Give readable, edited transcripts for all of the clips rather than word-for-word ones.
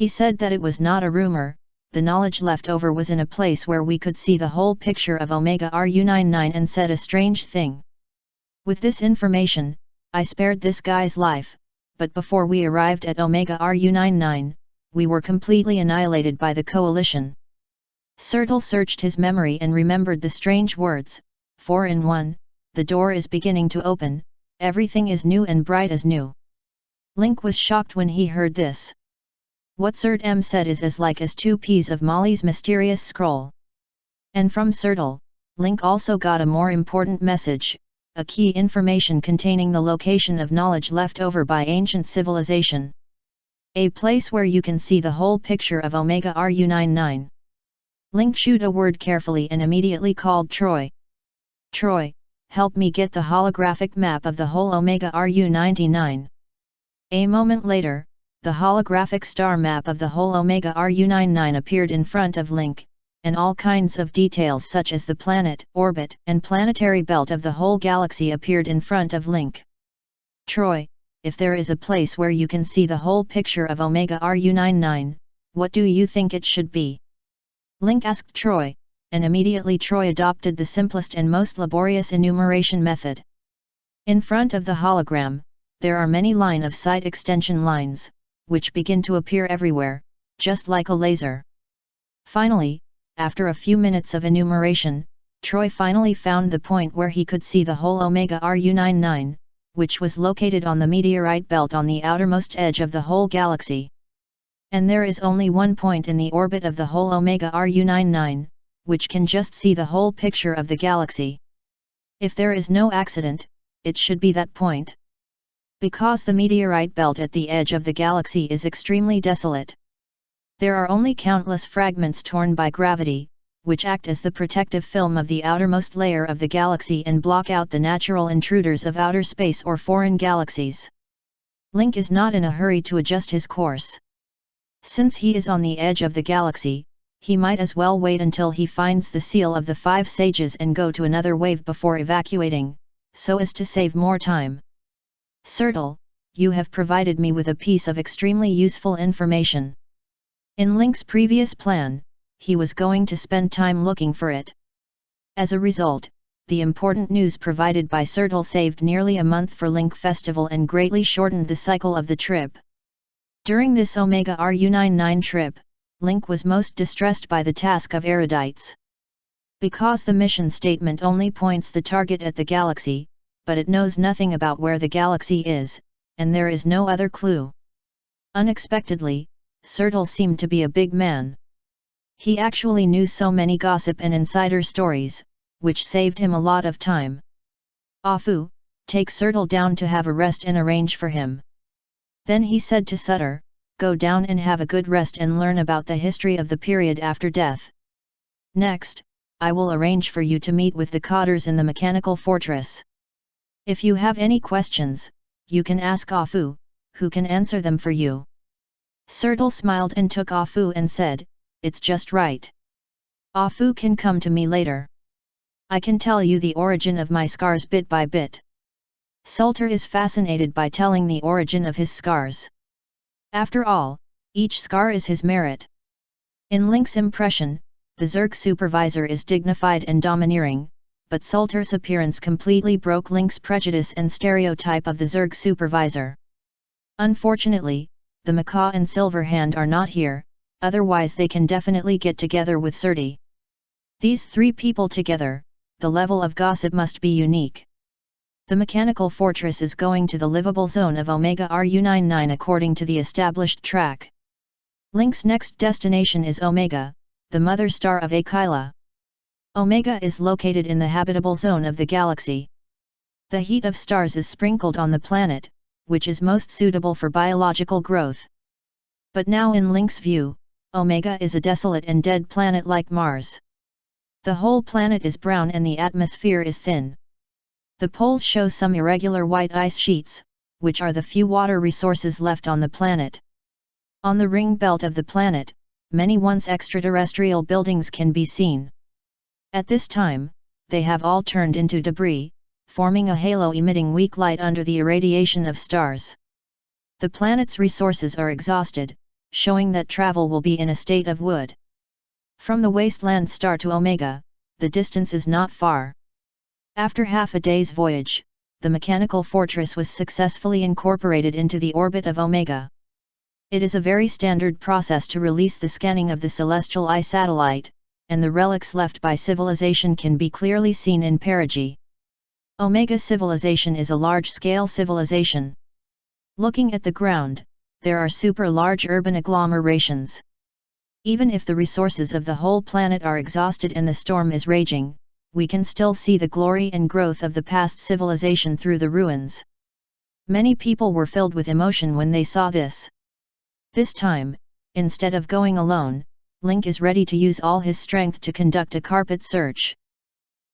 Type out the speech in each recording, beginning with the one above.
He said that it was not a rumor, the knowledge left over was in a place where we could see the whole picture of Omega RU99 and said a strange thing. With this information, I spared this guy's life, but before we arrived at Omega RU99, we were completely annihilated by the coalition. Sertal searched his memory and remembered the strange words, 4 in 1, the door is beginning to open, everything is new and bright as new. Link was shocked when he heard this. What Sertam said is as like as 2 peas of Molly's mysterious scroll. And from Sertal, Link also got a more important message, a key information containing the location of knowledge left over by ancient civilization. A place where you can see the whole picture of Omega RU99. Link chewed a word carefully and immediately called Troy. Troy, help me get the holographic map of the whole Omega RU99. A moment later, the holographic star map of the whole Omega RU99 appeared in front of Link, and all kinds of details such as the planet, orbit, and planetary belt of the whole galaxy appeared in front of Link. Troy, if there is a place where you can see the whole picture of Omega RU99, what do you think it should be? Link asked Troy, and immediately Troy adopted the simplest and most laborious enumeration method. In front of the hologram, there are many line of sight extension lines, which begin to appear everywhere, just like a laser. Finally, after a few minutes of enumeration, Troy finally found the point where he could see the whole Omega RU99, which was located on the meteorite belt on the outermost edge of the whole galaxy. And there is only one point in the orbit of the whole Omega RU99, which can just see the whole picture of the galaxy. If there is no accident, it should be that point. Because the meteorite belt at the edge of the galaxy is extremely desolate. There are only countless fragments torn by gravity, which act as the protective film of the outermost layer of the galaxy and block out the natural intruders of outer space or foreign galaxies. Link is not in a hurry to adjust his course. Since he is on the edge of the galaxy, he might as well wait until he finds the seal of the 5 sages and go to another wave before evacuating, so as to save more time. Sertal, you have provided me with a piece of extremely useful information. In Link's previous plan, he was going to spend time looking for it. As a result, the important news provided by Sertal saved nearly a month for Link Festival and greatly shortened the cycle of the trip. During this Omega RU99 trip, Link was most distressed by the task of erudites. Because the mission statement only points the target at the galaxy, but it knows nothing about where the galaxy is, and there is no other clue. Unexpectedly, Sertal seemed to be a big man. He actually knew so many gossip and insider stories, which saved him a lot of time. Afu, take Sertal down to have a rest and arrange for him. Then he said to Sutter, go down and have a good rest and learn about the history of the period after death. Next, I will arrange for you to meet with the Cotters in the mechanical fortress. If you have any questions, you can ask Afu, who can answer them for you. Sertal smiled and took Afu and said, it's just right. Afu can come to me later. I can tell you the origin of my scars bit by bit. Sulter is fascinated by telling the origin of his scars. After all, each scar is his merit. In Link's impression, the Zerg supervisor is dignified and domineering, but Sulter's appearance completely broke Link's prejudice and stereotype of the Zerg supervisor. Unfortunately, the Macaw and Silverhand are not here, otherwise they can definitely get together with Serti. These 3 people together, the level of gossip must be unique. The mechanical fortress is going to the livable zone of Omega RU99 according to the established track. Link's next destination is Omega, the mother star of Akila. Omega is located in the habitable zone of the galaxy. The heat of stars is sprinkled on the planet, which is most suitable for biological growth. But now in Link's view, Omega is a desolate and dead planet like Mars. The whole planet is brown and the atmosphere is thin. The poles show some irregular white ice sheets, which are the few water resources left on the planet. On the ring belt of the planet, many once extraterrestrial buildings can be seen. At this time, they have all turned into debris, forming a halo emitting weak light under the irradiation of stars. The planet's resources are exhausted, showing that travel will be in a state of wood. From the wasteland star to Omega, the distance is not far. After half a day's voyage, the mechanical fortress was successfully incorporated into the orbit of Omega. It is a very standard process to release the scanning of the celestial eye satellite, and the relics left by civilization can be clearly seen in perigee. Omega civilization is a large-scale civilization. Looking at the ground, there are super-large urban agglomerations. Even if the resources of the whole planet are exhausted and the storm is raging, we can still see the glory and growth of the past civilization through the ruins. Many people were filled with emotion when they saw this. This time, instead of going alone, Link is ready to use all his strength to conduct a carpet search.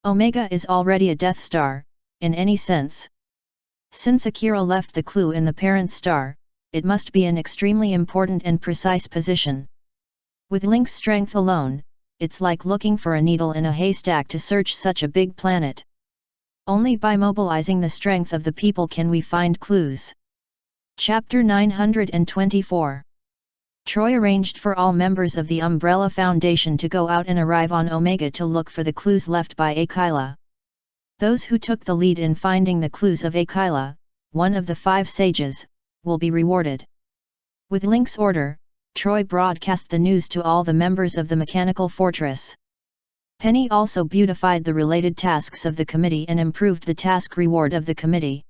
Omega is already a Death Star, in any sense. Since Akira left the clue in the parent star, it must be an extremely important and precise position. With Link's strength alone, it's like looking for a needle in a haystack to search such a big planet. Only by mobilizing the strength of the people can we find clues. Chapter 924. Troy arranged for all members of the Umbrella Foundation to go out and arrive on Omega to look for the clues left by Akila. Those who took the lead in finding the clues of Akila, one of the 5 sages, will be rewarded. With Link's order, Troy broadcast the news to all the members of the mechanical fortress. Penny also beautified the related tasks of the committee and improved the task reward of the committee.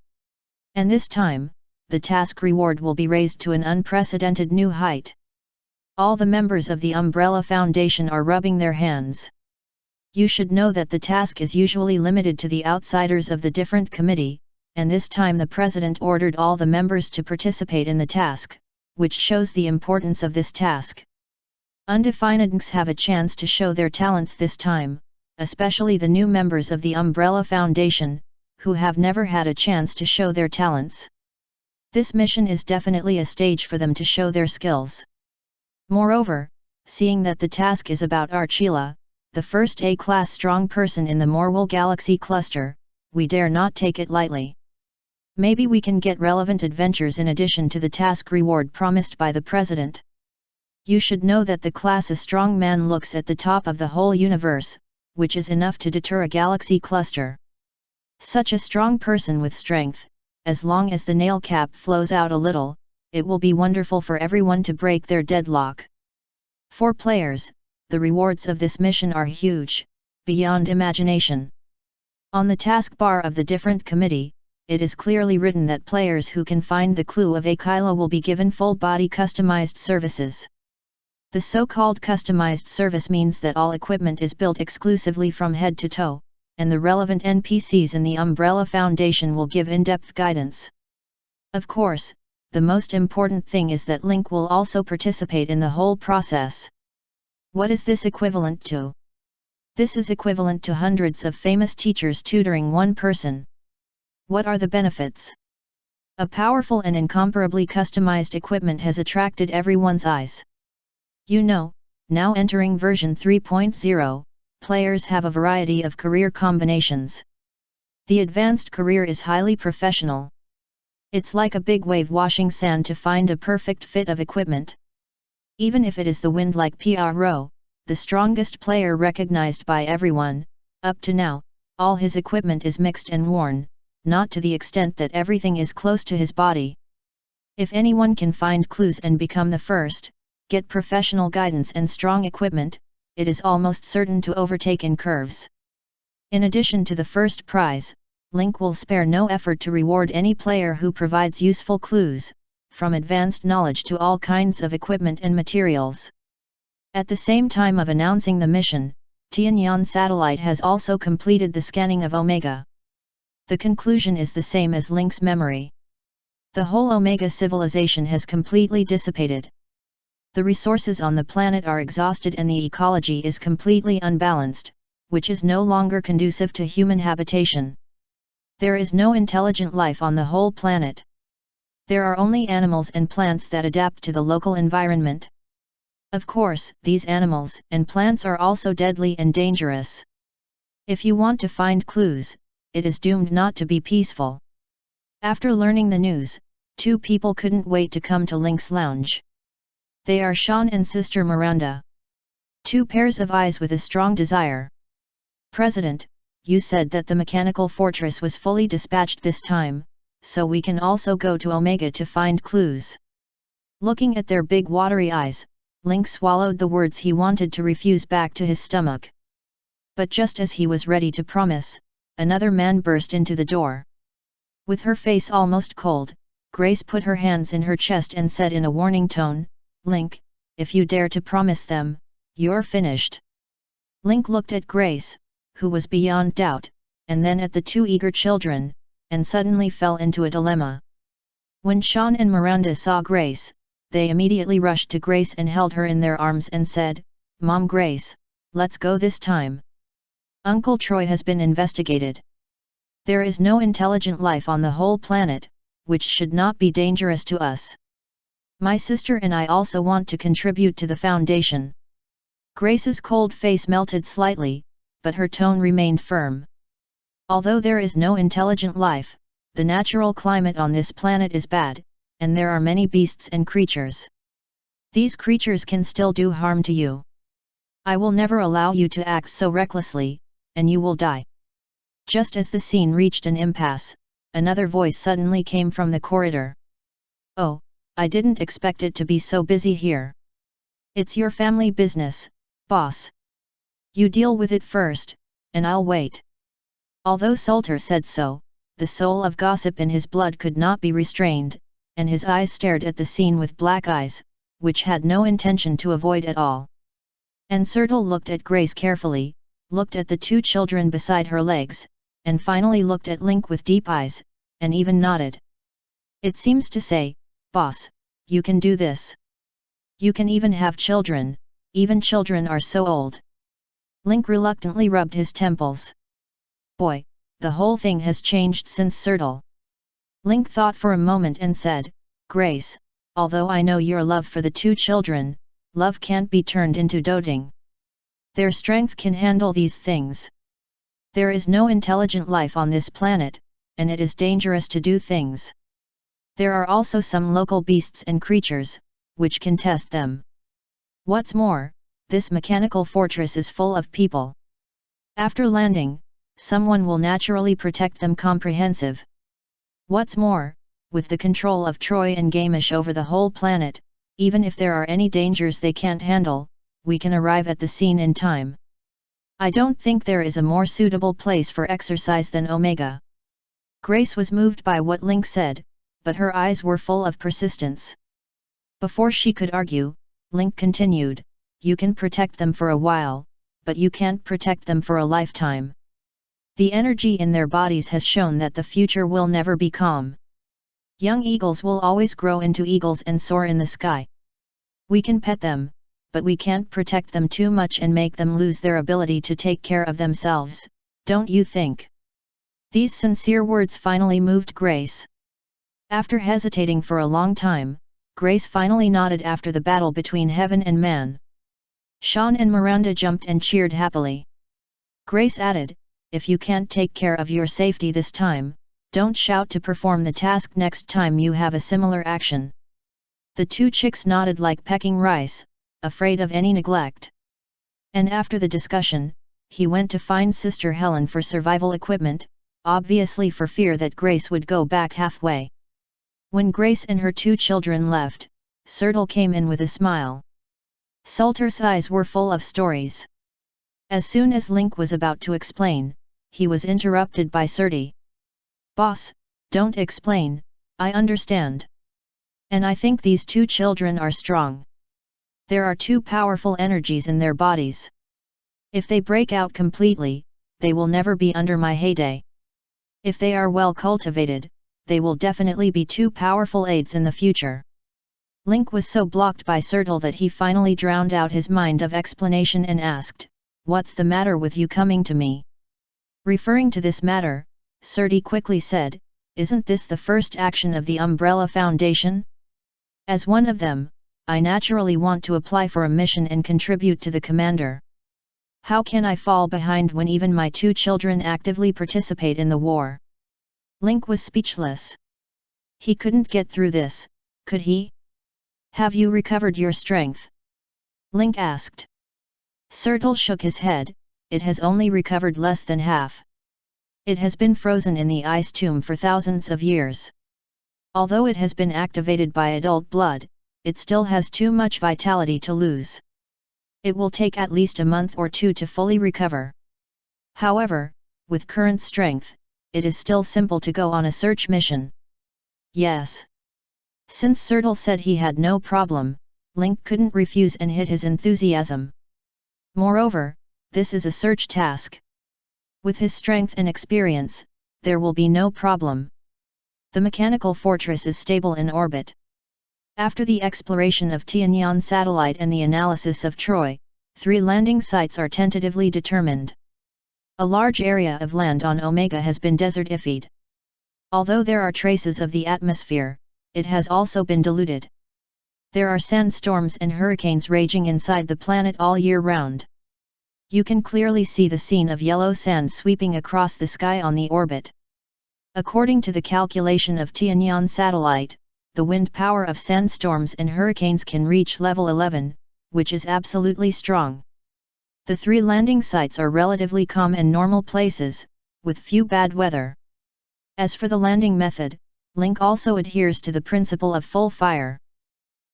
And this time, the task reward will be raised to an unprecedented new height. All the members of the Umbrella Foundation are rubbing their hands. You should know that the task is usually limited to the outsiders of the different committee, and this time the president ordered all the members to participate in the task, which shows the importance of this task. Undefineds have a chance to show their talents this time, especially the new members of the Umbrella Foundation, who have never had a chance to show their talents. This mission is definitely a stage for them to show their skills. Moreover, seeing that the task is about Archila, the first A-class strong person in the Morwell Galaxy cluster, we dare not take it lightly. Maybe we can get relevant adventures in addition to the task reward promised by the president. You should know that the class A strong man looks at the top of the whole universe, which is enough to deter a galaxy cluster. Such a strong person with strength, as long as the nail cap flows out a little, it will be wonderful for everyone to break their deadlock. For players, the rewards of this mission are huge, beyond imagination. On the taskbar of the different committee, it is clearly written that players who can find the clue of Akila will be given full-body customized services. The so-called customized service means that all equipment is built exclusively from head to toe, and the relevant NPCs in the Umbrella Foundation will give in-depth guidance. Of course, the most important thing is that Link will also participate in the whole process. What is this equivalent to? This is equivalent to hundreds of famous teachers tutoring one person. What are the benefits? A powerful and incomparably customized equipment has attracted everyone's eyes. You know, now entering version 3.0, players have a variety of career combinations. The advanced career is highly professional. It's like a big wave washing sand to find a perfect fit of equipment. Even if it is the wind like PRO, the strongest player recognized by everyone, up to now, all his equipment is mixed and worn, not to the extent that everything is close to his body. If anyone can find clues and become the first, get professional guidance and strong equipment, it is almost certain to overtake in curves. In addition to the first prize, Link will spare no effort to reward any player who provides useful clues, from advanced knowledge to all kinds of equipment and materials. At the same time of announcing the mission, Tianyan satellite has also completed the scanning of Omega. The conclusion is the same as Link's memory. The whole Omega civilization has completely dissipated. The resources on the planet are exhausted and the ecology is completely unbalanced, which is no longer conducive to human habitation. There is no intelligent life on the whole planet. There are only animals and plants that adapt to the local environment. Of course, these animals and plants are also deadly and dangerous. If you want to find clues, it is doomed not to be peaceful. After learning the news, 2 people couldn't wait to come to Link's lounge. They are Sean and Sister Miranda. Two pairs of eyes with a strong desire. President, you said that the mechanical fortress was fully dispatched this time, so we can also go to Omega to find clues. Looking at their big watery eyes, Link swallowed the words he wanted to refuse back to his stomach. But just as he was ready to promise, another man burst into the door. With her face almost cold, Grace put her hands in her chest and said in a warning tone, "Link, if you dare to promise them, you're finished." Link looked at Grace, who was beyond doubt, and then at the two eager children, and suddenly fell into a dilemma. When Sean and Miranda saw Grace, they immediately rushed to Grace and held her in their arms and said, "Mom Grace, let's go this time. Uncle Troy has been investigated. There is no intelligent life on the whole planet, which should not be dangerous to us. My sister and I also want to contribute to the Foundation." Grace's cold face melted slightly, but her tone remained firm. Although there is no intelligent life, the natural climate on this planet is bad, and there are many beasts and creatures. These creatures can still do harm to you. I will never allow you to act so recklessly, and you will die. Just as the scene reached an impasse, another voice suddenly came from the corridor. "Oh, I didn't expect it to be so busy here. It's your family business, boss. You deal with it first, and I'll wait." Although Salter said so, the soul of gossip in his blood could not be restrained, and his eyes stared at the scene with black eyes, which had no intention to avoid at all. And Sertle looked at Grace carefully, looked at the two children beside her legs, and finally looked at Link with deep eyes, and even nodded. "It seems to say, boss, you can do this. You can even have children, even children are so old." Link reluctantly rubbed his temples. Boy, the whole thing has changed since Sertle. Link thought for a moment and said, "Grace, although I know your love for the two children, love can't be turned into doting. Their strength can handle these things. There is no intelligent life on this planet, and it is dangerous to do things. There are also some local beasts and creatures, which can test them. What's more, this mechanical fortress is full of people. After landing, someone will naturally protect them comprehensive. What's more, with the control of Troy and Gamish over the whole planet, even if there are any dangers they can't handle, we can arrive at the scene in time. I don't think there is a more suitable place for exercise than Omega." Grace was moved by what Link said, but her eyes were full of persistence. Before she could argue, Link continued, "You can protect them for a while, but you can't protect them for a lifetime. The energy in their bodies has shown that the future will never be calm. Young eagles will always grow into eagles and soar in the sky. We can pet them, but we can't protect them too much and make them lose their ability to take care of themselves, don't you think?" These sincere words finally moved Grace. After hesitating for a long time, Grace finally nodded after the battle between heaven and man. Sean and Miranda jumped and cheered happily. Grace added, "If you can't take care of your safety this time, don't shout to perform the task next time you have a similar action." The two chicks nodded like pecking rice, afraid of any neglect. And after the discussion, he went to find Sister Helen for survival equipment, obviously for fear that Grace would go back halfway. When Grace and her two children left, Sertle came in with a smile. Salter's eyes were full of stories. As soon as Link was about to explain, he was interrupted by Serty. "Boss, don't explain, I understand. And I think these two children are strong. There are two powerful energies in their bodies. If they break out completely, they will never be under my heyday. If they are well cultivated, they will definitely be two powerful aides in the future." Link was so blocked by Sertle that he finally drowned out his mind of explanation and asked, "What's the matter with you coming to me?" Referring to this matter, Serty quickly said, "Isn't this the first action of the Umbrella Foundation? As one of them, I naturally want to apply for a mission and contribute to the commander. How can I fall behind when even my two children actively participate in the war?" Link was speechless. He couldn't get through this, could he? Have you recovered your strength? Link asked. Sertal shook his head. It has only recovered less than half. It has been frozen in the ice tomb for thousands of years. Although it has been activated by adult blood, it still has too much vitality to lose. It will take at least a month or two to fully recover. However, with current strength, it is still simple to go on a search mission. Yes. Since Sertal said he had no problem, Link couldn't refuse and hid his enthusiasm. Moreover, this is a search task. With his strength and experience, there will be no problem. The mechanical fortress is stable in orbit. After the exploration of Tianyan satellite and the analysis of Troy, 3 landing sites are tentatively determined. A large area of land on Omega has been desertified. Although there are traces of the atmosphere, it has also been diluted. There are sandstorms and hurricanes raging inside the planet all year round. You can clearly see the scene of yellow sand sweeping across the sky on the orbit. According to the calculation of Tianyan satellite, the wind power of sandstorms and hurricanes can reach level 11, which is absolutely strong. The 3 landing sites are relatively calm and normal places, with few bad weather. As for the landing method, Link also adheres to the principle of full fire.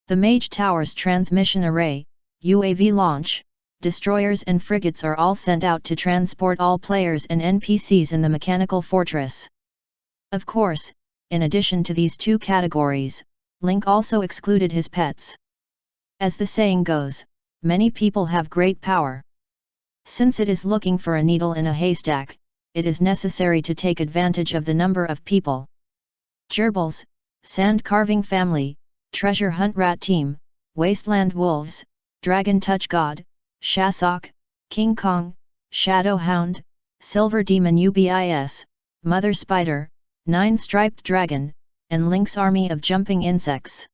The Mage Tower's transmission array, UAV launch, destroyers and frigates are all sent out to transport all players and NPCs in the mechanical fortress. Of course, in addition to these 2 categories, Link also excluded his pets. As the saying goes, many people have great power. Since it is looking for a needle in a haystack, it is necessary to take advantage of the number of people. Gerbils, Sand Carving Family, Treasure Hunt Rat Team, Wasteland Wolves, Dragon Touch God, Shasok, King Kong, Shadow Hound, Silver Demon UBIS, Mother Spider, 9-Striped Dragon, and Link's army of jumping insects.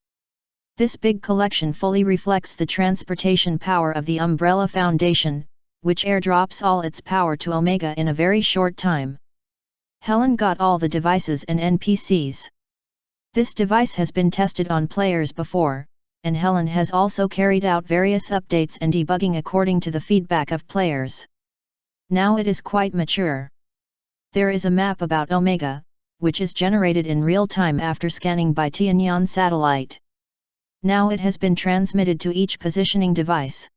This big collection fully reflects the transportation power of the Umbrella Foundation, which airdrops all its power to Omega in a very short time. Helen got all the devices and NPCs. This device has been tested on players before, and Helen has also carried out various updates and debugging according to the feedback of players. Now it is quite mature. There is a map about Omega, which is generated in real time after scanning by Tianyan satellite. Now it has been transmitted to each positioning device.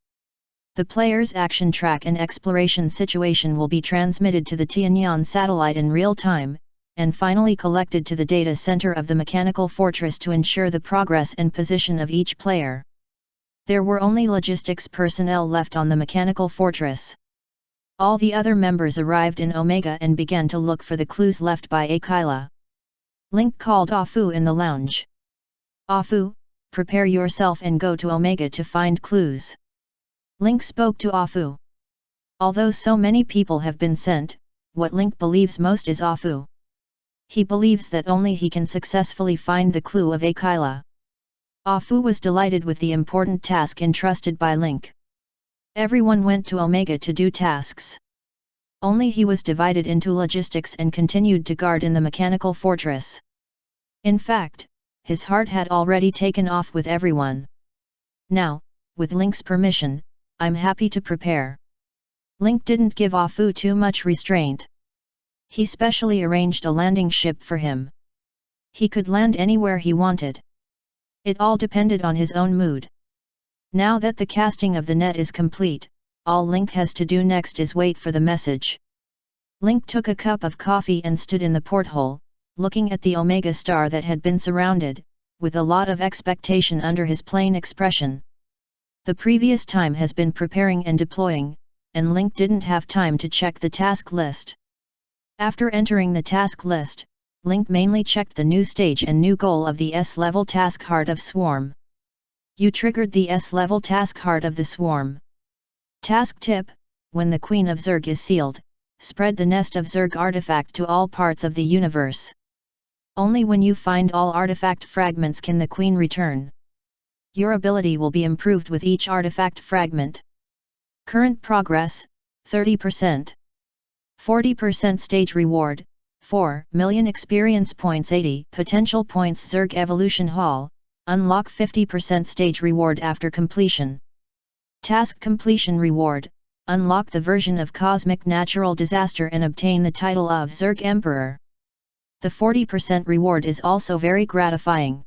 The player's action track and exploration situation will be transmitted to the Tianyan satellite in real time, and finally collected to the data center of the mechanical fortress to ensure the progress and position of each player. There were only logistics personnel left on the mechanical fortress. All the other members arrived in Omega and began to look for the clues left by Aquila. Link called Afu in the lounge. Afu, prepare yourself and go to Omega to find clues. Link spoke to Afu. Although so many people have been sent, what Link believes most is Afu. He believes that only he can successfully find the clue of Aquila. Afu was delighted with the important task entrusted by Link. Everyone went to Omega to do tasks. Only he was divided into logistics and continued to guard in the mechanical fortress. In fact, his heart had already taken off with everyone. Now, with Link's permission, I'm happy to prepare. Link didn't give Afu too much restraint. He specially arranged a landing ship for him. He could land anywhere he wanted. It all depended on his own mood. Now that the casting of the net is complete, all Link has to do next is wait for the message. Link took a cup of coffee and stood in the porthole, looking at the Omega star that had been surrounded, with a lot of expectation under his plain expression. The previous time has been preparing and deploying, and Link didn't have time to check the task list. After entering the task list, Link mainly checked the new stage and new goal of the S-level task Heart of Swarm. You triggered the S-level task Heart of the Swarm. Task tip: when the Queen of Zerg is sealed, spread the Nest of Zerg artifact to all parts of the universe. Only when you find all artifact fragments can the Queen return. Your ability will be improved with each artifact fragment. Current progress, 30%. 40% stage reward, 4 million experience points. 80 potential points. Zerg Evolution Hall, Unlock 50% stage reward after completion. Task completion reward, unlock the version of cosmic natural disaster and obtain the title of Zhuge Emperor. The 40% reward is also very gratifying.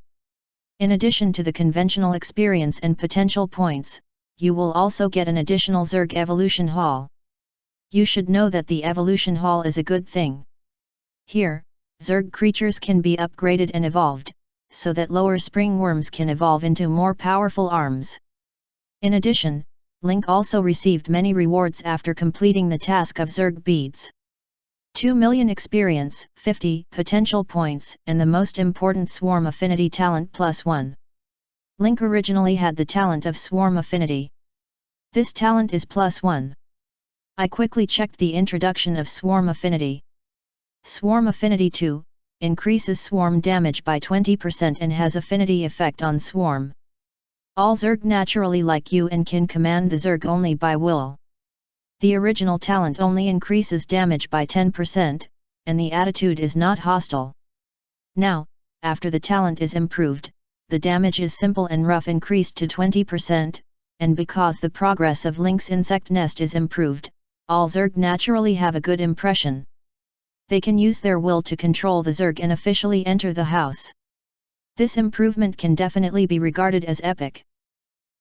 In addition to the conventional experience and potential points, you will also get an additional Zhuge Evolution Hall. You should know that the Evolution Hall is a good thing. Here, Zhuge creatures can be upgraded and evolved, so that lower spring worms can evolve into more powerful arms. In addition, Link also received many rewards after completing the task of Zhuge beads. 2 million experience, 50 potential points, and the most important Swarm Affinity talent +1. Link originally had the talent of Swarm Affinity. This talent is +1. I quickly checked the introduction of Swarm Affinity. Swarm Affinity 2, increases swarm damage by 20% and has affinity effect on swarm. All Zhuge naturally like you and can command the Zhuge only by will. The original talent only increases damage by 10%, and the attitude is not hostile. Now, after the talent is improved, the damage is simple and rough increased to 20%, and because the progress of Link's insect nest is improved, all Zhuge naturally have a good impression. They can use their will to control the Zhuge and officially enter the house. This improvement can definitely be regarded as epic.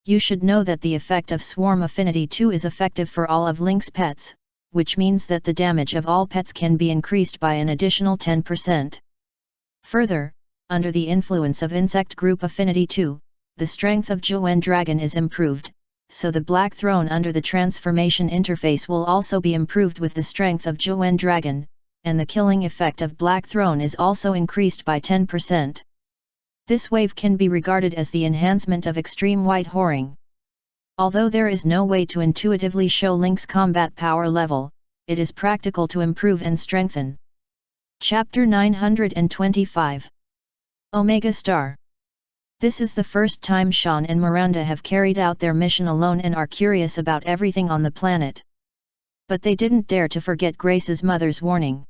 You should know that the effect of Swarm Affinity 2 is effective for all of Link's pets, which means that the damage of all pets can be increased by an additional 10%. Further, under the influence of Insect Group Affinity 2, the strength of Zhuge Wan Dragon is improved, so the Black Throne under the transformation interface will also be improved with the strength of Zhuge Wan Dragon, and the killing effect of Black Throne is also increased by 10%. This wave can be regarded as the enhancement of Extreme White Whoring. Although there is no way to intuitively show Link's combat power level, it is practical to improve and strengthen. Chapter 925. Omega Star. This is the first time Sean and Miranda have carried out their mission alone and are curious about everything on the planet. But they didn't dare to forget Grace's mother's warning.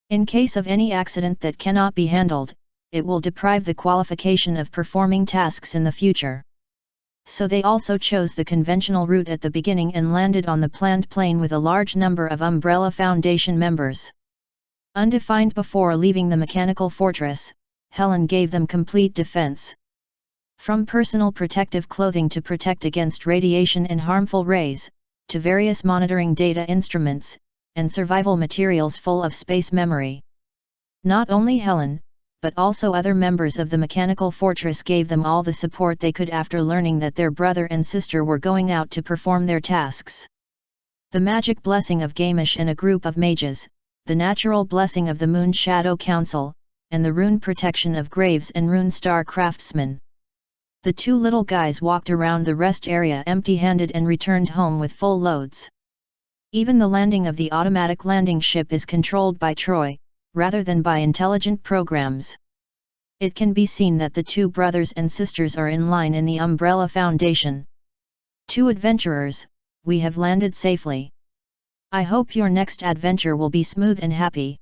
In case of any accident that cannot be handled, it will deprive the qualification of performing tasks in the future. So they also chose the conventional route at the beginning and landed on the planned plane with a large number of Umbrella Foundation members. Undefined before leaving the mechanical fortress, Helen gave them complete defense. From personal protective clothing to protect against radiation and harmful rays, to various monitoring data instruments, and survival materials full of space memory. Not only Helen, but also other members of the mechanical fortress gave them all the support they could after learning that their brother and sister were going out to perform their tasks. The magic blessing of Gamish and a group of mages, the natural blessing of the Moon Shadow Council, and the rune protection of Graves and Rune Star Craftsman. The two little guys walked around the rest area empty-handed and returned home with full loads. Even the landing of the automatic landing ship is controlled by Troy, rather than by intelligent programs. It can be seen that the two brothers and sisters are in line in the Umbrella Foundation. Two adventurers, we have landed safely. I hope your next adventure will be smooth and happy.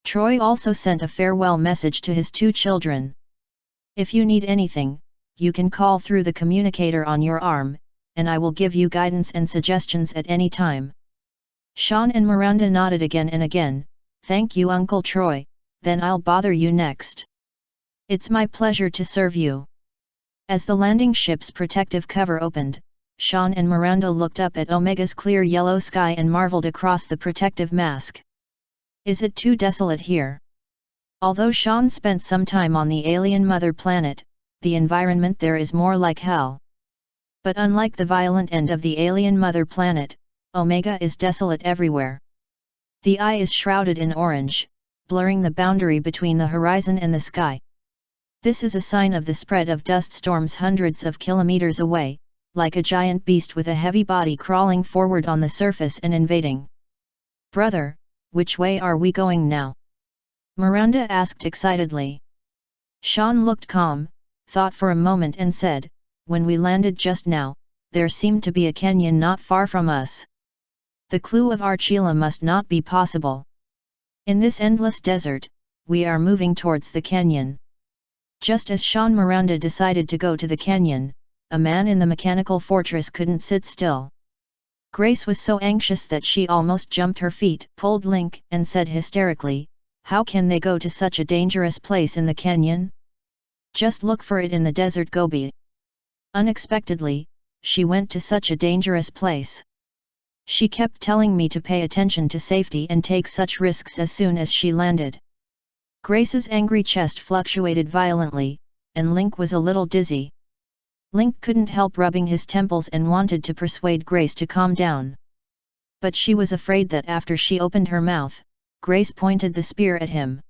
Troy also sent a farewell message to his two children. If you need anything, you can call through the communicator on your arm, and I will give you guidance and suggestions at any time. Sean and Miranda nodded again and again. Thank you, Uncle Troy, then I'll bother you next. It's my pleasure to serve you. As the landing ship's protective cover opened, Sean and Miranda looked up at Omega's clear yellow sky and marveled across the protective mask. Is it too desolate here? Although Sean spent some time on the alien mother planet, the environment there is more like hell. But unlike the violent end of the alien mother planet, Omega is desolate everywhere. The eye is shrouded in orange, blurring the boundary between the horizon and the sky. This is a sign of the spread of dust storms hundreds of kilometers away, like a giant beast with a heavy body crawling forward on the surface and invading. Brother, which way are we going now? Miranda asked excitedly. Sean looked calm, thought for a moment and said, when we landed just now, there seemed to be a canyon not far from us. The clue of Archila must not be possible. In this endless desert, we are moving towards the canyon. Just as Sean Miranda decided to go to the canyon, a man in the mechanical fortress couldn't sit still. Grace was so anxious that she almost jumped her feet, pulled Link, and said hysterically, "How can they go to such a dangerous place in the canyon? Just look for it in the desert Gobi." Unexpectedly, she went to such a dangerous place. She kept telling me to pay attention to safety and take such risks as soon as she landed. Grace's angry chest fluctuated violently, and Link was a little dizzy. Link couldn't help rubbing his temples and wanted to persuade Grace to calm down. But she was afraid that after she opened her mouth, Grace pointed the spear at him.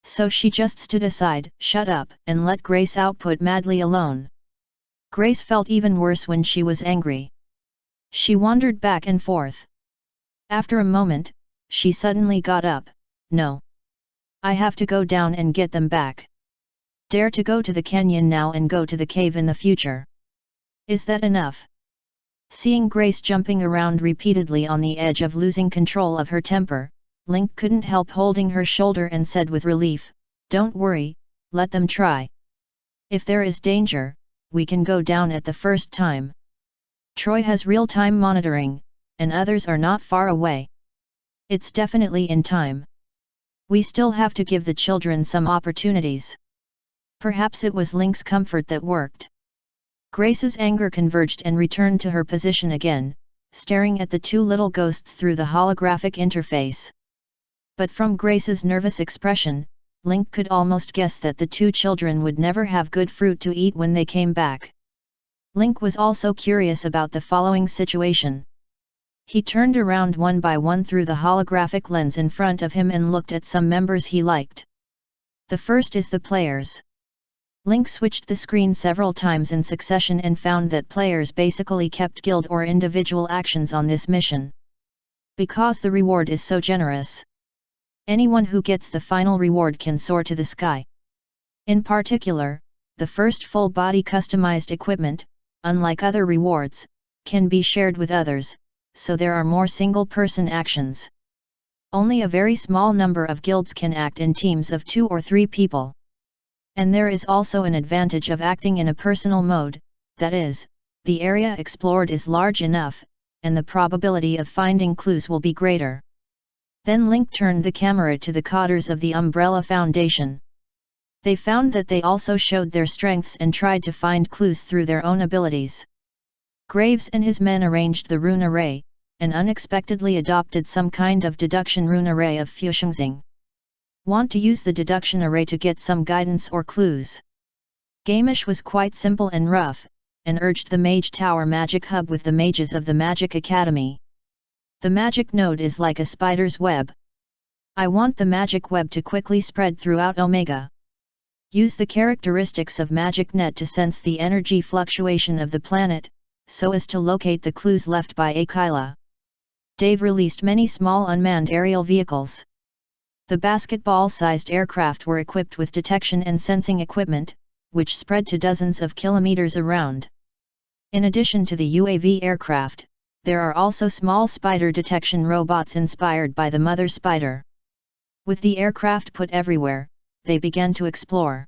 So she just stood aside, shut up, and let Grace output madly alone. Grace felt even worse when she was angry. She wandered back and forth. After a moment, she suddenly got up. "No. I have to go down and get them back. Dare to go to the canyon now and go to the cave in the future. Is that enough?" Seeing Grace jumping around repeatedly on the edge of losing control of her temper, Link couldn't help holding her shoulder and said with relief, "Don't worry, let them try. If there is danger, we can go down at the first time. Troy has real-time monitoring, and others are not far away. It's definitely in time. We still have to give the children some opportunities." Perhaps it was Link's comfort that worked. Grace's anger converged and returned to her position again, staring at the two little ghosts through the holographic interface. But from Grace's nervous expression, Link could almost guess that the two children would never have good fruit to eat when they came back. Link was also curious about the following situation. He turned around one by one through the holographic lens in front of him and looked at some members he liked. The first is the players. Link switched the screen several times in succession and found that players basically kept guild or individual actions on this mission. Because the reward is so generous, anyone who gets the final reward can soar to the sky. In particular, the first full-body customized equipment, unlike other rewards, can be shared with others, so there are more single-person actions. Only a very small number of guilds can act in teams of 2 or 3 people. And there is also an advantage of acting in a personal mode, that is, the area explored is large enough, and the probability of finding clues will be greater. Then Link turned the camera to the cadres of the Umbrella Foundation. They found that they also showed their strengths and tried to find clues through their own abilities. Graves and his men arranged the rune array, and unexpectedly adopted some kind of deduction rune array of Fushengxing. Want to use the deduction array to get some guidance or clues? Gamish was quite simple and rough, and urged the Mage Tower Magic Hub with the mages of the Magic Academy. The magic node is like a spider's web. I want the magic web to quickly spread throughout Omega. Use the characteristics of Magic Net to sense the energy fluctuation of the planet, so as to locate the clues left by Akila. Dave released many small unmanned aerial vehicles. The basketball-sized aircraft were equipped with detection and sensing equipment, which spread to dozens of kilometers around. In addition to the UAV aircraft, there are also small spider detection robots inspired by the mother spider. With the aircraft put everywhere, they began to explore.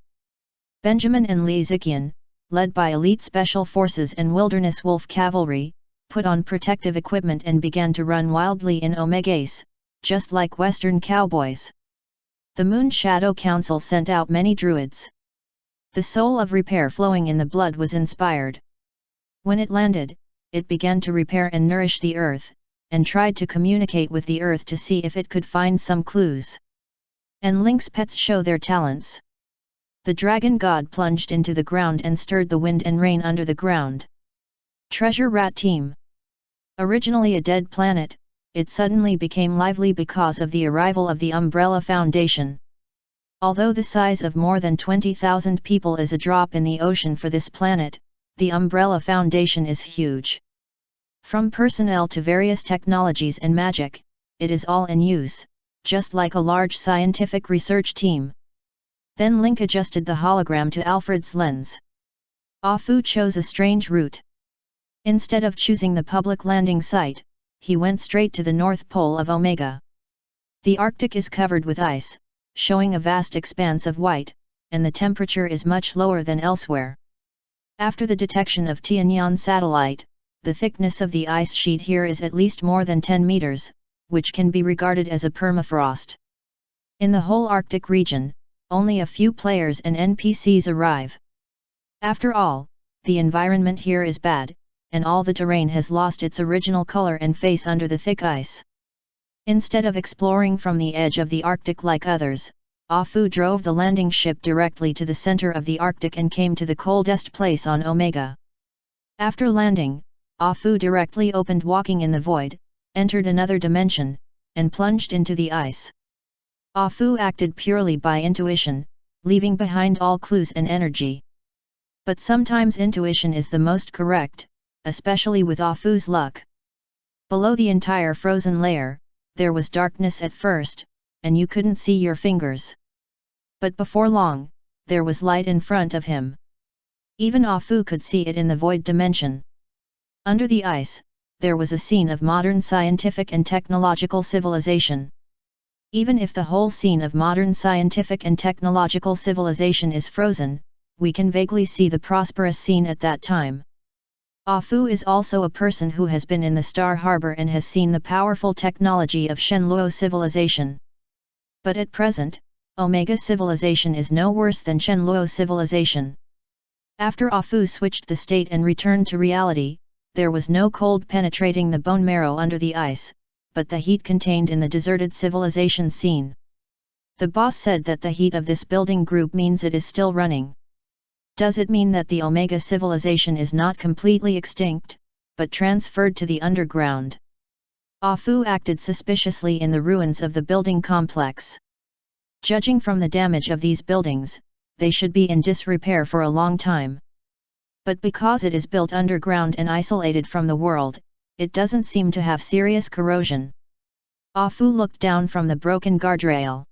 Benjamin and Li Ziqian, led by elite special forces and wilderness wolf cavalry, put on protective equipment and began to run wildly in Omegace, just like Western cowboys. The Moon Shadow Council sent out many druids. The soul of repair flowing in the blood was inspired. When it landed, it began to repair and nourish the earth, and tried to communicate with the earth to see if it could find some clues. And Link's pets show their talents. The dragon god plunged into the ground and stirred the wind and rain under the ground. Treasure Rat Team. Originally a dead planet, it suddenly became lively because of the arrival of the Umbrella Foundation. Although the size of more than 20,000 people is a drop in the ocean for this planet, the Umbrella Foundation is huge. From personnel to various technologies and magic, it is all in use, just like a large scientific research team. Then Link adjusted the hologram to Alfred's lens. Afu chose a strange route. Instead of choosing the public landing site, he went straight to the North Pole of Omega. The Arctic is covered with ice, showing a vast expanse of white, and the temperature is much lower than elsewhere. After the detection of Tianyan satellite, the thickness of the ice sheet here is at least more than 10 meters, which can be regarded as a permafrost. In the whole Arctic region, only a few players and NPCs arrive. After all, the environment here is bad, and all the terrain has lost its original color and face under the thick ice. Instead of exploring from the edge of the Arctic like others, Ah Fu drove the landing ship directly to the center of the Arctic and came to the coldest place on Omega. After landing, Ah Fu directly opened Walking in the Void, entered another dimension, and plunged into the ice. Ah Fu acted purely by intuition, leaving behind all clues and energy. But sometimes intuition is the most correct, especially with Ah Fu's luck. Below the entire frozen layer, there was darkness at first, and you couldn't see your fingers. But before long, there was light in front of him. Even Ah Fu could see it in the void dimension. Under the ice, there was a scene of modern scientific and technological civilization. Even if the whole scene of modern scientific and technological civilization is frozen, we can vaguely see the prosperous scene at that time. Ah Fu is also a person who has been in the Star Harbor and has seen the powerful technology of Shenluo civilization. But at present, Omega civilization is no worse than Shenluo civilization. After Ah Fu switched the state and returned to reality, there was no cold penetrating the bone marrow under the ice, but the heat contained in the deserted civilization scene. The boss said that the heat of this building group means it is still running. Does it mean that the Omega civilization is not completely extinct, but transferred to the underground? Ah Fu acted suspiciously in the ruins of the building complex. Judging from the damage of these buildings, they should be in disrepair for a long time. But because it is built underground and isolated from the world, it doesn't seem to have serious corrosion. Ah Fu looked down from the broken guardrail.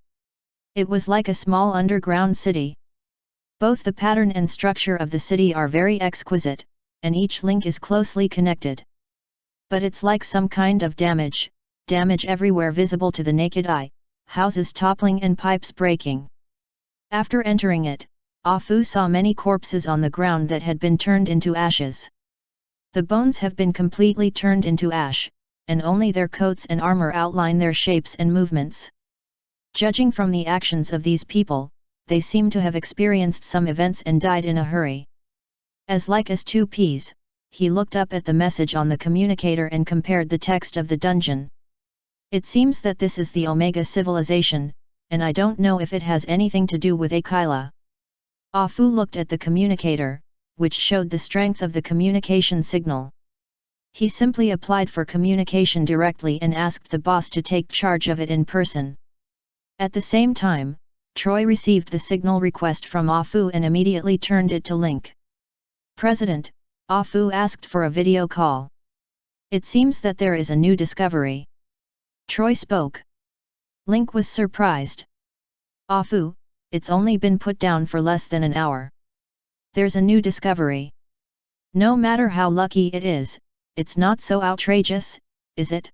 It was like a small underground city. Both the pattern and structure of the city are very exquisite, and each link is closely connected. But it's like some kind of damage everywhere visible to the naked eye, houses toppling and pipes breaking. After entering it, Ah Fu saw many corpses on the ground that had been turned into ashes. The bones have been completely turned into ash, and only their coats and armor outline their shapes and movements. Judging from the actions of these people, they seem to have experienced some events and died in a hurry. As like as two peas, he looked up at the message on the communicator and compared the text of the dungeon. It seems that this is the Omega civilization, and I don't know if it has anything to do with Aquila. Ah Fu looked at the communicator, which showed the strength of the communication signal. He simply applied for communication directly and asked the boss to take charge of it in person. At the same time, Troy received the signal request from Ah Fu and immediately turned it to Link. President, Ah Fu asked for a video call. It seems that there is a new discovery. Troy spoke. Link was surprised. Ah Fu, it's only been put down for less than an hour. There's a new discovery. No matter how lucky it is, it's not so outrageous, is it?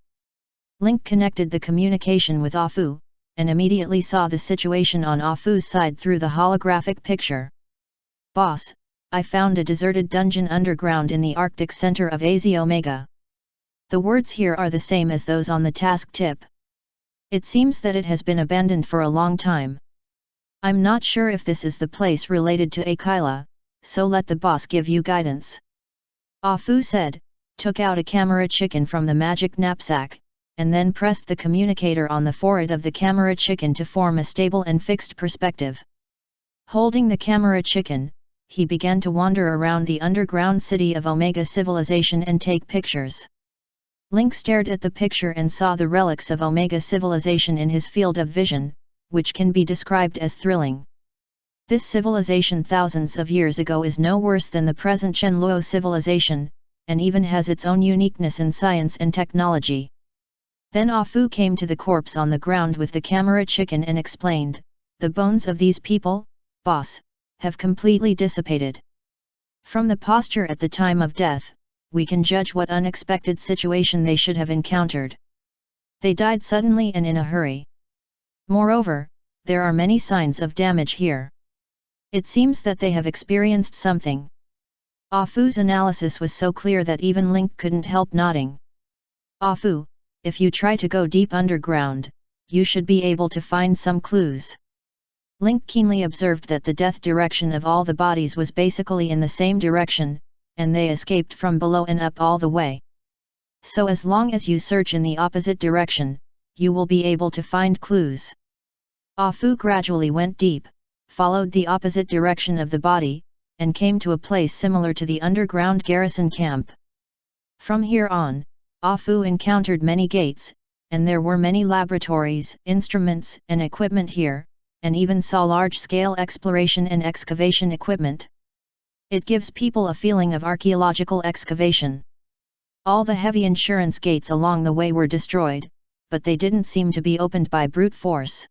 Link connected the communication with Ah Fu, and immediately saw the situation on Ah Fu's side through the holographic picture. Boss, I found a deserted dungeon underground in the Arctic center of AZ Omega. The words here are the same as those on the task tip. It seems that it has been abandoned for a long time. I'm not sure if this is the place related to Aquila, so let the boss give you guidance. Ah Fu said, took out a camera chicken from the magic knapsack, and then pressed the communicator on the forehead of the camera chicken to form a stable and fixed perspective. Holding the camera chicken, he began to wander around the underground city of Omega civilization and take pictures. Link stared at the picture and saw the relics of Omega civilization in his field of vision, which can be described as thrilling. This civilization thousands of years ago is no worse than the present Shenluo civilization, and even has its own uniqueness in science and technology. Then Ah Fu came to the corpse on the ground with the camera chicken and explained, the bones of these people, boss, have completely dissipated. From the posture at the time of death, we can judge what unexpected situation they should have encountered. They died suddenly and in a hurry. Moreover, there are many signs of damage here. It seems that they have experienced something. Ah Fu's analysis was so clear that even Link couldn't help nodding. Ah Fu, if you try to go deep underground, you should be able to find some clues. Link keenly observed that the death direction of all the bodies was basically in the same direction, and they escaped from below and up all the way. So as long as you search in the opposite direction, you will be able to find clues. Ah Fu gradually went deep, followed the opposite direction of the body, and came to a place similar to the underground garrison camp. From here on, Ah Fu encountered many gates, and there were many laboratories, instruments, and equipment here, and even saw large-scale exploration and excavation equipment. It gives people a feeling of archaeological excavation. All the heavy insurance gates along the way were destroyed, but they didn't seem to be opened by brute force.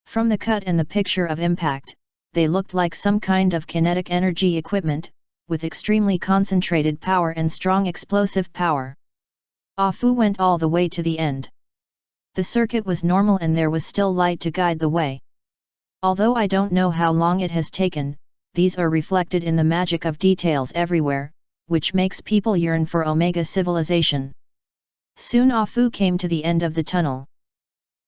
From the cut and the picture of impact, they looked like some kind of kinetic energy equipment, with extremely concentrated power and strong explosive power. Ah Fu went all the way to the end. The circuit was normal and there was still light to guide the way. Although I don't know how long it has taken, these are reflected in the magic of details everywhere, which makes people yearn for Omega civilization. Soon Ah Fu came to the end of the tunnel.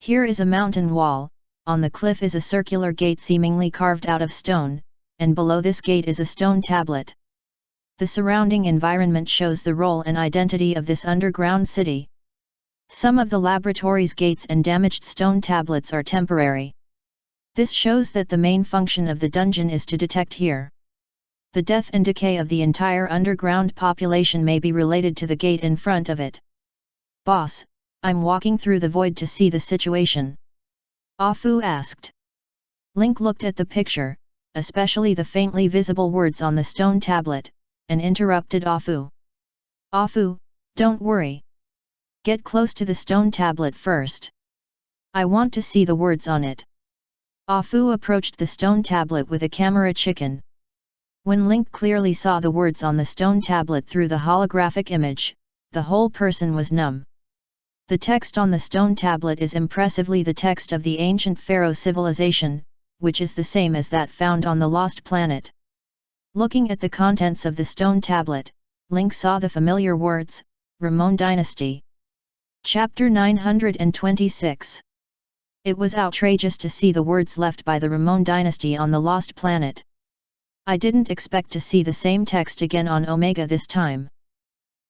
Here is a mountain wall, on the cliff is a circular gate seemingly carved out of stone, and below this gate is a stone tablet. The surrounding environment shows the role and identity of this underground city. Some of the laboratory's gates and damaged stone tablets are temporary. This shows that the main function of the dungeon is to detect here. The death and decay of the entire underground population may be related to the gate in front of it. Boss, I'm walking through the void to see the situation. Ah Fu asked. Link looked at the picture, especially the faintly visible words on the stone tablet, and interrupted Ah Fu. Ah Fu, don't worry. Get close to the stone tablet first. I want to see the words on it. Ah Fu approached the stone tablet with a camera chicken. When Link clearly saw the words on the stone tablet through the holographic image, the whole person was numb. The text on the stone tablet is impressively the text of the ancient Pharaoh civilization, which is the same as that found on the Lost Planet. Looking at the contents of the stone tablet, Link saw the familiar words, Ramon Dynasty. Chapter 926. It was outrageous to see the words left by the Ramon dynasty on the Lost Planet. I didn't expect to see the same text again on Omega this time.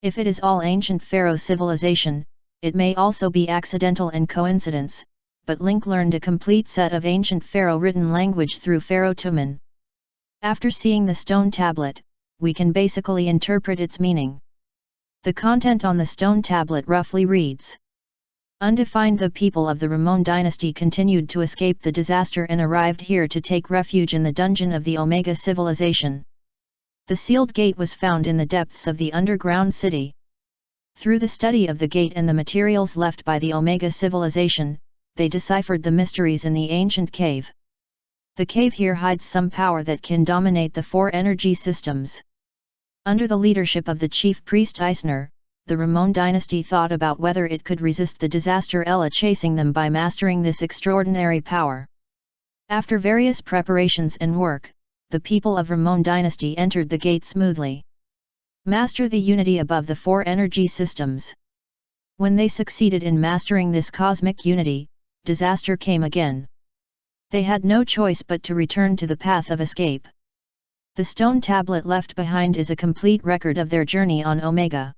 If it is all ancient Pharaoh civilization, it may also be accidental and coincidence, but Link learned a complete set of ancient Pharaoh written language through Pharaoh Tumen. After seeing the stone tablet, we can basically interpret its meaning. The content on the stone tablet roughly reads: Undefined, the people of the Ramon dynasty continued to escape the disaster and arrived here to take refuge in the dungeon of the Omega civilization. The sealed gate was found in the depths of the underground city. Through the study of the gate and the materials left by the Omega civilization, they deciphered the mysteries in the ancient cave. The cave here hides some power that can dominate the four energy systems. Under the leadership of the chief priest Eisner, the Ramon dynasty thought about whether it could resist the disaster Ella chasing them by mastering this extraordinary power. After various preparations and work, the people of Ramon dynasty entered the gate smoothly. Master the unity above the four energy systems. When they succeeded in mastering this cosmic unity, disaster came again. They had no choice but to return to the path of escape. The stone tablet left behind is a complete record of their journey on Omega.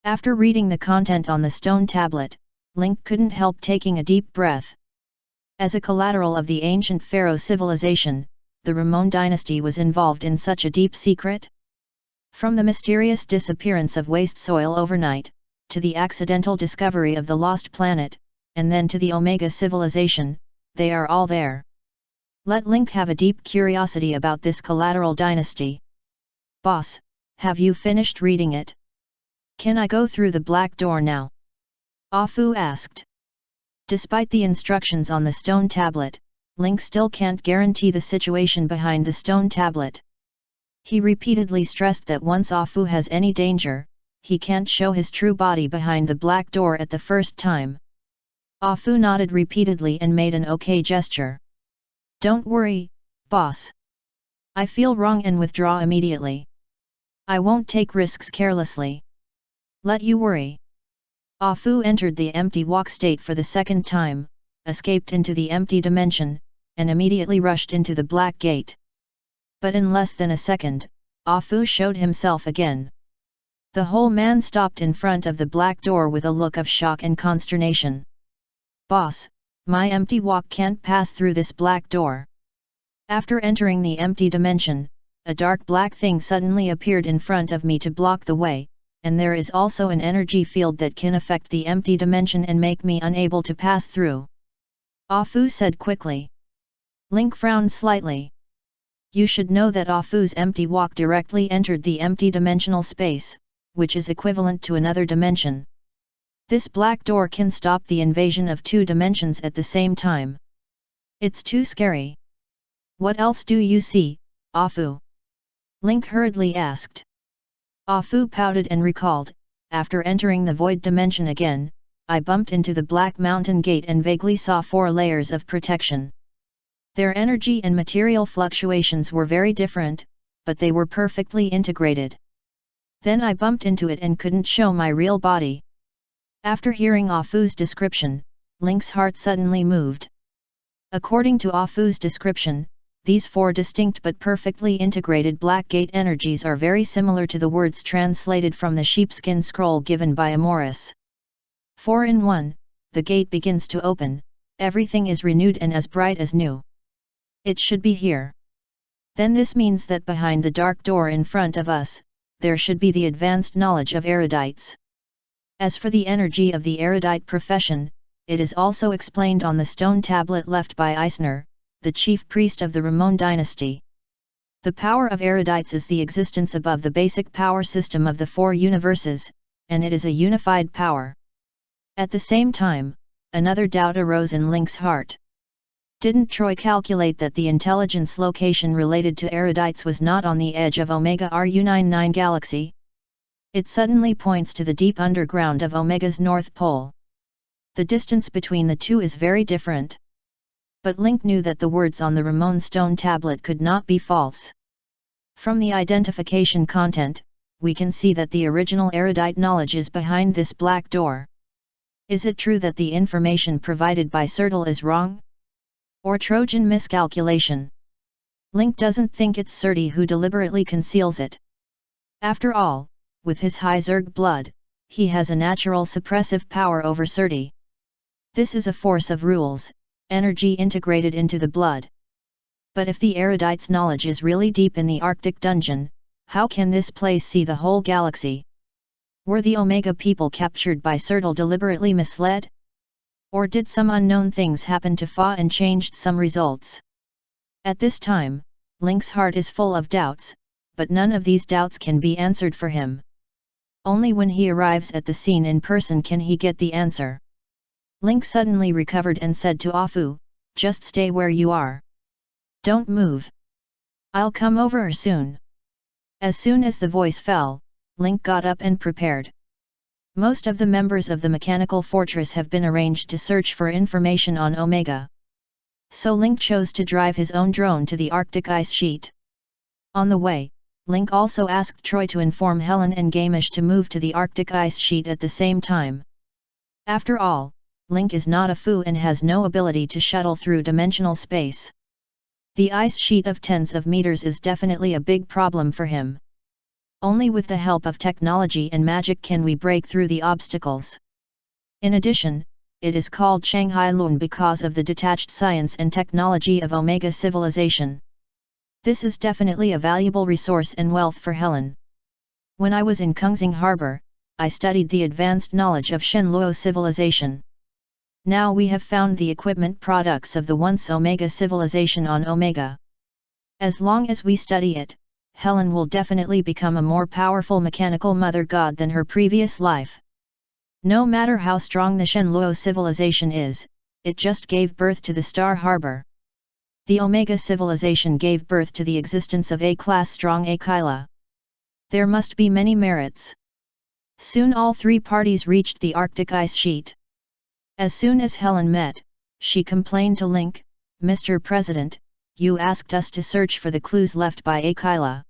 After reading the content on the stone tablet, Link couldn't help taking a deep breath. As a collateral of the ancient Pharaoh civilization, the Ramon dynasty was involved in such a deep secret? From the mysterious disappearance of waste soil overnight, to the accidental discovery of the Lost Planet, and then to the Omega civilization, they are all there. Let Link have a deep curiosity about this collateral dynasty. Boss, have you finished reading it? Can I go through the black door now? Ah Fu asked. Despite the instructions on the stone tablet, Link still can't guarantee the situation behind the stone tablet. He repeatedly stressed that once Ah Fu has any danger, he can't show his true body behind the black door at the first time. Ah Fu nodded repeatedly and made an okay gesture. Don't worry, boss. I feel wrong and withdraw immediately. I won't take risks carelessly. Let you worry. Ah Fu entered the empty walk state for the second time, escaped into the empty dimension, and immediately rushed into the black gate. But in less than a second, Ah Fu showed himself again. The whole man stopped in front of the black door with a look of shock and consternation. Boss, my empty walk can't pass through this black door. After entering the empty dimension, a dark black thing suddenly appeared in front of me to block the way, and there is also an energy field that can affect the empty dimension and make me unable to pass through. Ah Fu said quickly. Link frowned slightly. You should know that Ah Fu's empty walk directly entered the empty dimensional space, which is equivalent to another dimension. This black door can stop the invasion of two dimensions at the same time. It's too scary. What else do you see, Ah Fu? Link hurriedly asked. Ah Fu pouted and recalled, after entering the void dimension again, I bumped into the black mountain gate and vaguely saw 4 layers of protection. Their energy and material fluctuations were very different, but they were perfectly integrated. Then I bumped into it and couldn't show my real body. After hearing Ah Fu's description, Link's heart suddenly moved. According to Ah Fu's description, these 4 distinct but perfectly integrated black gate energies are very similar to the words translated from the sheepskin scroll given by Amoris. 4 in 1, the gate begins to open, everything is renewed and as bright as new. It should be here. Then this means that behind the dark door in front of us, there should be the advanced knowledge of erudites. As for the energy of the erudite profession, it is also explained on the stone tablet left by Eisner, the chief priest of the Ramon dynasty. The power of erudites is the existence above the basic power system of the 4 universes, and it is a unified power. At the same time, another doubt arose in Link's heart. Didn't Troy calculate that the intelligence location related to erudites was not on the edge of Omega RU99 galaxy? It suddenly points to the deep underground of Omega's North Pole. The distance between the two is very different. But Link knew that the words on the Ramon stone tablet could not be false. From the identification content, we can see that the original erudite knowledge is behind this black door. Is it true that the information provided by Sertal is wrong? Or Trojan miscalculation? Link doesn't think it's Serti who deliberately conceals it. After all, with his high Zerg blood, he has a natural suppressive power over Serti. This is a force of rules, energy integrated into the blood. But if the erudite's knowledge is really deep in the Arctic dungeon, how can this place see the whole galaxy? Were the Omega people captured by Sertal deliberately misled? Or did some unknown things happen to Fa and changed some results? At this time, Link's heart is full of doubts, but none of these doubts can be answered for him. Only when he arrives at the scene in person can he get the answer. Link suddenly recovered and said to Ah Fu, "Just stay where you are. Don't move. I'll come over soon." As soon as the voice fell, Link got up and prepared. Most of the members of the mechanical fortress have been arranged to search for information on Omega. So Link chose to drive his own drone to the Arctic ice sheet. On the way, Link also asked Troy to inform Helen and Gamish to move to the Arctic ice sheet at the same time. After all, Link is not a Fu and has no ability to shuttle through dimensional space. The ice sheet of tens of meters is definitely a big problem for him. Only with the help of technology and magic can we break through the obstacles. In addition, it is called Shanghai Lun because of the detached science and technology of Omega civilization. This is definitely a valuable resource and wealth for Helen. When I was in Kungsing Harbor, I studied the advanced knowledge of Shenluo civilization. Now we have found the equipment products of the once Omega civilization on Omega. As long as we study it, Helen will definitely become a more powerful mechanical mother god than her previous life. No matter how strong the Shenluo civilization is, it just gave birth to the Star Harbor. The Omega civilization gave birth to the existence of A-class strong Akila. There must be many merits. Soon all 3 parties reached the Arctic ice sheet. As soon as Helen met, she complained to Link, "Mr. President, you asked us to search for the clues left by Akila.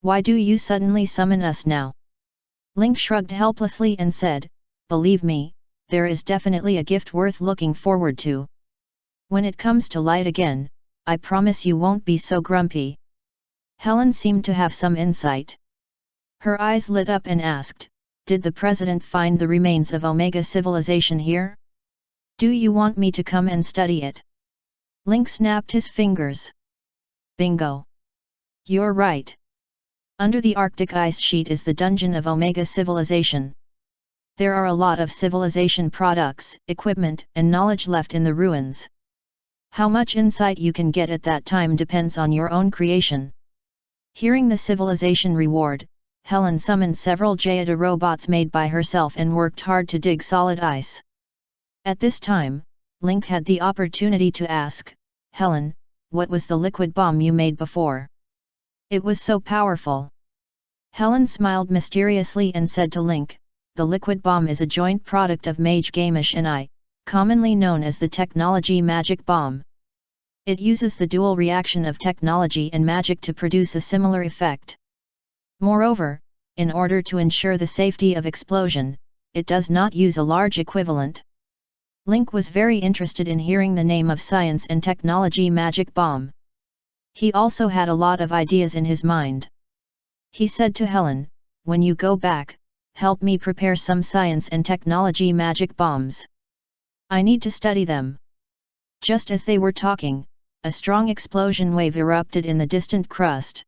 Why do you suddenly summon us now? Link shrugged helplessly and said, believe me, there is definitely a gift worth looking forward to. When it comes to light again, I promise you won't be so grumpy. Helen seemed to have some insight. Her eyes lit up and asked, did the president find the remains of Omega civilization here? Do you want me to come and study it? Link snapped his fingers. Bingo! You're right. Under the Arctic ice sheet is the dungeon of Omega civilization. There are a lot of civilization products, equipment, and knowledge left in the ruins. How much insight you can get at that time depends on your own creation. Hearing the civilization reward, Helen summoned several Jayada robots made by herself and worked hard to dig solid ice. At this time, Link had the opportunity to ask, Helen, what was the liquid bomb you made before? It was so powerful. Helen smiled mysteriously and said to Link, the liquid bomb is a joint product of Mage Gamish and I, commonly known as the technology magic bomb. It uses the dual reaction of technology and magic to produce a similar effect. Moreover, in order to ensure the safety of explosion, it does not use a large equivalent. Link was very interested in hearing the name of science and technology magic bomb. He also had a lot of ideas in his mind. He said to Helen, when you go back, help me prepare some science and technology magic bombs. I need to study them. Just as they were talking, a strong explosion wave erupted in the distant crust.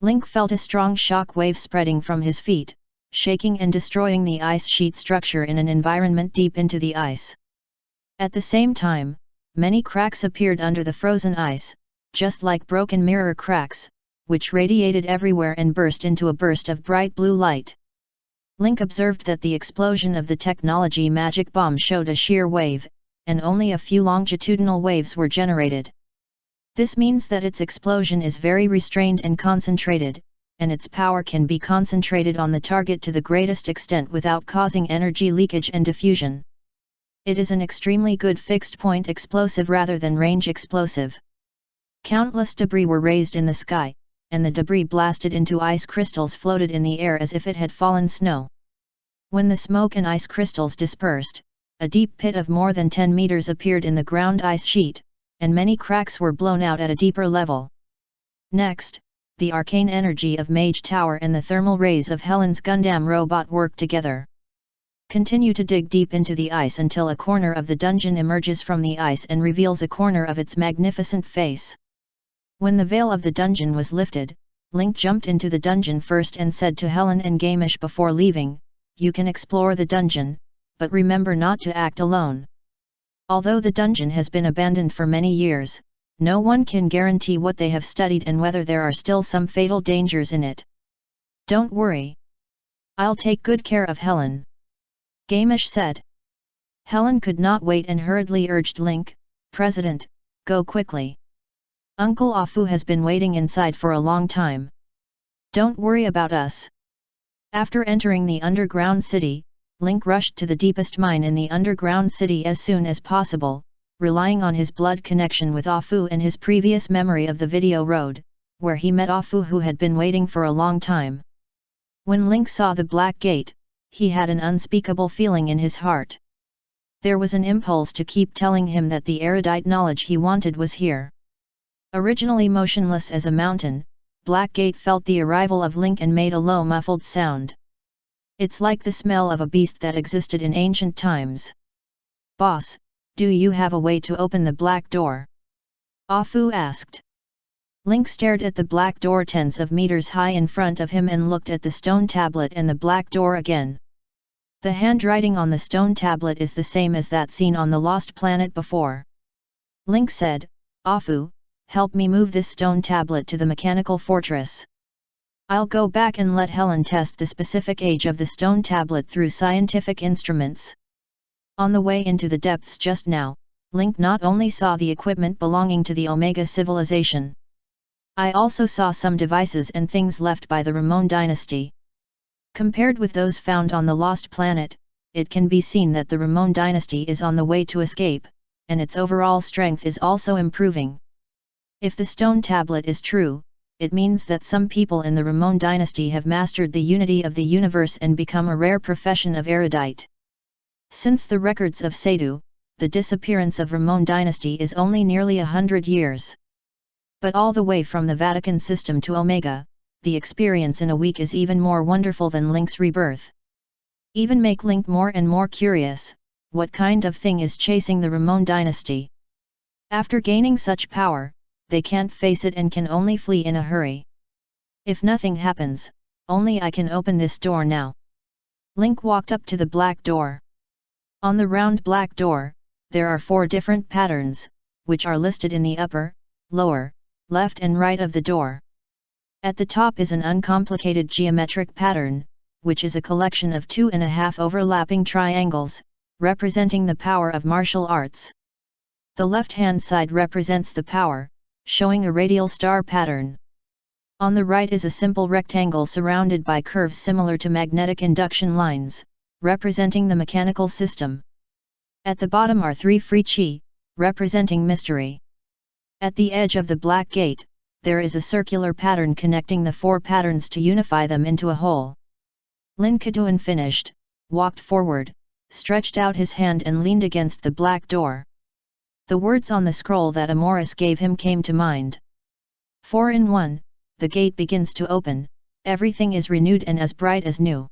Link felt a strong shock wave spreading from his feet, shaking and destroying the ice sheet structure in an environment deep into the ice. At the same time, many cracks appeared under the frozen ice, just like broken mirror cracks, which radiated everywhere and burst into a burst of bright blue light. Link observed that the explosion of the technology magic bomb showed a shear wave, and only a few longitudinal waves were generated. This means that its explosion is very restrained and concentrated, and its power can be concentrated on the target to the greatest extent without causing energy leakage and diffusion. It is an extremely good fixed-point explosive rather than range explosive. Countless debris were raised in the sky, and the debris blasted into ice crystals floated in the air as if it had fallen snow. When the smoke and ice crystals dispersed, a deep pit of more than 10 meters appeared in the ground ice sheet, and many cracks were blown out at a deeper level. Next, the arcane energy of Mage Tower and the thermal rays of Helen's Gundam robot worked together. Continue to dig deep into the ice until a corner of the dungeon emerges from the ice and reveals a corner of its magnificent face. When the veil of the dungeon was lifted, Link jumped into the dungeon first and said to Helen and Gamish before leaving, you can explore the dungeon, but remember not to act alone. Although the dungeon has been abandoned for many years, no one can guarantee what they have studied and whether there are still some fatal dangers in it. Don't worry. I'll take good care of Helen. Gamish said. Helen could not wait and hurriedly urged Link, President, go quickly. Uncle Afu has been waiting inside for a long time. Don't worry about us. After entering the underground city, Link rushed to the deepest mine in the underground city as soon as possible, relying on his blood connection with Afu and his previous memory of the video road, where he met Afu who had been waiting for a long time. When Link saw the black gate, he had an unspeakable feeling in his heart. There was an impulse to keep telling him that the erudite knowledge he wanted was here. Originally motionless as a mountain, Blackgate felt the arrival of Link and made a low muffled sound. It's like the smell of a beast that existed in ancient times. Boss, do you have a way to open the black door? Afu asked. Link stared at the black door tens of meters high in front of him and looked at the stone tablet and the black door again. The handwriting on the stone tablet is the same as that seen on the lost planet before. Link said, Afu, help me move this stone tablet to the mechanical fortress. I'll go back and let Helen test the specific age of the stone tablet through scientific instruments. On the way into the depths just now, Link not only saw the equipment belonging to the Omega civilization. I also saw some devices and things left by the Ramon dynasty. Compared with those found on the lost planet, it can be seen that the Ramon dynasty is on the way to escape, and its overall strength is also improving. If the stone tablet is true, it means that some people in the Ramon dynasty have mastered the unity of the universe and become a rare profession of erudite. Since the records of Sadu, the disappearance of Ramon dynasty is only nearly 100 years. But all the way from the Vatican system to Omega, the experience in a week is even more wonderful than Link's rebirth. Even make Link more and more curious, what kind of thing is chasing the Ramon dynasty? After gaining such power, they can't face it and can only flee in a hurry. If nothing happens, only I can open this door now. Link walked up to the black door. On the round black door, there are 4 different patterns, which are listed in the upper, lower, left and right of the door. At the top is an uncomplicated geometric pattern, which is a collection of 2.5 overlapping triangles, representing the power of martial arts. The left-hand side represents the power, showing a radial star pattern. On the right is a simple rectangle surrounded by curves similar to magnetic induction lines, representing the mechanical system. At the bottom are 3 free chi, representing mystery. At the edge of the black gate, there is a circular pattern connecting the 4 patterns to unify them into a whole. Lin Ketuan finished, walked forward, stretched out his hand and leaned against the black door. The words on the scroll that Amoris gave him came to mind. 4 in 1, the gate begins to open, everything is renewed and as bright as new.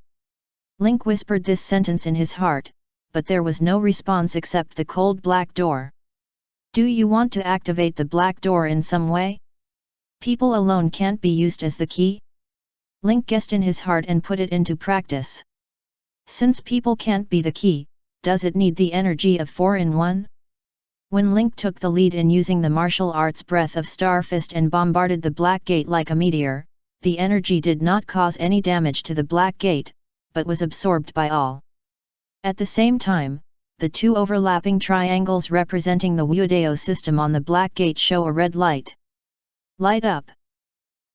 Link whispered this sentence in his heart, but there was no response except the cold black door. Do you want to activate the black door in some way? People alone can't be used as the key? Link guessed in his heart and put it into practice. Since people can't be the key, does it need the energy of 4 in 1? When Link took the lead in using the martial arts breath of Starfist and bombarded the black gate like a meteor, the energy did not cause any damage to the black gate, but was absorbed by all. At the same time, the 2 overlapping triangles representing the Wuodeo system on the black gate show a red light. Light up!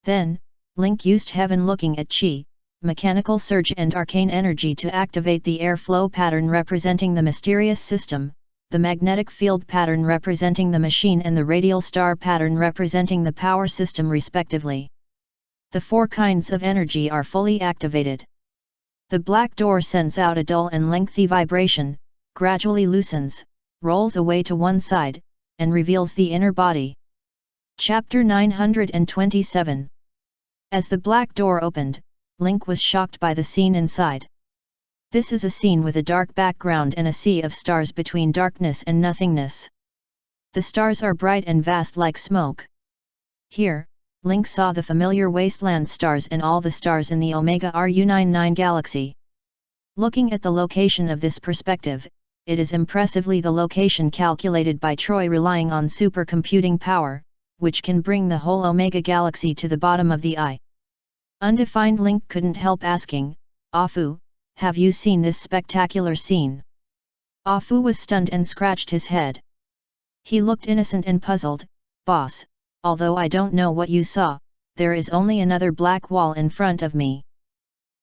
Then, Link used Heaven looking at Chi, mechanical surge and arcane energy to activate the airflow pattern representing the mysterious system, the magnetic field pattern representing the machine and the radial star pattern representing the power system respectively. The 4 kinds of energy are fully activated. The black door sends out a dull and lengthy vibration, gradually loosens, rolls away to one side, and reveals the inner body. Chapter 927. As the black door opened, Link was shocked by the scene inside. This is a scene with a dark background and a sea of stars between darkness and nothingness. The stars are bright and vast like smoke. Here, Link saw the familiar wasteland stars and all the stars in the Omega RU99 galaxy. Looking at the location of this perspective, it is impressively the location calculated by Troy relying on supercomputing power, which can bring the whole Omega galaxy to the bottom of the eye. Undefined Link couldn't help asking, Afu, have you seen this spectacular scene? Afu was stunned and scratched his head. He looked innocent and puzzled. Boss, although I don't know what you saw, there is only another black wall in front of me.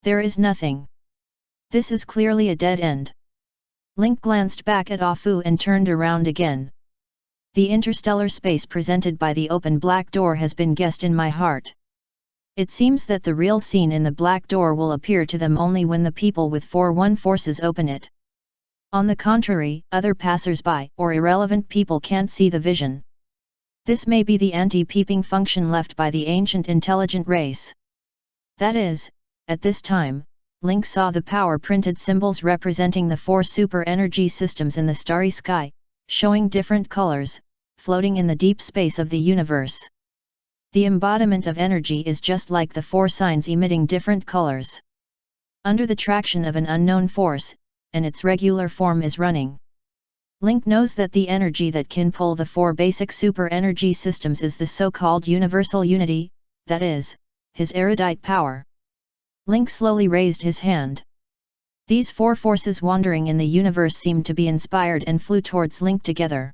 There is nothing. This is clearly a dead end. Link glanced back at Afu and turned around again. The interstellar space presented by the open black door has been guessed in my heart. It seems that the real scene in the black door will appear to them only when the people with 4-1 forces open it. On the contrary, other passers-by or irrelevant people can't see the vision. This may be the anti-peeping function left by the ancient intelligent race. That is, at this time, Link saw the power-printed symbols representing the 4 super energy systems in the starry sky, showing different colors, floating in the deep space of the universe. The embodiment of energy is just like the 4 signs emitting different colors. Under the traction of an unknown force, and its regular form is running. Link knows that the energy that can pull the 4 basic super energy systems is the so-called universal unity, that is, his erudite power. Link slowly raised his hand. These 4 forces wandering in the universe seemed to be inspired and flew towards Link together.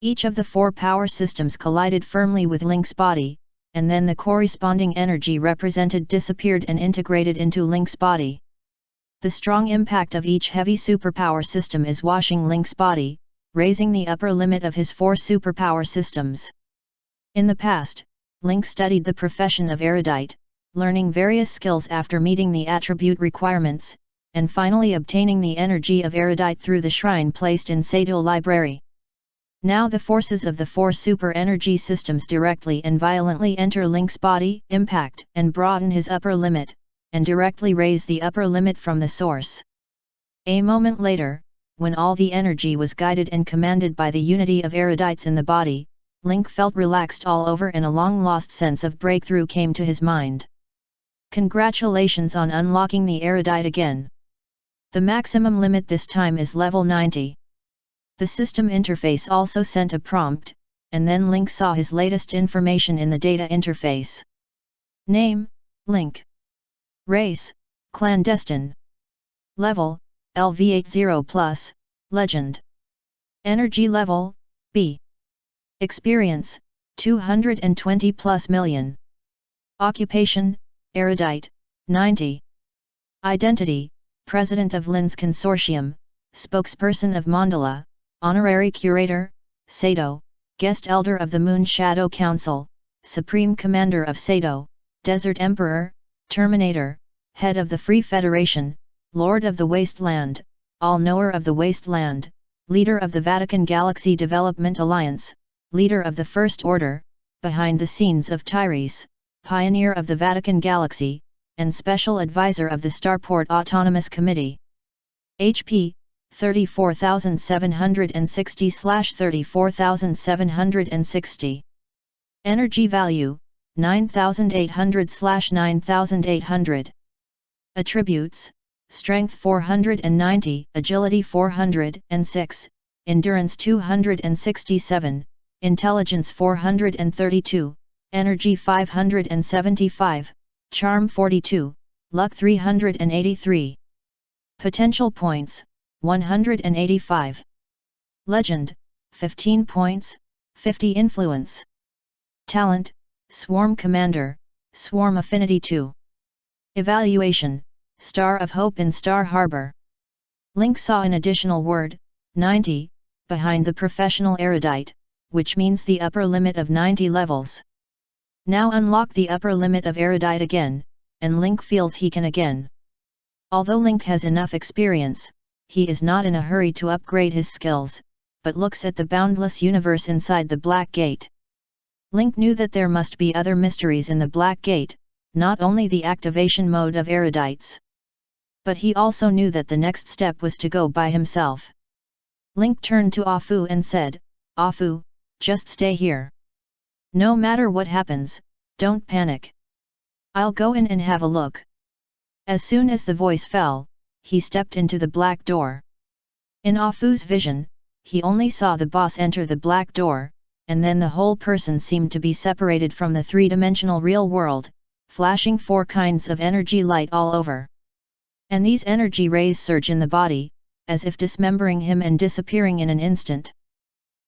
Each of the 4 power systems collided firmly with Link's body, and then the corresponding energy represented disappeared and integrated into Link's body. The strong impact of each heavy superpower system is washing Link's body, raising the upper limit of his 4 superpower systems. In the past, Link studied the profession of erudite, learning various skills after meeting the attribute requirements, and finally obtaining the energy of erudite through the shrine placed in Sado Library. Now the forces of the four super energy systems directly and violently enter Link's body, impact and broaden his upper limit, and directly raise the upper limit from the source. A moment later, when all the energy was guided and commanded by the unity of erudites in the body, Link felt relaxed all over and a long-lost sense of breakthrough came to his mind. Congratulations on unlocking the erudite again. The maximum limit this time is level 90. The system interface also sent a prompt, and then Link saw his latest information in the data interface. Name, Link. Race, clandestine. Level, LV80+, Legend. Energy level, B. Experience, 220 plus million. Occupation, erudite, 90. Identity, President of Lin's Consortium, Spokesperson of Mandala, Honorary Curator, Sado, Guest Elder of the Moon Shadow Council, Supreme Commander of Sado, Desert Emperor, Terminator, Head of the Free Federation, Lord of the Wasteland, All-Knower of the Wasteland, Leader of the Vatican Galaxy Development Alliance, Leader of the First Order, Behind the Scenes of Tyrese, Pioneer of the Vatican Galaxy, and Special Advisor of the Starport Autonomous Committee. HP, 34,760/34,760. Energy value, 9,800/9,800. Attributes, Strength 490, Agility 406, Endurance 267, Intelligence 432, Energy 575, Charm 42, Luck 383. Potential points, 185. Legend, 15 points, 50 influence. Talent, Swarm Commander, Swarm Affinity 2. Evaluation, Star of Hope in Star Harbor. Link saw an additional word, 90, behind the professional erudite, which means the upper limit of 90 levels. Now unlock the upper limit of erudite again, and Link feels he can again. Although Link has enough experience, he is not in a hurry to upgrade his skills, but looks at the boundless universe inside the Black Gate. Link knew that there must be other mysteries in the Black Gate, not only the activation mode of erudites. But he also knew that the next step was to go by himself. Link turned to Afu and said, "Afu, just stay here. No matter what happens, don't panic. I'll go in and have a look." As soon as the voice fell, he stepped into the black door. In Afu's vision, he only saw the boss enter the black door, and then the whole person seemed to be separated from the three-dimensional real world, flashing four kinds of energy light all over. And these energy rays surge in the body, as if dismembering him and disappearing in an instant.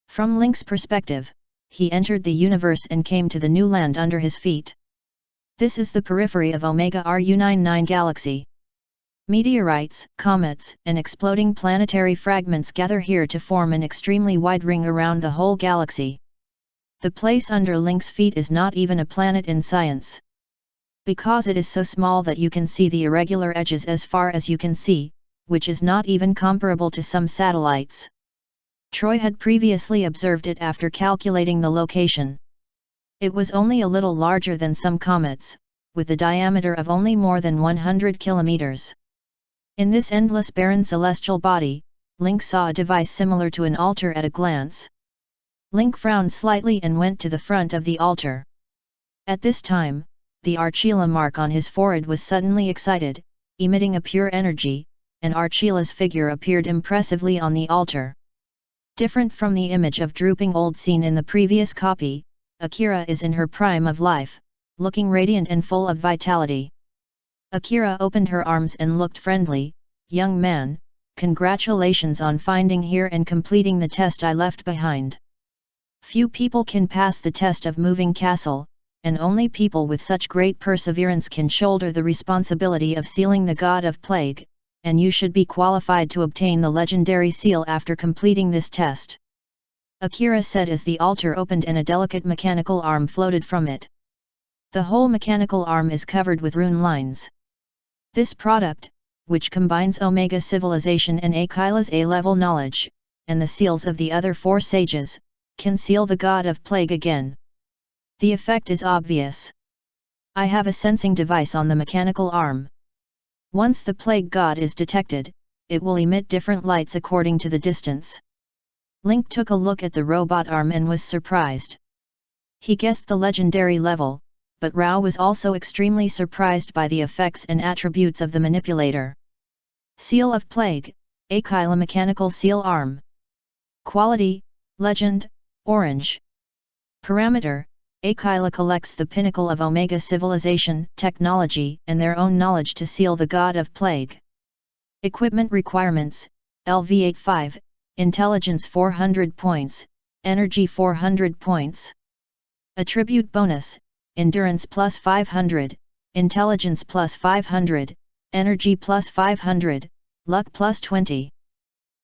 From Link's perspective, he entered the universe and came to the new land under his feet. This is the periphery of Omega RU99 galaxy. Meteorites, comets, and exploding planetary fragments gather here to form an extremely wide ring around the whole galaxy. The place under Link's feet is not even a planet in science. Because it is so small that you can see the irregular edges as far as you can see, which is not even comparable to some satellites. Troy had previously observed it after calculating the location. It was only a little larger than some comets, with a diameter of only more than 100 kilometers. In this endless barren celestial body, Link saw a device similar to an altar at a glance. Link frowned slightly and went to the front of the altar. At this time, the Archila mark on his forehead was suddenly excited, emitting a pure energy, and Archila's figure appeared impressively on the altar. Different from the image of drooping old seen in the previous copy, Akira is in her prime of life, looking radiant and full of vitality. Akira opened her arms and looked friendly. "Young man, congratulations on finding here and completing the test I left behind. Few people can pass the test of Moving Castle, and only people with such great perseverance can shoulder the responsibility of sealing the God of Plague, and you should be qualified to obtain the legendary seal after completing this test." Akira said as the altar opened and a delicate mechanical arm floated from it. The whole mechanical arm is covered with rune lines. This product, which combines Omega civilization and Akila's A-level knowledge, and the seals of the other 4 sages, can seal the god of plague again. The effect is obvious. I have a sensing device on the mechanical arm. Once the plague god is detected, it will emit different lights according to the distance. Link took a look at the robot arm and was surprised. He guessed the legendary level, but Rao was also extremely surprised by the effects and attributes of the manipulator. Seal of Plague, Akila Mechanical Seal Arm. Quality, Legend, Orange. Parameter, Akila collects the pinnacle of Omega civilization, technology, and their own knowledge to seal the god of plague. Equipment requirements, LV85, Intelligence 400 points, Energy 400 points. Attribute bonus, Endurance plus 500, Intelligence plus 500, Energy plus 500, Luck plus 20.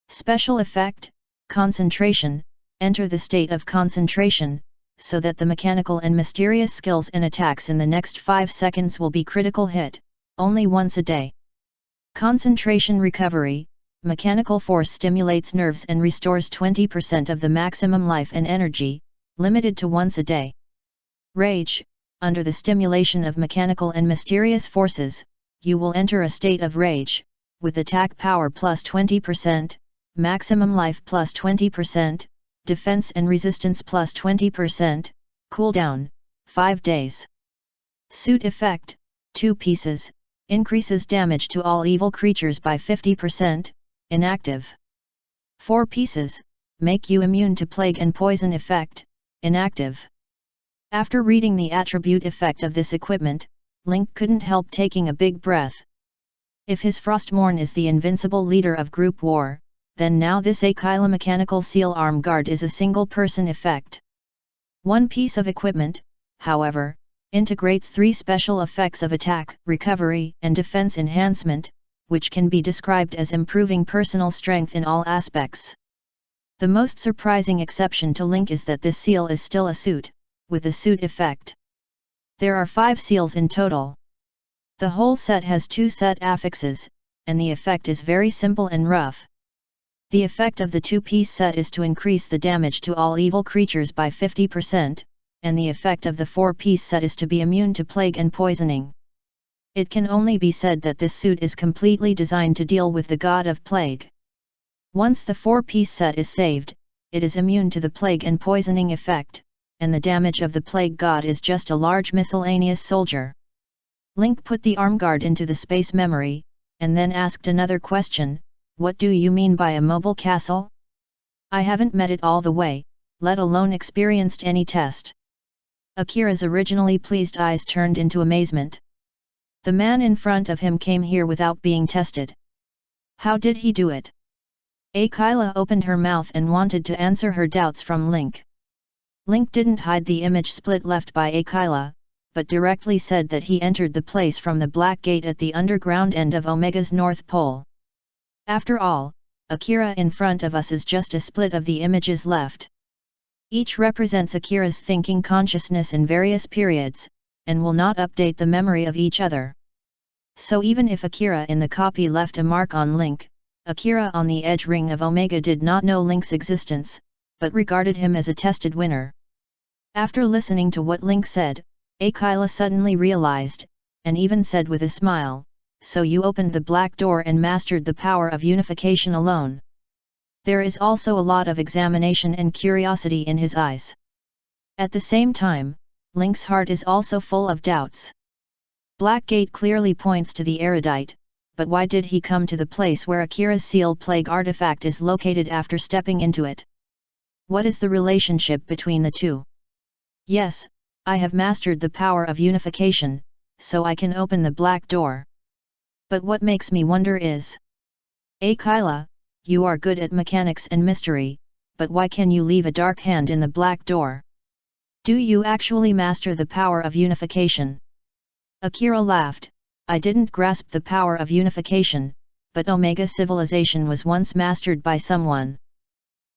Special effect, Concentration, enter the state of concentration, so that the mechanical and mysterious skills and attacks in the next 5 seconds will be critical hit, only once a day. Concentration recovery, mechanical force stimulates nerves and restores 20% of the maximum life and energy, limited to once a day. Rage, under the stimulation of mechanical and mysterious forces, you will enter a state of rage, with attack power plus 20%, maximum life plus 20%, defense and resistance plus 20%, cooldown, 5 days. Suit effect, 2 pieces, increases damage to all evil creatures by 50%, inactive. 4 pieces, make you immune to plague and poison effect, inactive. After reading the attribute effect of this equipment, Link couldn't help taking a big breath. If his Frostmourne is the invincible leader of group war, then now this Akila Mechanical Seal Arm Guard is a single-person effect. One piece of equipment, however, integrates 3 special effects of attack, recovery, and defense enhancement, which can be described as improving personal strength in all aspects. The most surprising exception to Link is that this seal is still a suit, with a suit effect. There are 5 seals in total. The whole set has 2 set affixes, and the effect is very simple and rough. The effect of the 2-piece set is to increase the damage to all evil creatures by 50%, and the effect of the 4-piece set is to be immune to plague and poisoning. It can only be said that this suit is completely designed to deal with the god of plague. Once the 4-piece set is saved, it is immune to the plague and poisoning effect, and the damage of the plague god is just a large miscellaneous soldier. Link put the arm guard into the space memory, and then asked another question, what do you mean by a mobile castle? I haven't met it all the way, let alone experienced any test. Akira's originally pleased eyes turned into amazement. The man in front of him came here without being tested. How did he do it? Akila opened her mouth and wanted to answer her doubts from Link. Link didn't hide the image split left by Akila, but directly said that he entered the place from the Black Gate at the underground end of Omega's North Pole. After all, Akira in front of us is just a split of the images left. Each represents Akira's thinking consciousness in various periods, and will not update the memory of each other. So even if Akira in the copy left a mark on Link, Akira on the edge ring of Omega did not know Link's existence, but regarded him as a tested winner. After listening to what Link said, Akila suddenly realized, and even said with a smile, so you opened the black door and mastered the power of unification alone. There is also a lot of examination and curiosity in his eyes. At the same time, Link's heart is also full of doubts. Black Gate clearly points to the erudite, but why did he come to the place where Akira's Seal Plague artifact is located after stepping into it? What is the relationship between the two? Yes, I have mastered the power of unification, so I can open the black door. But what makes me wonder is, Akila, you are good at mechanics and mystery, but why can you leave a dark hand in the black door? Do you actually master the power of unification? Akira laughed. I didn't grasp the power of unification, but Omega civilization was once mastered by someone.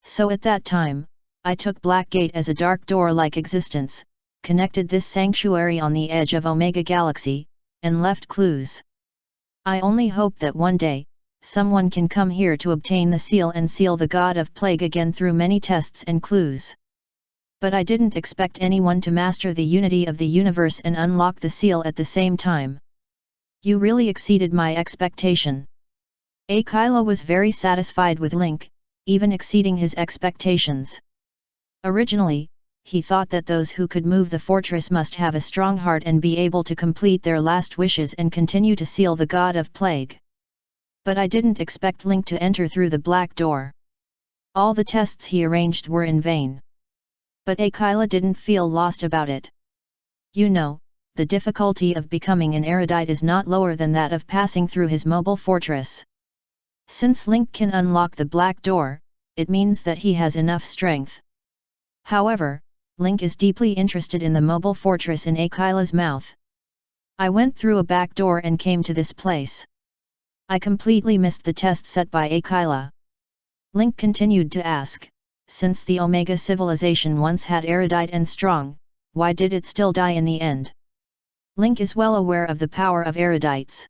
So at that time, I took Black Gate as a dark door-like existence, connected this sanctuary on the edge of Omega Galaxy, and left clues. I only hope that one day, someone can come here to obtain the seal and seal the God of Plague again through many tests and clues. But I didn't expect anyone to master the unity of the universe and unlock the seal at the same time. You really exceeded my expectation. Aquila was very satisfied with Link, even exceeding his expectations. Originally, he thought that those who could move the fortress must have a strong heart and be able to complete their last wishes and continue to seal the God of Plague. But I didn't expect Link to enter through the black door. All the tests he arranged were in vain. But Aquila didn't feel lost about it. You know, the difficulty of becoming an erudite is not lower than that of passing through his mobile fortress. Since Link can unlock the black door, it means that he has enough strength. However, Link is deeply interested in the mobile fortress in Aquila's mouth. I went through a back door and came to this place. I completely missed the test set by Aquila. Link continued to ask, since the Omega civilization once had erudite and strong, why did it still die in the end? Link is well aware of the power of erudites.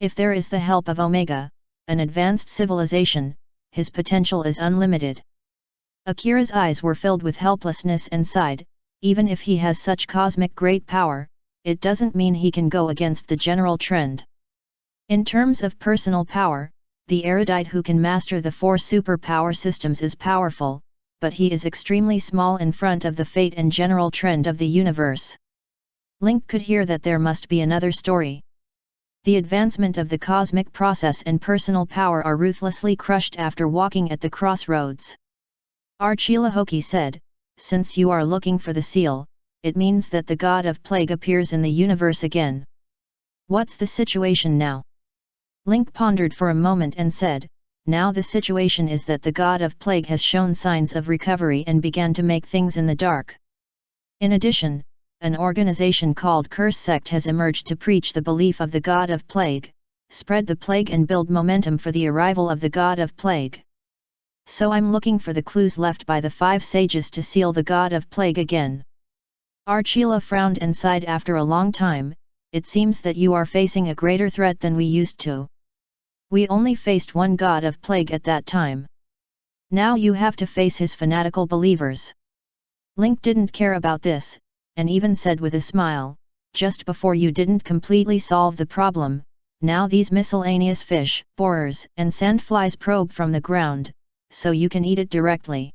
If there is the help of Omega, an advanced civilization, his potential is unlimited. Akira's eyes were filled with helplessness and sighed, even if he has such cosmic great power, it doesn't mean he can go against the general trend. In terms of personal power, the erudite who can master the 4 superpower systems is powerful, but he is extremely small in front of the fate and general trend of the universe. Link could hear that there must be another story. The advancement of the cosmic process and personal power are ruthlessly crushed after walking at the crossroads. Archilahoki said, since you are looking for the seal, it means that the God of Plague appears in the universe again. What's the situation now? Link pondered for a moment and said, now the situation is that the God of Plague has shown signs of recovery and began to make things in the dark. In addition, an organization called Curse Sect has emerged to preach the belief of the God of Plague, spread the plague and build momentum for the arrival of the God of Plague. So I'm looking for the clues left by the 5 sages to seal the God of Plague again. Archila frowned and sighed after a long time, it seems that you are facing a greater threat than we used to. We only faced one God of Plague at that time. Now you have to face his fanatical believers. Link didn't care about this, and even said with a smile, just before you didn't completely solve the problem, now these miscellaneous fish, borers, and sandflies probe from the ground, so you can eat it directly.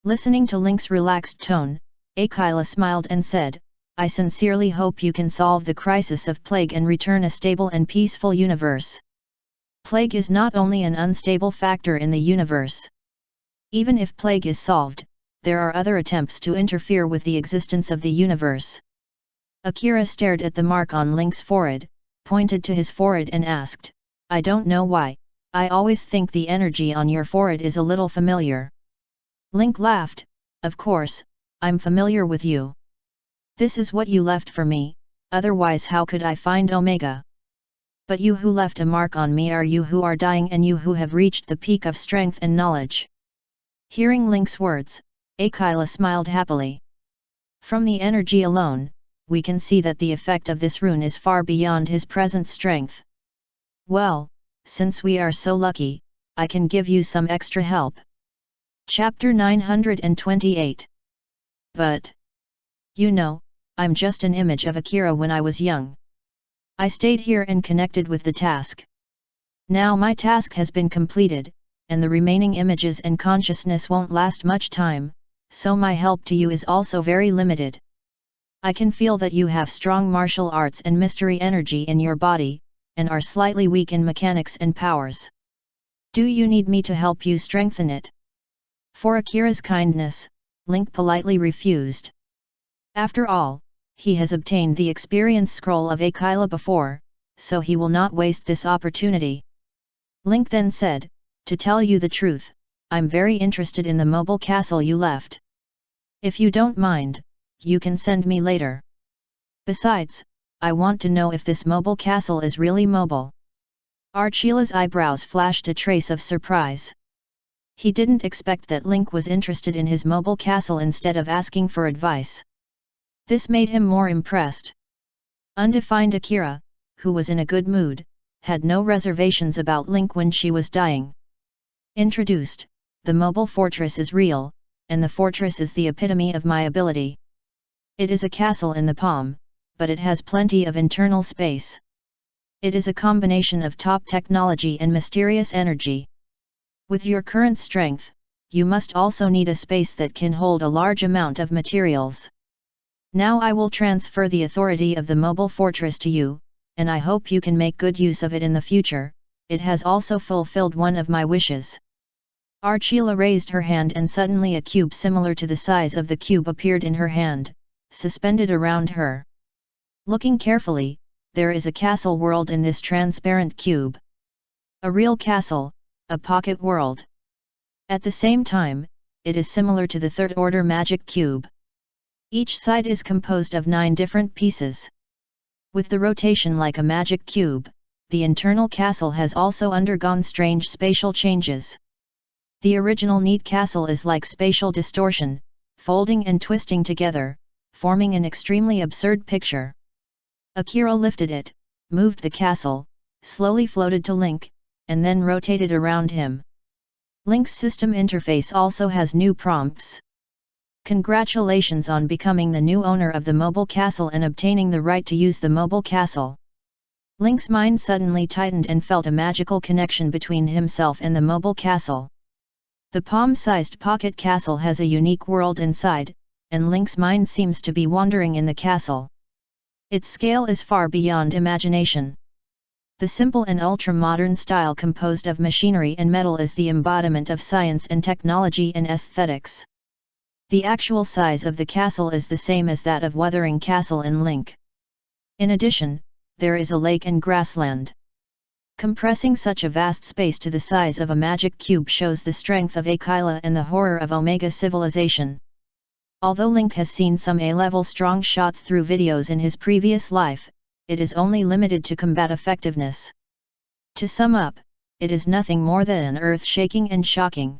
Listening to Link's relaxed tone, Aquila smiled and said, I sincerely hope you can solve the crisis of plague and return a stable and peaceful universe. Plague is not only an unstable factor in the universe. Even if plague is solved, there are other attempts to interfere with the existence of the universe. Akira stared at the mark on Link's forehead, pointed to his forehead and asked, I don't know why, I always think the energy on your forehead is a little familiar. Link laughed, of course, I'm familiar with you. This is what you left for me, otherwise how could I find Omega? But you who left a mark on me are you who are dying and you who have reached the peak of strength and knowledge. Hearing Link's words, Aquila smiled happily. From the energy alone, we can see that the effect of this rune is far beyond his present strength. Well, since we are so lucky, I can give you some extra help. Chapter 928. But, you know, I'm just an image of Akira when I was young. I stayed here and connected with the task. Now my task has been completed, and the remaining images and consciousness won't last much time, so my help to you is also very limited. I can feel that you have strong martial arts and mystery energy in your body, and are slightly weak in mechanics and powers. Do you need me to help you strengthen it? For Akira's kindness, Link politely refused. After all, he has obtained the experience scroll of Aquila before, so he will not waste this opportunity. Link then said, to tell you the truth, I'm very interested in the mobile castle you left. If you don't mind, you can send me later. Besides, I want to know if this mobile castle is really mobile. Archila's eyebrows flashed a trace of surprise. He didn't expect that Link was interested in his mobile castle instead of asking for advice. This made him more impressed. Undefined Akira, who was in a good mood, had no reservations about Link when she was dying. Introduced, the mobile fortress is real, and the fortress is the epitome of my ability. It is a castle in the palm, but it has plenty of internal space. It is a combination of top technology and mysterious energy. With your current strength, you must also need a space that can hold a large amount of materials. Now I will transfer the authority of the mobile fortress to you, and I hope you can make good use of it in the future. It has also fulfilled one of my wishes. Archila raised her hand and suddenly a cube similar to the size of the cube appeared in her hand, suspended around her. Looking carefully, there is a castle world in this transparent cube. A real castle, a pocket world. At the same time, it is similar to the third order magic cube. Each side is composed of 9 different pieces. With the rotation like a magic cube, the internal castle has also undergone strange spatial changes. The original neat castle is like spatial distortion, folding and twisting together, forming an extremely absurd picture. Akira lifted it, moved the castle, slowly floated to Link, and then rotated around him. Link's system interface also has new prompts. Congratulations on becoming the new owner of the mobile castle and obtaining the right to use the mobile castle. Link's mind suddenly tightened and felt a magical connection between himself and the mobile castle. The palm-sized pocket castle has a unique world inside, and Link's mind seems to be wandering in the castle. Its scale is far beyond imagination. The simple and ultra-modern style composed of machinery and metal is the embodiment of science and technology and aesthetics. The actual size of the castle is the same as that of Wuthering Castle in Link. In addition, there is a lake and grassland. Compressing such a vast space to the size of a magic cube shows the strength of Aquila and the horror of Omega civilization. Although Link has seen some A-level strong shots through videos in his previous life, it is only limited to combat effectiveness. To sum up, it is nothing more than earth-shaking and shocking.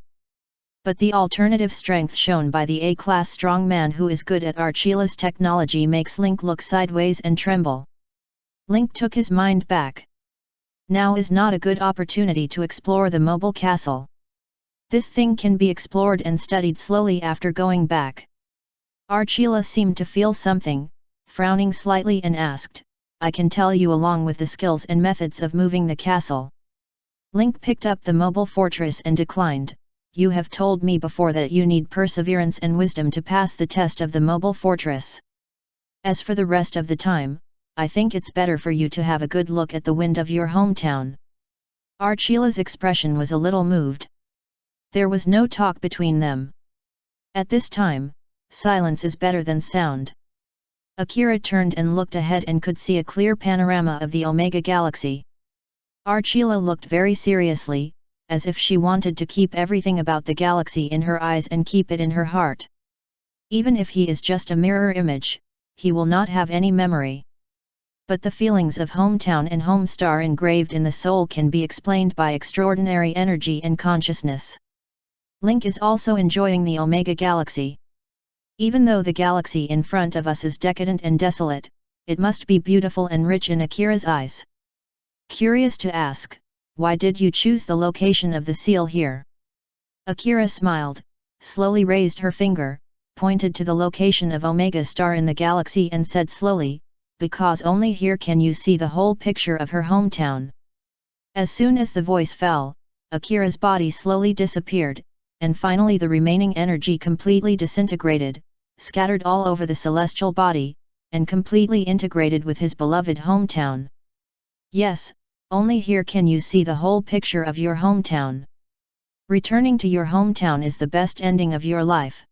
But the alternative strength shown by the A-class strongman who is good at Archila's technology makes Link look sideways and tremble. Link took his mind back. Now is not a good opportunity to explore the mobile castle. This thing can be explored and studied slowly after going back. Archila seemed to feel something, frowning slightly and asked, I can tell you along with the skills and methods of moving the castle. Link picked up the mobile fortress and declined, you have told me before that you need perseverance and wisdom to pass the test of the mobile fortress. As for the rest of the time, I think it's better for you to have a good look at the wind of your hometown. Archila's expression was a little moved. There was no talk between them. At this time, silence is better than sound. Akira turned and looked ahead and could see a clear panorama of the Omega Galaxy. Archila looked very seriously, as if she wanted to keep everything about the galaxy in her eyes and keep it in her heart. Even if he is just a mirror image, he will not have any memory. But the feelings of hometown and homestar engraved in the soul can be explained by extraordinary energy and consciousness. Link is also enjoying the Omega Galaxy. Even though the galaxy in front of us is decadent and desolate, it must be beautiful and rich in Akira's eyes. Curious to ask, why did you choose the location of the seal here? Akira smiled, slowly raised her finger, pointed to the location of Omega Star in the galaxy and said slowly, because only here can you see the whole picture of her hometown. As soon as the voice fell, Akira's body slowly disappeared, and finally the remaining energy completely disintegrated, scattered all over the celestial body, and completely integrated with his beloved hometown. Yes, only here can you see the whole picture of your hometown. Returning to your hometown is the best ending of your life.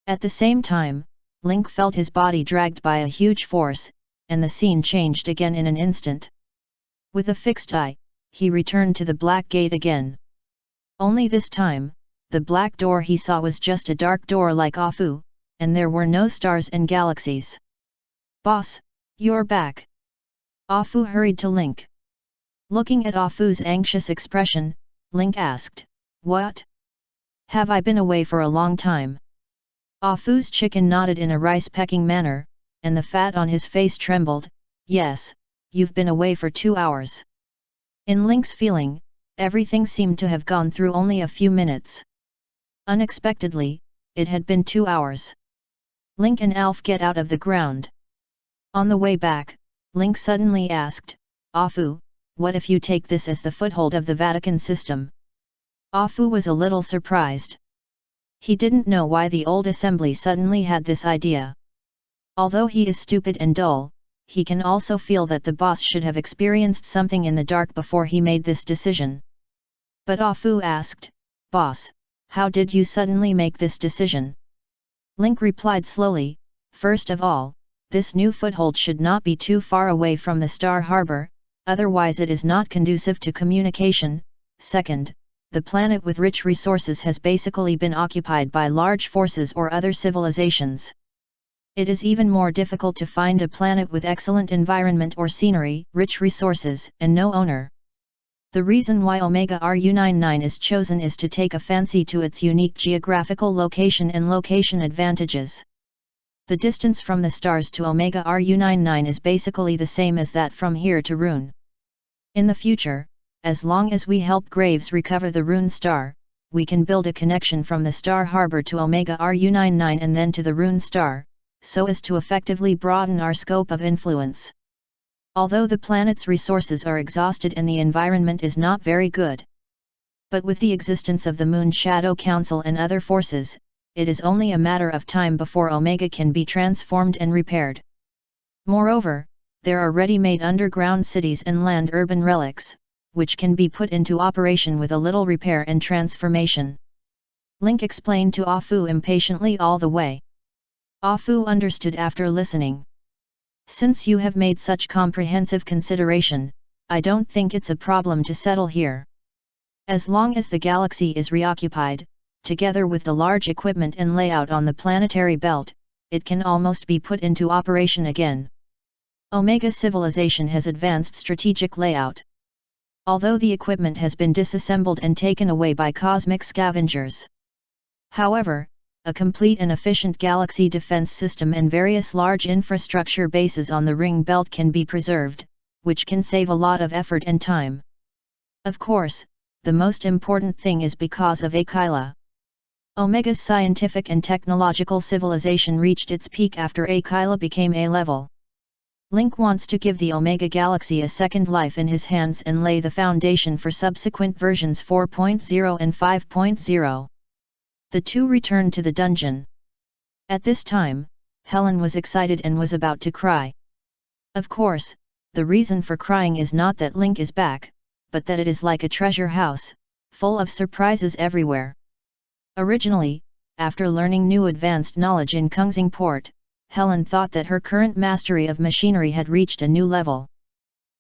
At the same time, Link felt his body dragged by a huge force, and the scene changed again in an instant. With a fixed eye, he returned to the black gate again. Only this time, the black door he saw was just a dark door like Afu, and there were no stars and galaxies. Boss, you're back. Afu hurried to Link. Looking at Afu's anxious expression, Link asked, what? Have I been away for a long time? Ah Fu's chicken nodded in a rice-pecking manner, and the fat on his face trembled. Yes, you've been away for 2 hours. In Link's feeling, everything seemed to have gone through only a few minutes. Unexpectedly, it had been 2 hours. Link and Alf get out of the ground. On the way back, Link suddenly asked, Ah Fu, what if you take this as the foothold of the Vatican system? Ah Fu was a little surprised. He didn't know why the old assembly suddenly had this idea. Although he is stupid and dull, he can also feel that the boss should have experienced something in the dark before he made this decision. But Ah Fu asked, Boss, how did you suddenly make this decision? Link replied slowly, first of all, this new foothold should not be too far away from the Star Harbor, otherwise it is not conducive to communication. Second, the planet with rich resources has basically been occupied by large forces or other civilizations. It is even more difficult to find a planet with excellent environment or scenery, rich resources, and no owner. The reason why Omega RU99 is chosen is to take a fancy to its unique geographical location and location advantages. The distance from the stars to Omega RU99 is basically the same as that from here to Rune. In the future, as long as we help Graves recover the Rune star, we can build a connection from the Star Harbor to Omega RU99 and then to the Rune star, so as to effectively broaden our scope of influence. Although the planet's resources are exhausted and the environment is not very good. But with the existence of the Moon Shadow Council and other forces, it is only a matter of time before Omega can be transformed and repaired. Moreover, there are ready-made underground cities and land urban relics, which can be put into operation with a little repair and transformation. Link explained to Ah Fu impatiently all the way. Ah Fu understood after listening. Since you have made such comprehensive consideration, I don't think it's a problem to settle here. As long as the galaxy is reoccupied, together with the large equipment and layout on the planetary belt, it can almost be put into operation again. Omega civilization has advanced strategic layout. Although the equipment has been disassembled and taken away by cosmic scavengers. However, a complete and efficient galaxy defense system and various large infrastructure bases on the ring belt can be preserved, which can save a lot of effort and time. Of course, the most important thing is because of Aquila. Omega's scientific and technological civilization reached its peak after Aquila became A-level. Link wants to give the Omega Galaxy a second life in his hands and lay the foundation for subsequent versions 4.0 and 5.0. The two returned to the dungeon. At this time, Helen was excited and was about to cry. Of course, the reason for crying is not that Link is back, but that it is like a treasure house, full of surprises everywhere. Originally, after learning new advanced knowledge in Kungsing Port, Helen thought that her current mastery of machinery had reached a new level.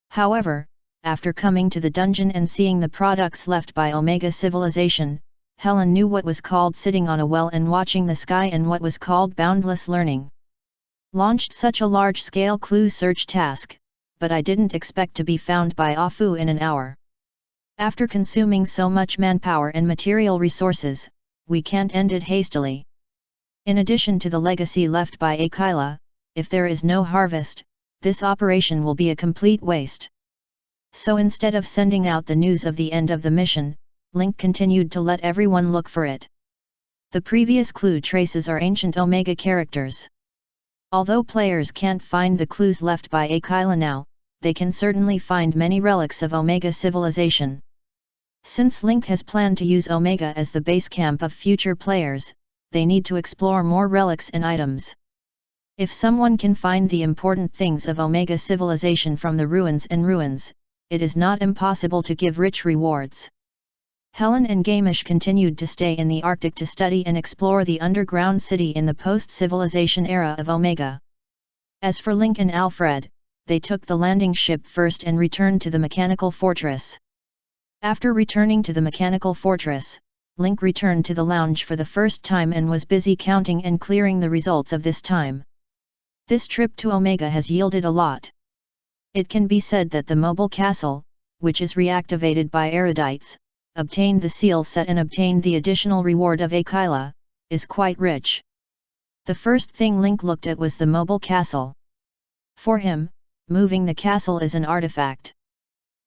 However, after coming to the dungeon and seeing the products left by Omega civilization, Helen knew what was called sitting on a well and watching the sky and what was called boundless learning. Launched such a large-scale clue search task, but I didn't expect to be found by Ah Fu in an hour. After consuming so much manpower and material resources, we can't end it hastily. In addition to the legacy left by Aquila, if there is no harvest, this operation will be a complete waste. So instead of sending out the news of the end of the mission, Link continued to let everyone look for it. The previous clue traces are ancient Omega characters. Although players can't find the clues left by Aquila now, they can certainly find many relics of Omega civilization. Since Link has planned to use Omega as the base camp of future players, they need to explore more relics and items. If someone can find the important things of Omega civilization from the ruins, it is not impossible to give rich rewards. Helen and Gamish continued to stay in the Arctic to study and explore the underground city in the post-civilization era of Omega. As for Link and Alfred, they took the landing ship first and returned to the mechanical fortress. After returning to the mechanical fortress, Link returned to the lounge for the first time and was busy counting and clearing the results of this time. This trip to Omega has yielded a lot. It can be said that the mobile castle, which is reactivated by erudites, obtained the seal set and obtained the additional reward of Aquila, is quite rich. The first thing Link looked at was the mobile castle. For him, moving the castle is an artifact.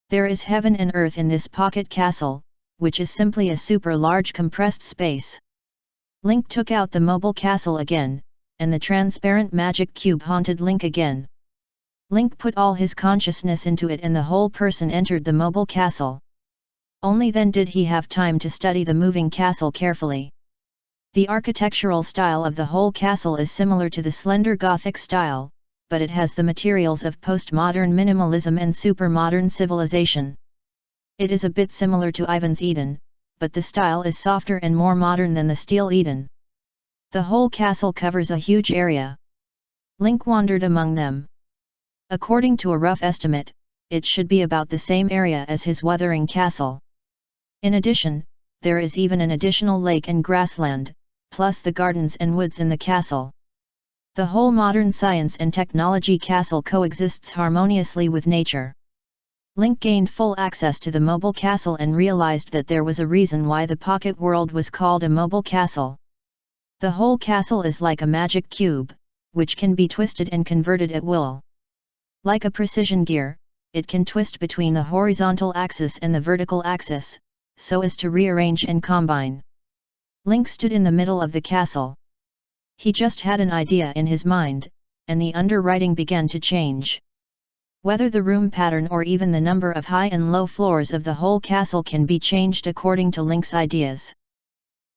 There is heaven and earth in this pocket castle, which is simply a super large compressed space. Link took out the mobile castle again, and the transparent magic cube haunted Link again. Link put all his consciousness into it and the whole person entered the mobile castle. Only then did he have time to study the moving castle carefully. The architectural style of the whole castle is similar to the slender Gothic style, but it has the materials of postmodern minimalism and super-modern civilization. It is a bit similar to Ivan's Eden, but the style is softer and more modern than the Steel Eden. The whole castle covers a huge area. Link wandered among them. According to a rough estimate, it should be about the same area as his Wuthering Castle. In addition, there is even an additional lake and grassland, plus the gardens and woods in the castle. The whole modern science and technology castle coexists harmoniously with nature. Link gained full access to the mobile castle and realized that there was a reason why the pocket world was called a mobile castle. The whole castle is like a magic cube, which can be twisted and converted at will. Like a precision gear, it can twist between the horizontal axis and the vertical axis, so as to rearrange and combine. Link stood in the middle of the castle. He just had an idea in his mind, and the underwriting began to change. Whether the room pattern or even the number of high and low floors of the whole castle can be changed according to Link's ideas.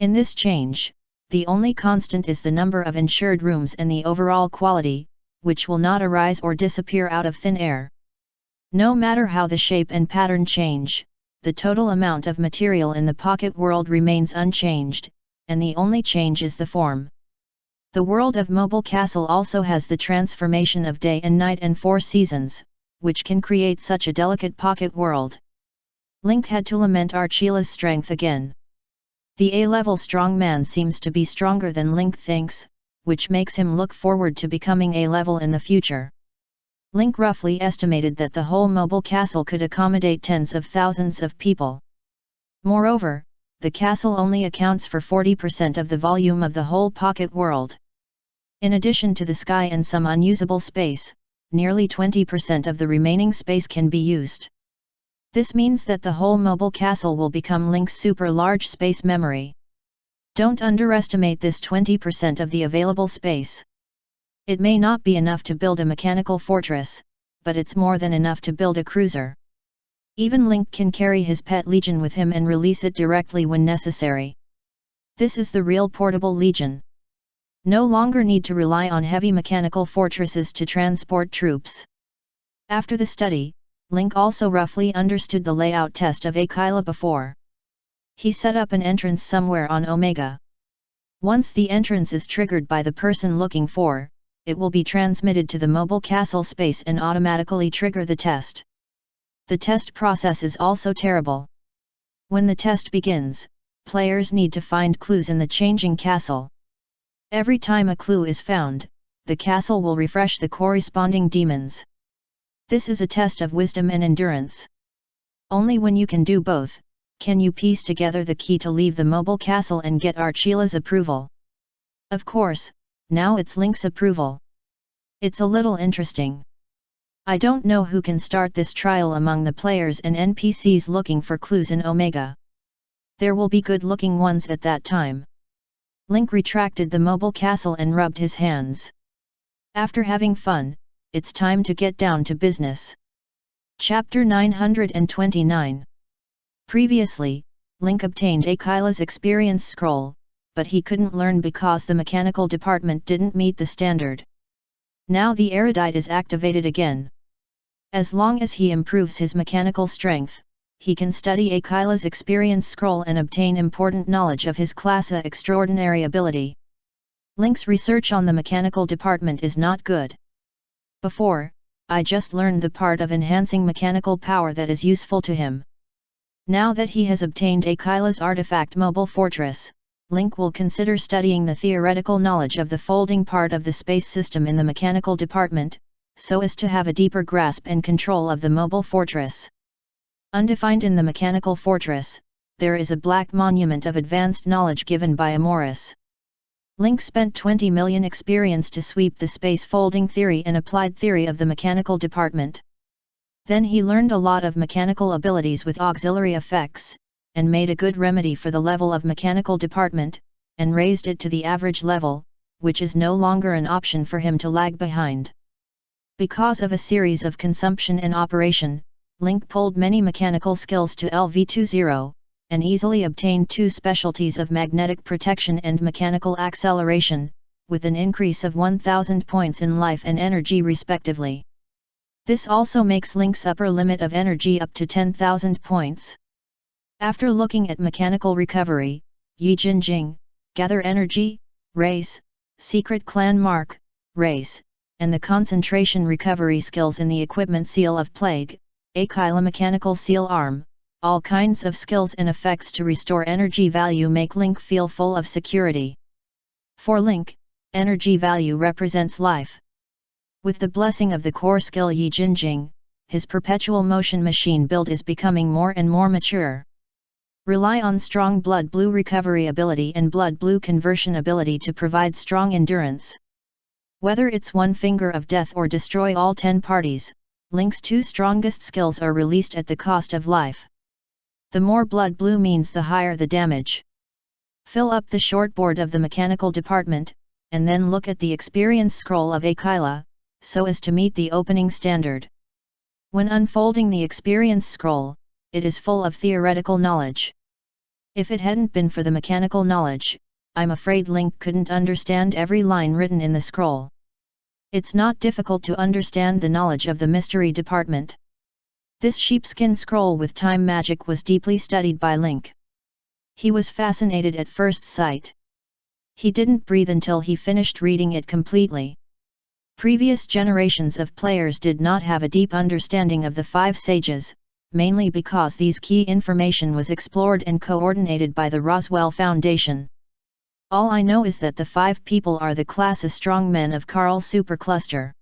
In this change, the only constant is the number of insured rooms and the overall quality, which will not arise or disappear out of thin air. No matter how the shape and pattern change, the total amount of material in the pocket world remains unchanged, and the only change is the form. The world of Mobile Castle also has the transformation of day and night and 4 seasons, which can create such a delicate pocket world. Link had to lament Archila's strength again. The A-level strong man seems to be stronger than Link thinks, which makes him look forward to becoming A-level in the future. Link roughly estimated that the whole Mobile Castle could accommodate tens of thousands of people. Moreover, the castle only accounts for 40% of the volume of the whole pocket world. In addition to the sky and some unusable space, nearly 20% of the remaining space can be used. This means that the whole Mobile Castle will become Link's super large space memory. Don't underestimate this 20% of the available space. It may not be enough to build a mechanical fortress, but it's more than enough to build a cruiser. Even Link can carry his pet Legion with him and release it directly when necessary. This is the real portable Legion. No longer need to rely on heavy mechanical fortresses to transport troops. After the study, Link also roughly understood the layout test of Aquila before. He set up an entrance somewhere on Omega. Once the entrance is triggered by the person looking for, it will be transmitted to the Mobile Castle space and automatically trigger the test. The test process is also terrible. When the test begins, players need to find clues in the changing castle. Every time a clue is found, the castle will refresh the corresponding demons. This is a test of wisdom and endurance. Only when you can do both, can you piece together the key to leave the Mobile Castle and get Archila's approval. Of course, now it's Link's approval. It's a little interesting. I don't know who can start this trial among the players and NPCs looking for clues in Omega. There will be good-looking ones at that time. Link retracted the Mobile Castle and rubbed his hands. After having fun, it's time to get down to business. Chapter 929. Previously, Link obtained Aquila's experience scroll, but he couldn't learn because the mechanical department didn't meet the standard. Now the erudite is activated again. As long as he improves his mechanical strength, he can study Aquila's experience scroll and obtain important knowledge of his classa extraordinary ability. Link's research on the mechanical department is not good. Before, I just learned the part of enhancing mechanical power that is useful to him. Now that he has obtained Aquila's artifact Mobile Fortress, Link will consider studying the theoretical knowledge of the folding part of the space system in the mechanical department, so as to have a deeper grasp and control of the Mobile Fortress. Undefined in the mechanical fortress, there is a black monument of advanced knowledge given by Amoris. Link spent 20 million experience to sweep the space folding theory and applied theory of the mechanical department. Then he learned a lot of mechanical abilities with auxiliary effects, and made a good remedy for the level of mechanical department, and raised it to the average level, which is no longer an option for him to lag behind. Because of a series of consumption and operation, Link pulled many mechanical skills to LV20, and easily obtained 2 specialties of magnetic protection and mechanical acceleration, with an increase of 1000 points in life and energy respectively. This also makes Link's upper limit of energy up to 10,000 points. After looking at mechanical recovery, Yi Jinjing, gather energy, race, secret clan mark, race, and the concentration recovery skills in the equipment seal of plague, Aquila mechanical seal arm, all kinds of skills and effects to restore energy value make Link feel full of security. For Link, energy value represents life. With the blessing of the core skill Yi Jinjing, his perpetual motion machine build is becoming more and more mature. Rely on strong blood blue recovery ability and blood blue conversion ability to provide strong endurance. Whether it's one finger of death or destroy all 10 parties, Link's 2 strongest skills are released at the cost of life. The more blood blue means the higher the damage. Fill up the shortboard of the mechanical department, and then look at the experience scroll of Aquila, so as to meet the opening standard. When unfolding the experience scroll, it is full of theoretical knowledge. If it hadn't been for the mechanical knowledge, I'm afraid Link couldn't understand every line written in the scroll. It's not difficult to understand the knowledge of the mystery department. This sheepskin scroll with time magic was deeply studied by Link. He was fascinated at first sight. He didn't breathe until he finished reading it completely. Previous generations of players did not have a deep understanding of the 5 sages, mainly because these key information was explored and coordinated by the Roswell Foundation. All I know is that the 5 people are the class of strongmen of Karl Supercluster.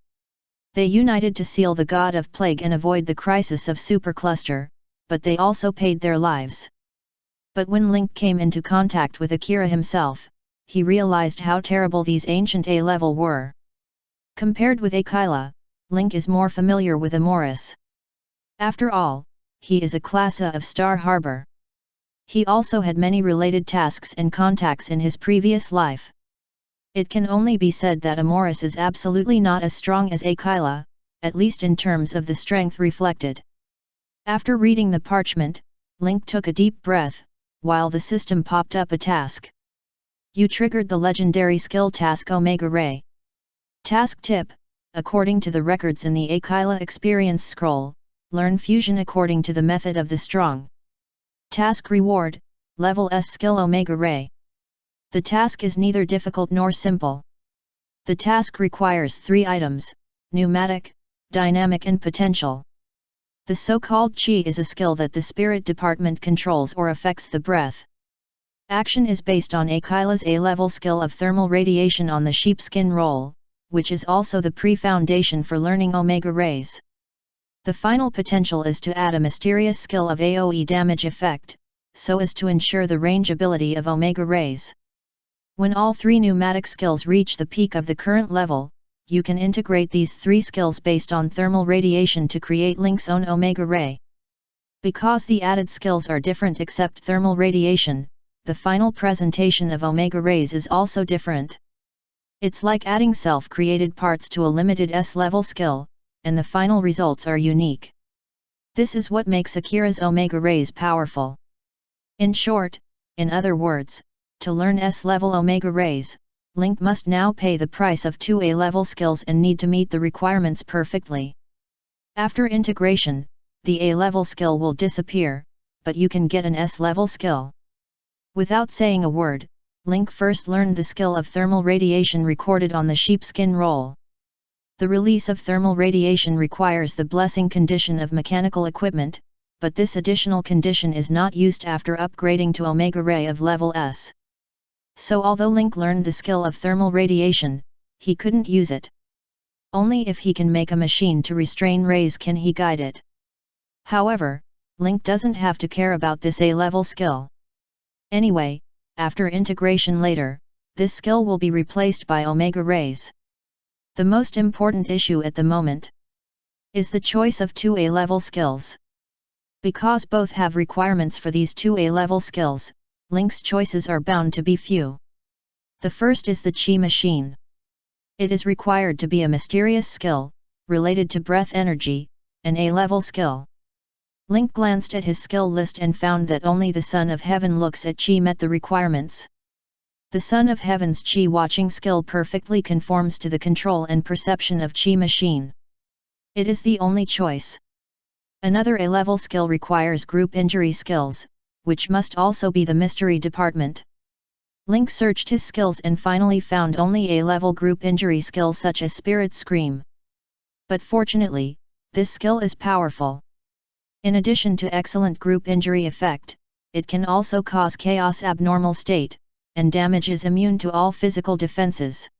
They united to seal the god of plague and avoid the crisis of Supercluster, but they also paid their lives. But when Link came into contact with Akira himself, he realized how terrible these ancient A-level were. Compared with Aquila, Link is more familiar with Amoris. After all, he is a class A of Star Harbor. He also had many related tasks and contacts in his previous life. It can only be said that Amoris is absolutely not as strong as Aquila, at least in terms of the strength reflected. After reading the parchment, Link took a deep breath, while the system popped up a task. You triggered the legendary skill task Omega Ray. Task tip: according to the records in the Aquila experience scroll, learn fusion according to the method of the strong. Task reward: level S skill Omega Ray. The task is neither difficult nor simple. The task requires 3 items: pneumatic, dynamic and potential. The so-called chi is a skill that the spirit department controls or affects the breath. Action is based on Aquila's A-level skill of thermal radiation on the sheepskin roll, which is also the pre-foundation for learning Omega Rays. The final potential is to add a mysterious skill of AoE damage effect, so as to ensure the range ability of Omega Rays. When all 3 pneumatic skills reach the peak of the current level, you can integrate these 3 skills based on thermal radiation to create Link's own Omega Ray. Because the added skills are different except thermal radiation, the final presentation of Omega Rays is also different. It's like adding self-created parts to a limited S-level skill, and the final results are unique. This is what makes Akira's Omega Rays powerful. In short, in other words, to learn S-level Omega Rays, Link must now pay the price of 2 A-level skills and need to meet the requirements perfectly. After integration, the A-level skill will disappear, but you can get an S-level skill. Without saying a word, Link first learned the skill of thermal radiation recorded on the sheepskin roll. The release of thermal radiation requires the blessing condition of mechanical equipment, but this additional condition is not used after upgrading to Omega Ray of level S. So although Link learned the skill of thermal radiation, he couldn't use it. Only if he can make a machine to restrain rays can he guide it. However, Link doesn't have to care about this A-level skill. Anyway, after integration later, this skill will be replaced by Omega Rays. The most important issue at the moment is the choice of two A-level skills. Because both have requirements for these two A-level skills, Link's choices are bound to be few. The first is the Qi Machine. It is required to be a mysterious skill, related to breath energy, an A-level skill. Link glanced at his skill list and found that only the Son of Heaven looks at Qi met the requirements. The Son of Heaven's Qi watching skill perfectly conforms to the control and perception of Qi Machine. It is the only choice. Another A-level skill requires group injury skills, which must also be the mystery department. Link searched his skills and finally found only A-level group injury skills such as Spirit Scream. But fortunately, this skill is powerful. In addition to excellent group injury effect, it can also cause chaos abnormal state, and damage is immune to all physical defenses.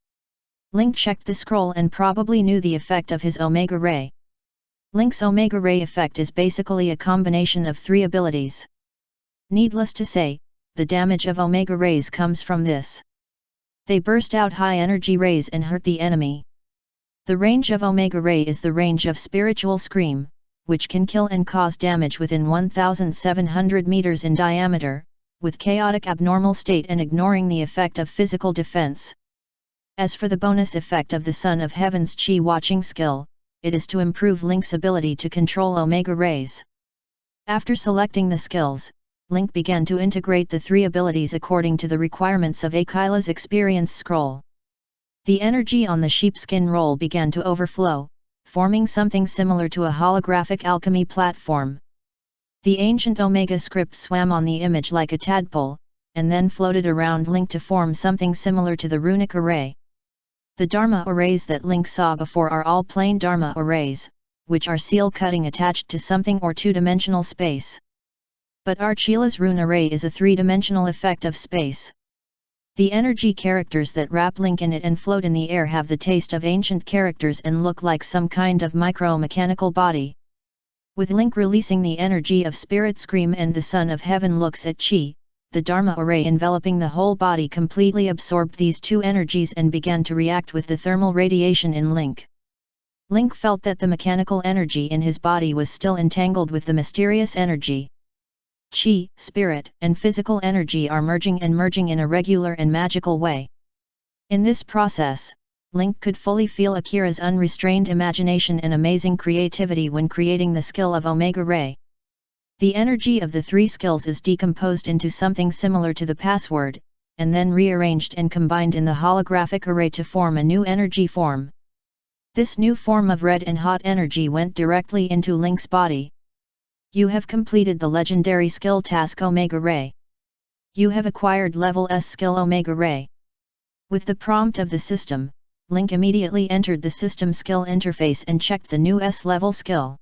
Link checked the scroll and probably knew the effect of his Omega Ray. Link's Omega Ray effect is basically a combination of three abilities. Needless to say, the damage of Omega Rays comes from this. They burst out high energy rays and hurt the enemy. The range of Omega Ray is the range of Spiritual Scream, which can kill and cause damage within 1,700 meters in diameter, with chaotic abnormal state and ignoring the effect of physical defense. As for the bonus effect of the Son of Heaven's Qi watching skill, it is to improve Link's ability to control Omega Rays. After selecting the skills, Link began to integrate the three abilities according to the requirements of Akila's experience scroll. The energy on the sheepskin roll began to overflow, forming something similar to a holographic alchemy platform. The ancient Omega script swam on the image like a tadpole, and then floated around Link to form something similar to the runic array. The Dharma arrays that Link saw before are all plain Dharma arrays, which are seal cutting attached to something or two-dimensional space. But Archila's rune array is a three-dimensional effect of space. The energy characters that wrap Link in it and float in the air have the taste of ancient characters and look like some kind of micro-mechanical body. With Link releasing the energy of Spirit Scream and the Son of Heaven looks at Qi, the Dharma array enveloping the whole body completely absorbed these two energies and began to react with the thermal radiation in Link. Link felt that the mechanical energy in his body was still entangled with the mysterious energy. Qi, spirit, and physical energy are merging in a regular and magical way. In this process, Link could fully feel Akira's unrestrained imagination and amazing creativity when creating the skill of Omega Ray. The energy of the three skills is decomposed into something similar to the password, and then rearranged and combined in the holographic array to form a new energy form. This new form of red and hot energy went directly into Link's body. You have completed the legendary skill task Omega Ray. You have acquired level S skill Omega Ray. With the prompt of the system, Link immediately entered the system skill interface and checked the new S level skill.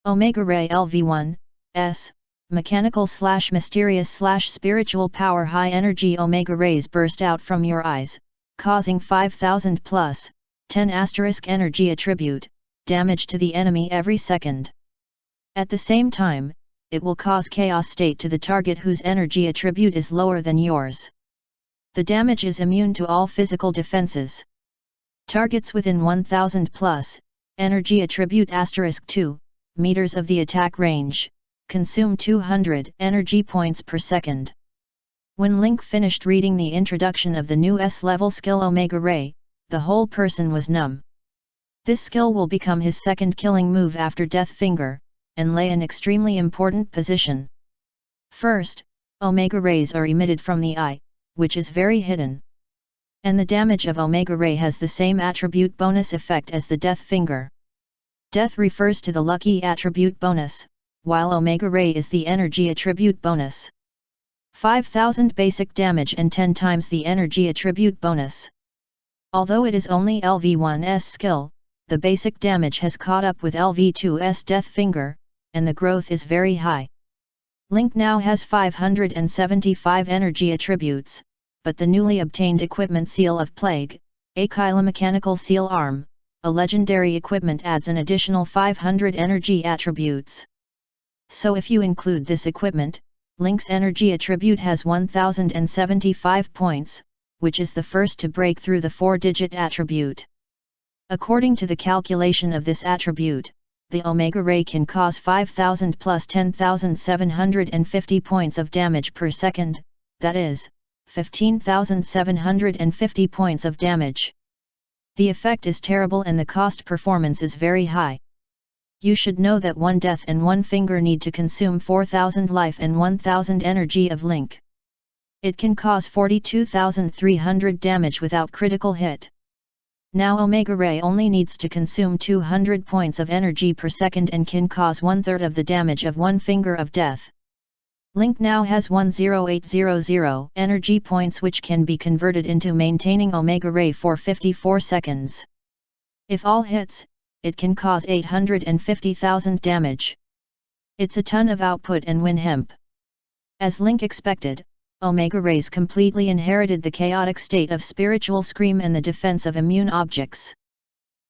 Omega Ray LV1, S, Mechanical/Mysterious/Spiritual Power High Energy Omega Rays burst out from your eyes, causing 5,000 plus, 10 asterisk energy attribute, damage to the enemy every second. At the same time, it will cause chaos state to the target whose energy attribute is lower than yours. The damage is immune to all physical defenses. Targets within 1000 plus, energy attribute *2, meters of the attack range, consume 200 energy points per second. When Link finished reading the introduction of the new S-level skill Omega Ray, the whole person was numb. This skill will become his second killing move after Death Finger, and lay an extremely important position. First, Omega Rays are emitted from the eye, which is very hidden. And the damage of Omega Ray has the same attribute bonus effect as the Death Finger. Death refers to the lucky attribute bonus, while Omega Ray is the energy attribute bonus. 5,000 basic damage and 10 times the energy attribute bonus. Although it is only LV1's skill, the basic damage has caught up with LV2's Death Finger, and the growth is very high. Link now has 575 energy attributes, but the newly obtained equipment Seal of Plague, Akila Mechanical Seal Arm, a legendary equipment adds an additional 500 energy attributes. So if you include this equipment, Link's energy attribute has 1075 points, which is the first to break through the 4-digit attribute. According to the calculation of this attribute, the Omega Ray can cause 5000 plus 10,750 points of damage per second, that is, 15,750 points of damage. The effect is terrible and the cost performance is very high. You should know that one death and one finger need to consume 4000 life and 1000 energy of Link. It can cause 42,300 damage without critical hit. Now Omega Ray only needs to consume 200 points of energy per second and can cause 1/3 of the damage of one finger of death. Link now has 10800 energy points which can be converted into maintaining Omega Ray for 54 seconds. If all hits, it can cause 850,000 damage. It's a ton of output and win hemp. As Link expected, Omega Rays completely inherited the chaotic state of spiritual scream and the defense of immune objects.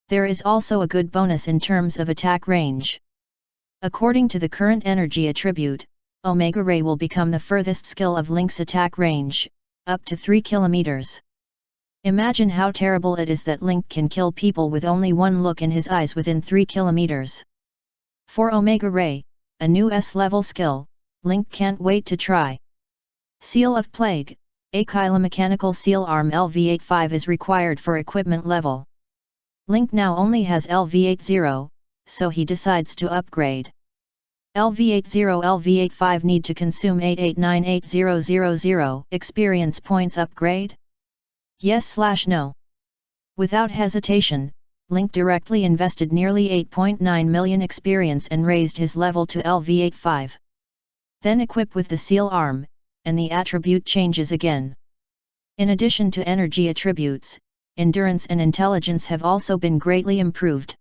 There is also a good bonus in terms of attack range. According to the current energy attribute, Omega Ray will become the furthest skill of Link's attack range, up to 3 kilometers. Imagine how terrible it is that Link can kill people with only one look in his eyes within 3 kilometers. For Omega Ray, a new S-level skill, Link can't wait to try. Seal of Plague, a mechanical seal arm LV85 is required for equipment level. Link now only has LV80, so he decides to upgrade. LV85 need to consume 8898,000 experience points upgrade? Yes/no. Without hesitation, Link directly invested nearly 8.9 million experience and raised his level to LV85. Then equip with the seal arm, and the attribute changes again. In addition to energy attributes, endurance and intelligence have also been greatly improved.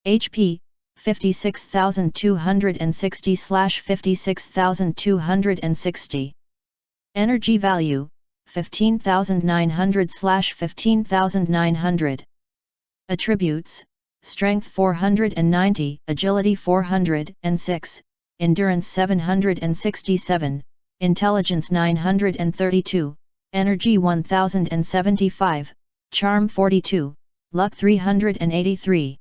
HP 56,260/56,260. Energy value 15,900/15,900. Attributes: Strength 490, Agility 406, Endurance 767, Intelligence 932, Energy 1075, Charm 42, Luck 383.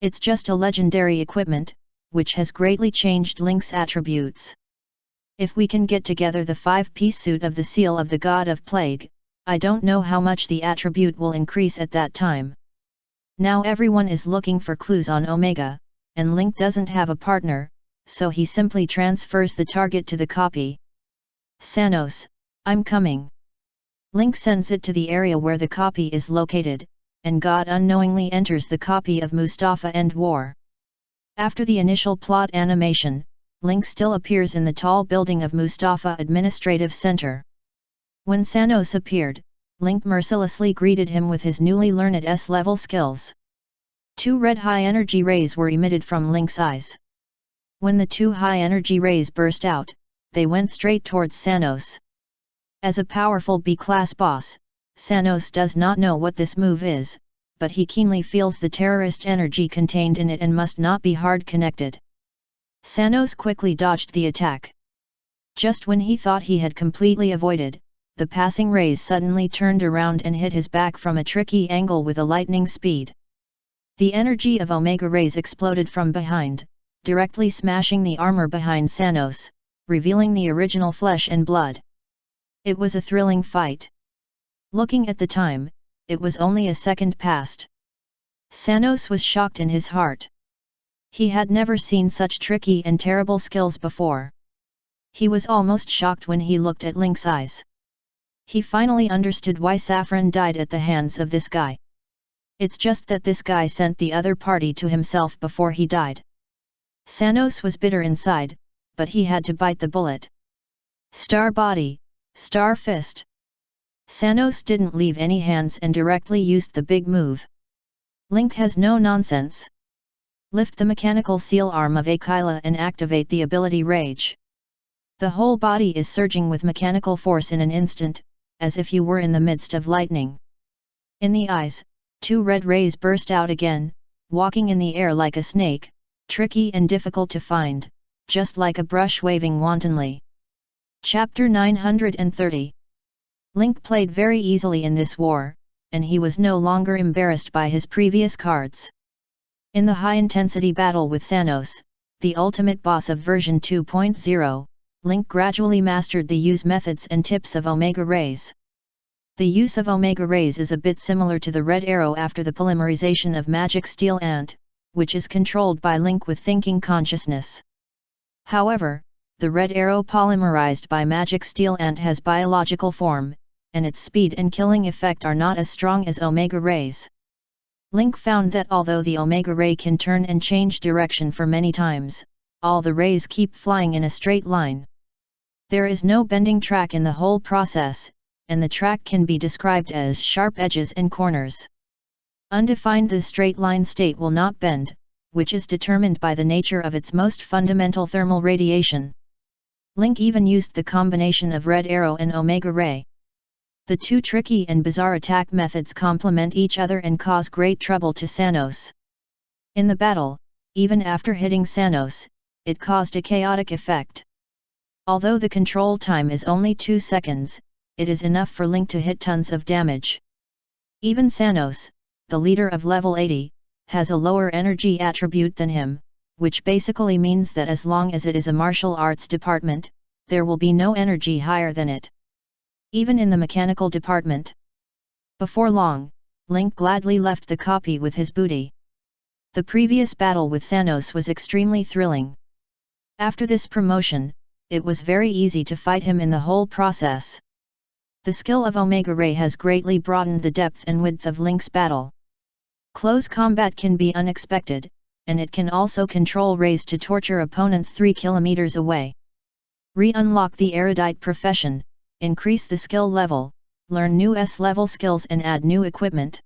It's just a legendary equipment, which has greatly changed Link's attributes. If we can get together the 5-piece suit of the Seal of the God of Plague, I don't know how much the attribute will increase at that time. Now everyone is looking for clues on Omega, and Link doesn't have a partner, so he simply transfers the target to the copy. Sanos, I'm coming. Link sends it to the area where the copy is located, and God unknowingly enters the copy of Mustafa End War. After the initial plot animation, Link still appears in the tall building of Mustafa Administrative Center. When Sanos appeared, Link mercilessly greeted him with his newly learned S-level skills. 2 red high-energy rays were emitted from Link's eyes. When the 2 high-energy rays burst out, they went straight towards Sanos. As a powerful B-class boss, Sanos does not know what this move is, but he keenly feels the terrorist energy contained in it and must not be hard connected. Sanos quickly dodged the attack. Just when he thought he had completely avoided, the passing rays suddenly turned around and hit his back from a tricky angle with a lightning speed. The energy of Omega Rays exploded from behind, directly smashing the armor behind Sanos, revealing the original flesh and blood. It was a thrilling fight. Looking at the time, it was only a second past. Sanos was shocked in his heart. He had never seen such tricky and terrible skills before. He was almost shocked when he looked at Link's eyes. He finally understood why Saffron died at the hands of this guy. It's just that this guy sent the other party to himself before he died. Sanos was bitter inside, but he had to bite the bullet. Star Body, Star Fist. Sanos didn't leave any hands and directly used the big move. Link has no nonsense. Lift the mechanical seal arm of Aquila and activate the ability Rage. The whole body is surging with mechanical force in an instant, as if you were in the midst of lightning. In the eyes, 2 red rays burst out again, walking in the air like a snake, tricky and difficult to find, just like a brush waving wantonly. Chapter 930. Link played very easily in this war, and he was no longer embarrassed by his previous cards. In the high-intensity battle with Sanos, the ultimate boss of version 2.0, Link gradually mastered the use methods and tips of Omega Rays. The use of Omega Rays is a bit similar to the Red Arrow after the polymerization of Magic Steel Ant, which is controlled by Link with thinking consciousness. However, the Red Arrow polymerized by Magic Steel Ant has biological form, and its speed and killing effect are not as strong as Omega Rays. Link found that although the Omega Ray can turn and change direction for many times, all the rays keep flying in a straight line. There is no bending track in the whole process, and the track can be described as sharp edges and corners. Undefined, the straight line state will not bend, which is determined by the nature of its most fundamental thermal radiation. Link even used the combination of Red Arrow and Omega Ray. The two tricky and bizarre attack methods complement each other and cause great trouble to Sanos. In the battle, even after hitting Sanos, it caused a chaotic effect. Although the control time is only 2 seconds, it is enough for Link to hit tons of damage. Even Sanos, the leader of level 80, has a lower energy attribute than him, which basically means that as long as it is a martial arts department, there will be no energy higher than it. Even in the mechanical department. Before long, Link gladly left the copy with his booty. The previous battle with Sanos was extremely thrilling. After this promotion, it was very easy to fight him in the whole process. The skill of Omega Ray has greatly broadened the depth and width of Link's battle. Close combat can be unexpected, and it can also control rays to torture opponents 3 kilometers away. Re-unlock the erudite profession, increase the skill level, learn new S-level skills and add new equipment.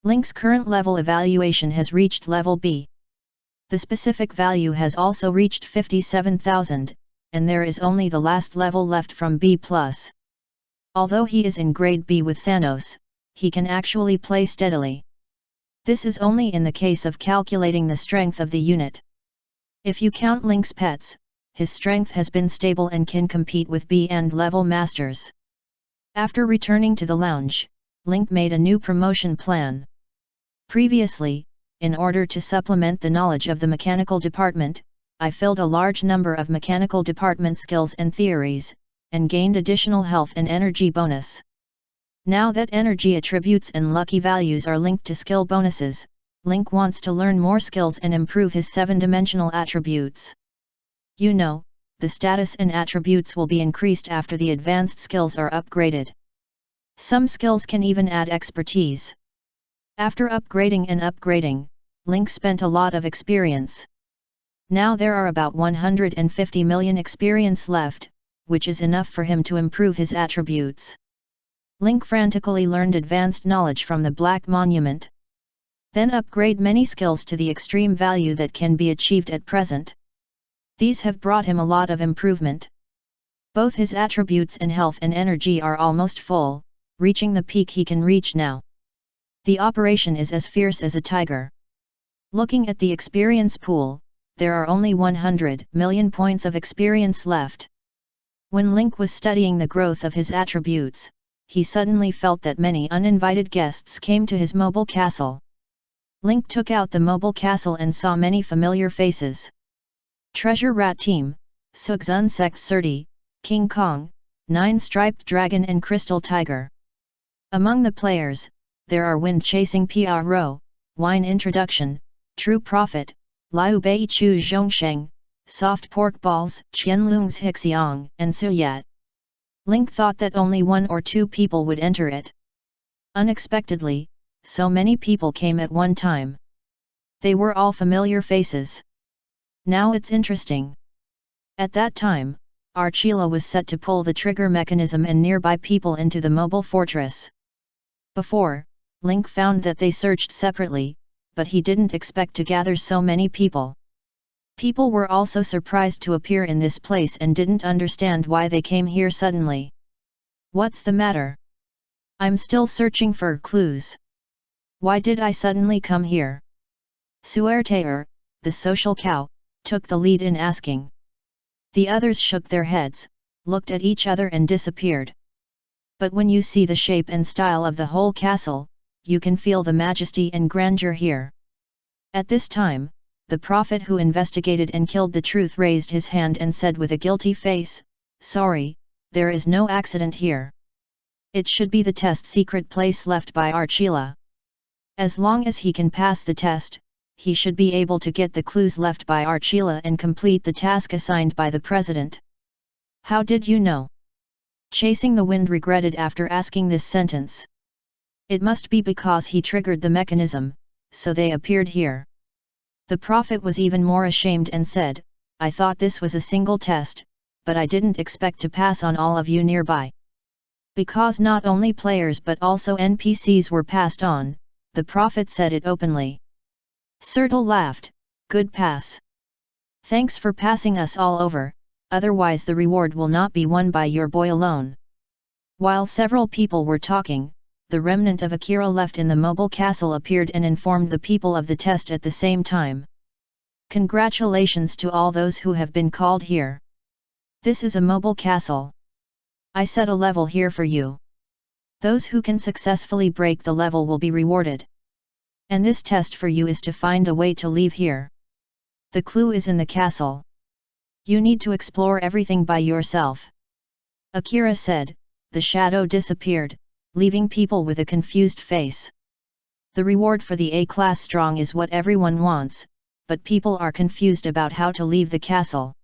Link's current level evaluation has reached level B. The specific value has also reached 57,000, and there is only the last level left from B+. Although he is in grade B with Sanos, he can actually play steadily. This is only in the case of calculating the strength of the unit. If you count Link's pets, his strength has been stable and can compete with B and level masters. After returning to the lounge, Link made a new promotion plan. Previously, in order to supplement the knowledge of the mechanical department, I filled a large number of mechanical department skills and theories, and gained additional health and energy bonus. Now that energy attributes and lucky values are linked to skill bonuses, Link wants to learn more skills and improve his 7-dimensional attributes. You know, the status and attributes will be increased after the advanced skills are upgraded. Some skills can even add expertise. After upgrading and upgrading, Link spent a lot of experience. Now there are about 150 million experience left, which is enough for him to improve his attributes. Link frantically learned advanced knowledge from the Black Monument. Then upgrade many skills to the extreme value that can be achieved at present. These have brought him a lot of improvement. Both his attributes and health and energy are almost full, reaching the peak he can reach now. The operation is as fierce as a tiger. Looking at the experience pool, there are only 100 million points of experience left. When Link was studying the growth of his attributes, he suddenly felt that many uninvited guests came to his mobile castle. Link took out the mobile castle and saw many familiar faces. Treasure Rat Team, Sugzun Sect Surti, King Kong, 9-Striped Dragon and Crystal Tiger. Among the players, there are Wind Chasing Pro, Wine Introduction, True Prophet, Liu Bei Chu Zhongsheng, Soft Pork Balls, Qianlung's Hixiang, and Suyat. Link thought that only 1 or 2 people would enter it. Unexpectedly, so many people came at one time. They were all familiar faces. Now it's interesting. At that time, Archila was set to pull the trigger mechanism and nearby people into the mobile fortress. Before, Link found that they searched separately, but he didn't expect to gather so many people. People were also surprised to appear in this place and didn't understand why they came here suddenly. What's the matter? I'm still searching for clues. Why did I suddenly come here? Suertaer, the social cow, took the lead in asking. The others shook their heads, looked at each other and disappeared. But when you see the shape and style of the whole castle, you can feel the majesty and grandeur here. At this time, the prophet who investigated and killed the truth raised his hand and said with a guilty face, "Sorry, there is no accident here. It should be the test secret place left by Archila. As long as he can pass the test, he should be able to get the clues left by Archila and complete the task assigned by the president." "How did you know?" Chasing the Wind regretted after asking this sentence. "It must be because he triggered the mechanism, so they appeared here." The prophet was even more ashamed and said, "I thought this was a single test, but I didn't expect to pass on all of you nearby." Because not only players but also NPCs were passed on, the prophet said it openly. Sertal laughed, "Good pass. Thanks for passing us all over, otherwise the reward will not be won by your boy alone." While several people were talking, the remnant of Akira left in the mobile castle appeared and informed the people of the test at the same time. "Congratulations to all those who have been called here. This is a mobile castle. I set a level here for you. Those who can successfully break the level will be rewarded. And this test for you is to find a way to leave here. The clue is in the castle. You need to explore everything by yourself." Akira said. The shadow disappeared, leaving people with a confused face. The reward for the A-class strong is what everyone wants, but people are confused about how to leave the castle.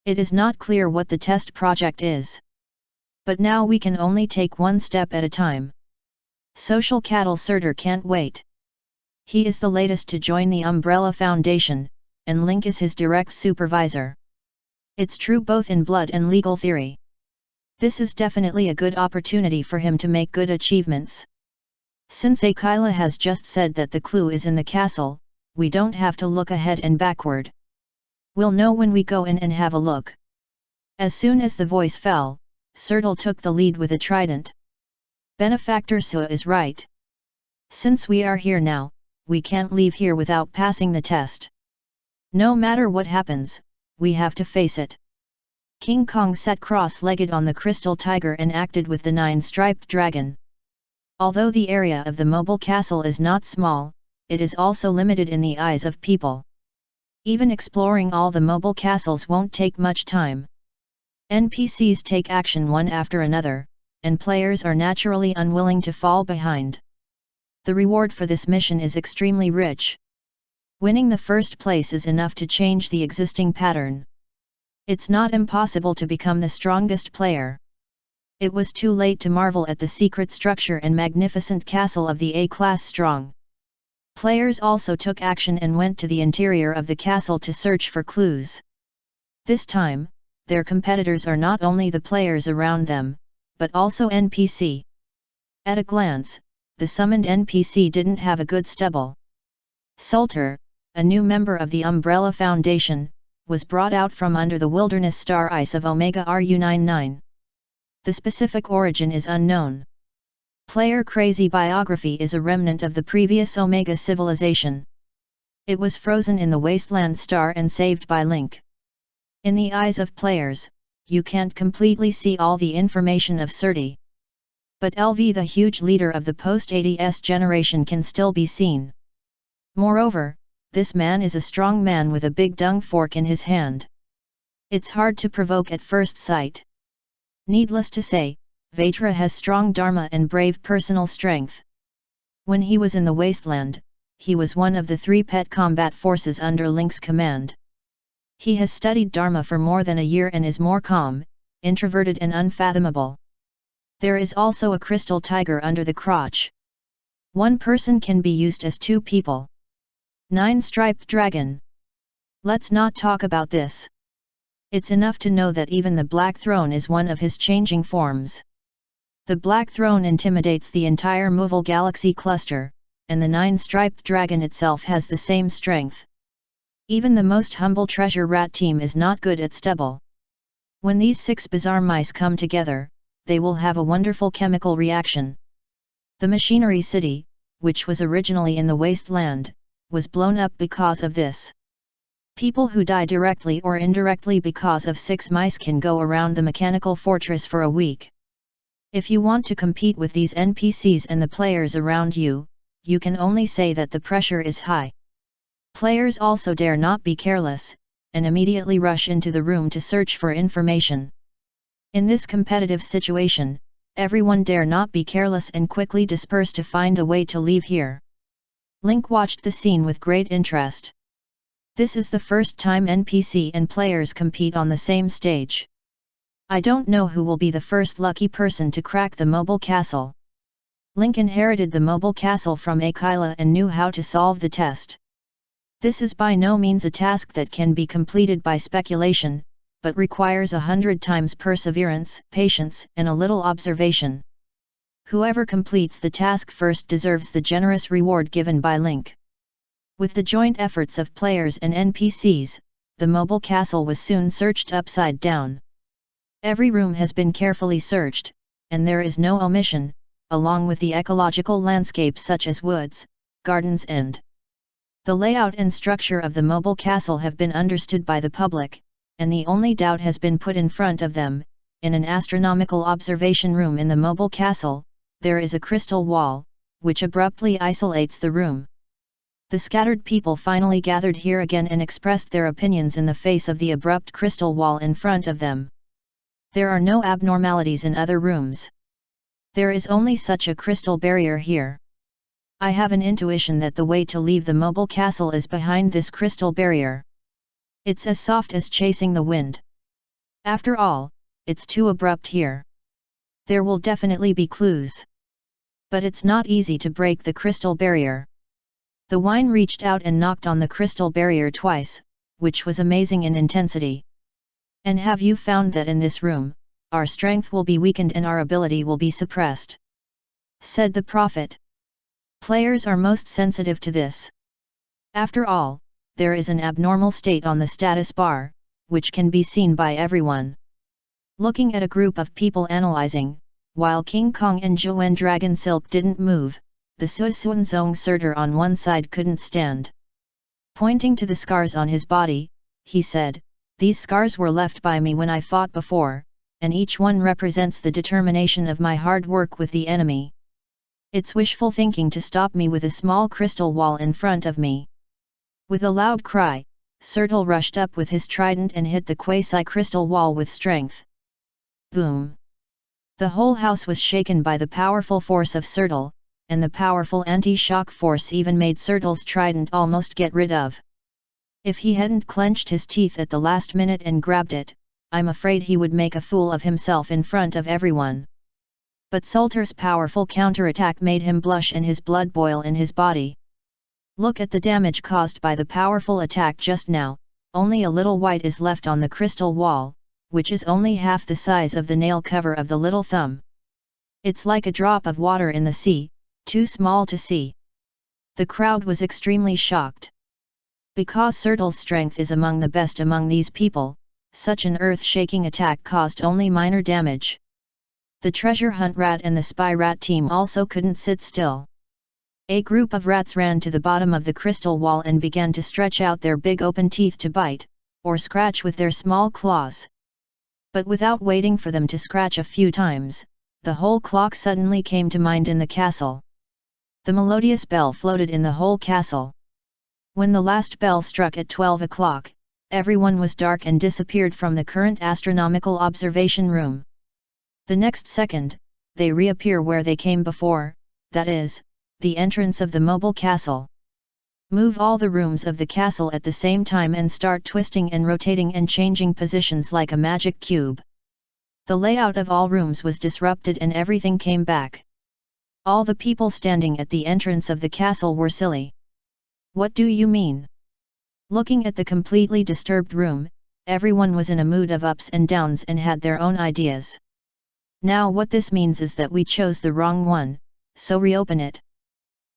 It is not clear what the test project is. But now we can only take one step at a time. Social Cattle Surtur can't wait. He is the latest to join the Umbrella Foundation, and Link is his direct supervisor. It's true both in blood and legal theory. This is definitely a good opportunity for him to make good achievements. Since Akila has just said that the clue is in the castle, we don't have to look ahead and backward. We'll know when we go in and have a look. As soon as the voice fell, Sertal took the lead with a trident. Benefactor Su is right. Since we are here now, we can't leave here without passing the test. No matter what happens, we have to face it. King Kong sat cross-legged on the crystal tiger and acted with the 9-striped dragon. Although the area of the mobile castle is not small, it is also limited in the eyes of people. Even exploring all the mobile castles won't take much time. NPCs take action one after another, and players are naturally unwilling to fall behind. The reward for this mission is extremely rich. Winning the first place is enough to change the existing pattern. It's not impossible to become the strongest player. It was too late to marvel at the secret structure and magnificent castle of the A-class strong. Players also took action and went to the interior of the castle to search for clues. This time, their competitors are not only the players around them, but also NPC. At a glance, the summoned NPC didn't have a good stubble. Sulter, a new member of the Umbrella Foundation, was brought out from under the wilderness star ice of Omega RU99. The specific origin is unknown. Player Crazy Biography is a remnant of the previous Omega civilization. It was frozen in the wasteland star and saved by Link. In the eyes of players, you can't completely see all the information of Surti. But LV, the huge leader of the post-80s generation, can still be seen. Moreover, this man is a strong man with a big dung fork in his hand. It's hard to provoke at first sight. Needless to say, Vajra has strong dharma and brave personal strength. When he was in the wasteland, he was one of the 3 pet combat forces under Link's command. He has studied Dharma for more than a year and is more calm, introverted and unfathomable. There is also a crystal tiger under the crotch. One person can be used as 2 people. 9-striped dragon. Let's not talk about this. It's enough to know that even the Black Throne is one of his changing forms. The Black Throne intimidates the entire Movil Galaxy cluster, and the 9-striped dragon itself has the same strength. Even the most humble treasure rat team is not good at stubble. When these 6 bizarre mice come together, they will have a wonderful chemical reaction. The Machinery City, which was originally in the wasteland, was blown up because of this. People who die directly or indirectly because of 6 mice can go around the mechanical fortress for a week. If you want to compete with these NPCs and the players around you, you can only say that the pressure is high. Players also dare not be careless, and immediately rush into the room to search for information. In this competitive situation, everyone dare not be careless and quickly disperse to find a way to leave here. Link watched the scene with great interest. This is the first time NPC and players compete on the same stage. I don't know who will be the first lucky person to crack the mobile castle. Link inherited the mobile castle from Akila and knew how to solve the test. This is by no means a task that can be completed by speculation, but requires 100 times perseverance, patience, and a little observation. Whoever completes the task first deserves the generous reward given by Link. With the joint efforts of players and NPCs, the mobile castle was soon searched upside down. Every room has been carefully searched, and there is no omission, along with the ecological landscape such as woods, gardens and the layout and structure of the mobile castle have been understood by the public, and the only doubt has been put in front of them. In an astronomical observation room in the mobile castle, there is a crystal wall, which abruptly isolates the room. The scattered people finally gathered here again and expressed their opinions in the face of the abrupt crystal wall in front of them. There are no abnormalities in other rooms. There is only such a crystal barrier here. I have an intuition that the way to leave the mobile castle is behind this crystal barrier. It's as soft as chasing the wind. After all, it's too abrupt here. There will definitely be clues. But it's not easy to break the crystal barrier. The wine reached out and knocked on the crystal barrier twice, which was amazing in intensity. And have you found that in this room, our strength will be weakened and our ability will be suppressed? Said the prophet. Players are most sensitive to this. After all, there is an abnormal state on the status bar, which can be seen by everyone. Looking at a group of people analyzing, while King Kong and Zhuge Dragon Silk didn't move, the Suizhuanzong Surtur on one side couldn't stand. Pointing to the scars on his body, he said, "These scars were left by me when I fought before, and each one represents the determination of my hard work with the enemy. It's wishful thinking to stop me with a small crystal wall in front of me." With a loud cry, Surtul rushed up with his trident and hit the quasi-crystal wall with strength. Boom! The whole house was shaken by the powerful force of Surtul, and the powerful anti-shock force even made Surtul's trident almost get rid of. If he hadn't clenched his teeth at the last minute and grabbed it, I'm afraid he would make a fool of himself in front of everyone. But Surtul's powerful counterattack made him blush and his blood boil in his body. Look at the damage caused by the powerful attack just now, only a little white is left on the crystal wall, which is only half the size of the nail cover of the little thumb. It's like a drop of water in the sea, too small to see. The crowd was extremely shocked. Because Surtul's strength is among the best among these people, such an earth-shaking attack caused only minor damage. The treasure hunt rat and the spy rat team also couldn't sit still. A group of rats ran to the bottom of the crystal wall and began to stretch out their big open teeth to bite, or scratch with their small claws. But without waiting for them to scratch a few times, the whole clock suddenly came to mind in the castle. The melodious bell floated in the whole castle. When the last bell struck at 12 o'clock, everyone was dark and disappeared from the current astronomical observation room. The next second, they reappear where they came before, that is, the entrance of the mobile castle. Move all the rooms of the castle at the same time and start twisting and rotating and changing positions like a magic cube. The layout of all rooms was disrupted and everything came back. All the people standing at the entrance of the castle were silly. What do you mean? Looking at the completely disturbed room, everyone was in a mood of ups and downs and had their own ideas. Now what this means is that we chose the wrong one, so reopen it.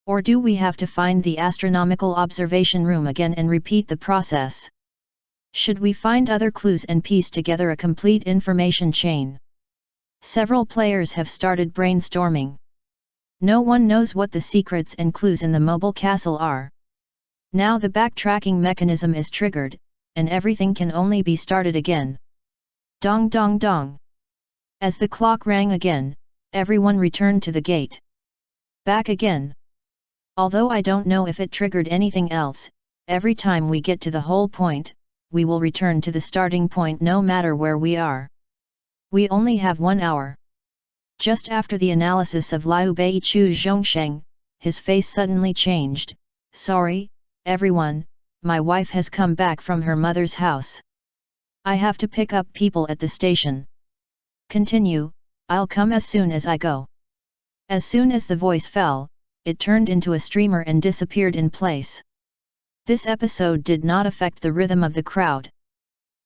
Or do we have to find the astronomical observation room again and repeat the process? Should we find other clues and piece together a complete information chain? Several players have started brainstorming. No one knows what the secrets and clues in the mobile castle are. Now the backtracking mechanism is triggered, and everything can only be started again. Dong dong dong. As the clock rang again, everyone returned to the gate. Back again. Although I don't know if it triggered anything else, every time we get to the whole point, we will return to the starting point no matter where we are. We only have 1 hour. Just after the analysis of Liu Bei Chu Zhongsheng, his face suddenly changed. Sorry, everyone, my wife has come back from her mother's house. I have to pick up people at the station. Continue, I'll come as soon as I go. As soon as the voice fell, it turned into a streamer and disappeared in place. This episode did not affect the rhythm of the crowd.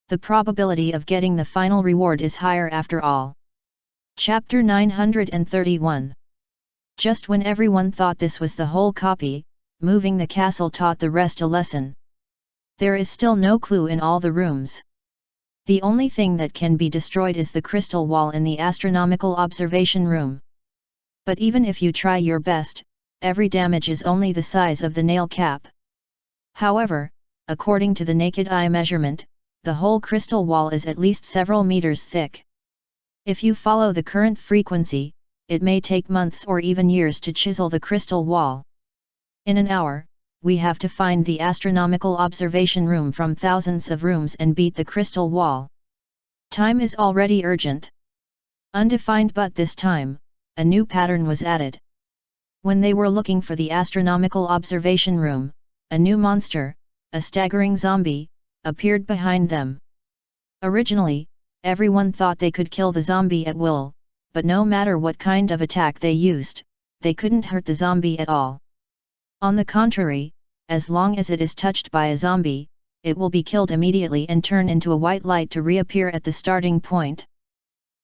The probability of getting the final reward is higher after all. Chapter 931. Just when everyone thought this was the whole copy, moving the castle taught the rest a lesson. There is still no clue in all the rooms. The only thing that can be destroyed is the crystal wall in the astronomical observation room. But even if you try your best, every damage is only the size of the nail cap. However, according to the naked eye measurement, the whole crystal wall is at least several meters thick. If you follow the current frequency, it may take months or even years to chisel the crystal wall. In an hour, we have to find the astronomical observation room from thousands of rooms and beat the crystal wall. Time is already urgent. Undefined, but this time, a new pattern was added. When they were looking for the astronomical observation room, a new monster, a staggering zombie, appeared behind them. Originally, everyone thought they could kill the zombie at will, but no matter what kind of attack they used, they couldn't hurt the zombie at all. On the contrary, as long as it is touched by a zombie, it will be killed immediately and turn into a white light to reappear at the starting point.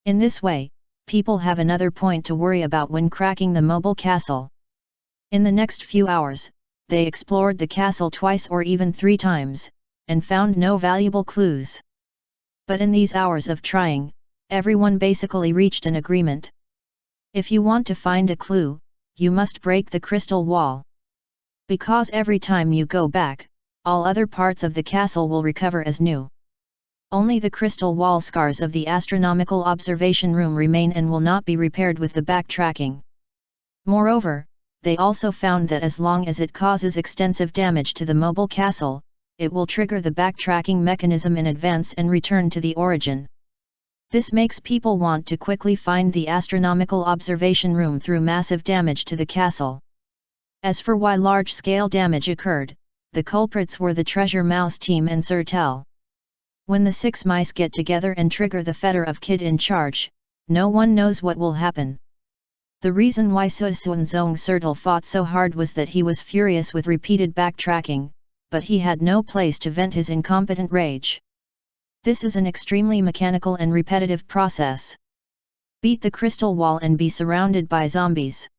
In this way, people have another point to worry about when cracking the mobile castle. In the next few hours, they explored the castle twice or even 3 times, and found no valuable clues. But in these hours of trying, everyone basically reached an agreement. If you want to find a clue, you must break the crystal wall. Because every time you go back, all other parts of the castle will recover as new. Only the crystal wall scars of the astronomical observation room remain and will not be repaired with the backtracking. Moreover, they also found that as long as it causes extensive damage to the mobile castle, it will trigger the backtracking mechanism in advance and return to the origin. This makes people want to quickly find the astronomical observation room through massive damage to the castle. As for why large-scale damage occurred, the culprits were the Treasure Mouse team and Sir Tell. When the 6 mice get together and trigger the fetter of Kid in charge, no one knows what will happen. The reason why Suizhuanzong Sertal fought so hard was that he was furious with repeated backtracking, but he had no place to vent his incompetent rage. This is an extremely mechanical and repetitive process. Beat the crystal wall and be surrounded by zombies.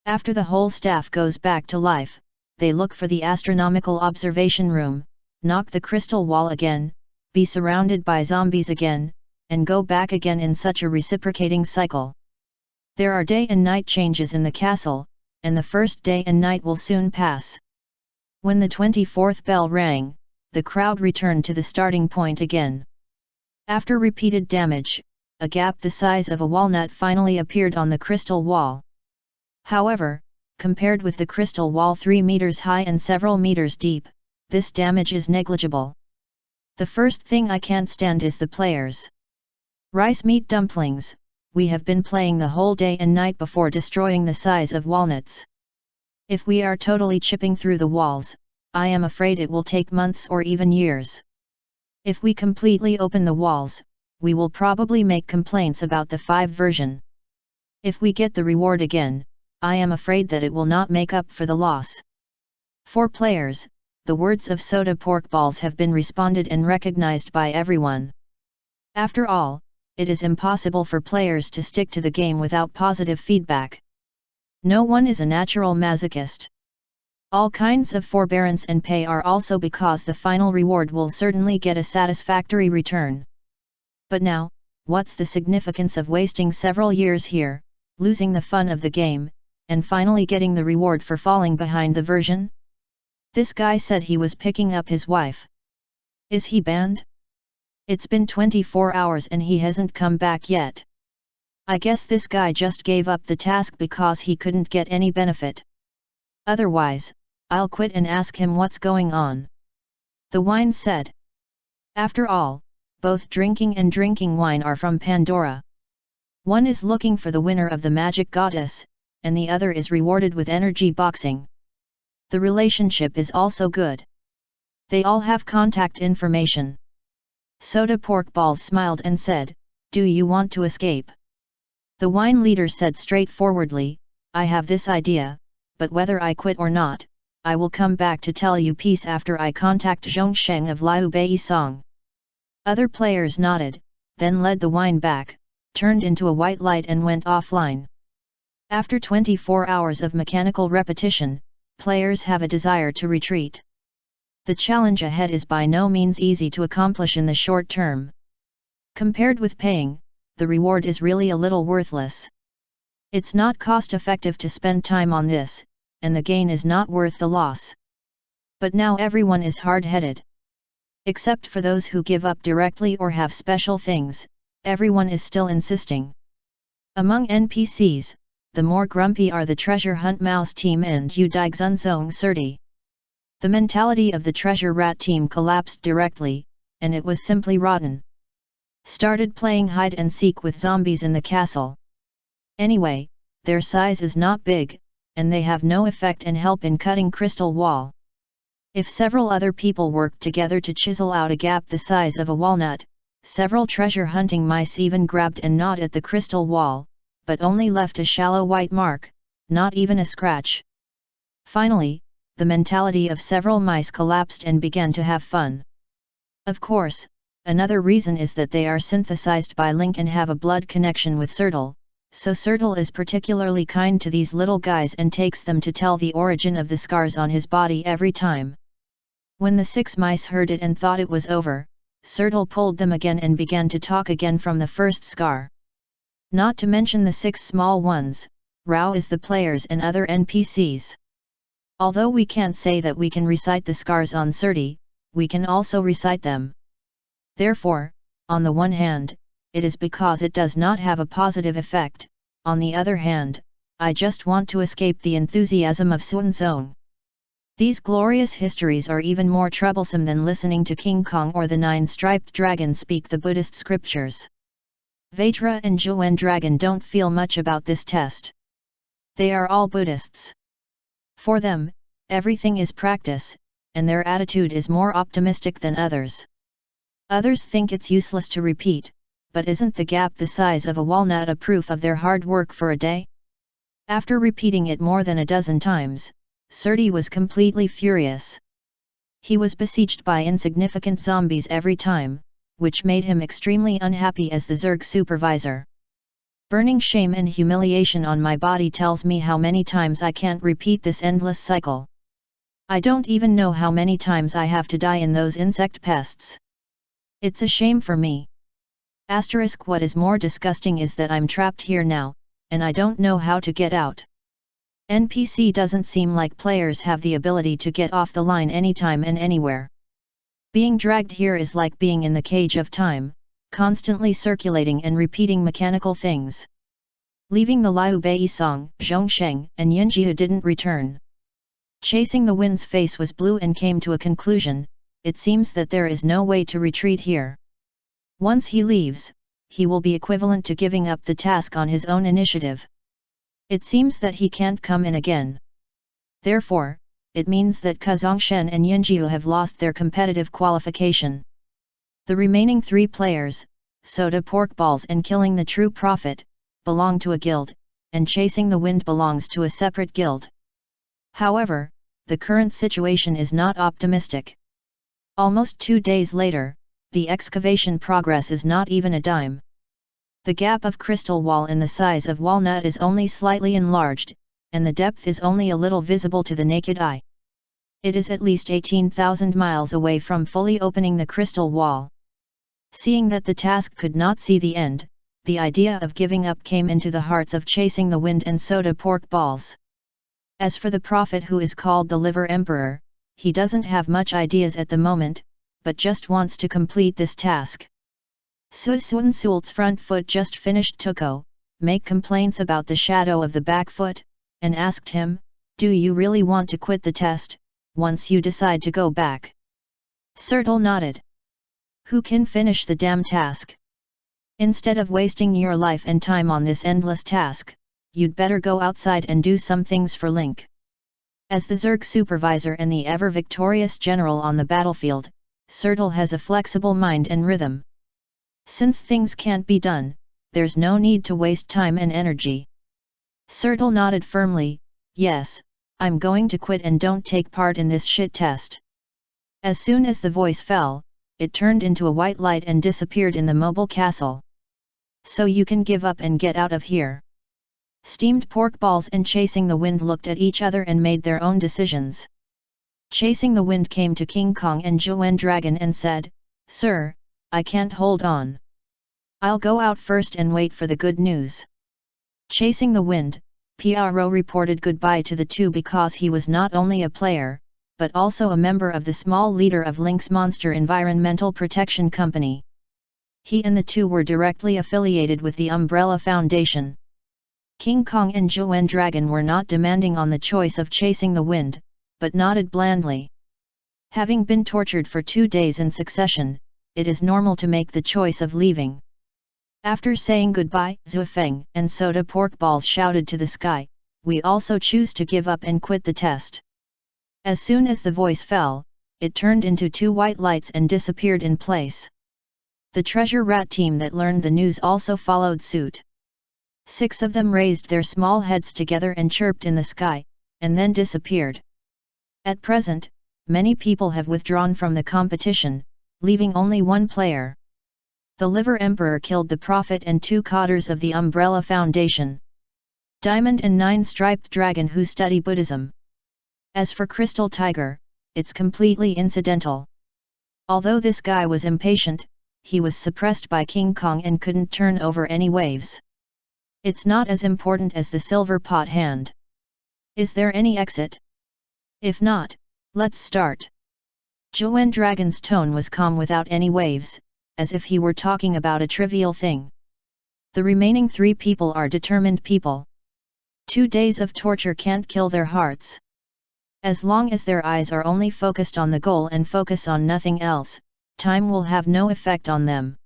After the whole staff goes back to life, they look for the astronomical observation room, knock the crystal wall again, be surrounded by zombies again, and go back again in such a reciprocating cycle. There are day and night changes in the castle, and the first day and night will soon pass. When the 24th bell rang, the crowd returned to the starting point again. After repeated damage, a gap the size of a walnut finally appeared on the crystal wall. However, compared with the crystal wall 3 meters high and several meters deep, this damage is negligible. The first thing I can't stand is the players. Rice meat dumplings, we have been playing the whole day and night before destroying the size of walnuts. If we are totally chipping through the walls, I am afraid it will take months or even years. If we completely open the walls, we will probably make complaints about the 5 version. If we get the reward again, I am afraid that it will not make up for the loss. For players, the words of soda pork balls have been responded and recognized by everyone. After all, it is impossible for players to stick to the game without positive feedback. No one is a natural masochist. All kinds of forbearance and pay are also because the final reward will certainly get a satisfactory return. But now, what's the significance of wasting several years here, losing the fun of the game, and finally getting the reward for falling behind the version? This guy said he was picking up his wife. Is he banned? It's been 24 hours and he hasn't come back yet. I guess this guy just gave up the task because he couldn't get any benefit. Otherwise, I'll quit and ask him what's going on. The wine said. After all, both drinking and drinking wine are from Pandora. One is looking for the winner of the magic goddess, and the other is rewarded with energy boxing. The relationship is also good. They all have contact information. Soda Pork Balls smiled and said, "Do you want to escape?" The wine leader said straightforwardly, "I have this idea, but whether I quit or not, I will come back to tell you peace after I contact Zhongsheng of Liu Bei Song." Other players nodded, then led the wine back, turned into a white light and went offline. After 24 hours of mechanical repetition, players have a desire to retreat. The challenge ahead is by no means easy to accomplish in the short term. Compared with paying, the reward is really a little worthless. It's not cost-effective to spend time on this, and the gain is not worth the loss. But now everyone is hard-headed. Except for those who give up directly or have special things, everyone is still insisting. Among NPCs, the more grumpy are the Treasure Hunt Mouse team and Yu Daixunzong Surti. The mentality of the Treasure Rat team collapsed directly, and it was simply rotten. Started playing hide and seek with zombies in the castle. Anyway, their size is not big, and they have no effect and help in cutting crystal wall. If several other people worked together to chisel out a gap the size of a walnut, several treasure hunting mice even grabbed and gnawed at the crystal wall, but only left a shallow white mark, not even a scratch. Finally, the mentality of several mice collapsed and began to have fun. Of course, another reason is that they are synthesized by Link and have a blood connection with Sertle, so Sertle is particularly kind to these little guys and takes them to tell the origin of the scars on his body every time. When the 6 mice heard it and thought it was over, Sertle pulled them again and began to talk again from the first scar. Not to mention the 6 small ones, Rao is the players and other NPCs. Although we can't say that we can recite the scars on Surti, we can also recite them. Therefore, on the one hand, it is because it does not have a positive effect, on the other hand, I just want to escape the enthusiasm of Xuanzong. These glorious histories are even more troublesome than listening to King Kong or the 9-striped dragon speak the Buddhist scriptures. Vajra and Zhuwen Dragon don't feel much about this test. They are all Buddhists. For them, everything is practice, and their attitude is more optimistic than others. Others think it's useless to repeat, but isn't the gap the size of a walnut a proof of their hard work for a day? After repeating it more than a dozen times, Surti was completely furious. He was besieged by insignificant zombies every time, which made him extremely unhappy as the Zerg supervisor. Burning shame and humiliation on my body tells me how many times I can't repeat this endless cycle. I don't even know how many times I have to die in those insect pests. It's a shame for me. What is more disgusting is that I'm trapped here now, and I don't know how to get out. NPC doesn't seem like players have the ability to get off the line anytime and anywhere. Being dragged here is like being in the cage of time, constantly circulating and repeating mechanical things. Leaving the Liu Bei Song, Zhongsheng, and Yinjiu didn't return. Chasing the Wind's face was blue and came to a conclusion, it seems that there is no way to retreat here. Once he leaves, he will be equivalent to giving up the task on his own initiative. It seems that he can't come in again. Therefore, it means that Kazongshen and Yinjiu have lost their competitive qualification. The remaining 3 players, Soda Pork Balls and Killing the True Prophet, belong to a guild, and Chasing the Wind belongs to a separate guild. However, the current situation is not optimistic. Almost 2 days later, the excavation progress is not even a dime. The gap of crystal wall in the size of walnut is only slightly enlarged, and the depth is only a little visible to the naked eye. It is at least 18,000 miles away from fully opening the crystal wall. Seeing that the task could not see the end, the idea of giving up came into the hearts of Chasing the Wind and Soda Pork Balls. As for the prophet who is called the Liver Emperor, he doesn't have much ideas at the moment, but just wants to complete this task. Sun Sult's front foot just finished Tuko, make complaints about the shadow of the back foot, and asked him, "Do you really want to quit the test, once you decide to go back?" Sertal nodded. "Who can finish the damn task? Instead of wasting your life and time on this endless task, you'd better go outside and do some things for Link." As the Zerg supervisor and the ever-victorious general on the battlefield, Sertal has a flexible mind and rhythm. Since things can't be done, there's no need to waste time and energy. Sertal nodded firmly, "Yes, I'm going to quit and don't take part in this shit test." As soon as the voice fell, it turned into a white light and disappeared in the mobile castle. "So you can give up and get out of here." Steamed Pork Balls and Chasing the Wind looked at each other and made their own decisions. Chasing the Wind came to King Kong and Zhuge Dragon and said, "Sir, I can't hold on. I'll go out first and wait for the good news." Chasing the Wind, Pro reported goodbye to the two because he was not only a player, but also a member of the small leader of Link's Monster Environmental Protection Company. He and the two were directly affiliated with the Umbrella Foundation. King Kong and Zhuge Dragon were not demanding on the choice of Chasing the Wind, but nodded blandly. Having been tortured for 2 days in succession, it is normal to make the choice of leaving. After saying goodbye, Zhuefeng and Soda Pork Balls shouted to the sky, "We also choose to give up and quit the test." As soon as the voice fell, it turned into 2 white lights and disappeared in place. The Treasure Rat team that learned the news also followed suit. 6 of them raised their small heads together and chirped in the sky, and then disappeared. At present, many people have withdrawn from the competition, leaving only 1 player. The Liver Emperor killed the Prophet and 2 cadres of the Umbrella Foundation. Diamond and 9-striped dragon who study Buddhism. As for Crystal Tiger, it's completely incidental. Although this guy was impatient, he was suppressed by King Kong and couldn't turn over any waves. It's not as important as the silver pot hand. Is there any exit? If not, let's start. Zhuge Dragon's tone was calm without any waves, as if he were talking about a trivial thing. The remaining 3 people are determined people. 2 days of torture can't kill their hearts. As long as their eyes are only focused on the goal and focus on nothing else, time will have no effect on them.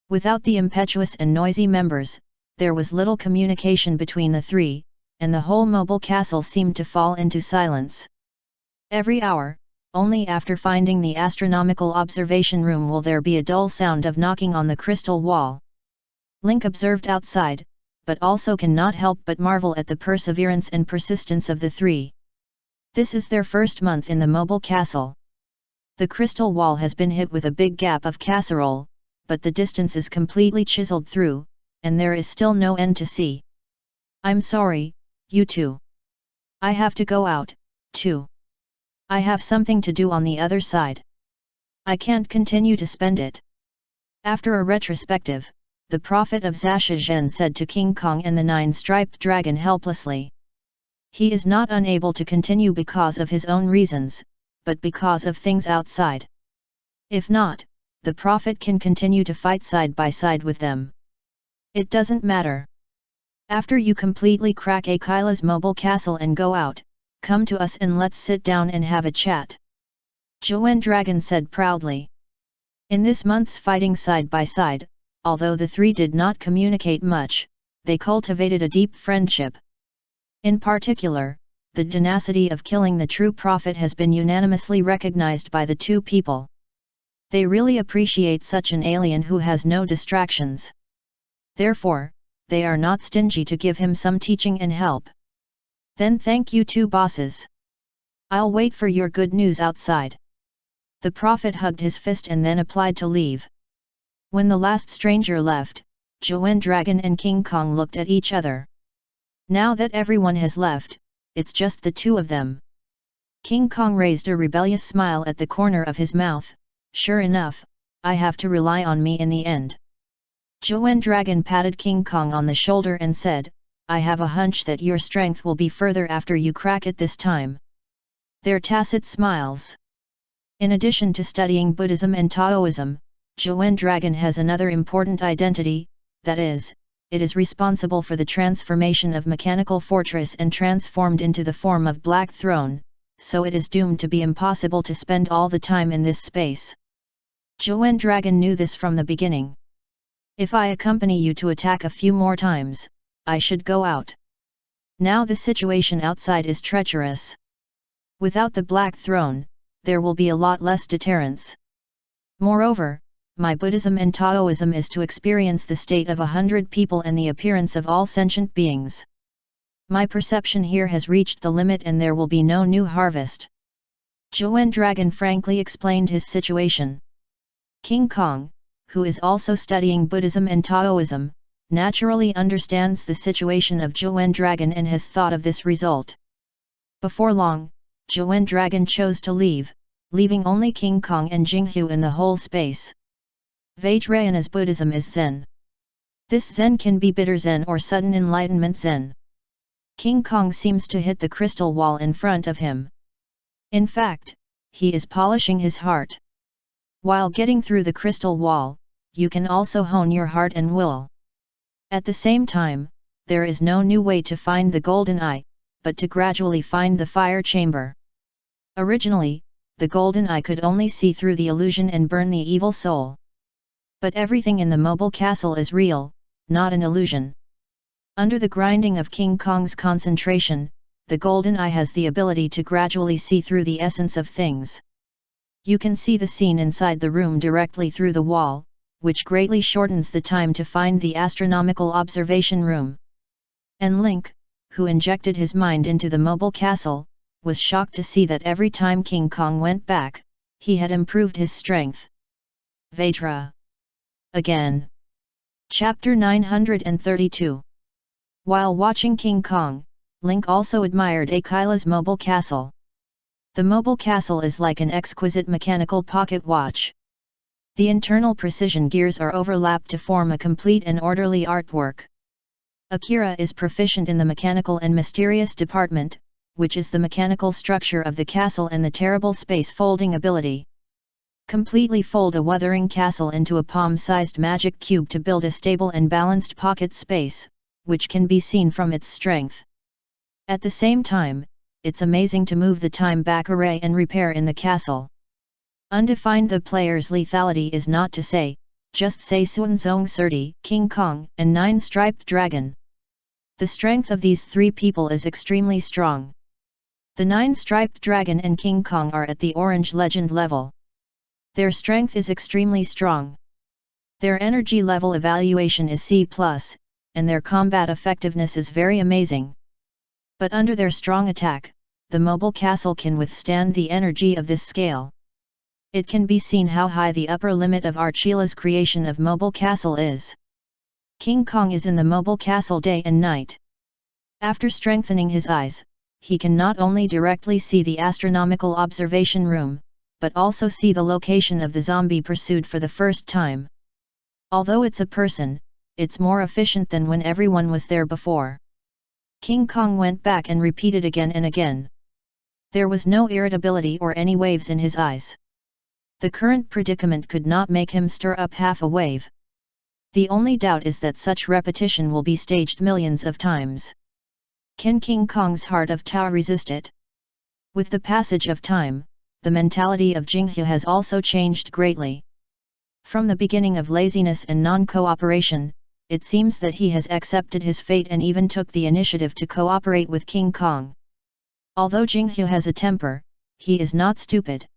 Without the impetuous and noisy members, there was little communication between the 3, and the whole mobile castle seemed to fall into silence. Every hour, only after finding the astronomical observation room will there be a dull sound of knocking on the crystal wall. Link observed outside, but also cannot help but marvel at the perseverance and persistence of the 3. This is their first month in the mobile castle. The crystal wall has been hit with a big gap of casserole, but the distance is completely chiseled through, and there is still no end to see. "I'm sorry, you two. I have to go out, too. I have something to do on the other side. I can't continue to spend it." After a retrospective, the Prophet of Zhashizhen said to King Kong and the 9-striped dragon helplessly. He is not unable to continue because of his own reasons, but because of things outside. If not, the Prophet can continue to fight side by side with them. It doesn't matter. After you completely crack Akila's mobile castle and go out, come to us and let's sit down and have a chat. Zhuge Dragon said proudly. In this month's fighting side by side, although the 3 did not communicate much, they cultivated a deep friendship. In particular, the tenacity of killing the true prophet has been unanimously recognized by the 2 people. They really appreciate such an alien who has no distractions. Therefore, they are not stingy to give him some teaching and help. "Then thank you 2 bosses. I'll wait for your good news outside." The prophet hugged his fist and then applied to leave. When the last stranger left, Zhuge Dragon and King Kong looked at each other. Now that everyone has left, it's just the 2 of them. King Kong raised a rebellious smile at the corner of his mouth. "Sure enough, I have to rely on me in the end." Zhuge Dragon patted King Kong on the shoulder and said, "I have a hunch that your strength will be further after you crack it this time." Their tacit smiles. In addition to studying Buddhism and Taoism, Zhuge Dragon has another important identity, that is, it is responsible for the transformation of Mechanical Fortress and transformed into the form of Black Throne, so it is doomed to be impossible to spend all the time in this space. Zhuge Dragon knew this from the beginning. If I accompany you to attack a few more times, I should go out. Now the situation outside is treacherous. Without the Black Throne, there will be a lot less deterrence. Moreover, my Buddhism and Taoism is to experience the state of 100 people and the appearance of all sentient beings. My perception here has reached the limit and there will be no new harvest. Zhuge Dragon frankly explained his situation. King Kong, who is also studying Buddhism and Taoism, naturally understands the situation of Zhuge Dragon and has thought of this result. Before long, Zhuge Dragon chose to leave, leaving only King Kong and Jinghu in the whole space. Vajrayana's Buddhism is Zen. This Zen can be bitter Zen or sudden enlightenment Zen. King Kong seems to hit the crystal wall in front of him. In fact, he is polishing his heart. While getting through the crystal wall, you can also hone your heart and will. At the same time, there is no new way to find the golden eye, but to gradually find the fire chamber. Originally, the golden eye could only see through the illusion and burn the evil soul. But everything in the mobile castle is real, not an illusion. Under the grinding of King Kong's concentration, the golden eye has the ability to gradually see through the essence of things. You can see the scene inside the room directly through the wall, which greatly shortens the time to find the astronomical observation room. And Link, who injected his mind into the mobile castle, was shocked to see that every time King Kong went back, he had improved his strength. Vajra. Again. Chapter 932. While watching King Kong, Link also admired Akila's mobile castle. The mobile castle is like an exquisite mechanical pocket watch. The internal precision gears are overlapped to form a complete and orderly artwork. Akira is proficient in the mechanical and mysterious department, which is the mechanical structure of the castle and the terrible space folding ability. Completely fold a wuthering castle into a palm-sized magic cube to build a stable and balanced pocket space, which can be seen from its strength. At the same time, it's amazing to move the time back array and repair in the castle. Undefined the player's lethality is not to say, just say Sun Zong Surti, King Kong, and 9-striped dragon. The strength of these three people is extremely strong. The 9-striped dragon and King Kong are at the orange legend level. Their strength is extremely strong. Their energy level evaluation is C+, and their combat effectiveness is very amazing. But under their strong attack, the mobile castle can withstand the energy of this scale. It can be seen how high the upper limit of Archila's creation of mobile castle is. King Kong is in the mobile castle day and night. After strengthening his eyes, he can not only directly see the astronomical observation room, but also see the location of the zombie pursued for the first time. Although it's a person, it's more efficient than when everyone was there before. King Kong went back and repeated again and again. There was no irritability or any waves in his eyes. The current predicament could not make him stir up half a wave. The only doubt is that such repetition will be staged millions of times. Can King Kong's heart of Tao resist it? With the passage of time, the mentality of Jinghu has also changed greatly. From the beginning of laziness and non-cooperation, it seems that he has accepted his fate and even took the initiative to cooperate with King Kong. Although Jinghu has a temper, he is not stupid.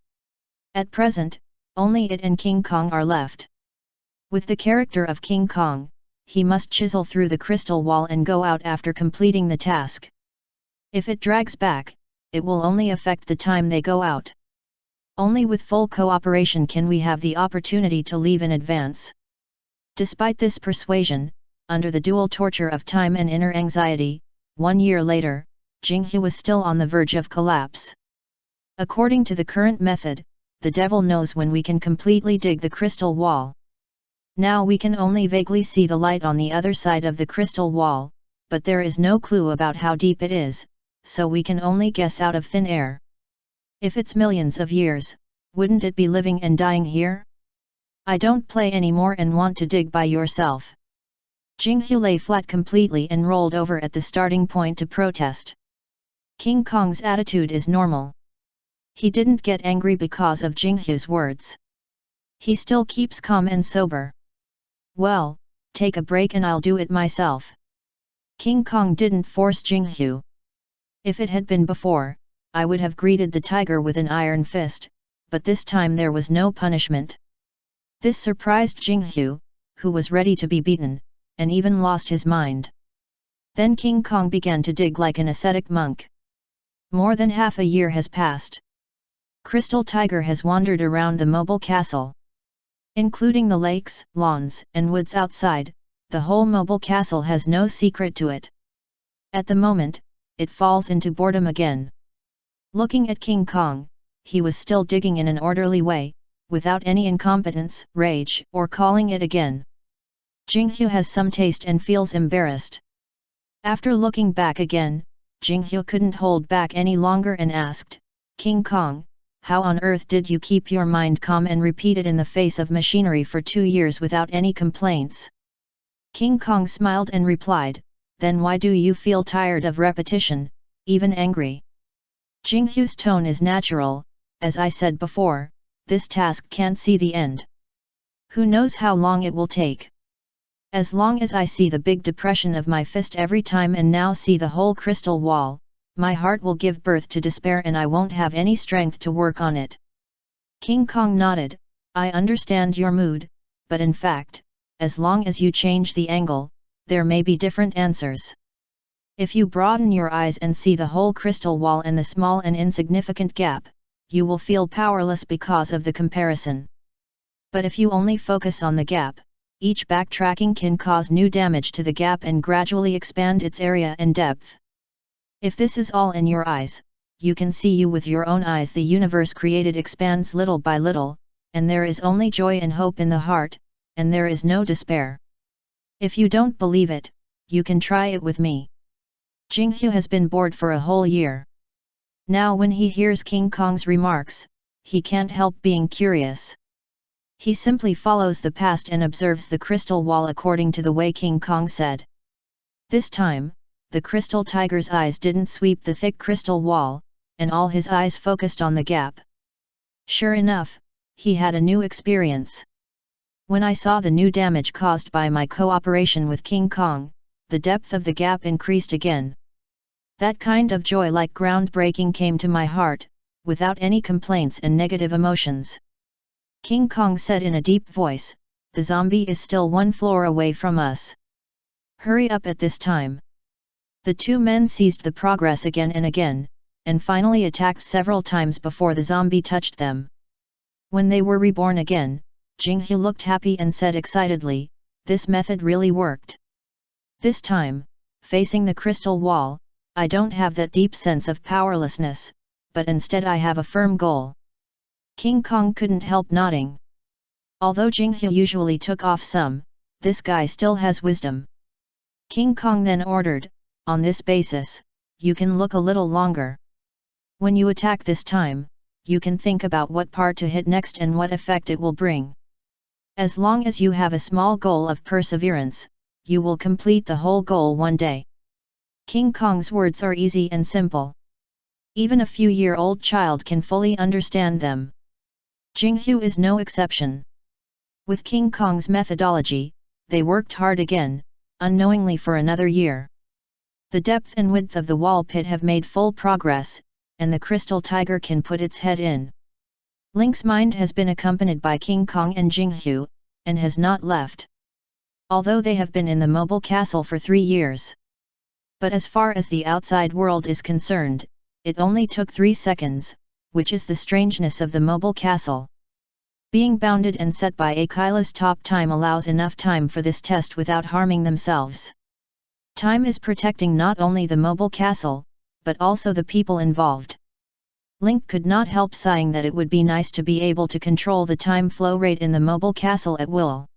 At present, only it and King Kong are left. With the character of King Kong, he must chisel through the crystal wall and go out after completing the task. If it drags back, it will only affect the time they go out. Only with full cooperation can we have the opportunity to leave in advance. Despite this persuasion, under the dual torture of time and inner anxiety, 1 year later, Jinghu was still on the verge of collapse. According to the current method, the devil knows when we can completely dig the crystal wall. Now we can only vaguely see the light on the other side of the crystal wall, but there is no clue about how deep it is, so we can only guess out of thin air. If it's millions of years, Wouldn't it be living and dying here? I don't play anymore and want to dig by yourself. Jinghu lay flat completely and rolled over at the starting point to protest. King Kong's attitude is normal. He didn't get angry because of Jinghu's words. He still keeps calm and sober. Well, take a break and I'll do it myself. King Kong didn't force Jinghu. If it had been before, I would have greeted the tiger with an iron fist, but this time there was no punishment. This surprised Jinghu, who was ready to be beaten, and even lost his mind. Then King Kong began to dig like an ascetic monk. More than half a year has passed. Crystal Tiger has wandered around the mobile castle. Including the lakes, lawns, and woods outside, the whole mobile castle has no secret to it. At the moment, it falls into boredom again. Looking at King Kong, he was still digging in an orderly way, without any incompetence, rage, or calling it again. Jinghu has some taste and feels embarrassed. After looking back again, Jinghu couldn't hold back any longer and asked, King Kong, how on earth did you keep your mind calm and repeat it in the face of machinery for 2 years without any complaints? King Kong smiled and replied, then why do you feel tired of repetition, even angry? Jinghu's tone is natural, as I said before, this task can't see the end. Who knows how long it will take? As long as I see the big depression of my fist every time and now see the whole crystal wall, my heart will give birth to despair and I won't have any strength to work on it. King Kong nodded, I understand your mood, but in fact, as long as you change the angle, there may be different answers. If you broaden your eyes and see the whole crystal wall and the small and insignificant gap, you will feel powerless because of the comparison. But if you only focus on the gap, each backtracking can cause new damage to the gap and gradually expand its area and depth. If this is all in your eyes, you can see you with your own eyes. The universe created expands little by little, and there is only joy and hope in the heart, and there is no despair. If you don't believe it, you can try it with me. Jinghu has been bored for a whole year. Now when he hears King Kong's remarks, he can't help being curious. He simply follows the past and observes the crystal wall according to the way King Kong said. This time, the crystal tiger's eyes didn't sweep the thick crystal wall, and all his eyes focused on the gap. Sure enough, he had a new experience. When I saw the new damage caused by my cooperation with King Kong, the depth of the gap increased again. That kind of joy like groundbreaking came to my heart, without any complaints and negative emotions. King Kong said in a deep voice, the zombie is still 1 floor away from us. Hurry up at this time. The two men seized the progress again and again, and finally attacked several times before the zombie touched them. When they were reborn again, Jinghu looked happy and said excitedly, this method really worked. This time, facing the crystal wall, I don't have that deep sense of powerlessness, but instead I have a firm goal. King Kong couldn't help nodding. Although Jinghu usually took off some, this guy still has wisdom. King Kong then ordered, on this basis, you can look a little longer. When you attack this time, you can think about what part to hit next and what effect it will bring. As long as you have a small goal of perseverance, you will complete the whole goal one day. King Kong's words are easy and simple. Even a few-year-old child can fully understand them. Jinghu is no exception. With King Kong's methodology, they worked hard again, unknowingly for another year. The depth and width of the wall pit have made full progress, and the crystal tiger can put its head in. Link's mind has been accompanied by King Kong and Jinghu, and has not left. Although they have been in the mobile castle for 3 years. But as far as the outside world is concerned, it only took 3 seconds, which is the strangeness of the mobile castle. Being bounded and set by Akila's top time allows enough time for this test without harming themselves. Time is protecting not only the mobile castle, but also the people involved. Link could not help sighing that it would be nice to be able to control the time flow rate in the mobile castle at will.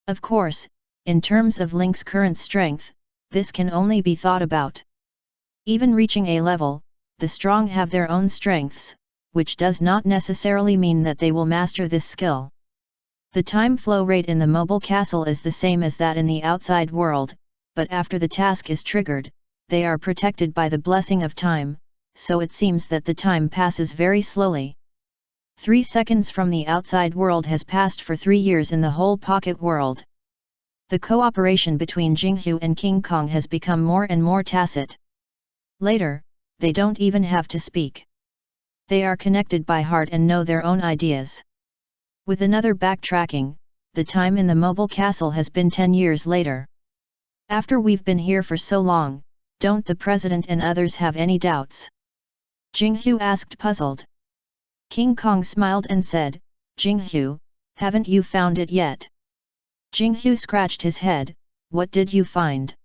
Of course, in terms of Link's current strength, this can only be thought about. Even reaching A level, the strong have their own strengths, which does not necessarily mean that they will master this skill. The time flow rate in the mobile castle is the same as that in the outside world, but after the task is triggered, they are protected by the blessing of time, so it seems that the time passes very slowly. 3 seconds from the outside world has passed for 3 years in the whole pocket world. The cooperation between Jinghu and King Kong has become more and more tacit. Later, they don't even have to speak. They are connected by heart and know their own ideas. With another backtracking, the time in the mobile castle has been 10 years later. After we've been here for so long, don't the president and others have any doubts? Jinghu asked, puzzled. King Kong smiled and said, Jinghu, haven't you found it yet? Jinghu scratched his head, what did you find?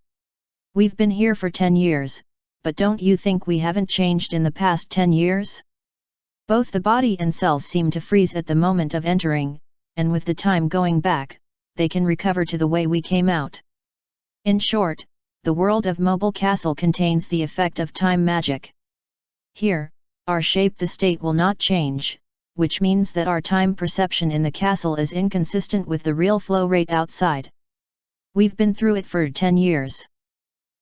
We've been here for 10 years, but don't you think we haven't changed in the past 10 years? Both the body and cells seem to freeze at the moment of entering, and with the time going back, they can recover to the way we came out. In short, the world of Mobile Castle contains the effect of time magic. Here, our shape the state will not change, which means that our time perception in the castle is inconsistent with the real flow rate outside. We've been through it for 10 years.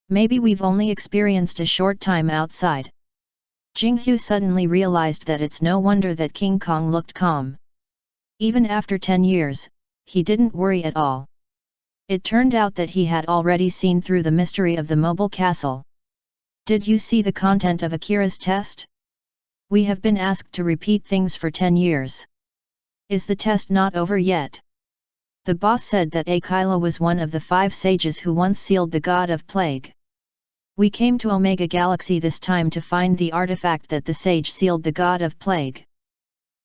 Maybe we've only experienced a short time outside. Jinghu suddenly realized that it's no wonder that King Kong looked calm. Even after 10 years, he didn't worry at all. It turned out that he had already seen through the mystery of the mobile castle. Did you see the content of Akira's test? We have been asked to repeat things for 10 years. Is the test not over yet? The boss said that Akila was one of the 5 sages who once sealed the god of plague. We came to Omega Galaxy this time to find the artifact that the sage sealed the god of plague.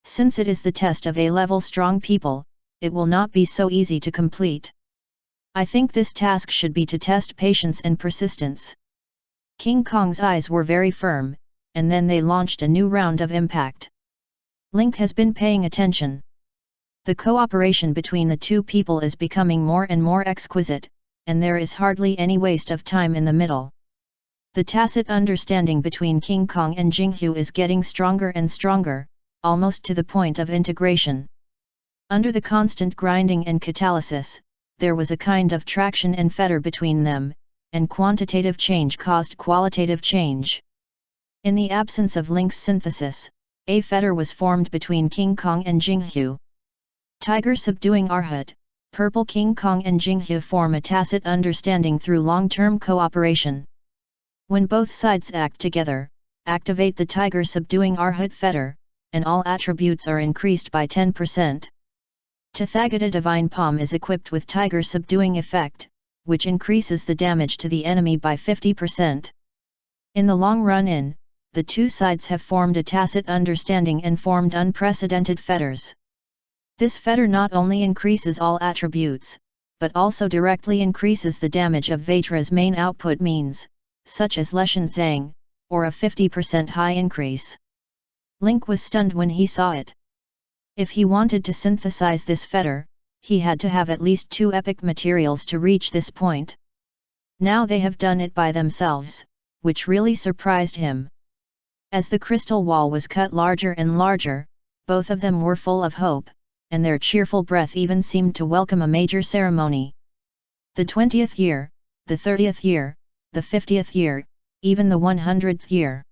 Since it is the test of A-level strong people, it will not be so easy to complete. I think this task should be to test patience and persistence. King Kong's eyes were very firm, and then they launched a new round of impact. Link has been paying attention. The cooperation between the two people is becoming more and more exquisite, and there is hardly any waste of time in the middle. The tacit understanding between King Kong and Jinghu is getting stronger and stronger, almost to the point of integration. Under the constant grinding and catalysis, there was a kind of traction and fetter between them, and quantitative change caused qualitative change. In the absence of Link's synthesis, a fetter was formed between King Kong and Jinghu. Tiger subduing Arhat, Purple King Kong and Jinghu form a tacit understanding through long-term cooperation. When both sides act together, activate the Tiger subduing Arhat fetter, and all attributes are increased by 10%. Tathagata Divine Palm is equipped with Tiger subduing effect, which increases the damage to the enemy by 50%. In the long run the two sides have formed a tacit understanding and formed unprecedented fetters. This fetter not only increases all attributes, but also directly increases the damage of Vajra's main output means, such as Leshan Zhang, or a 50% high increase. Link was stunned when he saw it. If he wanted to synthesize this fetter, he had to have at least 2 epic materials to reach this point. Now they have done it by themselves, which really surprised him. As the crystal wall was cut larger and larger, both of them were full of hope, and their cheerful breath even seemed to welcome a major ceremony. The 20th year, the 30th year, the 50th year, even the 100th year.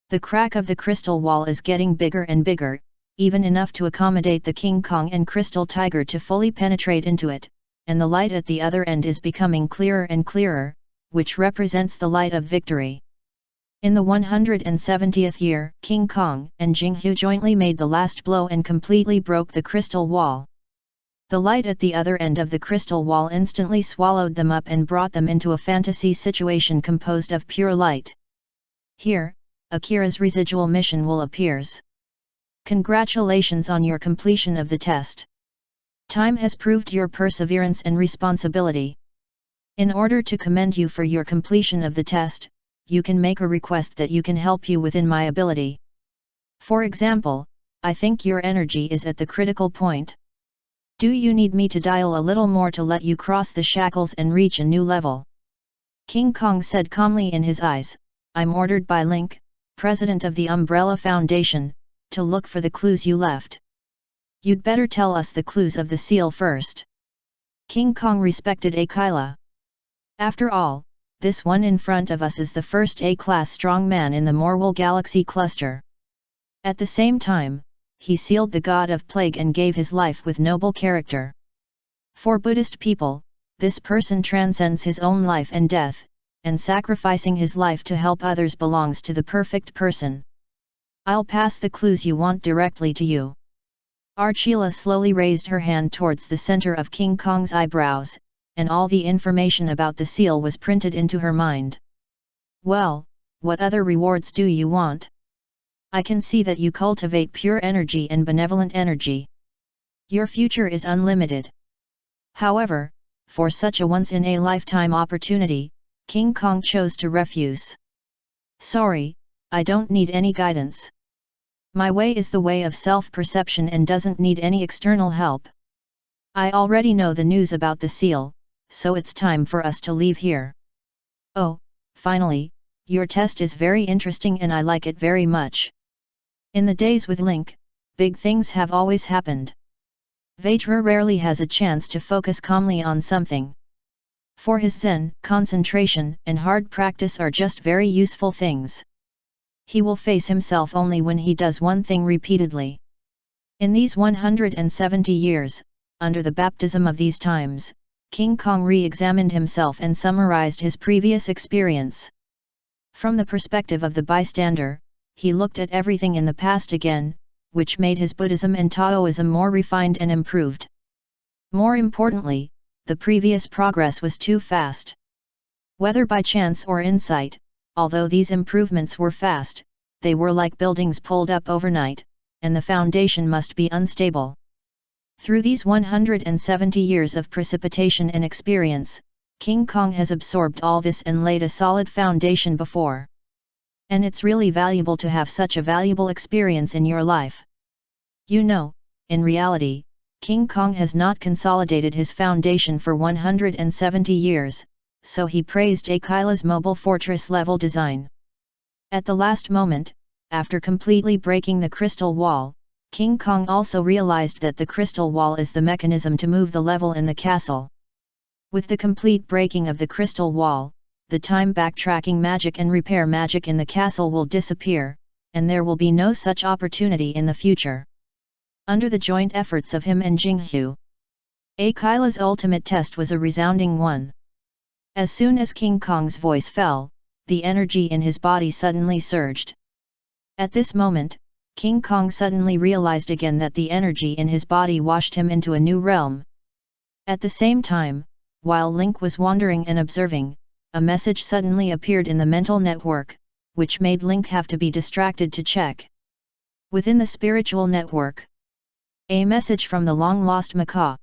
The crack of the crystal wall is getting bigger and bigger, even enough to accommodate the King Kong and Crystal Tiger to fully penetrate into it, and the light at the other end is becoming clearer and clearer, which represents the light of victory. In the 170th year, King Kong and Jinghu jointly made the last blow and completely broke the crystal wall. The light at the other end of the crystal wall instantly swallowed them up and brought them into a fantasy situation composed of pure light. Here, Akira's residual mission will appears. Congratulations on your completion of the test. Time has proved your perseverance and responsibility. In order to commend you for your completion of the test, you can make a request that you can help you within my ability. For example, I think your energy is at the critical point. Do you need me to dial a little more to let you cross the shackles and reach a new level? King Kong said calmly in his eyes, I'm ordered by Link, President of the Umbrella Foundation, to look for the clues you left. You'd better tell us the clues of the seal first. King Kong respected Akila. After all, this one in front of us is the first A-class strong man in the Morwell Galaxy cluster. At the same time, he sealed the god of plague and gave his life with noble character. For Buddhist people, this person transcends his own life and death, and sacrificing his life to help others belongs to the perfect person. I'll pass the clues you want directly to you. Archila slowly raised her hand towards the center of King Kong's eyebrows, and all the information about the seal was printed into her mind. Well, what other rewards do you want? I can see that you cultivate pure energy and benevolent energy. Your future is unlimited. However, for such a once-in-a-lifetime opportunity, King Kong chose to refuse. Sorry, I don't need any guidance. My way is the way of self-perception and doesn't need any external help. I already know the news about the seal, so it's time for us to leave here. Oh, finally, your test is very interesting and I like it very much. In the days with Link, big things have always happened. Vajra rarely has a chance to focus calmly on something. For his zen, concentration and hard practice are just very useful things. He will face himself only when he does one thing repeatedly. In these 170 years, under the baptism of these times, King Kong re-examined himself and summarized his previous experience. From the perspective of the bystander, he looked at everything in the past again, which made his Buddhism and Taoism more refined and improved. More importantly, the previous progress was too fast. Whether by chance or insight, although these improvements were fast, they were like buildings pulled up overnight, and the foundation must be unstable. Through these 170 years of precipitation and experience, King Kong has absorbed all this and laid a solid foundation before. And it's really valuable to have such a valuable experience in your life. You know, in reality, King Kong has not consolidated his foundation for 170 years, so he praised Akila's mobile fortress level design. At the last moment, after completely breaking the crystal wall, King Kong also realized that the crystal wall is the mechanism to move the level in the castle. With the complete breaking of the crystal wall, the time backtracking magic and repair magic in the castle will disappear, and there will be no such opportunity in the future. Under the joint efforts of him and Jinghu, Akila's ultimate test was a resounding one. As soon as King Kong's voice fell, the energy in his body suddenly surged. At this moment, King Kong suddenly realized again that the energy in his body washed him into a new realm. At the same time, while Link was wandering and observing, a message suddenly appeared in the mental network, which made Link have to be distracted to check. Within the spiritual network, a message from the long-lost macaw.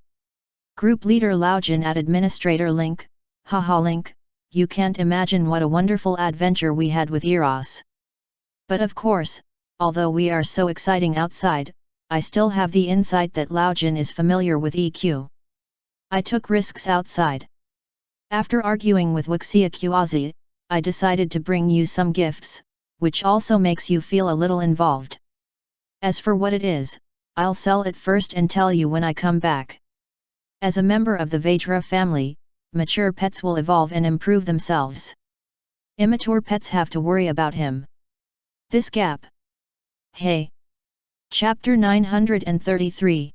Group leader Laojin at Administrator Link. Haha Link, you can't imagine what a wonderful adventure we had with Eros. But of course, although we are so exciting outside, I still have the insight that Laojin is familiar with EQ. I took risks outside. After arguing with Wuxia Qiazi, I decided to bring you some gifts, which also makes you feel a little involved. As for what it is, I'll sell it first and tell you when I come back. As a member of the Vajra family, mature pets will evolve and improve themselves. Immature pets have to worry about him. This gap. Hey! Chapter 933.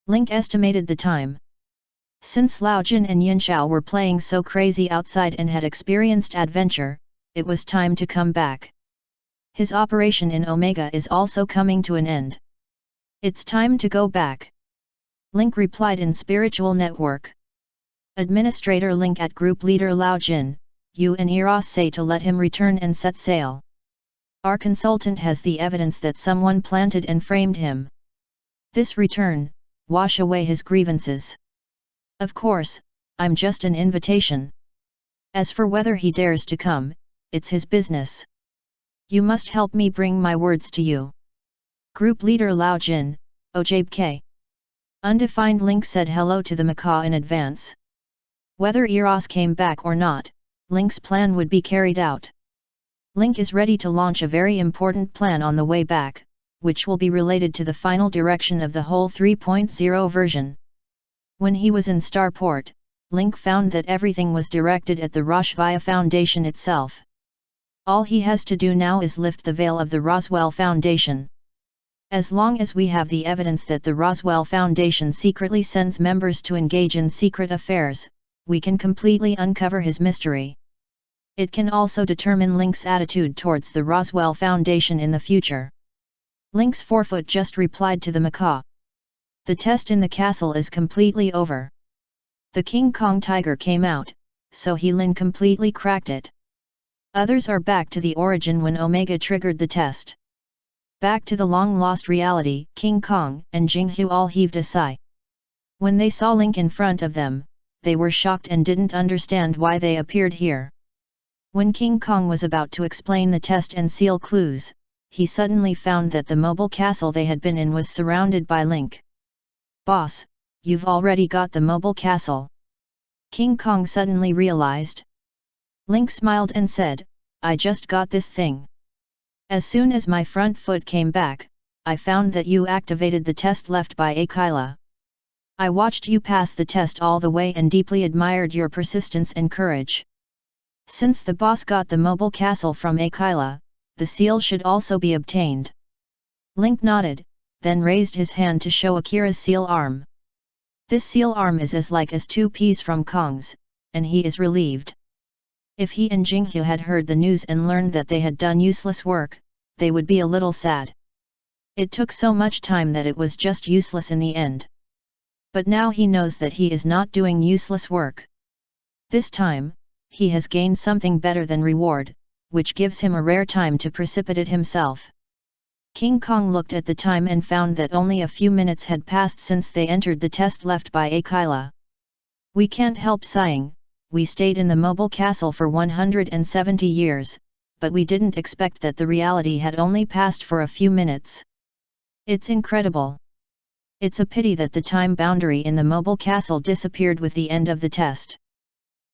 Link estimated the time. Since Laojin and Yinxiao were playing so crazy outside and had experienced adventure, it was time to come back. His operation in Omega is also coming to an end. It's time to go back. Link replied in spiritual network. Administrator Link at Group Leader Laojin, you and Eros say to let him return and set sail. Our consultant has the evidence that someone planted and framed him. This return, wash away his grievances. Of course, I'm just an invitation. As for whether he dares to come, it's his business. You must help me bring my words to you. Group Leader Laojin, Ojabe K. Undefined Link said hello to the macaw in advance. Whether Eros came back or not, Link's plan would be carried out. Link is ready to launch a very important plan on the way back, which will be related to the final direction of the whole 3.0 version. When he was in Starport, Link found that everything was directed at the Roshvia Foundation itself. All he has to do now is lift the veil of the Roswell Foundation. As long as we have the evidence that the Roswell Foundation secretly sends members to engage in secret affairs, we can completely uncover his mystery. It can also determine Link's attitude towards the Roswell Foundation in the future. Link's forefoot just replied to the macaw. The test in the castle is completely over. The King Kong tiger came out, so Lin completely cracked it. Others are back to the origin when Omega triggered the test. Back to the long-lost reality, King Kong and Jinghu all heaved a sigh. When they saw Link in front of them, they were shocked and didn't understand why they appeared here. When King Kong was about to explain the test and seal clues, he suddenly found that the mobile castle they had been in was surrounded by Link. "Boss, you've already got the mobile castle," King Kong suddenly realized. Link smiled and said, "I just got this thing. As soon as my front foot came back, I found that you activated the test left by Akila. I watched you pass the test all the way and deeply admired your persistence and courage. Since the boss got the mobile castle from Akila, the seal should also be obtained." Link nodded, then raised his hand to show Akira's seal arm. This seal arm is as like as two peas from Kong's, and he is relieved. If he and Jinghu had heard the news and learned that they had done useless work, they would be a little sad. It took so much time that it was just useless in the end. But now he knows that he is not doing useless work. This time, he has gained something better than reward, which gives him a rare time to precipitate himself. King Kong looked at the time and found that only a few minutes had passed since they entered the test left by Akila. "We can't help sighing, we stayed in the mobile castle for 170 years, but we didn't expect that the reality had only passed for a few minutes. It's incredible. It's a pity that the time boundary in the mobile castle disappeared with the end of the test.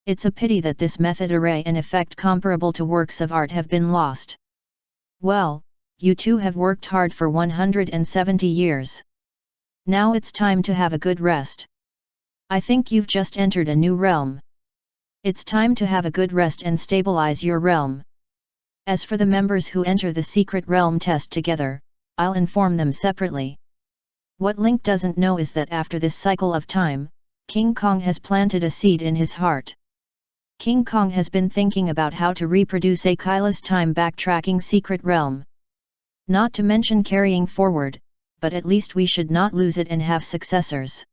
It's a pity that this method array and effect comparable to works of art have been lost. Well, you two have worked hard for 170 years. Now it's time to have a good rest. I think you've just entered a new realm. It's time to have a good rest and stabilize your realm. As for the members who enter the secret realm test together, I'll inform them separately." What Link doesn't know is that after this cycle of time, King Kong has planted a seed in his heart. King Kong has been thinking about how to reproduce Akila's time backtracking secret realm. Not to mention carrying forward, but at least we should not lose it and have successors.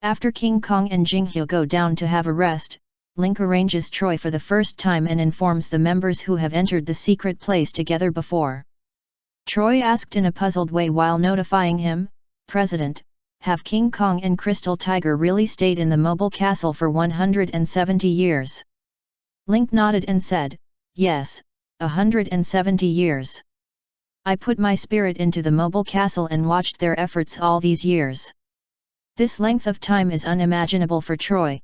After King Kong and Jinghu go down to have a rest, Link arranges Troy for the first time and informs the members who have entered the secret place together before. Troy asked in a puzzled way while notifying him, "President, have King Kong and Crystal Tiger really stayed in the mobile castle for 170 years?" Link nodded and said, "Yes, 170 years. I put my spirit into the mobile castle and watched their efforts all these years." This length of time is unimaginable for Troy.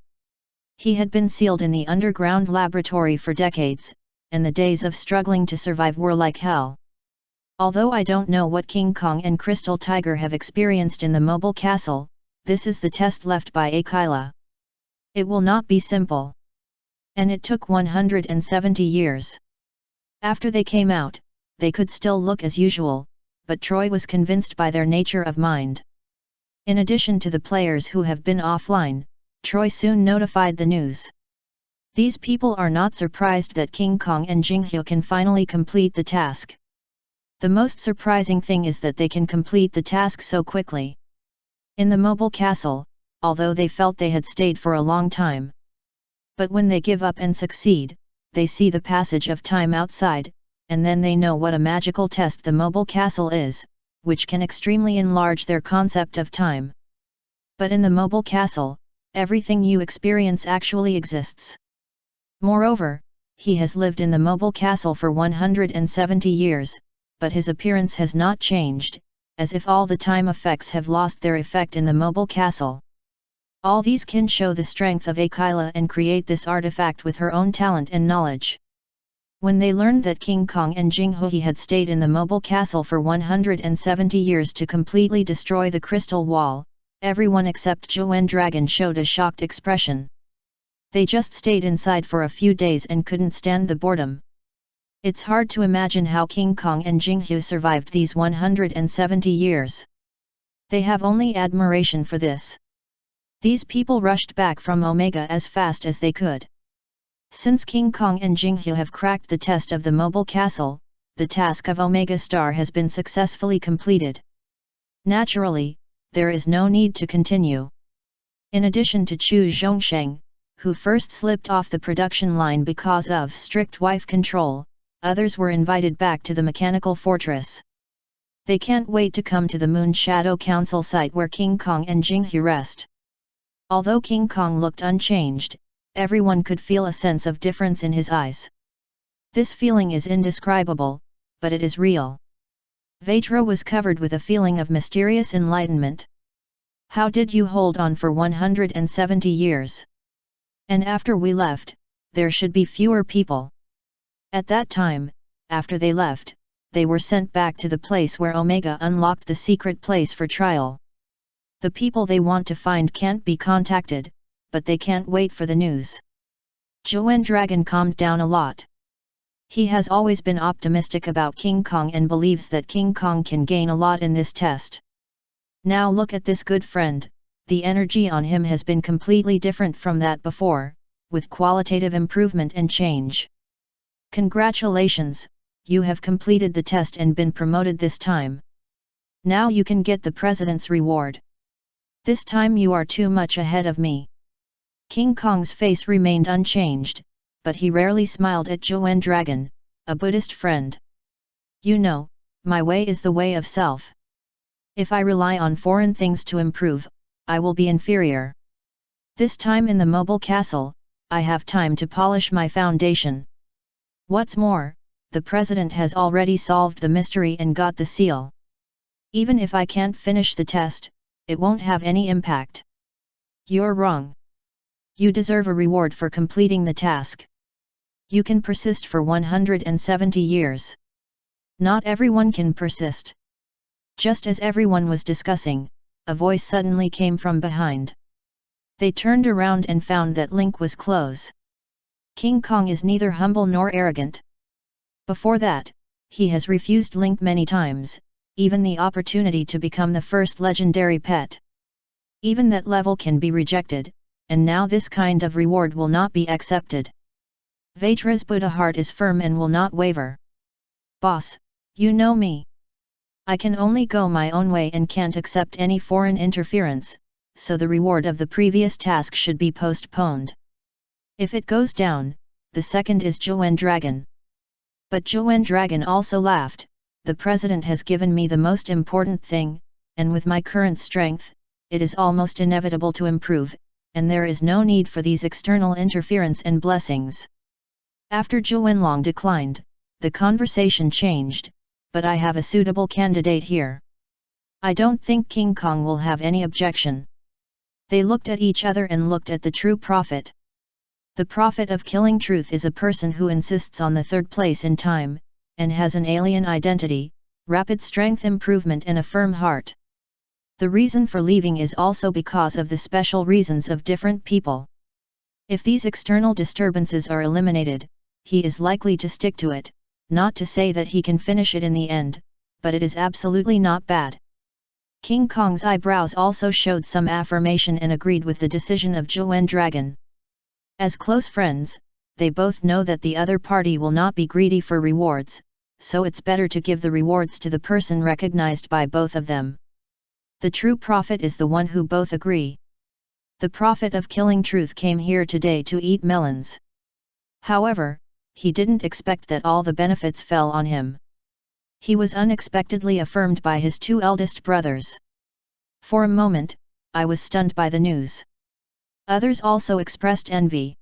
He had been sealed in the underground laboratory for decades, and the days of struggling to survive were like hell. Although I don't know what King Kong and Crystal Tiger have experienced in the mobile castle, this is the test left by Akila. It will not be simple. And it took 170 years. After they came out, they could still look as usual, but Troy was convinced by their nature of mind. In addition to the players who have been offline, Troy soon notified the news. These people are not surprised that King Kong and Jinghu can finally complete the task. The most surprising thing is that they can complete the task so quickly. In the mobile castle, although they felt they had stayed for a long time. But when they give up and succeed, they see the passage of time outside, and then they know what a magical test the mobile castle is, which can extremely enlarge their concept of time. But in the mobile castle, everything you experience actually exists. Moreover, he has lived in the mobile castle for 170 years, but his appearance has not changed, as if all the time effects have lost their effect in the mobile castle. All these can show the strength of Akila and create this artifact with her own talent and knowledge. When they learned that King Kong and Jinghui had stayed in the mobile castle for 170 years to completely destroy the crystal wall, everyone except Zhuge Dragon showed a shocked expression. They just stayed inside for a few days and couldn't stand the boredom. It's hard to imagine how King Kong and Jinghui survived these 170 years. They have only admiration for this. These people rushed back from Omega as fast as they could. Since King Kong and Jinghui have cracked the test of the mobile castle, the task of Omega Star has been successfully completed. Naturally, there is no need to continue. In addition to Chu Zhongsheng, who first slipped off the production line because of strict wife control, others were invited back to the mechanical fortress. They can't wait to come to the Moon Shadow Council site where King Kong and Jinghui rest. Although King Kong looked unchanged, everyone could feel a sense of difference in his eyes. This feeling is indescribable, but it is real. Veitra was covered with a feeling of mysterious enlightenment. How did you hold on for 170 years? And after we left, there should be fewer people. At that time, after they left, they were sent back to the place where Omega unlocked the secret place for trial. The people they want to find can't be contacted, but they can't wait for the news. Zhuge Dragon calmed down a lot. He has always been optimistic about King Kong and believes that King Kong can gain a lot in this test. Now look at this good friend, the energy on him has been completely different from that before, with qualitative improvement and change. Congratulations, you have completed the test and been promoted this time. Now you can get the president's reward. This time you are too much ahead of me. King Kong's face remained unchanged, but he rarely smiled at Zhuge Dragon, a Buddhist friend. You know, my way is the way of self. If I rely on foreign things to improve, I will be inferior. This time in the mobile castle, I have time to polish my foundation. What's more, the president has already solved the mystery and got the seal. Even if I can't finish the test, it won't have any impact. You're wrong. You deserve a reward for completing the task. You can persist for 170 years. Not everyone can persist. Just as everyone was discussing, a voice suddenly came from behind. They turned around and found that Link was close. King Kong is neither humble nor arrogant. Before that, he has refused Link many times, even the opportunity to become the first legendary pet. Even that level can be rejected, and now this kind of reward will not be accepted. Vaitra's Buddha heart is firm and will not waver. Boss, you know me. I can only go my own way and can't accept any foreign interference, so the reward of the previous task should be postponed. If it goes down, the second is Zhuge Dragon. But Zhuge Dragon also laughed. The president has given me the most important thing, and with my current strength, it is almost inevitable to improve, and there is no need for these external interference and blessings. After Zhuge Long declined, the conversation changed, but I have a suitable candidate here. I don't think King Kong will have any objection. They looked at each other and looked at the true prophet. The prophet of killing truth is a person who insists on the third place in time, and has an alien identity, rapid strength improvement and a firm heart. The reason for leaving is also because of the special reasons of different people. If these external disturbances are eliminated, he is likely to stick to it, not to say that he can finish it in the end, but it is absolutely not bad. King Kong's eyebrows also showed some affirmation and agreed with the decision of Zhuge Dragon. As close friends, they both know that the other party will not be greedy for rewards, so it's better to give the rewards to the person recognized by both of them. The true prophet is the one who both agree. The prophet of killing truth came here today to eat melons. However, he didn't expect that all the benefits fell on him. He was unexpectedly affirmed by his two eldest brothers. For a moment, I was stunned by the news. Others also expressed envy.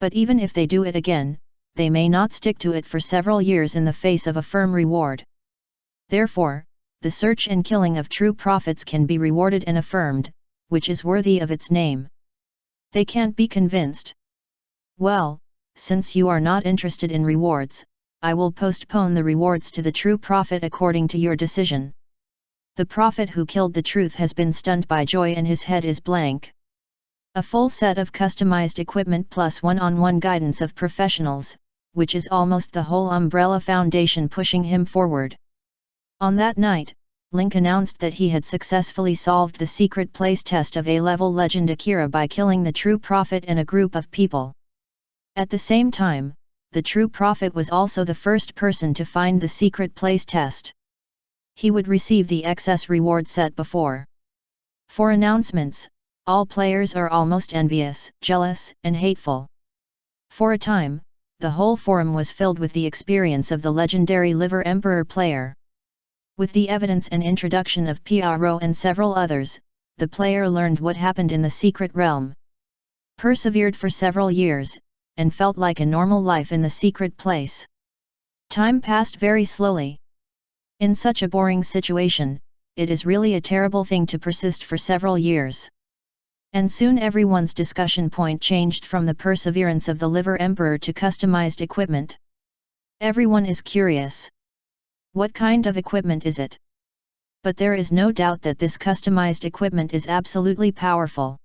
But even if they do it again, they may not stick to it for several years in the face of a firm reward. Therefore, the search and killing of true prophets can be rewarded and affirmed, which is worthy of its name. They can't be convinced. Well, since you are not interested in rewards, I will postpone the rewards to the true prophet according to your decision. The prophet who killed the truth has been stunned by joy and his head is blank. A full set of customized equipment plus one-on-one guidance of professionals, which is almost the whole Umbrella Foundation pushing him forward. On that night, Link announced that he had successfully solved the secret place test of A-level legend Akira by killing the true prophet and a group of people. At the same time, the true prophet was also the first person to find the secret place test. He would receive the excess reward set before. For announcements, all players are almost envious, jealous, and hateful. For a time, the whole forum was filled with the experience of the legendary Liver Emperor player. With the evidence and introduction of Pyaro and several others, the player learned what happened in the secret realm. Persevered for several years, and felt like a normal life in the secret place. Time passed very slowly. In such a boring situation, it is really a terrible thing to persist for several years. And soon everyone's discussion point changed from the perseverance of the Liver Emperor to customized equipment. Everyone is curious. What kind of equipment is it? But there is no doubt that this customized equipment is absolutely powerful.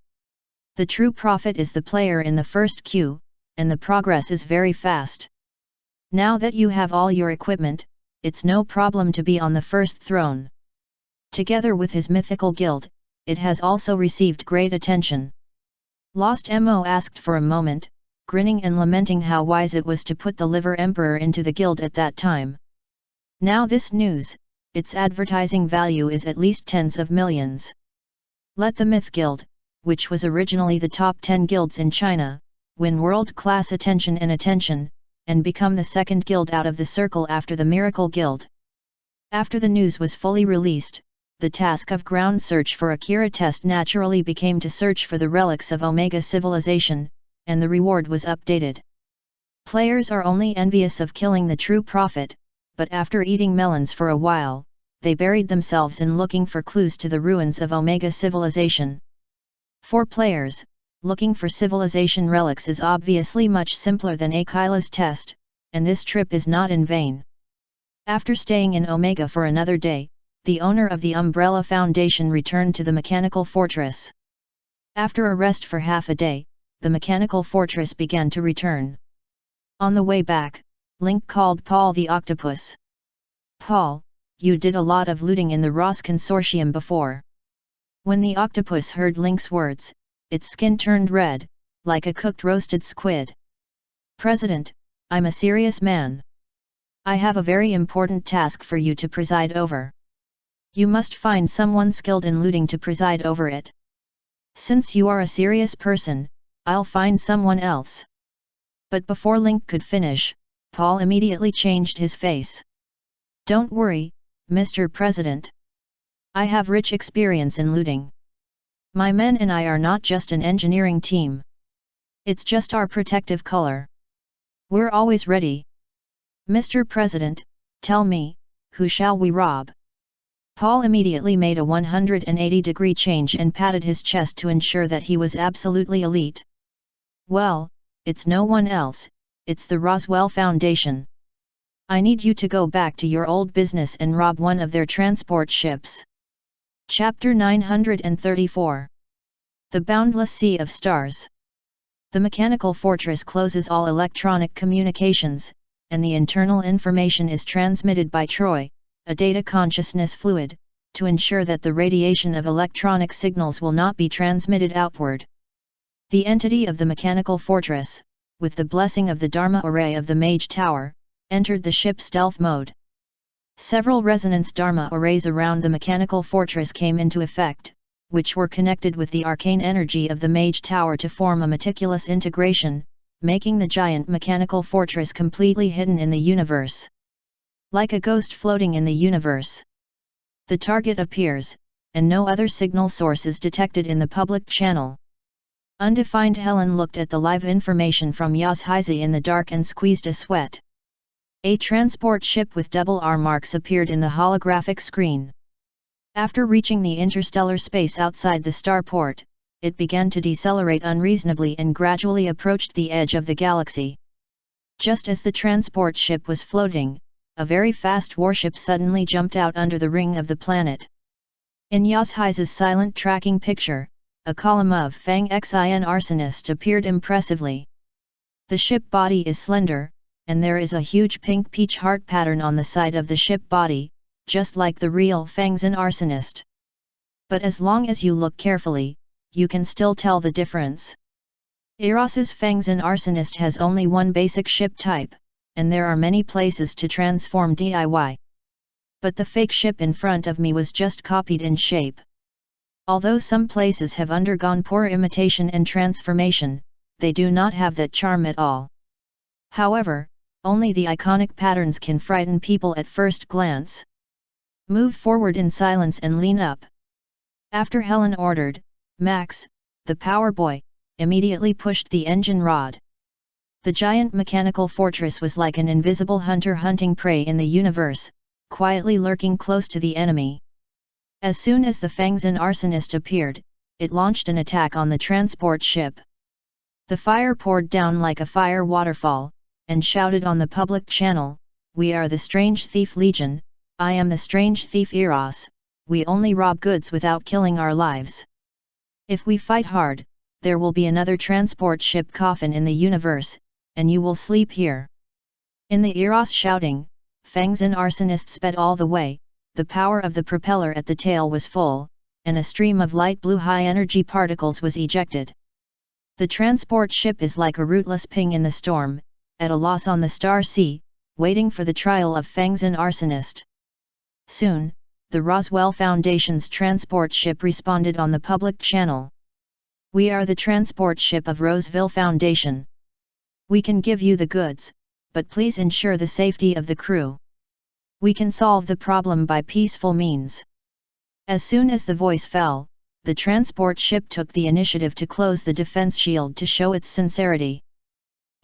The true prophet is the player in the first queue, and the progress is very fast. Now that you have all your equipment, it's no problem to be on the first throne. Together with his mythical guild, it has also received great attention. Lost Mo asked for a moment, grinning and lamenting how wise it was to put the Liver Emperor into the guild at that time. Now this news, its advertising value is at least tens of millions. Let the Myth Guild, which was originally the top 10 guilds in China, win world-class attention, and become the second guild out of the circle after the Miracle Guild. After the news was fully released, the task of ground search for Akira test naturally became to search for the relics of Omega civilization, and the reward was updated. Players are only envious of killing the true prophet, but after eating melons for a while, they buried themselves in looking for clues to the ruins of Omega civilization. For players, looking for civilization relics is obviously much simpler than Akila's test, and this trip is not in vain. After staying in Omega for another day, the owner of the Umbrella Foundation returned to the Mechanical Fortress. After a rest for half a day, the Mechanical Fortress began to return. On the way back, Link called Paul the Octopus. "Paul, you did a lot of looting in the Ross Consortium before." When the octopus heard Link's words, its skin turned red, like a cooked roasted squid. "President, I'm a serious man. I have a very important task for you to preside over. You must find someone skilled in looting to preside over it. Since you are a serious person, I'll find someone else." But before Link could finish, Paul immediately changed his face. "Don't worry, Mr. President. I have rich experience in looting. My men and I are not just an engineering team. It's just our protective color. We're always ready. Mr. President, tell me, who shall we rob?" Paul immediately made a 180-degree change and patted his chest to ensure that he was absolutely elite. "Well, it's no one else, it's the Roswell Foundation. I need you to go back to your old business and rob one of their transport ships." Chapter 934. The Boundless Sea of Stars. The Mechanical Fortress closes all electronic communications, and the internal information is transmitted by Troy, a data consciousness fluid, to ensure that the radiation of electronic signals will not be transmitted outward. The entity of the Mechanical Fortress, with the blessing of the Dharma array of the Mage Tower, entered the ship stealth mode. Several resonance Dharma arrays around the Mechanical Fortress came into effect, which were connected with the arcane energy of the Mage Tower to form a meticulous integration, making the giant Mechanical Fortress completely hidden in the universe. Like a ghost floating in the universe. The target appears, and no other signal source is detected in the public channel. Undefined Helen looked at the live information from Yazhizi in the dark and squeezed a sweat. A transport ship with double R marks appeared in the holographic screen. After reaching the interstellar space outside the starport, it began to decelerate unreasonably and gradually approached the edge of the galaxy. Just as the transport ship was floating, a very fast warship suddenly jumped out under the ring of the planet. In Yazhai's silent tracking picture, a column of Fang Xin arsonist appeared impressively. The ship body is slender, and there is a huge pink peach heart pattern on the side of the ship body, just like the real Fangxin arsonist. But as long as you look carefully, you can still tell the difference. Eros's Fangxin arsonist has only one basic ship type, and there are many places to transform DIY. But the fake ship in front of me was just copied in shape. Although some places have undergone poor imitation and transformation, they do not have that charm at all. However, only the iconic patterns can frighten people at first glance. Move forward in silence and lean up. After Helen ordered, Max, the power boy, immediately pushed the engine rod. The giant mechanical fortress was like an invisible hunter hunting prey in the universe, quietly lurking close to the enemy. As soon as the Fangxin arsonist appeared, it launched an attack on the transport ship. The fire poured down like a fire waterfall, and shouted on the public channel, "We are the Strange Thief Legion, I am the Strange Thief Eros, we only rob goods without killing our lives. If we fight hard, there will be another transport ship coffin in the universe, and you will sleep here." In the Eros shouting, Fangxin arsonist sped all the way, the power of the propeller at the tail was full, and a stream of light blue high-energy particles was ejected. The transport ship is like a rootless ping in the storm, at a loss on the star sea, waiting for the trial of Fangxin arsonist. Soon, the Roswell Foundation's transport ship responded on the public channel. "We are the transport ship of Roseville Foundation. We can give you the goods, but please ensure the safety of the crew. We can solve the problem by peaceful means." As soon as the voice fell, the transport ship took the initiative to close the defense shield to show its sincerity.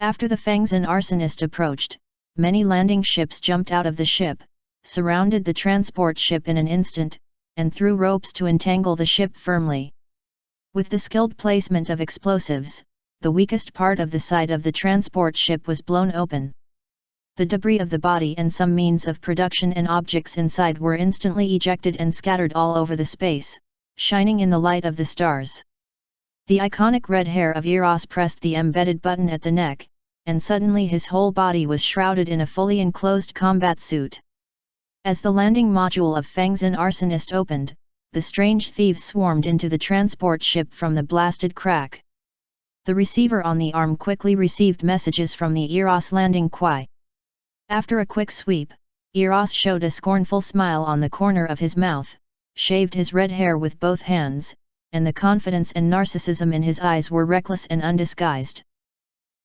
After the Fangxin arsonist approached, many landing ships jumped out of the ship, surrounded the transport ship in an instant, and threw ropes to entangle the ship firmly. With the skilled placement of explosives, the weakest part of the side of the transport ship was blown open. The debris of the body and some means of production and objects inside were instantly ejected and scattered all over the space, shining in the light of the stars. The iconic red hair of Eros pressed the embedded button at the neck, and suddenly his whole body was shrouded in a fully enclosed combat suit. As the landing module of Fangxin arsonist opened, the strange thieves swarmed into the transport ship from the blasted crack. The receiver on the arm quickly received messages from the Eros landing quay. After a quick sweep, Eros showed a scornful smile on the corner of his mouth, shaved his red hair with both hands, and the confidence and narcissism in his eyes were reckless and undisguised.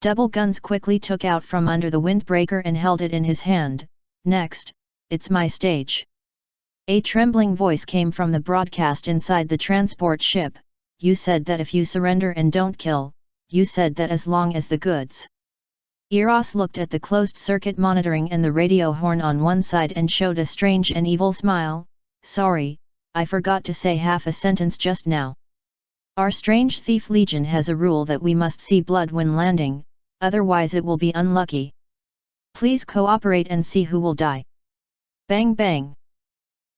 Double guns quickly took out from under the windbreaker and held it in his hand. "Next, it's my stage." A trembling voice came from the broadcast inside the transport ship. "You said that if you surrender and don't kill, you said that as long as the goods." Eros looked at the closed-circuit monitoring and the radio horn on one side and showed a strange and evil smile. "Sorry, I forgot to say half a sentence just now. Our Strange Thief Legion has a rule that we must see blood when landing, otherwise it will be unlucky. Please cooperate and see who will die." Bang bang!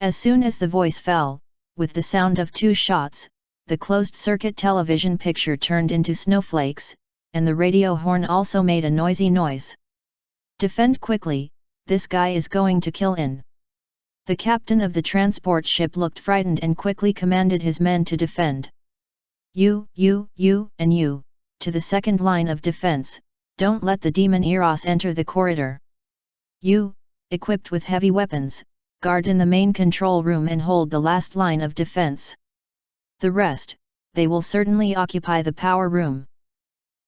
As soon as the voice fell, with the sound of 2 shots, the closed-circuit television picture turned into snowflakes, and the radio horn also made a noisy noise. "Defend quickly, this guy is going to kill in." The captain of the transport ship looked frightened and quickly commanded his men to defend. You, and you, to the second line of defense, don't let the demon Eros enter the corridor. You, equipped with heavy weapons, guard in the main control room and hold the last line of defense. The rest, they will certainly occupy the power room.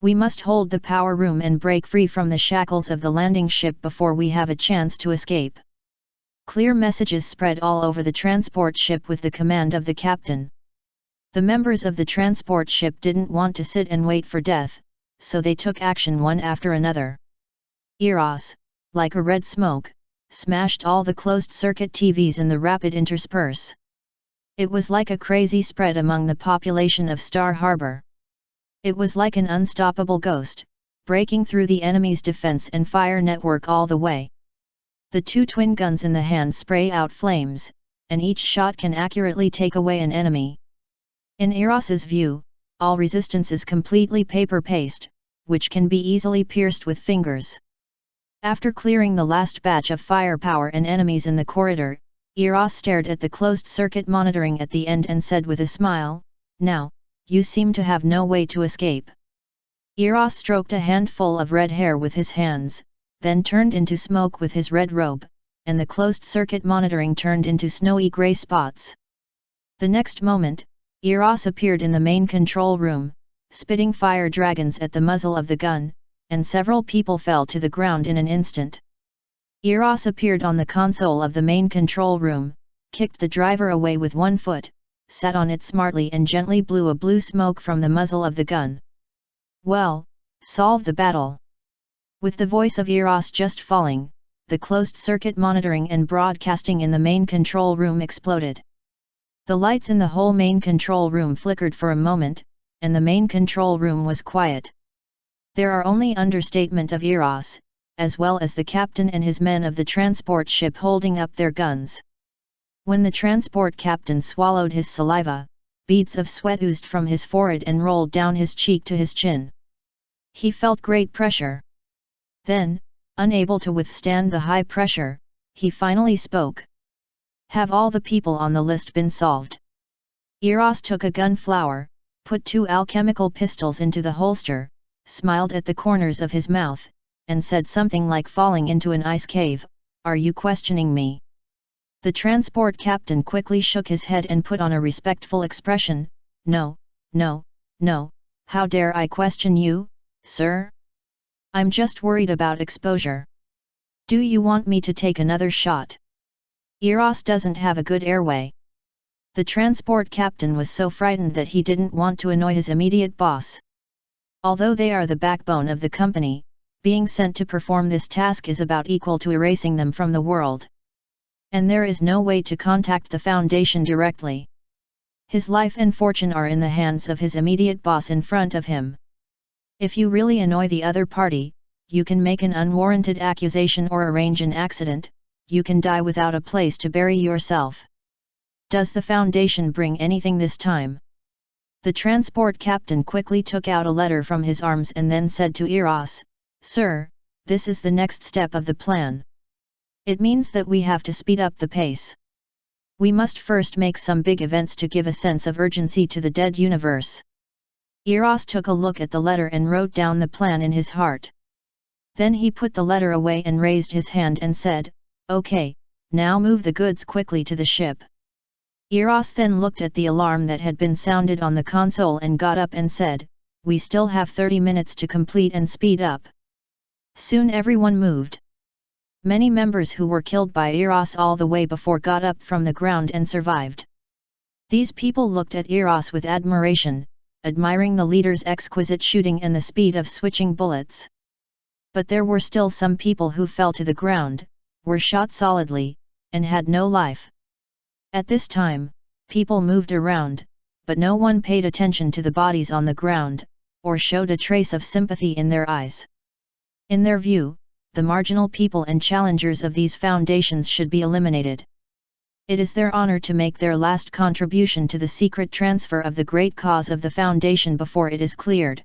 We must hold the power room and break free from the shackles of the landing ship before we have a chance to escape. Clear messages spread all over the transport ship with the command of the captain. The members of the transport ship didn't want to sit and wait for death, so they took action one after another. Eros, like a red smoke, smashed all the closed-circuit TVs in the rapid intersperse. It was like a crazy spread among the population of Star Harbor. It was like an unstoppable ghost, breaking through the enemy's defense and fire network all the way. The two twin guns in the hand spray out flames, and each shot can accurately take away an enemy. In Eros's view, all resistance is completely paper paste, which can be easily pierced with fingers. After clearing the last batch of firepower and enemies in the corridor, Eros stared at the closed-circuit monitoring at the end and said with a smile, "Now, you seem to have no way to escape." Eros stroked a handful of red hair with his hands, then turned into smoke with his red robe, and the closed-circuit monitoring turned into snowy grey spots. The next moment, Eros appeared in the main control room, spitting fire dragons at the muzzle of the gun, and several people fell to the ground in an instant. Eros appeared on the console of the main control room, kicked the driver away with one foot, sat on it smartly and gently blew a blue smoke from the muzzle of the gun. "Well, solve the battle." With the voice of Eros just falling, the closed-circuit monitoring and broadcasting in the main control room exploded. The lights in the whole main control room flickered for a moment, and the main control room was quiet. There are only understatement of Eros, as well as the captain and his men of the transport ship holding up their guns. When the transport captain swallowed his saliva, beads of sweat oozed from his forehead and rolled down his cheek to his chin. He felt great pressure. Then, unable to withstand the high pressure, he finally spoke. "Have all the people on the list been solved?" Eros took a gun flower, put two alchemical pistols into the holster, smiled at the corners of his mouth, and said something like falling into an ice cave, "Are you questioning me?" The transport captain quickly shook his head and put on a respectful expression, "No, no, no, how dare I question you, sir? I'm just worried about exposure. Do you want me to take another shot?" Eros doesn't have a good airway. The transport captain was so frightened that he didn't want to annoy his immediate boss. Although they are the backbone of the company, being sent to perform this task is about equal to erasing them from the world. And there is no way to contact the Foundation directly. His life and fortune are in the hands of his immediate boss in front of him. If you really annoy the other party, you can make an unwarranted accusation or arrange an accident, you can die without a place to bury yourself. Does the Foundation bring anything this time? The transport captain quickly took out a letter from his arms and then said to Eros, "Sir, this is the next step of the plan. It means that we have to speed up the pace. We must first make some big events to give a sense of urgency to the dead universe." Eros took a look at the letter and wrote down the plan in his heart. Then he put the letter away and raised his hand and said, "Okay, now move the goods quickly to the ship." Eros then looked at the alarm that had been sounded on the console and got up and said, "We still have 30 minutes to complete and speed up." Soon everyone moved. Many members who were killed by Eros all the way before got up from the ground and survived. These people looked at Eros with admiration, admiring the leader's exquisite shooting and the speed of switching bullets. But there were still some people who fell to the ground, were shot solidly, and had no life. At this time, people moved around, but no one paid attention to the bodies on the ground, or showed a trace of sympathy in their eyes. In their view, the marginal people and challengers of these foundations should be eliminated. It is their honor to make their last contribution to the secret transfer of the great cause of the Foundation before it is cleared.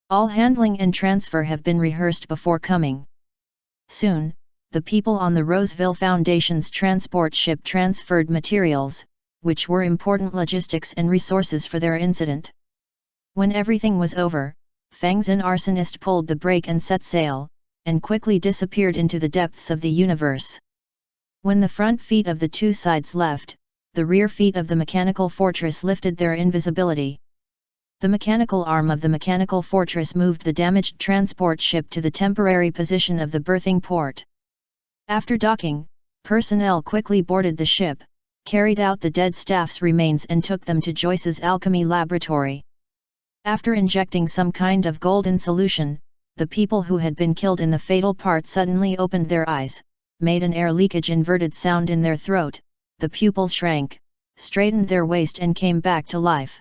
All handling and transfer have been rehearsed before coming. Soon, the people on the Roseville Foundation's transport ship transferred materials, which were important logistics and resources for their incident. When everything was over, Fang's an arsonist pulled the brake and set sail, and quickly disappeared into the depths of the universe. When the front feet of the two sides left, the rear feet of the mechanical fortress lifted their invisibility. The mechanical arm of the mechanical fortress moved the damaged transport ship to the temporary position of the berthing port. After docking, personnel quickly boarded the ship, carried out the dead staff's remains and took them to Joyce's alchemy laboratory. After injecting some kind of golden solution, the people who had been killed in the fatal part suddenly opened their eyes, made an air leakage inverted sound in their throat, the pupils shrank, straightened their waist and came back to life.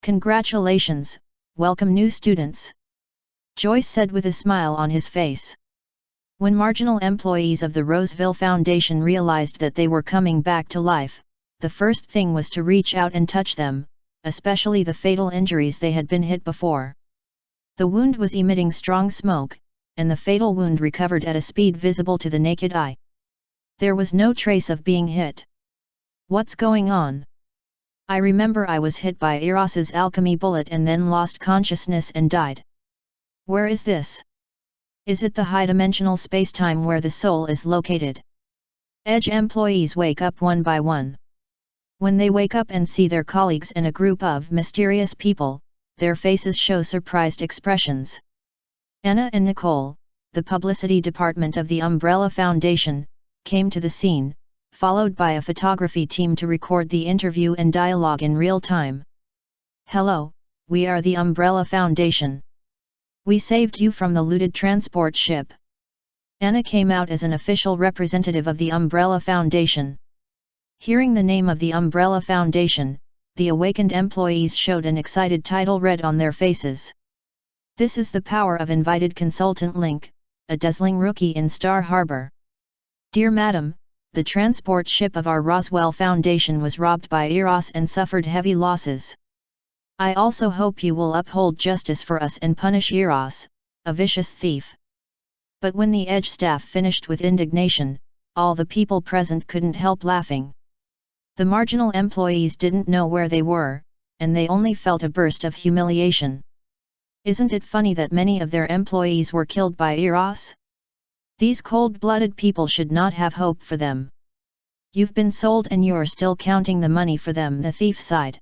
Congratulations, welcome new students. Joyce said with a smile on his face. When marginal employees of the Roseville Foundation realized that they were coming back to life, the first thing was to reach out and touch them, especially the fatal injuries they had been hit before. The wound was emitting strong smoke, and the fatal wound recovered at a speed visible to the naked eye. There was no trace of being hit. What's going on? I remember I was hit by Eros's alchemy bullet and then lost consciousness and died. Where is this? Is it the high-dimensional spacetime where the soul is located? Edge employees wake up one by one. When they wake up and see their colleagues and a group of mysterious people, their faces show surprised expressions. Anna and Nicole, the publicity department of the Umbrella Foundation, came to the scene, followed by a photography team to record the interview and dialogue in real time. Hello, we are the Umbrella Foundation. We saved you from the looted transport ship. Anna came out as an official representative of the Umbrella Foundation. Hearing the name of the Umbrella Foundation, the awakened employees showed an excited title red on their faces. This is the power of invited consultant Link, a dazzling rookie in Star Harbor. Dear Madam, the transport ship of our Roswell Foundation was robbed by Eros and suffered heavy losses. I also hope you will uphold justice for us and punish Eros, a vicious thief. But when the Edge staff finished with indignation, all the people present couldn't help laughing. The marginal employees didn't know where they were, and they only felt a burst of humiliation. Isn't it funny that many of their employees were killed by Eros? These cold-blooded people should not have hope for them. You've been sold and you're still counting the money for them, the thief sighed.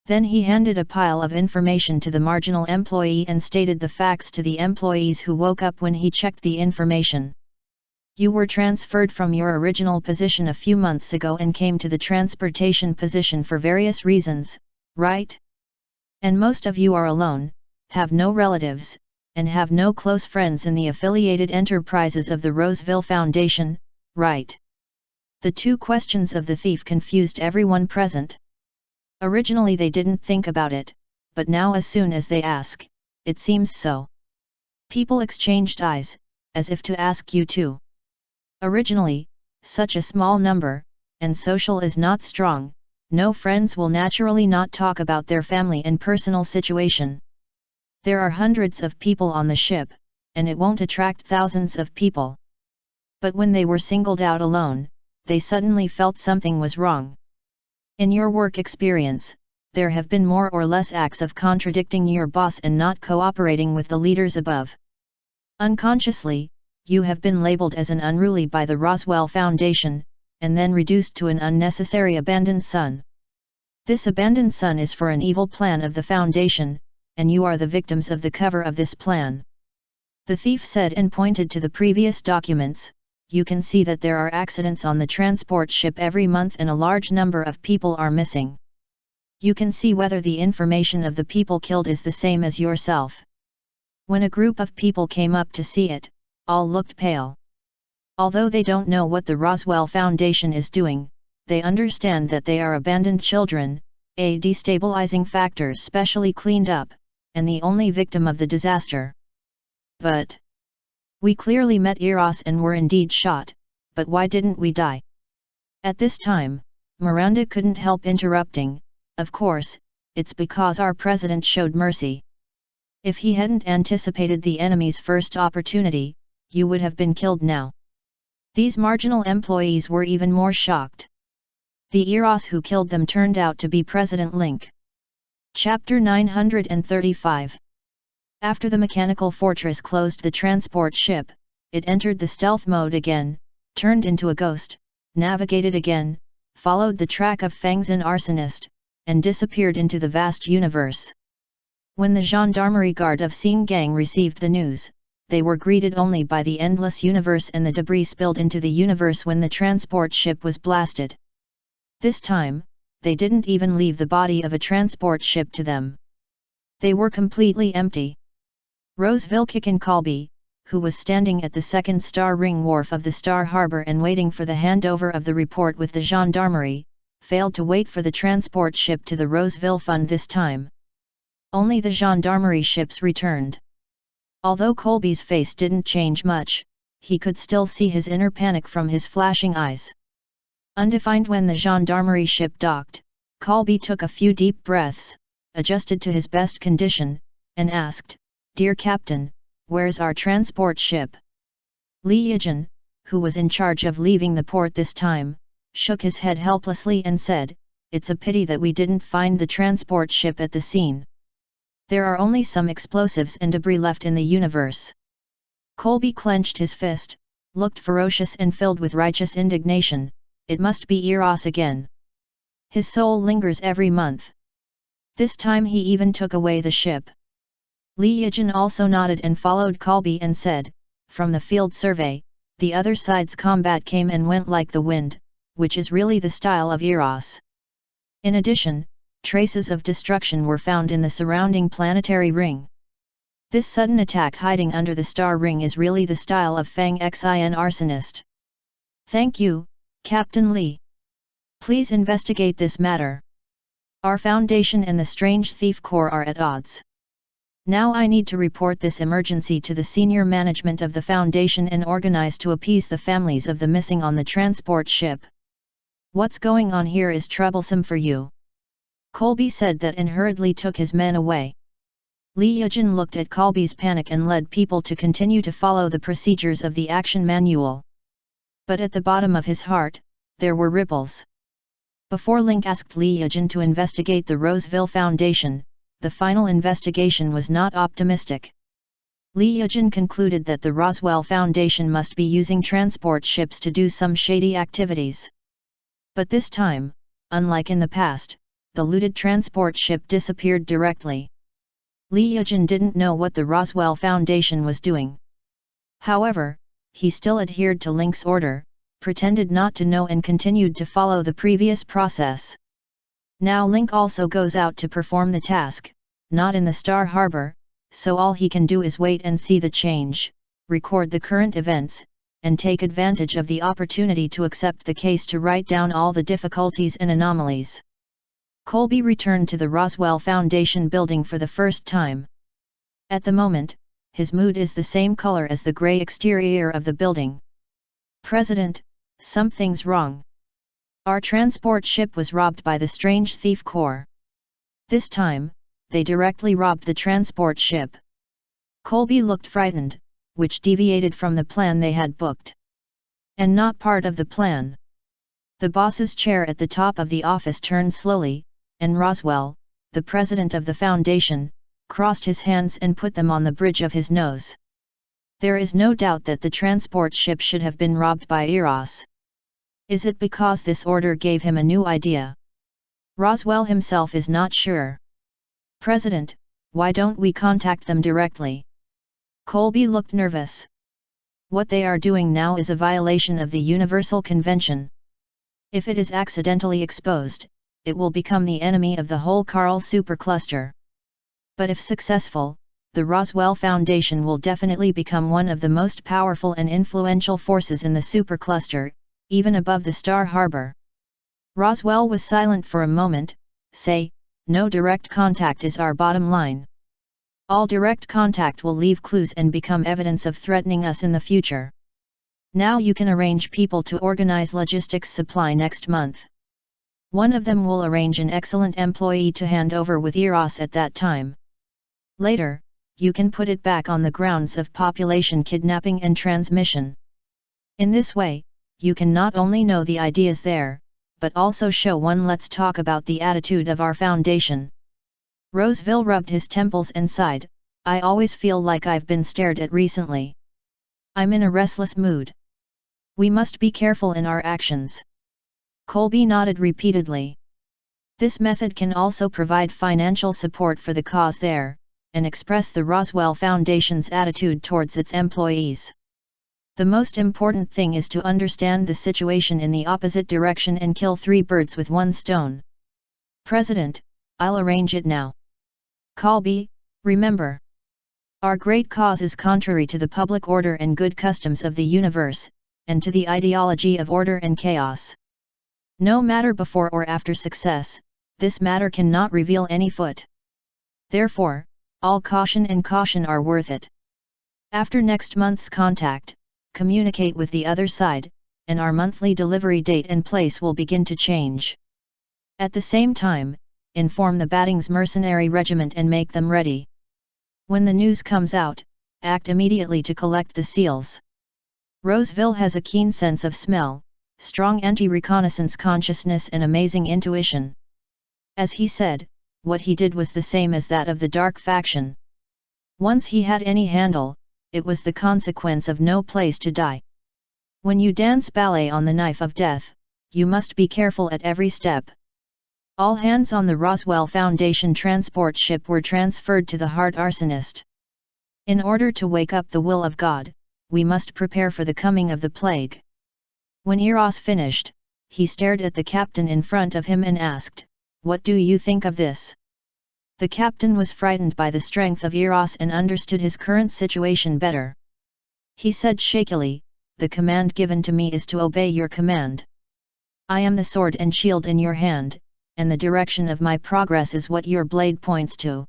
Then he handed a pile of information to the marginal employee and stated the facts to the employees who woke up when he checked the information. You were transferred from your original position a few months ago and came to the transportation position for various reasons, right? And most of you are alone, have no relatives, and have no close friends in the affiliated enterprises of the Roseville Foundation, right? The two questions of the thief confused everyone present. Originally they didn't think about it, but now as soon as they ask, it seems so. People exchanged eyes, as if to ask you too. Originally, such a small number, and social is not strong, no friends will naturally not talk about their family and personal situation. There are hundreds of people on the ship, and it won't attract thousands of people. But when they were singled out alone, they suddenly felt something was wrong. In your work experience, there have been more or less acts of contradicting your boss and not cooperating with the leaders above. Unconsciously, you have been labeled as an unruly by the Roswell Foundation, and then reduced to an unnecessary abandoned son. This abandoned son is for an evil plan of the Foundation, and you are the victims of the cover of this plan. The thief said and pointed to the previous documents. You can see that there are accidents on the transport ship every month and a large number of people are missing. You can see whether the information of the people killed is the same as yourself. When a group of people came up to see it, all looked pale. Although they don't know what the Roswell Foundation is doing, they understand that they are abandoned children, a destabilizing factor specially cleaned up, and the only victim of the disaster. But we clearly met Eros and were indeed shot, but why didn't we die? At this time, Miranda couldn't help interrupting, of course, it's because our president showed mercy. If he hadn't anticipated the enemy's first opportunity, you would have been killed now. These marginal employees were even more shocked. The Eros who killed them turned out to be President Link. Chapter 935. After the mechanical fortress closed the transport ship, it entered the stealth mode again, turned into a ghost, navigated again, followed the track of Fang's an arsonist, and disappeared into the vast universe. When the gendarmerie guard of Sing Gang received the news, they were greeted only by the endless universe and the debris spilled into the universe when the transport ship was blasted. This time, they didn't even leave the body of a transport ship to them. They were completely empty. Roseville Kicken Colby, who was standing at the second Star Ring wharf of the Star Harbor and waiting for the handover of the report with the gendarmerie, failed to wait for the transport ship to the Roseville Fund this time. Only the gendarmerie ships returned. Although Colby's face didn't change much, he could still see his inner panic from his flashing eyes. Undefined. When the gendarmerie ship docked, Colby took a few deep breaths, adjusted to his best condition, and asked, "Dear Captain, where's our transport ship?" Li Yijin, who was in charge of leaving the port this time, shook his head helplessly and said, "It's a pity that we didn't find the transport ship at the scene. There are only some explosives and debris left in the universe." Colby clenched his fist, looked ferocious and filled with righteous indignation. It must be Eros again. His soul lingers every month. This time he even took away the ship. Li Yijin also nodded and followed Colby and said, "From the field survey, the other side's combat came and went like the wind, which is really the style of Eros. In addition, traces of destruction were found in the surrounding planetary ring. This sudden attack hiding under the star ring is really the style of Fang Xin Arsonist. Thank you, Captain Li. Please investigate this matter. Our Foundation and the Strange Thief Corps are at odds. Now I need to report this emergency to the senior management of the Foundation and organize to appease the families of the missing on the transport ship. What's going on here is troublesome for you." Colby said that and hurriedly took his men away. Li Yijin looked at Colby's panic and led people to continue to follow the procedures of the action manual. But at the bottom of his heart, there were ripples. Before Link asked Li Yijin to investigate the Roseville Foundation, the final investigation was not optimistic. Li Yijin concluded that the Roswell Foundation must be using transport ships to do some shady activities. But this time, unlike in the past, the looted transport ship disappeared directly. Li Yijin didn't know what the Roswell Foundation was doing. However, he still adhered to Link's order, pretended not to know and continued to follow the previous process. Now Link also goes out to perform the task, not in the Star Harbor, so all he can do is wait and see the change, record the current events, and take advantage of the opportunity to accept the case to write down all the difficulties and anomalies. Colby returned to the Roswell Foundation building for the first time. At the moment, his mood is the same color as the gray exterior of the building. "President, something's wrong. Our transport ship was robbed by the Strange Thief Corps. This time, they directly robbed the transport ship." Colby looked frightened, which deviated from the plan they had booked. And not part of the plan. The boss's chair at the top of the office turned slowly, and Roswell, the president of the Foundation, crossed his hands and put them on the bridge of his nose. There is no doubt that the transport ship should have been robbed by Eros. Is it because this order gave him a new idea? Roswell himself is not sure. "President, why don't we contact them directly?" Colby looked nervous. What they are doing now is a violation of the Universal Convention. If it is accidentally exposed, it will become the enemy of the whole Carl supercluster. But if successful, the Roswell Foundation will definitely become one of the most powerful and influential forces in the supercluster, even above the Star Harbor. Roswell was silent for a moment. "Say, no direct contact is our bottom line. All direct contact will leave clues and become evidence of threatening us in the future. Now you can arrange people to organize logistics supply next month. One of them will arrange an excellent employee to hand over with Eros at that time. Later, you can put it back on the grounds of population kidnapping and transmission. In this way, you can not only know the ideas there, but also show one. Let's talk about the attitude of our Foundation." Roseville rubbed his temples and sighed, "I always feel like I've been stared at recently. I'm in a restless mood. We must be careful in our actions." Colby nodded repeatedly. This method can also provide financial support for the cause there, and express the Roswell Foundation's attitude towards its employees. The most important thing is to understand the situation in the opposite direction and kill 3 birds with 1 stone. "President, I'll arrange it now. Colby, remember. Our great cause is contrary to the public order and good customs of the universe, and to the ideology of order and chaos. No matter before or after success, this matter cannot reveal any foot. Therefore, all caution and caution are worth it. After next month's contact, communicate with the other side, and our monthly delivery date and place will begin to change. At the same time, inform the Batting's mercenary regiment and make them ready. When the news comes out, act immediately to collect the seals. Roseville has a keen sense of smell, strong anti-reconnaissance consciousness and amazing intuition. As he said, what he did was the same as that of the Dark faction. Once he had any handle, it was the consequence of no place to die. When you dance ballet on the knife of death, you must be careful at every step. All hands on the Roswell Foundation transport ship were transferred to the Heart Arsonist. In order to wake up the will of God, we must prepare for the coming of the plague. When Eros finished, he stared at the captain in front of him and asked, "What do you think of this?" The captain was frightened by the strength of Eros and understood his current situation better. He said shakily, "The command given to me is to obey your command. I am the sword and shield in your hand, and the direction of my progress is what your blade points to."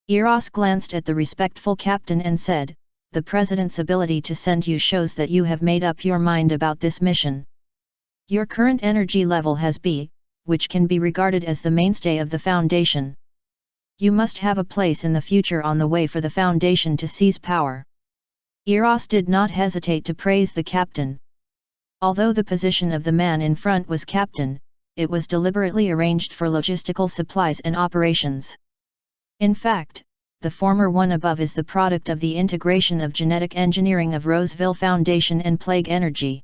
Eros glanced at the respectful captain and said, "The President's ability to send you shows that you have made up your mind about this mission. Your current energy level has B, which can be regarded as the mainstay of the Foundation. You must have a place in the future on the way for the Foundation to seize power." Eros did not hesitate to praise the captain. Although the position of the man in front was captain, it was deliberately arranged for logistical supplies and operations. In fact, the former one above is the product of the integration of genetic engineering of Roseville Foundation and plague energy.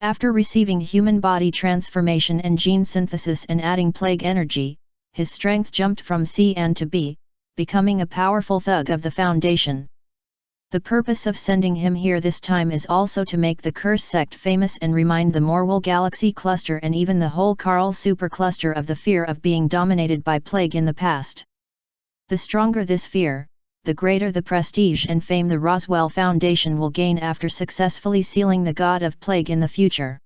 After receiving human body transformation and gene synthesis and adding plague energy, his strength jumped from C and to B, becoming a powerful thug of the Foundation. The purpose of sending him here this time is also to make the Curse sect famous and remind the Morwell Galaxy Cluster and even the whole Carl Supercluster of the fear of being dominated by plague in the past. The stronger this fear, the greater the prestige and fame the Roswell Foundation will gain after successfully sealing the god of plague in the future.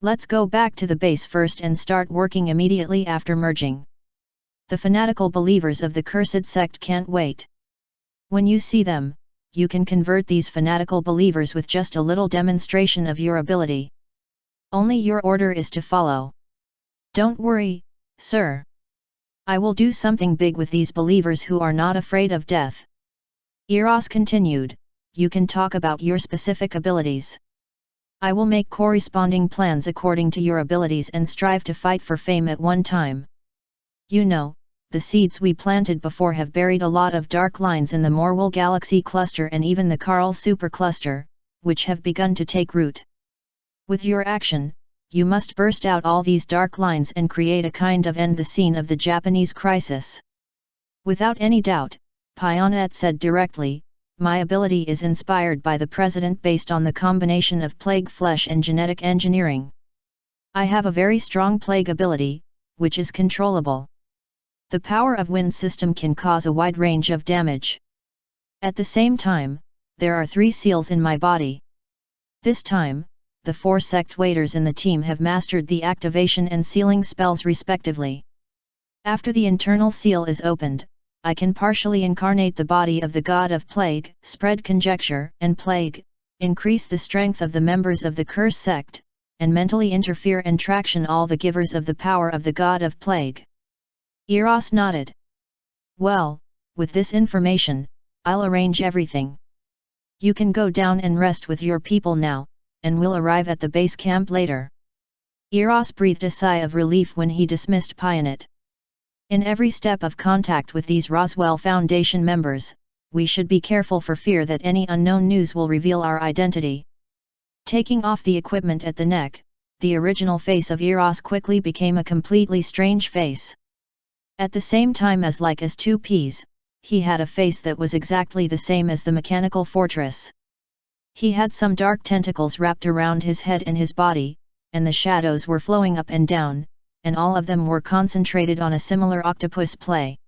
Let's go back to the base first and start working immediately after merging. The fanatical believers of the cursed sect can't wait. When you see them, you can convert these fanatical believers with just a little demonstration of your ability. Only your order is to follow. Don't worry, sir. I will do something big with these believers who are not afraid of death. Eros continued, "You can talk about your specific abilities. I will make corresponding plans according to your abilities and strive to fight for fame at one time. You know, the seeds we planted before have buried a lot of dark lines in the Morwell Galaxy Cluster and even the Carl Supercluster, which have begun to take root. With your action, you must burst out all these dark lines and create a kind of end the scene of the Japanese crisis." Without any doubt, Pionet said directly, "My ability is inspired by the President based on the combination of plague flesh and genetic engineering. I have a very strong plague ability, which is controllable. The power of wind system can cause a wide range of damage. At the same time, there are 3 seals in my body. This time, the 4 sect waiters in the team have mastered the activation and sealing spells respectively. After the internal seal is opened, I can partially incarnate the body of the god of plague, spread conjecture and plague, increase the strength of the members of the curse sect, and mentally interfere and traction all the givers of the power of the god of plague." Eros nodded. "Well, with this information, I'll arrange everything. You can go down and rest with your people now, and we'll arrive at the base camp later." Eros breathed a sigh of relief when he dismissed Pionet. In every step of contact with these Roswell Foundation members, we should be careful for fear that any unknown news will reveal our identity. Taking off the equipment at the neck, the original face of Eros quickly became a completely strange face. At the same time as like as 2 peas, he had a face that was exactly the same as the mechanical fortress. He had some dark tentacles wrapped around his head and his body, and the shadows were flowing up and down, and all of them were concentrated on a similar octopus play.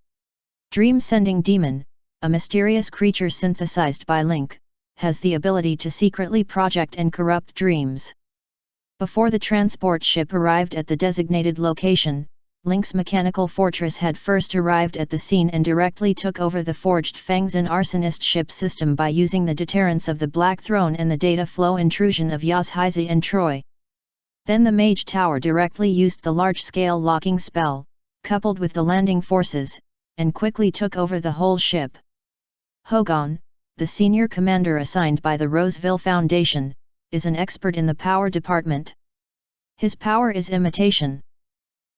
Dream-sending demon, a mysterious creature synthesized by Link, has the ability to secretly project and corrupt dreams. Before the transport ship arrived at the designated location, Link's mechanical fortress had first arrived at the scene and directly took over the Forged Fangs and Arsonist ship system by using the deterrence of the Black Throne and the data flow intrusion of Yaz-Hizi and Troy. Then the Mage Tower directly used the large-scale locking spell, coupled with the landing forces, and quickly took over the whole ship. Hogan, the senior commander assigned by the Roseville Foundation, is an expert in the power department. His power is imitation.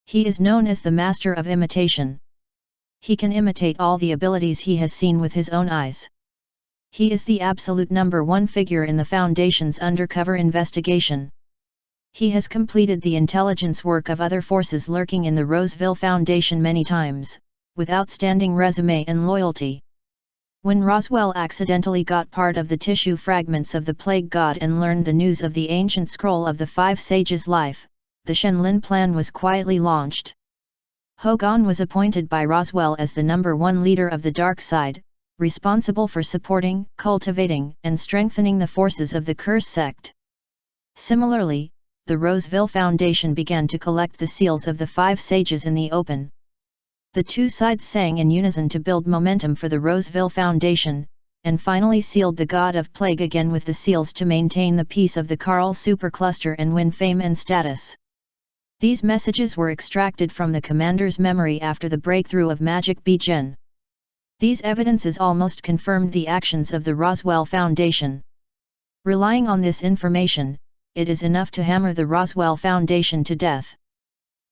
He is known as the Master of Imitation. He can imitate all the abilities he has seen with his own eyes. He is the absolute #1 figure in the Foundation's undercover investigation. He has completed the intelligence work of other forces lurking in the Roseville Foundation many times, with outstanding resume and loyalty. When Roswell accidentally got part of the tissue fragments of the Plague God and learned the news of the ancient scroll of the Five Sages' life, the Shenlin plan was quietly launched. Hogan was appointed by Roswell as the #1 leader of the dark side, responsible for supporting, cultivating, and strengthening the forces of the Curse sect. Similarly, the Roseville Foundation began to collect the seals of the Five Sages in the open. The two sides sang in unison to build momentum for the Roseville Foundation, and finally sealed the God of Plague again with the seals to maintain the peace of the Carl Supercluster and win fame and status. These messages were extracted from the commander's memory after the breakthrough of Magic B-Gen. These evidences almost confirmed the actions of the Roswell Foundation. Relying on this information, it is enough to hammer the Roswell Foundation to death.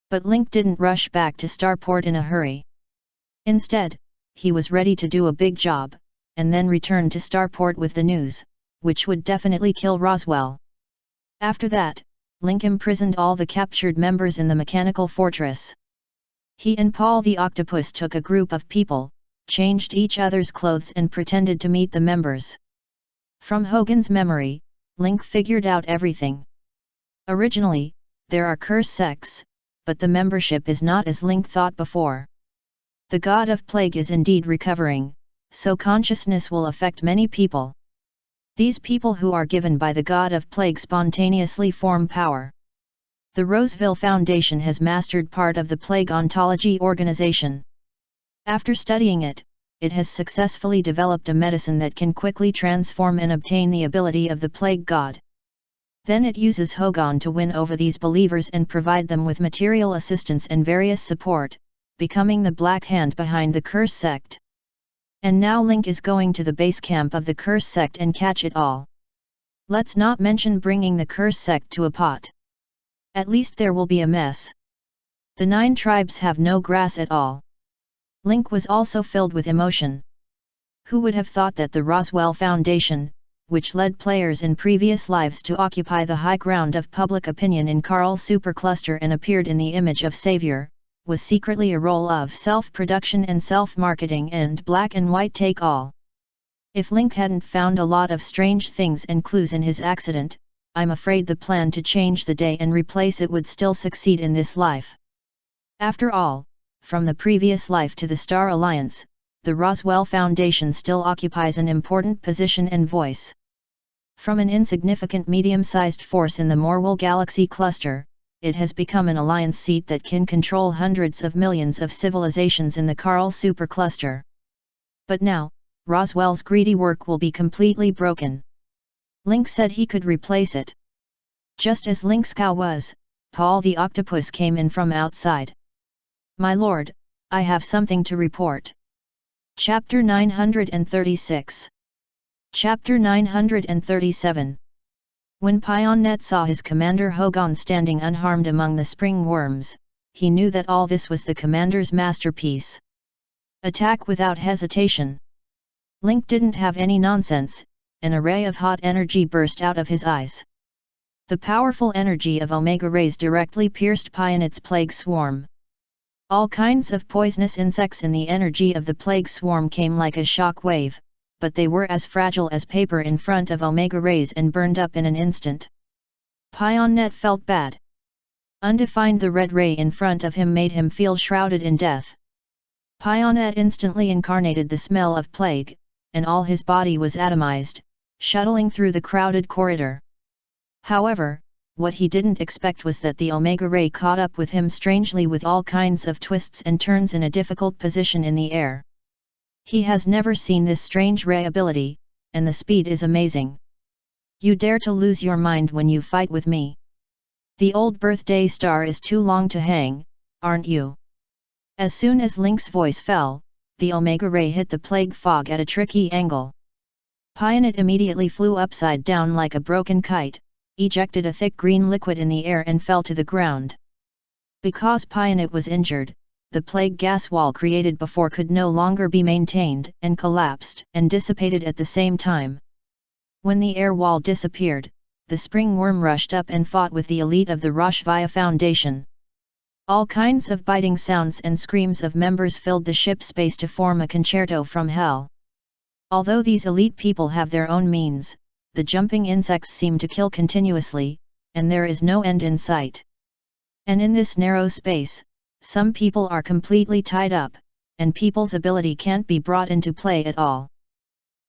But Link didn't rush back to Starport in a hurry. Instead, he was ready to do a big job, and then return to Starport with the news, which would definitely kill Roswell. After that, Link imprisoned all the captured members in the mechanical fortress. He and Paul the Octopus took a group of people, changed each other's clothes and pretended to meet the members. From Hogan's memory, Link figured out everything. Originally, there are curse sects, but the membership is not as Link thought before. The God of Plague is indeed recovering, so consciousness will affect many people. These people who are given by the God of Plague spontaneously form power. The Roseville Foundation has mastered part of the Plague Ontology organization. After studying it, it has successfully developed a medicine that can quickly transform and obtain the ability of the Plague God. Then it uses Hogan to win over these believers and provide them with material assistance and various support, becoming the Black Hand behind the Curse sect. And now Link is going to the base camp of the Curse sect and catch it all. Let's not mention bringing the Curse sect to a pot. At least there will be a mess. The 9 tribes have no grass at all. Link was also filled with emotion. Who would have thought that the Roswell Foundation, which led players in previous lives to occupy the high ground of public opinion in Carl Supercluster and appeared in the image of Savior, was secretly a role of self-production and self-marketing and black and white take-all. If Link hadn't found a lot of strange things and clues in his accident, I'm afraid the plan to change the day and replace it would still succeed in this life. After all, from the previous life to the Star Alliance, the Roswell Foundation still occupies an important position and voice. From an insignificant medium-sized force in the Morwell Galaxy cluster, it has become an alliance seat that can control hundreds of millions of civilizations in the Carl Supercluster. But now, Roswell's greedy work will be completely broken. Link said he could replace it. Just as Link's cow was, Paul the Octopus came in from outside. "My lord, I have something to report." Chapter 936. Chapter 937. When Pionnet saw his commander Hogan standing unharmed among the spring worms, he knew that all this was the commander's masterpiece. Attack without hesitation. Link didn't have any nonsense, an array of hot energy burst out of his eyes. The powerful energy of Omega rays directly pierced Pionet's plague swarm. All kinds of poisonous insects in the energy of the plague swarm came like a shock wave, but they were as fragile as paper in front of Omega rays and burned up in an instant. Pionnet felt bad. Undefined, the red ray in front of him made him feel shrouded in death. Pionnet instantly incarnated the smell of plague, and all his body was atomized, shuttling through the crowded corridor. However, what he didn't expect was that the Omega Ray caught up with him strangely with all kinds of twists and turns in a difficult position in the air. He has never seen this strange ray ability, and the speed is amazing. You dare to lose your mind when you fight with me? The old birthday star is too long to hang, aren't you? As soon as Link's voice fell, the Omega Ray hit the plague fog at a tricky angle. Pionit immediately flew upside down like a broken kite, ejected a thick green liquid in the air and fell to the ground. Because Pionit was injured, the plague gas wall created before could no longer be maintained and collapsed and dissipated at the same time. When the air wall disappeared, the spring worm rushed up and fought with the elite of the Roshvaya Foundation. All kinds of biting sounds and screams of members filled the ship space to form a concerto from hell. Although these elite people have their own means, the jumping insects seem to kill continuously, and there is no end in sight. And in this narrow space, some people are completely tied up, and people's ability can't be brought into play at all.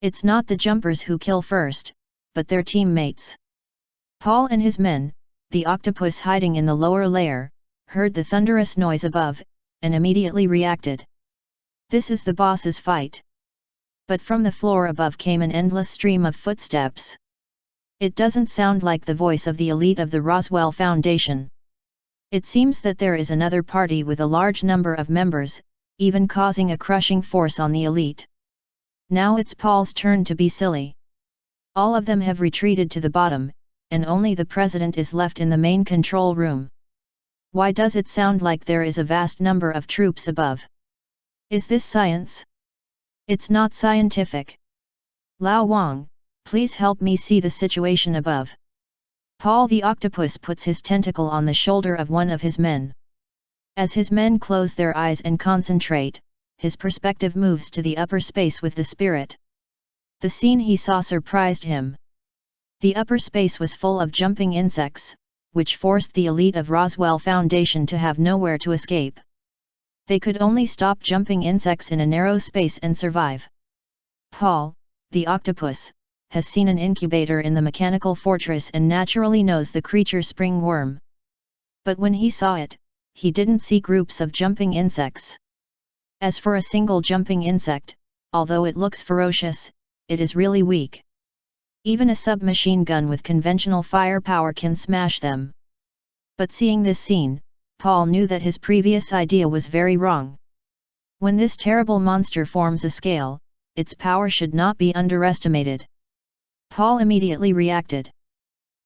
It's not the jumpers who kill first, but their teammates. Paul and his men, the octopus hiding in the lower layer, heard the thunderous noise above, and immediately reacted. This is the boss's fight. But from the floor above came an endless stream of footsteps. It doesn't sound like the voice of the elite of the Roswell Foundation. It seems that there is another party with a large number of members, even causing a crushing force on the elite. Now it's Paul's turn to be silly. All of them have retreated to the bottom, and only the president is left in the main control room. Why does it sound like there is a vast number of troops above? Is this science? It's not scientific. Lao Wang, please help me see the situation above. Paul the octopus puts his tentacle on the shoulder of one of his men. As his men close their eyes and concentrate, his perspective moves to the upper space with the spirit. The scene he saw surprised him. The upper space was full of jumping insects, which forced the elite of Roswell Foundation to have nowhere to escape. They could only stop jumping insects in a narrow space and survive. Paul, the octopus, has seen an incubator in the mechanical fortress and naturally knows the creature spring worm. But when he saw it, he didn't see groups of jumping insects. As for a single jumping insect, although it looks ferocious, it is really weak. Even a submachine gun with conventional firepower can smash them. But seeing this scene, Paul knew that his previous idea was very wrong. When this terrible monster forms a scale, its power should not be underestimated. Paul immediately reacted.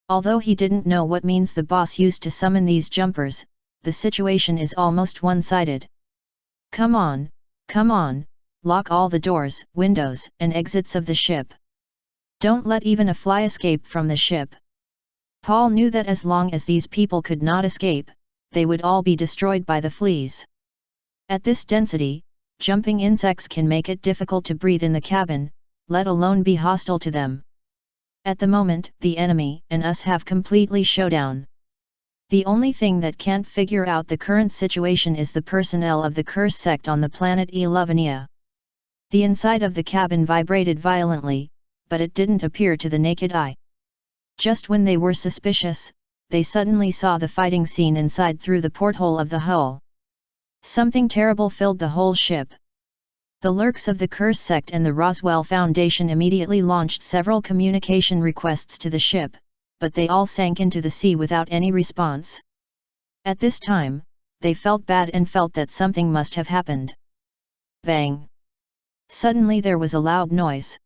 Although he didn't know what means the boss used to summon these jumpers, the situation is almost one-sided. Come on, lock all the doors, windows, and exits of the ship. Don't let even a fly escape from the ship. Paul knew that as long as these people could not escape, they would all be destroyed by the fleas. At this density, jumping insects can make it difficult to breathe in the cabin, let alone be hostile to them. At the moment, the enemy and us have completely showdown. The only thing that can't figure out the current situation is the personnel of the curse sect on the planet Elevania. The inside of the cabin vibrated violently, but it didn't appear to the naked eye. Just when they were suspicious, they suddenly saw the fighting scene inside through the porthole of the hull. Something terrible filled the whole ship. The lurks of the curse sect and the Roswell Foundation immediately launched several communication requests to the ship, but they all sank into the sea without any response. At this time, they felt bad and felt that something must have happened. Bang! Suddenly there was a loud noise.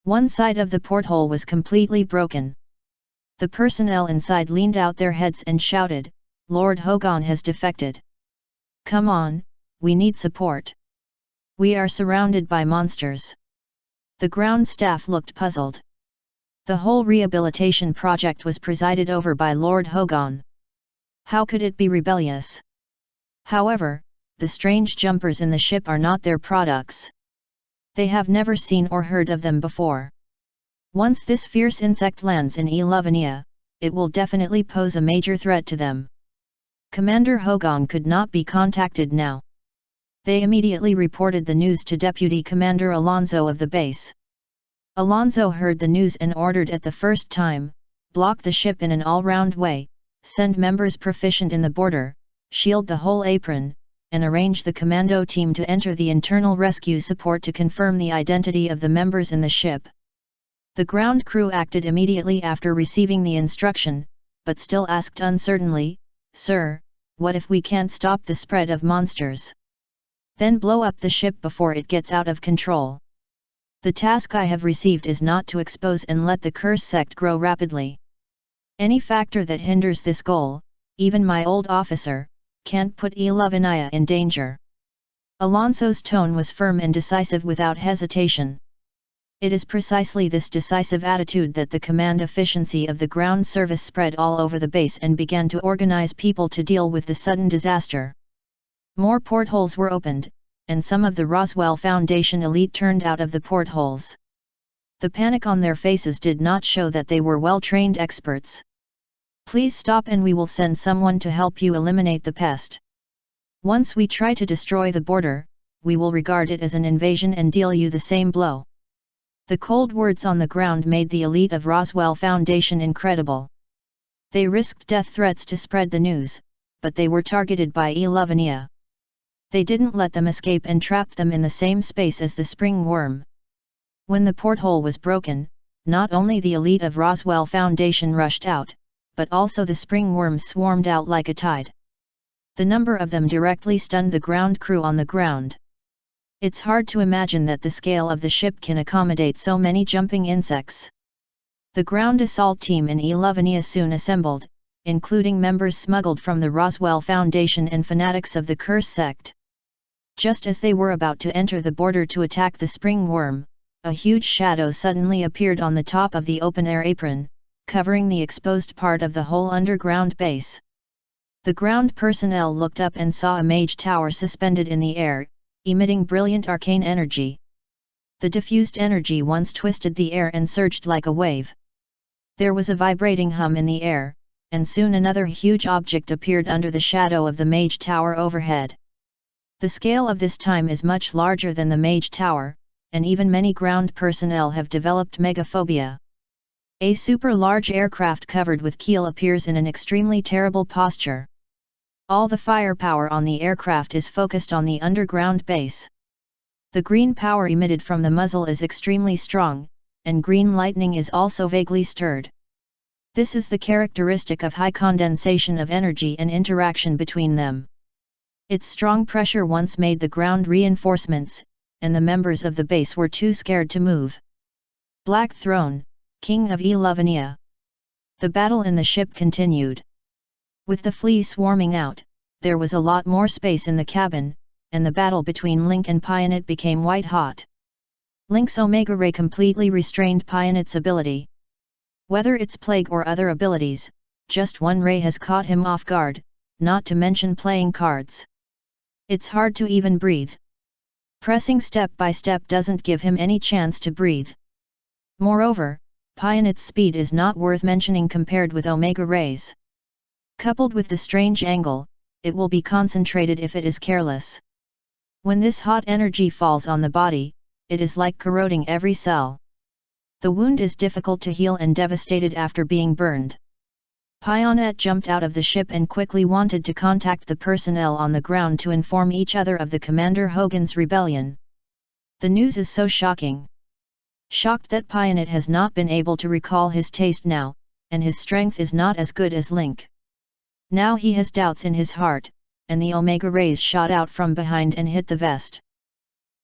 One side of the porthole was completely broken. The personnel inside leaned out their heads and shouted, "Lord Hogan has defected. Come on, we need support. We are surrounded by monsters." The ground staff looked puzzled. The whole rehabilitation project was presided over by Lord Hogan. How could it be rebellious? However, the strange jumpers in the ship are not their products. They have never seen or heard of them before. Once this fierce insect lands in Elevania, it will definitely pose a major threat to them. Commander Hogan could not be contacted now. They immediately reported the news to Deputy Commander Alonso of the base. Alonso heard the news and ordered at the first time, block the ship in an all-round way, send members proficient in the border, shield the whole apron, and arrange the commando team to enter the internal rescue support to confirm the identity of the members in the ship. The ground crew acted immediately after receiving the instruction, but still asked uncertainly, "Sir, what if we can't stop the spread of monsters? Then blow up the ship before it gets out of control. The task I have received is not to expose and let the curse sect grow rapidly. Any factor that hinders this goal, even my old officer, can't put Ilovania in danger." Alonso's tone was firm and decisive without hesitation. It is precisely this decisive attitude that the command efficiency of the ground service spread all over the base and began to organize people to deal with the sudden disaster. More portholes were opened, and some of the Roswell Foundation elite turned out of the portholes. The panic on their faces did not show that they were well-trained experts. "Please stop and we will send someone to help you eliminate the pest. Once we try to destroy the border, we will regard it as an invasion and deal you the same blow." The cold words on the ground made the elite of Roswell Foundation incredible. They risked death threats to spread the news, but they were targeted by Ilovania. They didn't let them escape and trapped them in the same space as the spring worm. When the porthole was broken, not only the elite of Roswell Foundation rushed out, but also the spring worms swarmed out like a tide. The number of them directly stunned the ground crew on the ground. It's hard to imagine that the scale of the ship can accommodate so many jumping insects. The ground assault team in Ilovania soon assembled, including members smuggled from the Roswell Foundation and fanatics of the curse sect. Just as they were about to enter the border to attack the spring worm, a huge shadow suddenly appeared on the top of the open-air apron, covering the exposed part of the whole underground base. The ground personnel looked up and saw a mage tower suspended in the air, emitting brilliant arcane energy. The diffused energy once twisted the air and surged like a wave. There was a vibrating hum in the air, and soon another huge object appeared under the shadow of the mage tower overhead. The scale of this time is much larger than the mage tower, and even many ground personnel have developed megaphobia. A super-large aircraft covered with keel appears in an extremely terrible posture. All the firepower on the aircraft is focused on the underground base. The green power emitted from the muzzle is extremely strong, and green lightning is also vaguely stirred. This is the characteristic of high condensation of energy and interaction between them. Its strong pressure once made the ground reinforcements, and the members of the base were too scared to move. Black Throne, King of Ilovania. The battle in the ship continued. With the fleas swarming out, there was a lot more space in the cabin, and the battle between Link and Pionit became white-hot. Link's Omega Ray completely restrained Pionit's ability. Whether it's plague or other abilities, just one ray has caught him off guard, not to mention playing cards. It's hard to even breathe. Pressing step by step doesn't give him any chance to breathe. Moreover, Pionit's speed is not worth mentioning compared with Omega Rays. Coupled with the strange angle, it will be concentrated if it is careless. When this hot energy falls on the body, it is like corroding every cell. The wound is difficult to heal and devastated after being burned. Pionit jumped out of the ship and quickly wanted to contact the personnel on the ground to inform each other of the Commander Hogan's rebellion. The news is so shocking. Shocked that Pionit has not been able to recall his taste now, and his strength is not as good as Link. Now he has doubts in his heart, and the Omega Rays shot out from behind and hit the vest.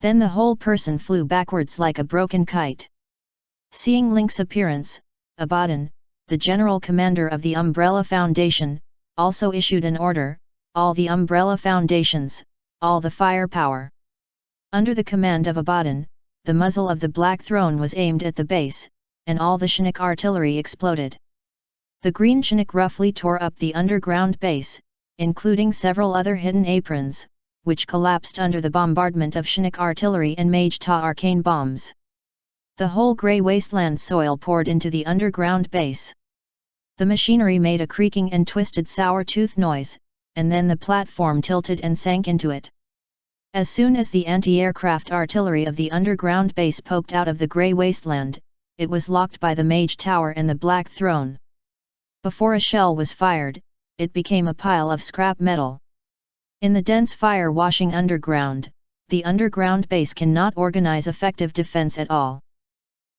Then the whole person flew backwards like a broken kite. Seeing Link's appearance, Abaddon, the General Commander of the Umbrella Foundation, also issued an order: all the Umbrella Foundations, all the firepower. Under the command of Abaddon, the muzzle of the Black Throne was aimed at the base, and all the Chinook artillery exploded. The green Chinook roughly tore up the underground base, including several other hidden aprons, which collapsed under the bombardment of Chinook artillery and Mage Ta arcane bombs. The whole grey wasteland soil poured into the underground base. The machinery made a creaking and twisted sour-tooth noise, and then the platform tilted and sank into it. As soon as the anti-aircraft artillery of the underground base poked out of the grey wasteland, it was locked by the Mage Tower and the Black Throne. Before a shell was fired, it became a pile of scrap metal. In the dense fire washing underground, the underground base cannot organize effective defense at all.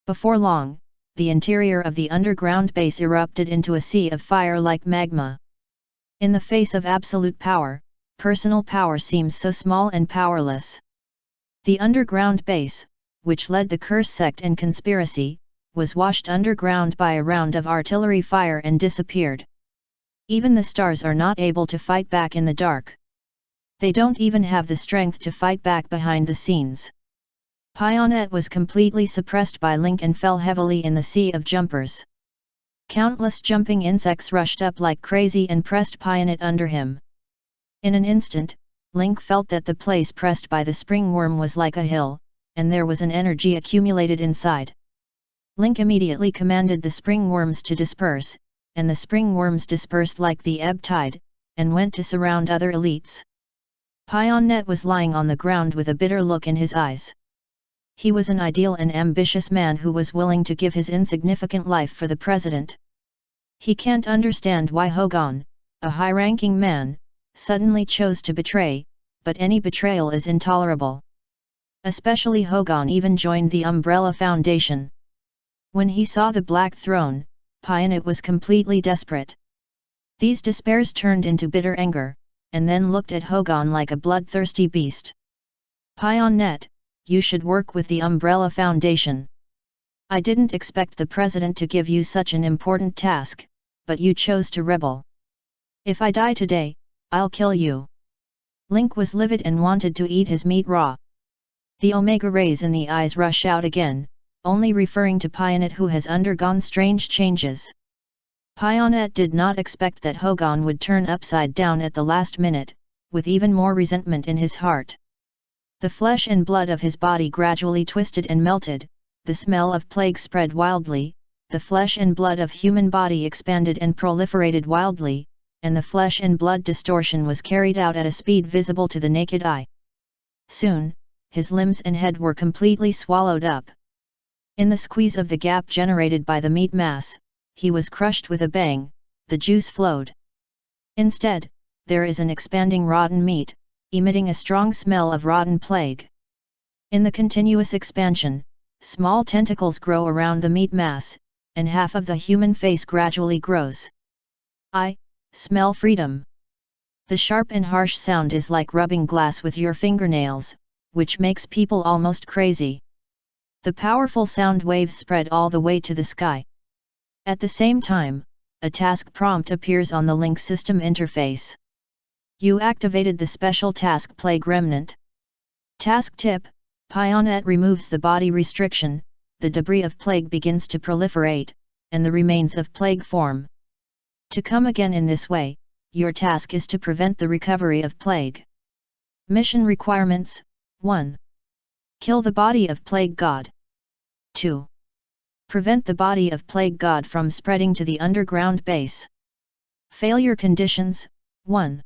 Before long, the interior of the underground base erupted into a sea of fire like magma. In the face of absolute power, personal power seems so small and powerless. The underground base, which led the curse sect and conspiracy, was washed underground by a round of artillery fire and disappeared. Even the stars are not able to fight back in the dark. They don't even have the strength to fight back behind the scenes. Pionet was completely suppressed by Link and fell heavily in the sea of jumpers. Countless jumping insects rushed up like crazy and pressed Pionet under him. In an instant, Link felt that the place pressed by the spring worm was like a hill, and there was an energy accumulated inside. Link immediately commanded the spring worms to disperse, and the spring worms dispersed like the ebb tide, and went to surround other elites. Pionet was lying on the ground with a bitter look in his eyes. He was an ideal and ambitious man who was willing to give his insignificant life for the president. He can't understand why Hogan, a high-ranking man, suddenly chose to betray, but any betrayal is intolerable. Especially Hogan even joined the Umbrella Foundation. When he saw the Black Throne, Pionet was completely desperate. These despairs turned into bitter anger, and then looked at Hogan like a bloodthirsty beast. Pionet, you should work with the Umbrella Foundation. I didn't expect the president to give you such an important task, but you chose to rebel. If I die today, I'll kill you. Link was livid and wanted to eat his meat raw. The omega rays in the eyes rush out again, only referring to Pionet who has undergone strange changes. Pionet did not expect that Hogan would turn upside down at the last minute, with even more resentment in his heart. The flesh and blood of his body gradually twisted and melted, the smell of plague spread wildly, the flesh and blood of human body expanded and proliferated wildly, and the flesh and blood distortion was carried out at a speed visible to the naked eye. Soon, his limbs and head were completely swallowed up. In the squeeze of the gap generated by the meat mass, he was crushed with a bang, the juice flowed. Instead, there is an expanding rotten meat, emitting a strong smell of rotten plague. In the continuous expansion, small tentacles grow around the meat mass, and half of the human face gradually grows. I smell freedom. The sharp and harsh sound is like rubbing glass with your fingernails, which makes people almost crazy. The powerful sound waves spread all the way to the sky. At the same time, a task prompt appears on the Link system interface. You activated the special task Plague Remnant. Task tip: Pionet removes the body restriction, the debris of plague begins to proliferate, and the remains of plague form. To come again in this way, your task is to prevent the recovery of plague. Mission requirements: 1. Kill the body of Plague God. 2. Prevent the body of Plague God from spreading to the underground base. Failure conditions: 1.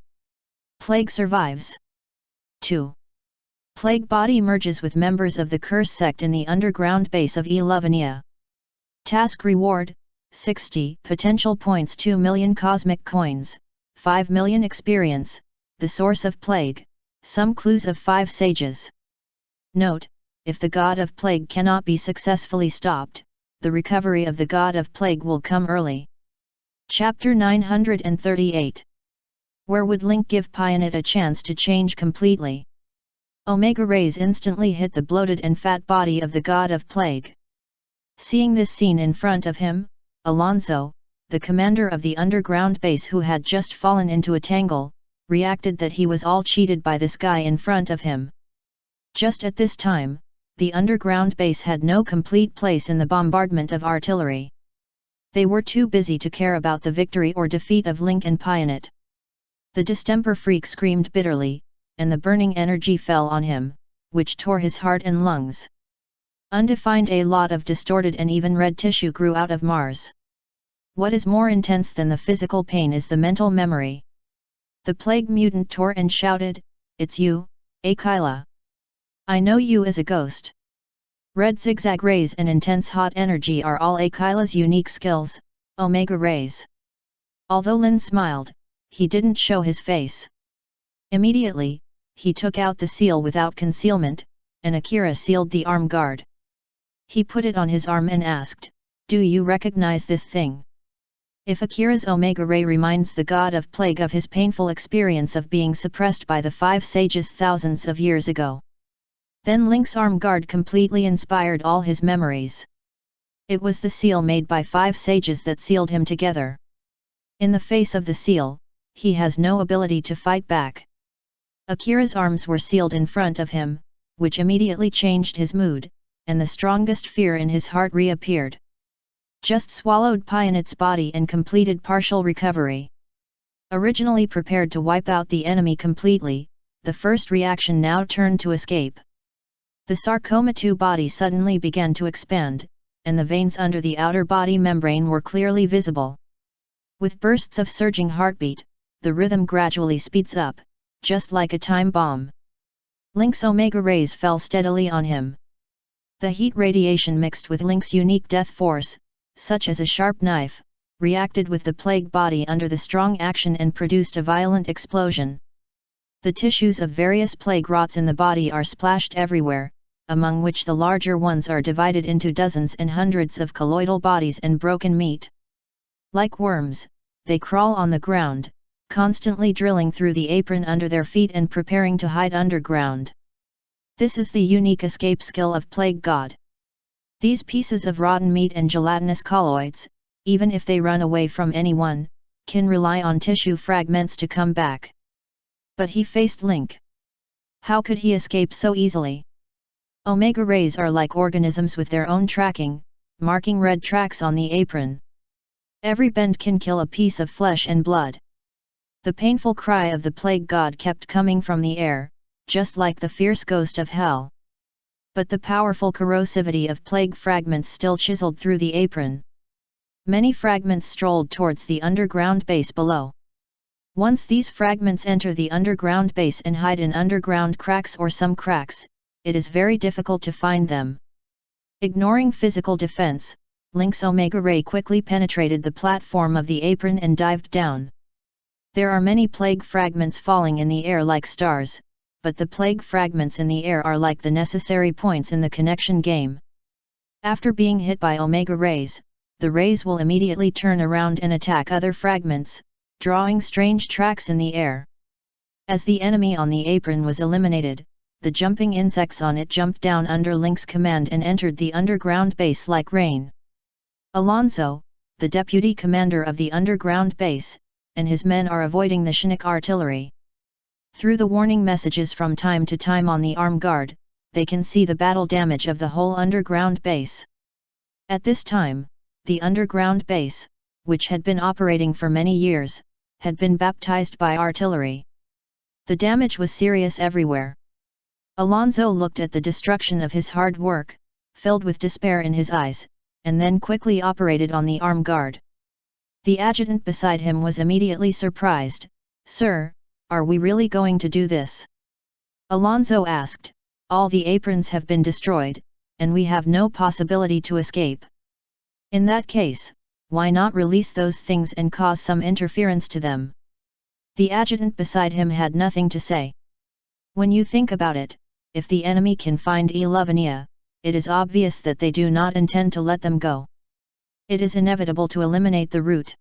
Plague survives. 2. Plague body merges with members of the curse sect in the underground base of Elovania. Task reward: 60 potential points, 2 million cosmic coins, 5 million experience, the source of plague, some clues of 5 sages. Note: if the god of plague cannot be successfully stopped, the recovery of the god of plague will come early. Chapter 938. Where would Link give Pionet a chance to change completely? Omega rays instantly hit the bloated and fat body of the god of plague. Seeing this scene in front of him, Alonso, the commander of the underground base who had just fallen into a tangle, reacted that he was all cheated by this guy in front of him. Just at this time, the underground base had no complete place in the bombardment of artillery. They were too busy to care about the victory or defeat of Link and Pionet. The distemper freak screamed bitterly, and the burning energy fell on him, which tore his heart and lungs. Undefined, a lot of distorted and even red tissue grew out of Mars. What is more intense than the physical pain is the mental memory. The plague mutant tore and shouted, "It's you, Akila. I know you as a ghost." Red zigzag rays and intense hot energy are all Akila's unique skills, Omega rays. Although Lin smiled, he didn't show his face. Immediately, he took out the seal without concealment, and Akira sealed the arm guard. He put it on his arm and asked, "Do you recognize this thing?" If Akira's Omega Ray reminds the god of plague of his painful experience of being suppressed by the 5 sages thousands of years ago, then Link's arm guard completely inspired all his memories. It was the seal made by 5 sages that sealed him together. In the face of the seal, he has no ability to fight back. Akira's arms were sealed in front of him, which immediately changed his mood, and the strongest fear in his heart reappeared. Just swallowed pie in its body and completed partial recovery. Originally prepared to wipe out the enemy completely, the first reaction now turned to escape. The sarcoma 2 body suddenly began to expand, and the veins under the outer body membrane were clearly visible. With bursts of surging heartbeat, the rhythm gradually speeds up, just like a time bomb. Link's Omega Rays fell steadily on him. The heat radiation mixed with Link's unique death force, such as a sharp knife, reacted with the plague body under the strong action and produced a violent explosion. The tissues of various plague rots in the body are splashed everywhere, among which the larger ones are divided into dozens and hundreds of colloidal bodies and broken meat. Like worms, they crawl on the ground, constantly drilling through the apron under their feet and preparing to hide underground. This is the unique escape skill of Plague God. These pieces of rotten meat and gelatinous colloids, even if they run away from anyone, can rely on tissue fragments to come back. But he faced Link. How could he escape so easily? Omega Rays are like organisms with their own tracking, marking red tracks on the apron. Every bend can kill a piece of flesh and blood. The painful cry of the Plague God kept coming from the air, just like the fierce ghost of hell. But the powerful corrosivity of plague fragments still chiseled through the apron. Many fragments strolled towards the underground base below. Once these fragments enter the underground base and hide in underground cracks or some cracks, it is very difficult to find them. Ignoring physical defense, Link's Omega Ray quickly penetrated the platform of the apron and dived down. There are many plague fragments falling in the air like stars, but the plague fragments in the air are like the necessary points in the connection game. After being hit by Omega Rays, the rays will immediately turn around and attack other fragments, drawing strange tracks in the air. As the enemy on the apron was eliminated, the jumping insects on it jumped down under Link's command and entered the underground base like rain. Alonzo, the deputy commander of the underground base, and his men are avoiding the Chinook artillery. Through the warning messages from time to time on the arm guard, they can see the battle damage of the whole underground base. At this time, the underground base, which had been operating for many years, had been baptized by artillery. The damage was serious everywhere. Alonzo looked at the destruction of his hard work, filled with despair in his eyes, and then quickly operated on the arm guard. The adjutant beside him was immediately surprised. "Sir, are we really going to do this?" Alonzo asked. "All the aprons have been destroyed, and we have no possibility to escape. In that case, why not release those things and cause some interference to them?" The adjutant beside him had nothing to say. When you think about it, if the enemy can find Elevania, it is obvious that they do not intend to let them go. It is inevitable to eliminate the route.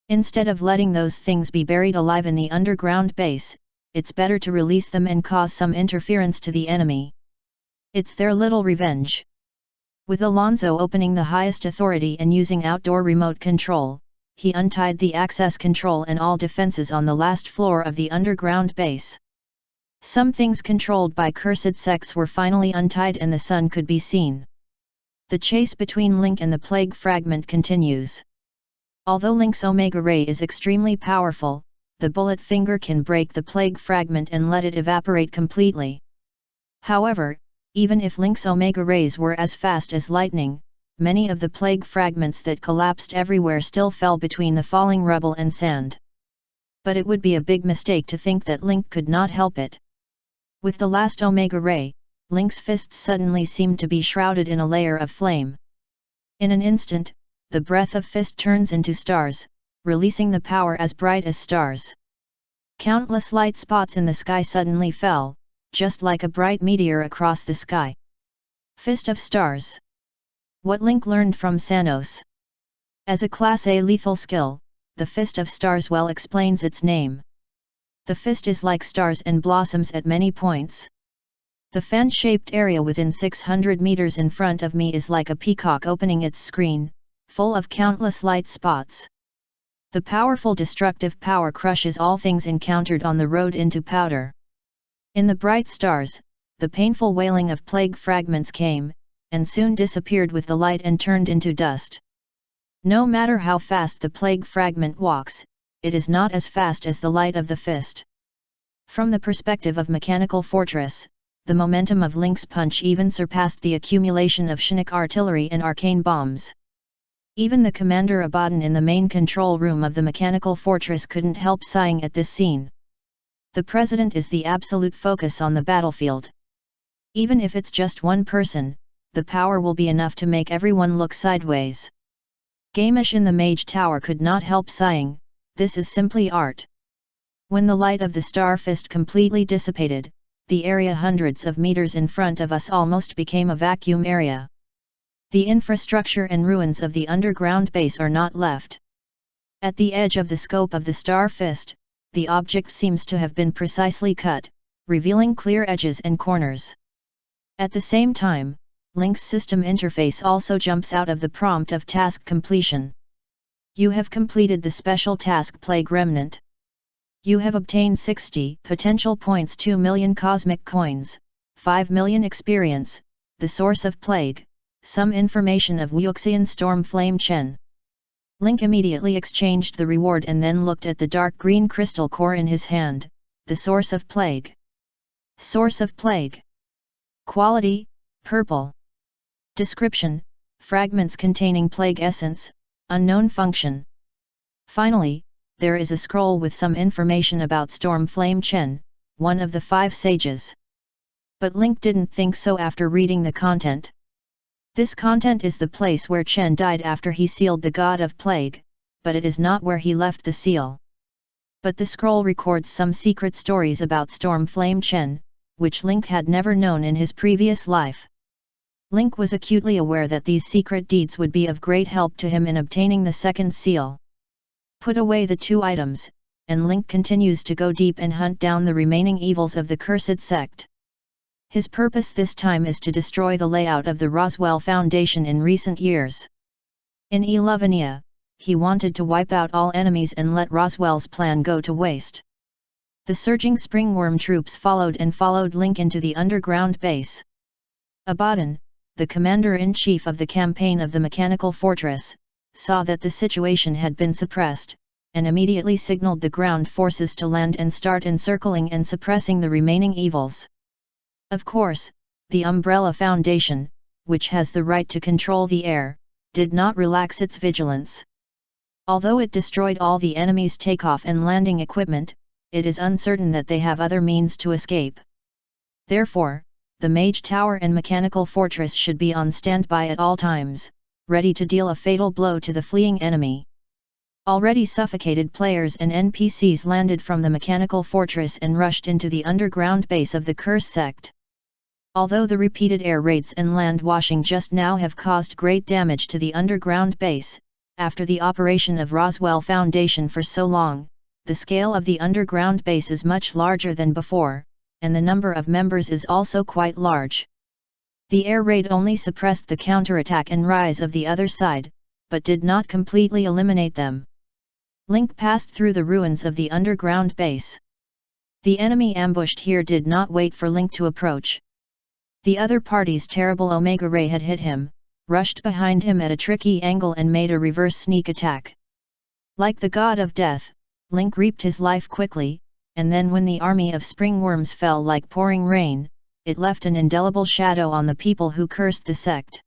Instead of letting those things be buried alive in the underground base, it's better to release them and cause some interference to the enemy. It's their little revenge. With Alonzo opening the highest authority and using outdoor remote control, he untied the access control and all defenses on the last floor of the underground base. Some things controlled by cursed sects were finally untied and the sun could be seen. The chase between Link and the plague fragment continues. Although Link's Omega Ray is extremely powerful, the bullet finger can break the plague fragment and let it evaporate completely. However, even if Link's Omega Rays were as fast as lightning, many of the plague fragments that collapsed everywhere still fell between the falling rubble and sand. But it would be a big mistake to think that Link could not help it. With the last Omega Ray, Link's fists suddenly seemed to be shrouded in a layer of flame. In an instant, the breath of fist turns into stars, releasing the power as bright as stars. Countless light spots in the sky suddenly fell, just like a bright meteor across the sky. Fist of Stars. What Link learned from Sanos. As a Class A lethal skill, the Fist of Stars well explains its name. The fist is like stars and blossoms at many points. The fan-shaped area within 600 meters in front of me is like a peacock opening its screen, full of countless light spots. The powerful destructive power crushes all things encountered on the road into powder. In the bright stars, the painful wailing of plague fragments came, and soon disappeared with the light and turned into dust. No matter how fast the plague fragment walks, it is not as fast as the light of the fist. From the perspective of Mechanical Fortress, the momentum of Link's punch even surpassed the accumulation of Chinook artillery and arcane bombs. Even the Commander Abaddon in the main control room of the Mechanical Fortress couldn't help sighing at this scene. The President is the absolute focus on the battlefield. Even if it's just one person, the power will be enough to make everyone look sideways. Gamish in the Mage Tower could not help sighing, this is simply art. When the light of the Star Fist completely dissipated, the area hundreds of meters in front of us almost became a vacuum area. The infrastructure and ruins of the underground base are not left. At the edge of the scope of the Star Fist, the object seems to have been precisely cut, revealing clear edges and corners. At the same time, Link's system interface also jumps out of the prompt of task completion. You have completed the special task Plague Remnant. You have obtained 60 potential points, 2 million cosmic coins, 5 million experience, the source of plague, some information of Wuxian Storm Flame Chen. Link immediately exchanged the reward and then looked at the dark green crystal core in his hand, the source of plague. Source of plague. Quality, purple. Description, fragments containing plague essence, unknown function. Finally, there is a scroll with some information about Storm Flame Chen, one of the 5 sages. But Link didn't think so after reading the content. This content is the place where Chen died after he sealed the God of Plague, but it is not where he left the seal. But the scroll records some secret stories about Storm Flame Chen, which Link had never known in his previous life. Link was acutely aware that these secret deeds would be of great help to him in obtaining the second seal. Put away the 2 items, and Link continues to go deep and hunt down the remaining evils of the cursed sect. His purpose this time is to destroy the layout of the Roswell Foundation in recent years. In Elevenia, he wanted to wipe out all enemies and let Roswell's plan go to waste. The surging Springworm troops followed Link into the underground base. Abaddon, the commander-in-chief of the campaign of the Mechanical Fortress, saw that the situation had been suppressed, and immediately signaled the ground forces to land and start encircling and suppressing the remaining evils. Of course, the Umbrella Foundation, which has the right to control the air, did not relax its vigilance. Although it destroyed all the enemy's takeoff and landing equipment, it is uncertain that they have other means to escape. Therefore, the Mage Tower and Mechanical Fortress should be on standby at all times, ready to deal a fatal blow to the fleeing enemy. Already suffocated players and NPCs landed from the Mechanical Fortress and rushed into the underground base of the Curse Sect. Although the repeated air raids and land washing just now have caused great damage to the underground base, after the operation of Roswell Foundation for so long, the scale of the underground base is much larger than before, and the number of members is also quite large. The air raid only suppressed the counterattack and rise of the other side, but did not completely eliminate them. Link passed through the ruins of the underground base. The enemy ambushed here did not wait for Link to approach. The other party's terrible Omega Ray had hit him, rushed behind him at a tricky angle and made a reverse sneak attack. Like the God of Death, Link reaped his life quickly, and then when the army of springworms fell like pouring rain, it left an indelible shadow on the people who cursed the sect.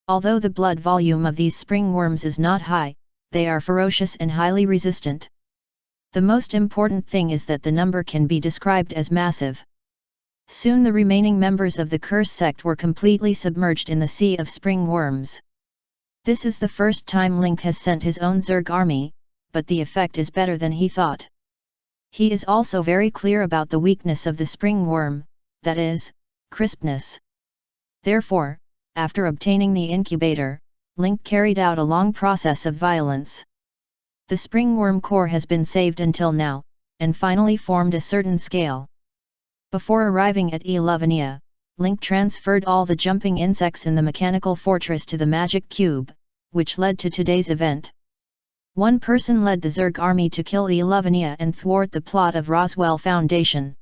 Although the blood volume of these springworms is not high, they are ferocious and highly resistant. The most important thing is that the number can be described as massive. Soon the remaining members of the curse sect were completely submerged in the sea of springworms. This is the first time Link has sent his own Zerg army, but the effect is better than he thought. He is also very clear about the weakness of the spring worm, that is, crispness. Therefore, after obtaining the incubator, Link carried out a long process of violence. The spring worm core has been saved until now, and finally formed a certain scale. Before arriving at Elevania, Link transferred all the jumping insects in the mechanical fortress to the magic cube, which led to today's event. One person led the Zerg army to kill Elevania and thwart the plot of Roswell Foundation.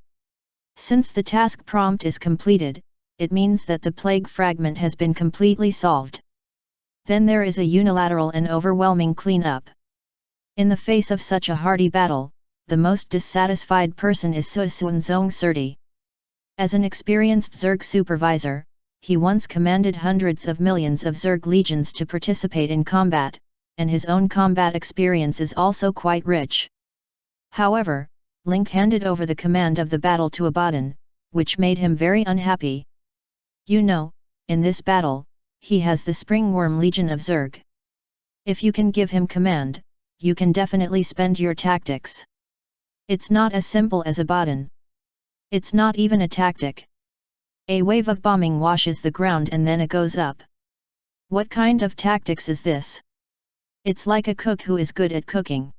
Since the task prompt is completed, it means that the plague fragment has been completely solved. Then there is a unilateral and overwhelming cleanup. In the face of such a hardy battle, the most dissatisfied person is Suisunzong Surti. As an experienced Zerg supervisor, he once commanded hundreds of millions of Zerg legions to participate in combat, and his own combat experience is also quite rich. However, Link handed over the command of the battle to Abaddon, which made him very unhappy. You know, in this battle, he has the Springworm Legion of Zerg. If you can give him command, you can definitely spend your tactics. It's not as simple as Abaddon. It's not even a tactic. A wave of bombing washes the ground and then it goes up. What kind of tactics is this? It's like a cook who is good at cooking.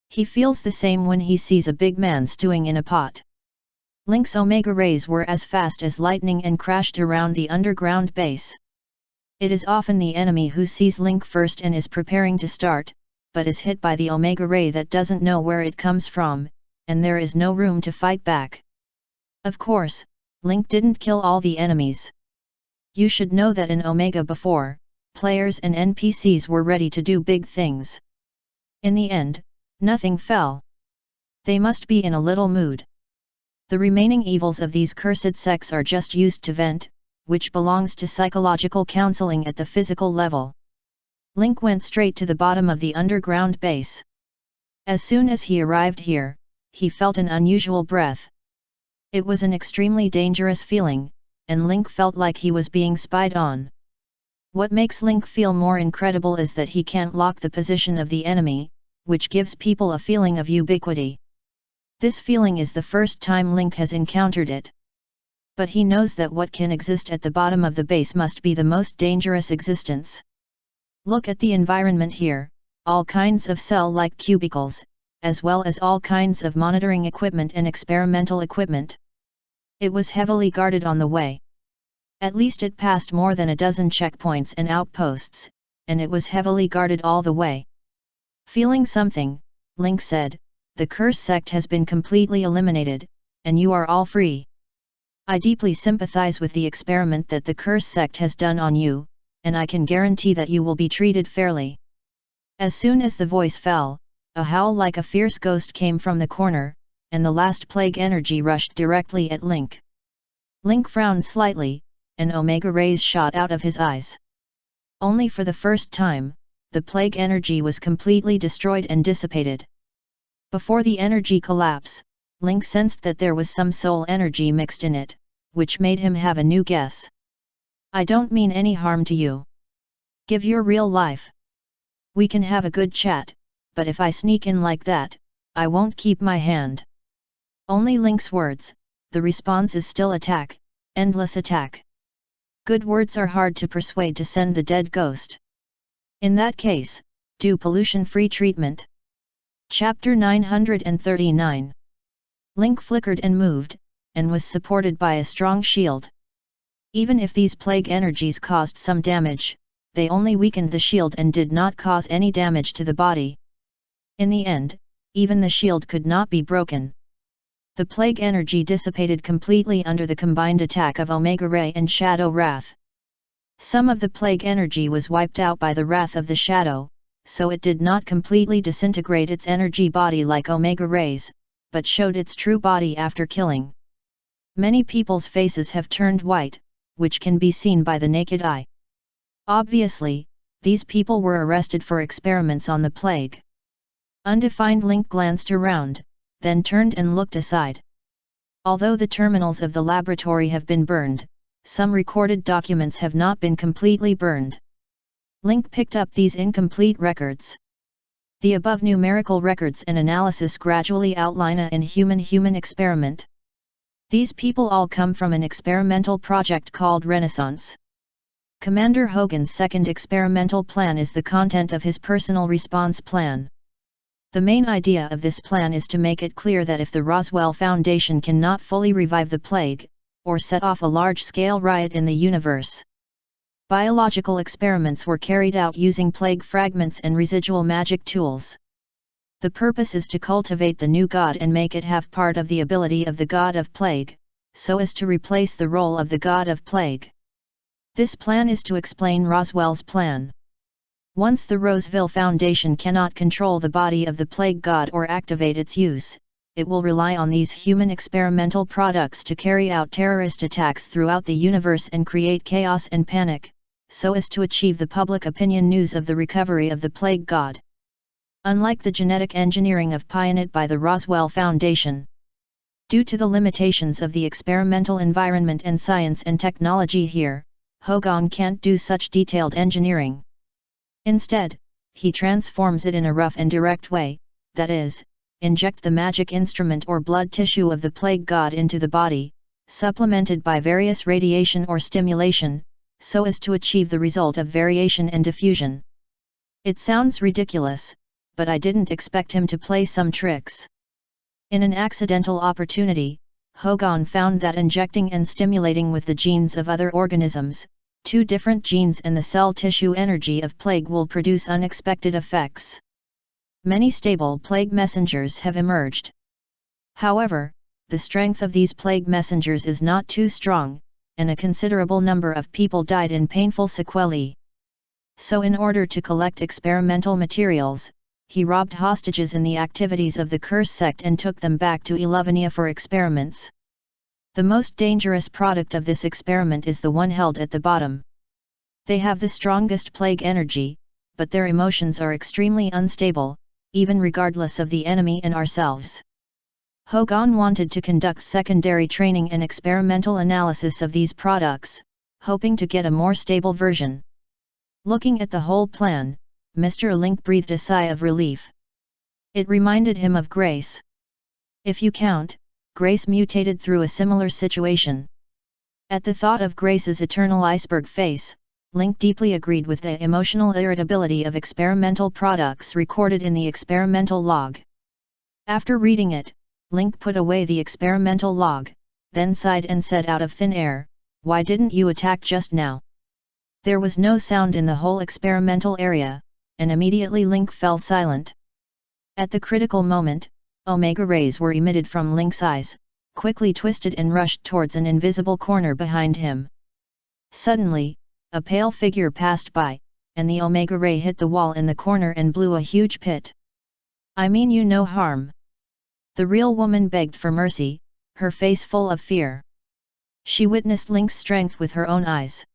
He feels the same when he sees a big man stewing in a pot. Link's Omega Rays were as fast as lightning and crashed around the underground base. It is often the enemy who sees Link first and is preparing to start, but is hit by the Omega Ray that doesn't know where it comes from, and there is no room to fight back. Of course, Link didn't kill all the enemies. You should know that in Omega before, players and NPCs were ready to do big things. In the end, nothing fell. They must be in a little mood. The remaining evils of these cursed sects are just used to vent, which belongs to psychological counseling at the physical level. Link went straight to the bottom of the underground base. As soon as he arrived here, he felt an unusual breath. It was an extremely dangerous feeling, and Link felt like he was being spied on. What makes Link feel more incredible is that he can't lock the position of the enemy, which gives people a feeling of ubiquity. This feeling is the first time Link has encountered it. But he knows that what can exist at the bottom of the base must be the most dangerous existence. Look at the environment here, all kinds of cell-like cubicles, as well as all kinds of monitoring equipment and experimental equipment. It was heavily guarded on the way. At least it passed more than a dozen checkpoints and outposts, and it was heavily guarded all the way. Feeling something, Link said, "The curse sect has been completely eliminated, and you are all free. I deeply sympathize with the experiment that the curse sect has done on you, and I can guarantee that you will be treated fairly." As soon as the voice fell, a howl like a fierce ghost came from the corner, and the last plague energy rushed directly at Link. Link frowned slightly, and Omega Rays shot out of his eyes. Only for the first time, the plague energy was completely destroyed and dissipated. Before the energy collapse, Link sensed that there was some soul energy mixed in it, which made him have a new guess. "I don't mean any harm to you. Give your real life. We can have a good chat, but if I sneak in like that, I won't keep my hand." Only Link's words, the response is still attack, endless attack. Good words are hard to persuade to send the dead ghost. In that case, do pollution-free treatment. Chapter 939. Link flickered and moved, and was supported by a strong shield. Even if these plague energies caused some damage, they only weakened the shield and did not cause any damage to the body. In the end, even the shield could not be broken. The plague energy dissipated completely under the combined attack of Omega Ray and Shadow Wrath. Some of the plague energy was wiped out by the wrath of the Shadow, so it did not completely disintegrate its energy body like Omega Rays, but showed its true body after killing. Many people's faces have turned white, which can be seen by the naked eye. Obviously, these people were arrested for experiments on the plague. Undefined Link glanced around, then turned and looked aside. Although the terminals of the laboratory have been burned, some recorded documents have not been completely burned. Link picked up these incomplete records. The above numerical records and analysis gradually outline an inhuman experiment. These people all come from an experimental project called Renaissance. Commander Hogan's second experimental plan is the content of his personal response plan. The main idea of this plan is to make it clear that if the Roswell Foundation cannot fully revive the plague, or set off a large-scale riot in the universe, biological experiments were carried out using plague fragments and residual magic tools. The purpose is to cultivate the new god and make it have part of the ability of the god of plague, so as to replace the role of the god of plague. This plan is to explain Roswell's plan. Once the Roswell Foundation cannot control the body of the plague god or activate its use, it will rely on these human experimental products to carry out terrorist attacks throughout the universe and create chaos and panic, so as to achieve the public opinion news of the recovery of the plague god. Unlike the genetic engineering of Pionit by the Roswell Foundation, due to the limitations of the experimental environment and science and technology here, Hogan can't do such detailed engineering. Instead, he transforms it in a rough and direct way, that is, inject the magic instrument or blood tissue of the plague god into the body, supplemented by various radiation or stimulation, so as to achieve the result of variation and diffusion. It sounds ridiculous, but I didn't expect him to play some tricks. In an accidental opportunity, Hogan found that injecting and stimulating with the genes of other organisms, two different genes and the cell tissue energy of plague will produce unexpected effects. Many stable plague messengers have emerged. However, the strength of these plague messengers is not too strong, and a considerable number of people died in painful sequelae. So in order to collect experimental materials, he robbed hostages in the activities of the Curse sect and took them back to Elevania for experiments. The most dangerous product of this experiment is the one held at the bottom. They have the strongest plague energy, but their emotions are extremely unstable, even regardless of the enemy and ourselves. Hogan wanted to conduct secondary training and experimental analysis of these products, hoping to get a more stable version. Looking at the whole plan, Mr. Link breathed a sigh of relief. It reminded him of Grace. If you count, Grace mutated through a similar situation. At the thought of Grace's eternal iceberg face, Link deeply agreed with the emotional irritability of experimental products recorded in the experimental log. After reading it, Link put away the experimental log, then sighed and said out of thin air, "Why didn't you attack just now?" There was no sound in the whole experimental area, and immediately Link fell silent. At the critical moment, Omega rays were emitted from Link's eyes, quickly twisted and rushed towards an invisible corner behind him. Suddenly, a pale figure passed by, and the Omega ray hit the wall in the corner and blew a huge pit. "I mean you no harm." The real woman begged for mercy, her face full of fear. She witnessed Link's strength with her own eyes.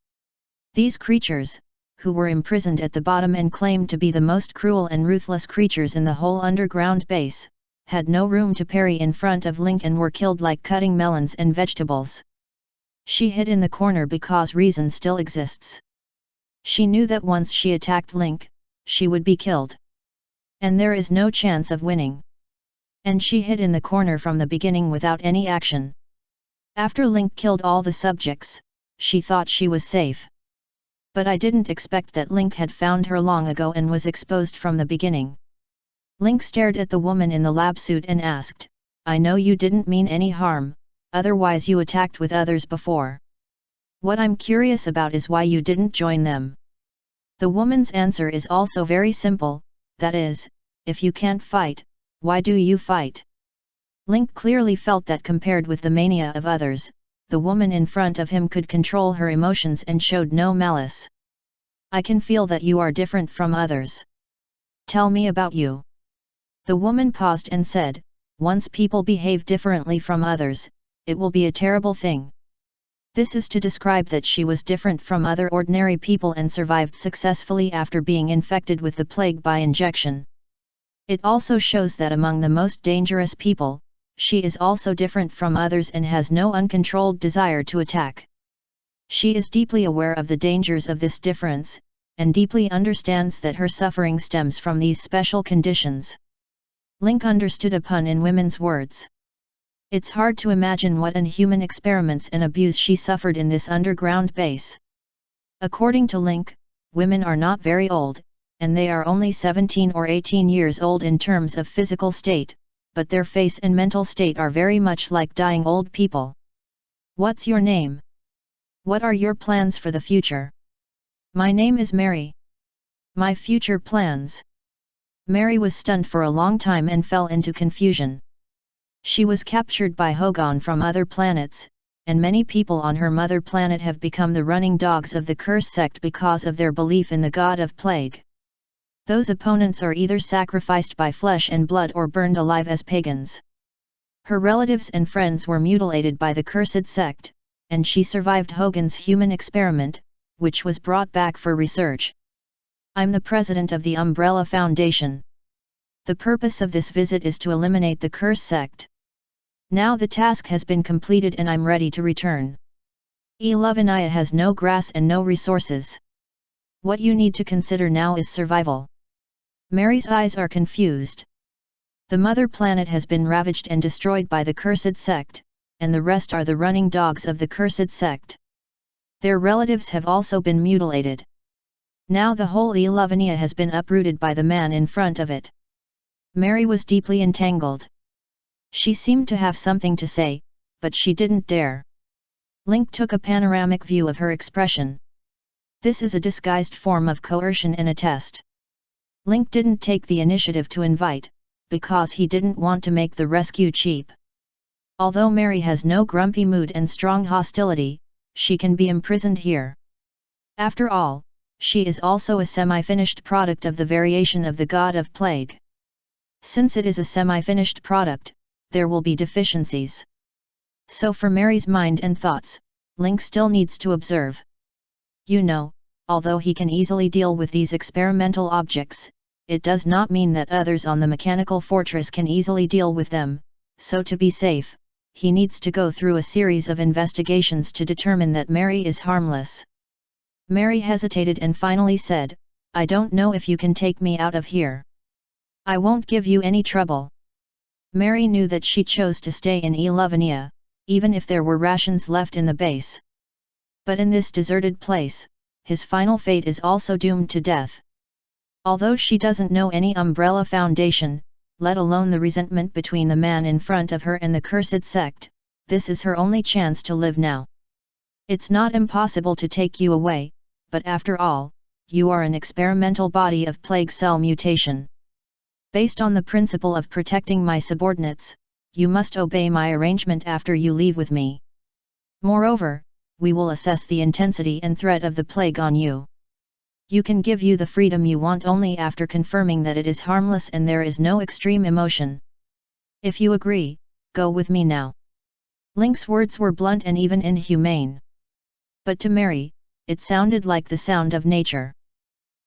These creatures, who were imprisoned at the bottom and claimed to be the most cruel and ruthless creatures in the whole underground base, had no room to parry in front of Link and were killed like cutting melons and vegetables. She hid in the corner because reason still exists. She knew that once she attacked Link, she would be killed. And there is no chance of winning. And she hid in the corner from the beginning without any action. After Link killed all the subjects, she thought she was safe. But I didn't expect that Link had found her long ago and was exposed from the beginning. Link stared at the woman in the lab suit and asked, "I know you didn't mean any harm, otherwise you attacked with others before. What I'm curious about is why you didn't join them." The woman's answer is also very simple, that is, if you can't fight, why do you fight? Link clearly felt that compared with the mania of others, the woman in front of him could control her emotions and showed no malice. "I can feel that you are different from others. Tell me about you." The woman paused and said, "Once people behave differently from others, it will be a terrible thing." This is to describe that she was different from other ordinary people and survived successfully after being infected with the plague by injection. It also shows that among the most dangerous people, she is also different from others and has no uncontrolled desire to attack. She is deeply aware of the dangers of this difference, and deeply understands that her suffering stems from these special conditions. Link understood a pun in women's words. It's hard to imagine what inhuman experiments and abuse she suffered in this underground base. According to Link, women are not very old, and they are only 17 or 18 years old in terms of physical state, but their face and mental state are very much like dying old people. What's your name? What are your plans for the future? My name is Mary. My future plans. Mary was stunned for a long time and fell into confusion. She was captured by Hogan from other planets, and many people on her mother planet have become the running dogs of the curse sect because of their belief in the god of plague. Those opponents are either sacrificed by flesh and blood or burned alive as pagans. Her relatives and friends were mutilated by the cursed sect, and she survived Hogan's human experiment, which was brought back for research. I'm the president of the Umbrella Foundation. The purpose of this visit is to eliminate the curse sect. Now the task has been completed and I'm ready to return. Eluvania has no grass and no resources. What you need to consider now is survival. Mary's eyes are confused. The mother planet has been ravaged and destroyed by the cursed sect, and the rest are the running dogs of the cursed sect. Their relatives have also been mutilated. Now the whole Eluvania has been uprooted by the man in front of it. Mary was deeply entangled. She seemed to have something to say, but she didn't dare. Link took a panoramic view of her expression. This is a disguised form of coercion and a test. Link didn't take the initiative to invite, because he didn't want to make the rescue cheap. Although Mary has no grumpy mood and strong hostility, she can be imprisoned here. After all, she is also a semi-finished product of the variation of the god of plague. Since it is a semi-finished product, there will be deficiencies. So for Mary's mind and thoughts, Link still needs to observe. You know, although he can easily deal with these experimental objects, it does not mean that others on the mechanical fortress can easily deal with them, so to be safe, he needs to go through a series of investigations to determine that Mary is harmless. Mary hesitated and finally said, I don't know if you can take me out of here. I won't give you any trouble. Mary knew that she chose to stay in Eluvania, even if there were rations left in the base. But in this deserted place, his final fate is also doomed to death. Although she doesn't know any Umbrella Foundation, let alone the resentment between the man in front of her and the cursed sect, this is her only chance to live now. It's not impossible to take you away, but after all, you are an experimental body of plague cell mutation. Based on the principle of protecting my subordinates, you must obey my arrangement after you leave with me. Moreover, we will assess the intensity and threat of the plague on you. You can give you the freedom you want only after confirming that it is harmless and there is no extreme emotion. If you agree, go with me now. Link's words were blunt and even inhumane. But to Mary, it sounded like the sound of nature.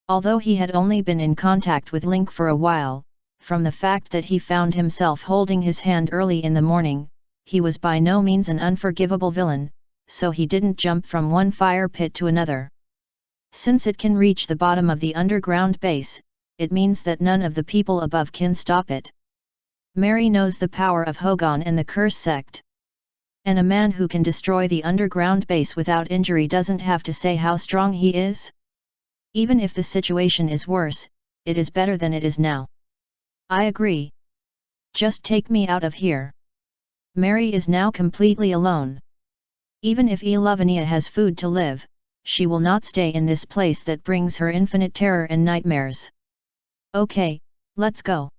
Although he had only been in contact with Link for a while, from the fact that he found himself holding his hand early in the morning, he was by no means an unforgivable villain, so he didn't jump from one fire pit to another. Since it can reach the bottom of the underground base, it means that none of the people above can stop it. Mary knows the power of Hogan and the curse sect. And a man who can destroy the underground base without injury doesn't have to say how strong he is. Even if the situation is worse, it is better than it is now. I agree. Just take me out of here. Mary is now completely alone. Even if Eluvania has food to live, she will not stay in this place that brings her infinite terror and nightmares. Okay, let's go.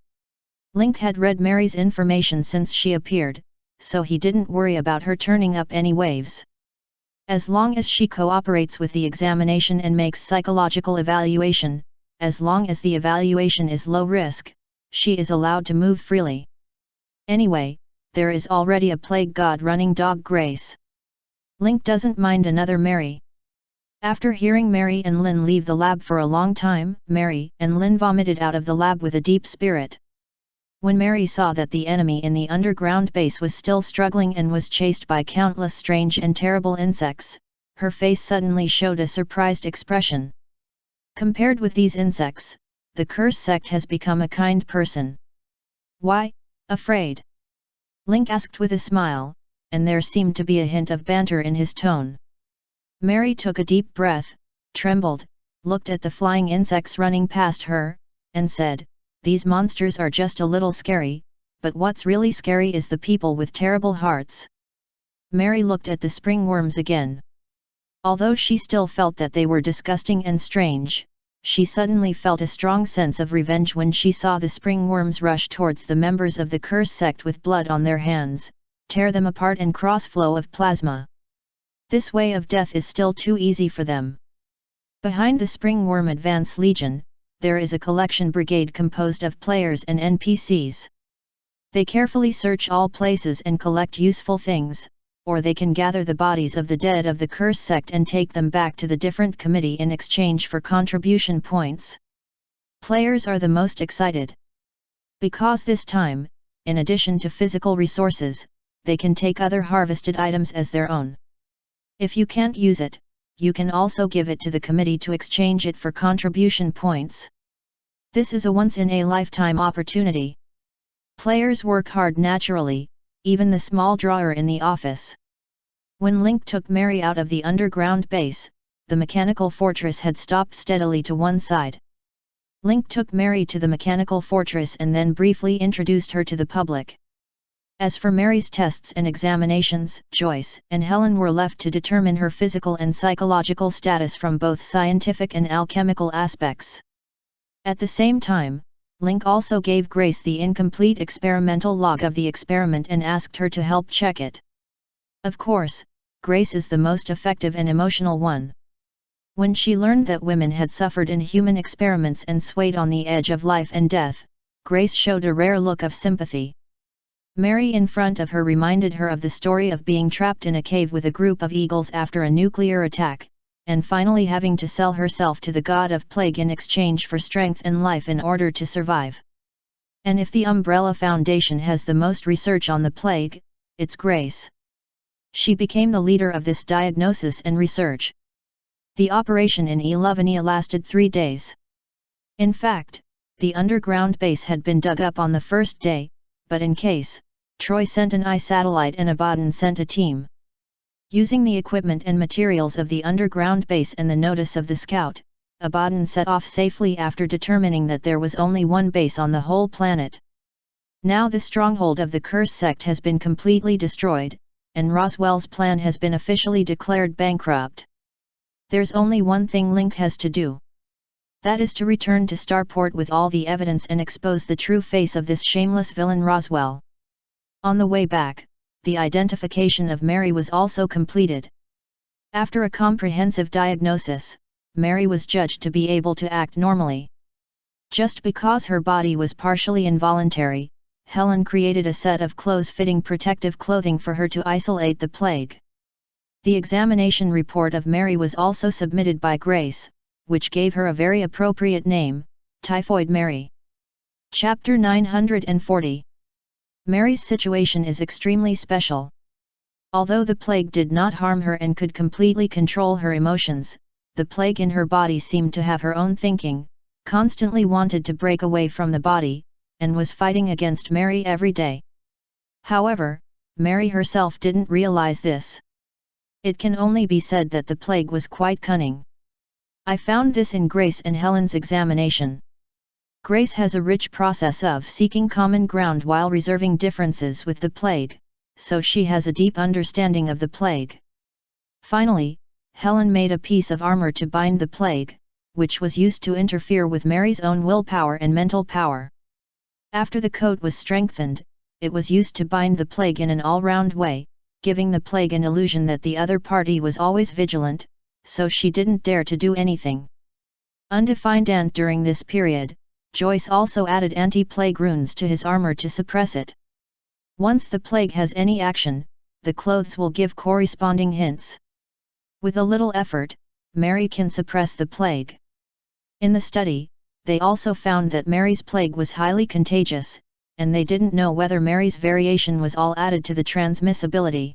Link had read Mary's information since she appeared, so he didn't worry about her turning up any waves. As long as she cooperates with the examination and makes psychological evaluation, as long as the evaluation is low risk, she is allowed to move freely. Anyway, there is already a plague god running dog Grace. Link doesn't mind another Mary. After hearing Mary and Lin leave the lab for a long time, Mary and Lin vomited out of the lab with a deep spirit. When Mary saw that the enemy in the underground base was still struggling and was chased by countless strange and terrible insects, her face suddenly showed a surprised expression. Compared with these insects, the curse sect has become a kind person. Why, afraid? Link asked with a smile, and there seemed to be a hint of banter in his tone. Mary took a deep breath, trembled, looked at the flying insects running past her, and said, "These monsters are just a little scary, but what's really scary is the people with terrible hearts." Mary looked at the spring worms again. Although she still felt that they were disgusting and strange, she suddenly felt a strong sense of revenge when she saw the spring worms rush towards the members of the curse sect with blood on their hands, tear them apart and cross-flow of plasma. This way of death is still too easy for them. Behind the spring worm advance legion, there is a collection brigade composed of players and NPCs. They carefully search all places and collect useful things, or they can gather the bodies of the dead of the curse sect and take them back to the different committee in exchange for contribution points. Players are the most excited. Because this time, in addition to physical resources, they can take other harvested items as their own. If you can't use it, you can also give it to the committee to exchange it for contribution points. This is a once-in-a-lifetime opportunity. Players work hard naturally, even the small drawer in the office. When Link took Mary out of the underground base, the mechanical fortress had stopped steadily to one side. Link took Mary to the mechanical fortress and then briefly introduced her to the public. As for Mary's tests and examinations, Joyce and Helen were left to determine her physical and psychological status from both scientific and alchemical aspects. At the same time, Link also gave Grace the incomplete experimental log of the experiment and asked her to help check it. Of course, Grace is the most effective and emotional one. When she learned that women had suffered in human experiments and swayed on the edge of life and death, Grace showed a rare look of sympathy. Mary in front of her reminded her of the story of being trapped in a cave with a group of eagles after a nuclear attack, and finally having to sell herself to the god of plague in exchange for strength and life in order to survive. And if the Umbrella Foundation has the most research on the plague, it's Grace. She became the leader of this diagnosis and research. The operation in Elevania lasted 3 days. In fact, the underground base had been dug up on the first day, but in case, Troy sent an I-satellite and Abaddon sent a team. Using the equipment and materials of the underground base and the notice of the scout, Abaddon set off safely after determining that there was only one base on the whole planet. Now the stronghold of the curse sect has been completely destroyed, and Roswell's plan has been officially declared bankrupt. There's only one thing Link has to do. That is to return to Starport with all the evidence and expose the true face of this shameless villain Roswell. On the way back, the identification of Mary was also completed. After a comprehensive diagnosis, Mary was judged to be able to act normally. Just because her body was partially involuntary, Helen created a set of clothes-fitting protective clothing for her to isolate the plague. The examination report of Mary was also submitted by Grace, which gave her a very appropriate name, Typhoid Mary. Chapter 940. Mary's situation is extremely special. Although the plague did not harm her and could completely control her emotions, the plague in her body seemed to have her own thinking, constantly wanted to break away from the body, and was fighting against Mary every day. However, Mary herself didn't realize this. It can only be said that the plague was quite cunning. I found this in Grace and Helen's examination. Grace has a rich process of seeking common ground while reserving differences with the plague, so she has a deep understanding of the plague. Finally, Helen made a piece of armor to bind the plague, which was used to interfere with Mary's own willpower and mental power. After the coat was strengthened, it was used to bind the plague in an all-round way, giving the plague an illusion that the other party was always vigilant, so she didn't dare to do anything. Undefined, and during this period, Joyce also added anti-plague runes to his armor to suppress it. Once the plague has any action, the clothes will give corresponding hints. With a little effort, Mary can suppress the plague. In the study, they also found that Mary's plague was highly contagious, and they didn't know whether Mary's variation was all added to the transmissibility.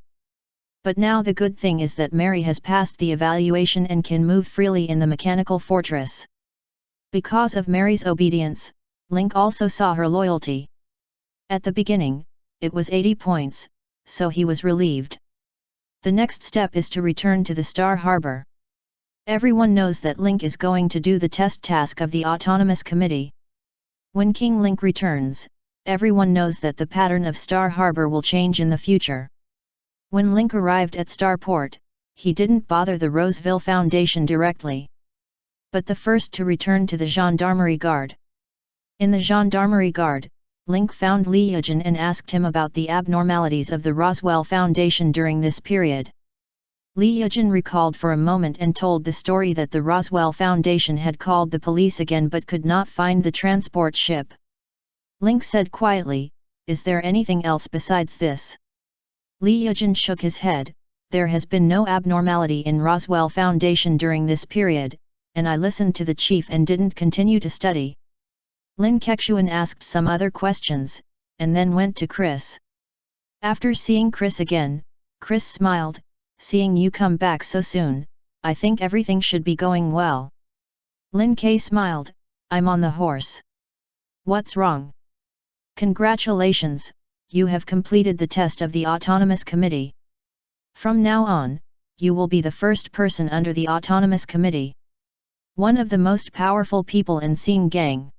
But now the good thing is that Mary has passed the evaluation and can move freely in the mechanical fortress. Because of Mary's obedience, Link also saw her loyalty. At the beginning, it was 80 points, so he was relieved. The next step is to return to the Star Harbor. Everyone knows that Link is going to do the test task of the Autonomous Committee. When King Link returns, everyone knows that the pattern of Star Harbor will change in the future. When Link arrived at Starport, he didn't bother the Roseville Foundation directly, but the first to return to the Gendarmerie Guard. In the Gendarmerie Guard, Link found Liujin and asked him about the abnormalities of the Roswell Foundation during this period. Liujin recalled for a moment and told the story that the Roswell Foundation had called the police again but could not find the transport ship. Link said quietly, "Is there anything else besides this?" Liujin shook his head, "There has been no abnormality in Roswell Foundation during this period, and I listened to the chief and didn't continue to study." Lin Kexuan asked some other questions, and then went to Chris. After seeing Chris again, Chris smiled, "Seeing you come back so soon, I think everything should be going well." Lin K smiled, "I'm on the horse." "What's wrong?" "Congratulations, you have completed the test of the Autonomous Committee. From now on, you will be the first person under the Autonomous Committee. One of the most powerful people in Xing Gang."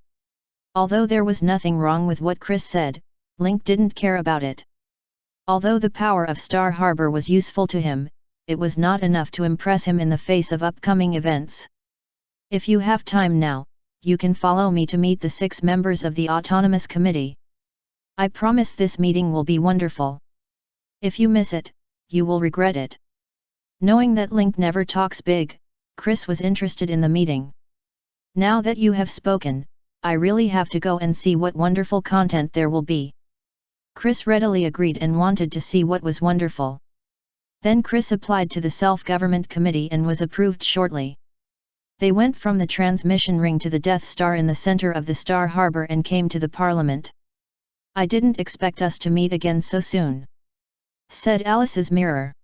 Although there was nothing wrong with what Chris said, Link didn't care about it. Although the power of Star Harbor was useful to him, it was not enough to impress him in the face of upcoming events. "If you have time now, you can follow me to meet the 6 members of the Autonomous Committee. I promise this meeting will be wonderful. If you miss it, you will regret it." Knowing that Link never talks big, Chris was interested in the meeting. "Now that you have spoken, I really have to go and see what wonderful content there will be." Chris readily agreed and wanted to see what was wonderful. Then Chris applied to the Self-Government Committee and was approved shortly. They went from the transmission ring to the Death Star in the center of the Star Harbor and came to the Parliament. "I didn't expect us to meet again so soon," said Alice's mirror.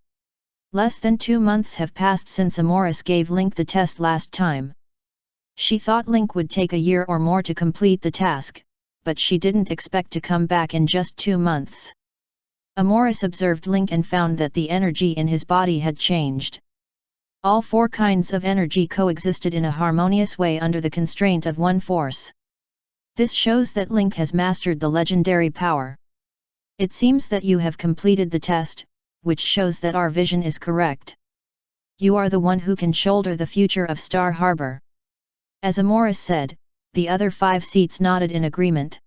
Less than 2 months have passed since Amoris gave Link the test last time. She thought Link would take a year or more to complete the task, but she didn't expect to come back in just 2 months. Amoris observed Link and found that the energy in his body had changed. All 4 kinds of energy coexisted in a harmonious way under the constraint of one force. This shows that Link has mastered the legendary power. "It seems that you have completed the test, which shows that our vision is correct. You are the one who can shoulder the future of Star Harbor." As Amoris said, the other 5 seats nodded in agreement.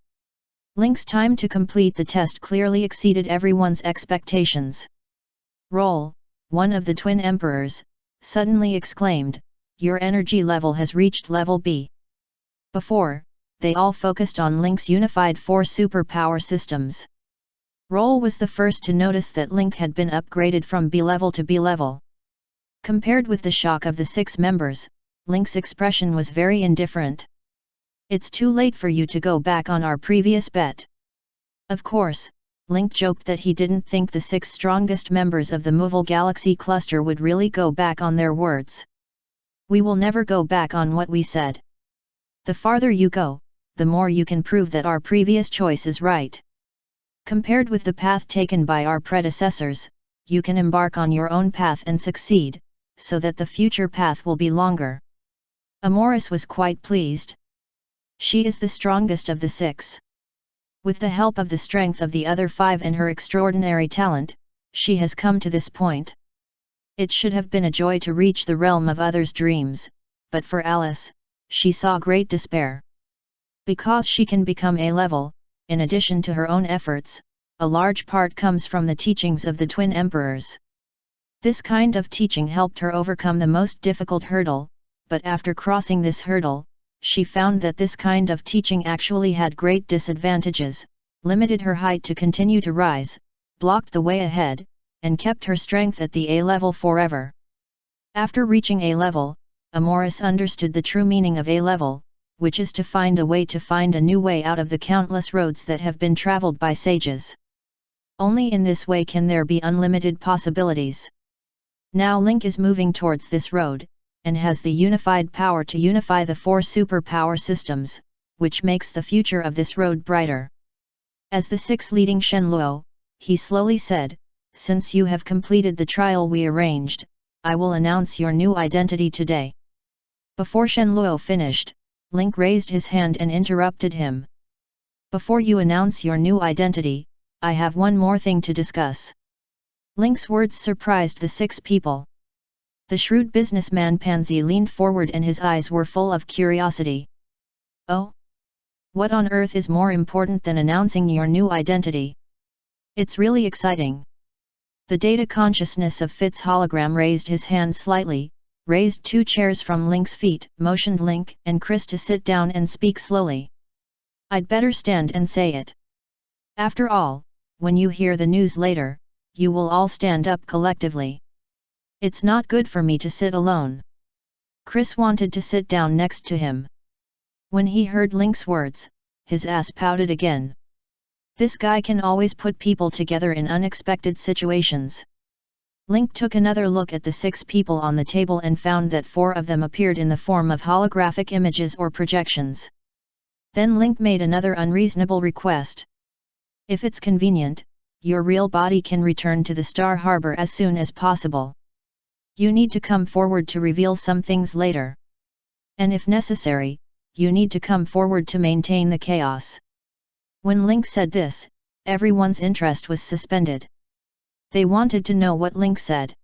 Link's time to complete the test clearly exceeded everyone's expectations. "Roll," one of the twin emperors, suddenly exclaimed, "Your energy level has reached level B." Before, they all focused on Link's unified 4 superpower systems. Roll was the first to notice that Link had been upgraded from B level to B level. Compared with the shock of the 6 members, Link's expression was very indifferent. "It's too late for you to go back on our previous bet." Of course, Link joked that he didn't think the 6 strongest members of the Movil Galaxy Cluster would really go back on their words. "We will never go back on what we said. The farther you go, the more you can prove that our previous choice is right. Compared with the path taken by our predecessors, you can embark on your own path and succeed, so that the future path will be longer." Amoris was quite pleased. She is the strongest of the 6. With the help of the strength of the other 5 and her extraordinary talent, she has come to this point. It should have been a joy to reach the realm of others' dreams, but for Alice, she saw great despair. Because she can become A-level, in addition to her own efforts, a large part comes from the teachings of the twin emperors. This kind of teaching helped her overcome the most difficult hurdle, but after crossing this hurdle, she found that this kind of teaching actually had great disadvantages, limited her height to continue to rise, blocked the way ahead, and kept her strength at the A-level forever. After reaching A-level, Amoris understood the true meaning of A-level, which is to find a way to find a new way out of the countless roads that have been traveled by sages. Only in this way can there be unlimited possibilities. Now Link is moving towards this road, and has the unified power to unify the 4 superpower systems, which makes the future of this road brighter. As the 6th leading Shenluo, he slowly said, "Since you have completed the trial we arranged, I will announce your new identity today." Before Shenluo finished, Link raised his hand and interrupted him. "Before you announce your new identity, I have one more thing to discuss." Link's words surprised the 6 people. The shrewd businessman Pansy leaned forward and his eyes were full of curiosity. "Oh? What on earth is more important than announcing your new identity? It's really exciting." The data consciousness of Fitz hologram raised his hand slightly, raised 2 chairs from Link's feet, motioned Link and Chris to sit down and speak slowly. "I'd better stand and say it. After all, when you hear the news later, you will all stand up collectively. It's not good for me to sit alone." Chris wanted to sit down next to him. When he heard Link's words, his ass pouted again. This guy can always put people together in unexpected situations. Link took another look at the 6 people on the table and found that 4 of them appeared in the form of holographic images or projections. Then Link made another unreasonable request. "If it's convenient, your real body can return to the Star Harbor as soon as possible. You need to come forward to reveal some things later. And if necessary, you need to come forward to maintain the chaos." When Link said this, everyone's interest was suspended. They wanted to know what Link said.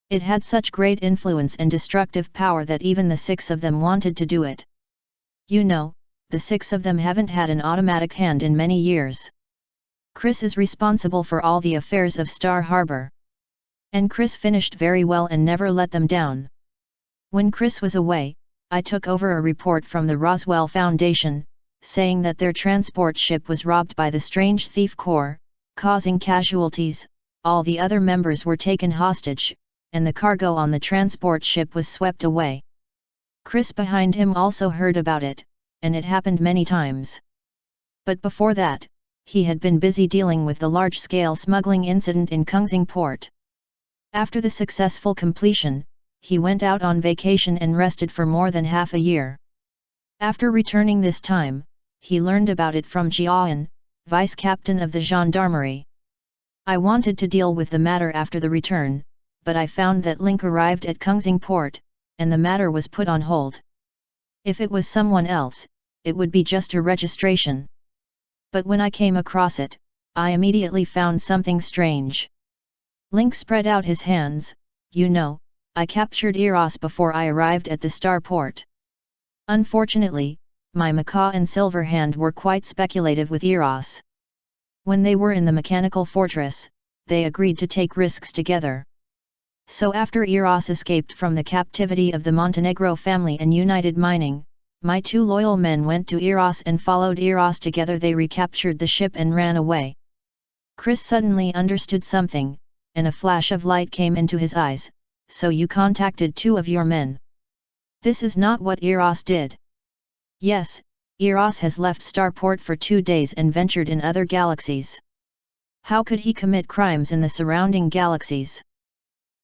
It had such great influence and destructive power that even the 6 of them wanted to do it. You know, the 6 of them haven't had an automatic hand in many years. Chris is responsible for all the affairs of Star Harbor. And Chris finished very well and never let them down. When Chris was away, I took over a report from the Roswell Foundation, saying that their transport ship was robbed by the strange thief corps, causing casualties. All the other members were taken hostage, and the cargo on the transport ship was swept away. Chris behind him also heard about it, and it happened many times. But before that, he had been busy dealing with the large-scale smuggling incident in Kungsing port. After the successful completion, he went out on vacation and rested for more than half a year. After returning this time, he learned about it from Jian, vice captain of the gendarmerie. I wanted to deal with the matter after the return, but I found that Link arrived at Kungsing port, and the matter was put on hold. If it was someone else, it would be just a registration. But when I came across it, I immediately found something strange. Link spread out his hands. "You know, I captured Eros before I arrived at the starport. Unfortunately, my macaw and Silver Hand were quite speculative with Eros. When they were in the mechanical fortress, they agreed to take risks together. So after Eros escaped from the captivity of the Montenegro family and United Mining, my 2 loyal men went to Eros and followed Eros together. They recaptured the ship and ran away." Chris suddenly understood something, and a flash of light came into his eyes. "So you contacted 2 of your men. This is not what Eros did." "Yes, Eros has left Starport for 2 days and ventured in other galaxies. How could he commit crimes in the surrounding galaxies?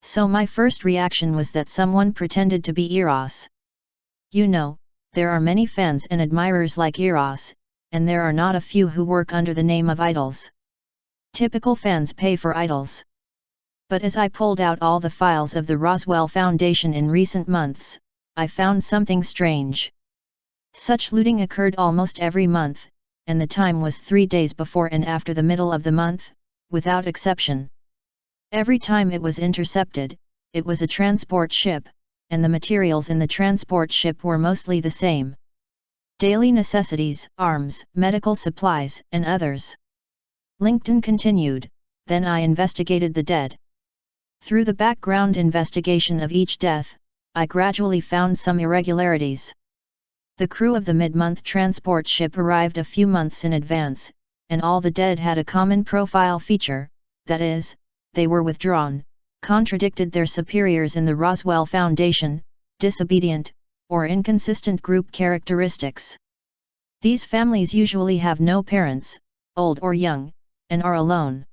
So my first reaction was that someone pretended to be Eros. You know, there are many fans and admirers like Eros, and there are not a few who work under the name of idols. Typical fans pay for idols. But as I pulled out all the files of the Roswell Foundation in recent months, I found something strange. Such looting occurred almost every month, and the time was 3 days before and after the middle of the month, without exception. Every time it was intercepted, it was a transport ship, and the materials in the transport ship were mostly the same. Daily necessities, arms, medical supplies, and others." Lincoln continued, "Then I investigated the dead. Through the background investigation of each death, I gradually found some irregularities. The crew of the mid-month transport ship arrived a few months in advance, and all the dead had a common profile feature, that is, they were withdrawn, contradicted their superiors in the Roswell Foundation, disobedient, or inconsistent group characteristics. These families usually have no parents, old or young, and are alone.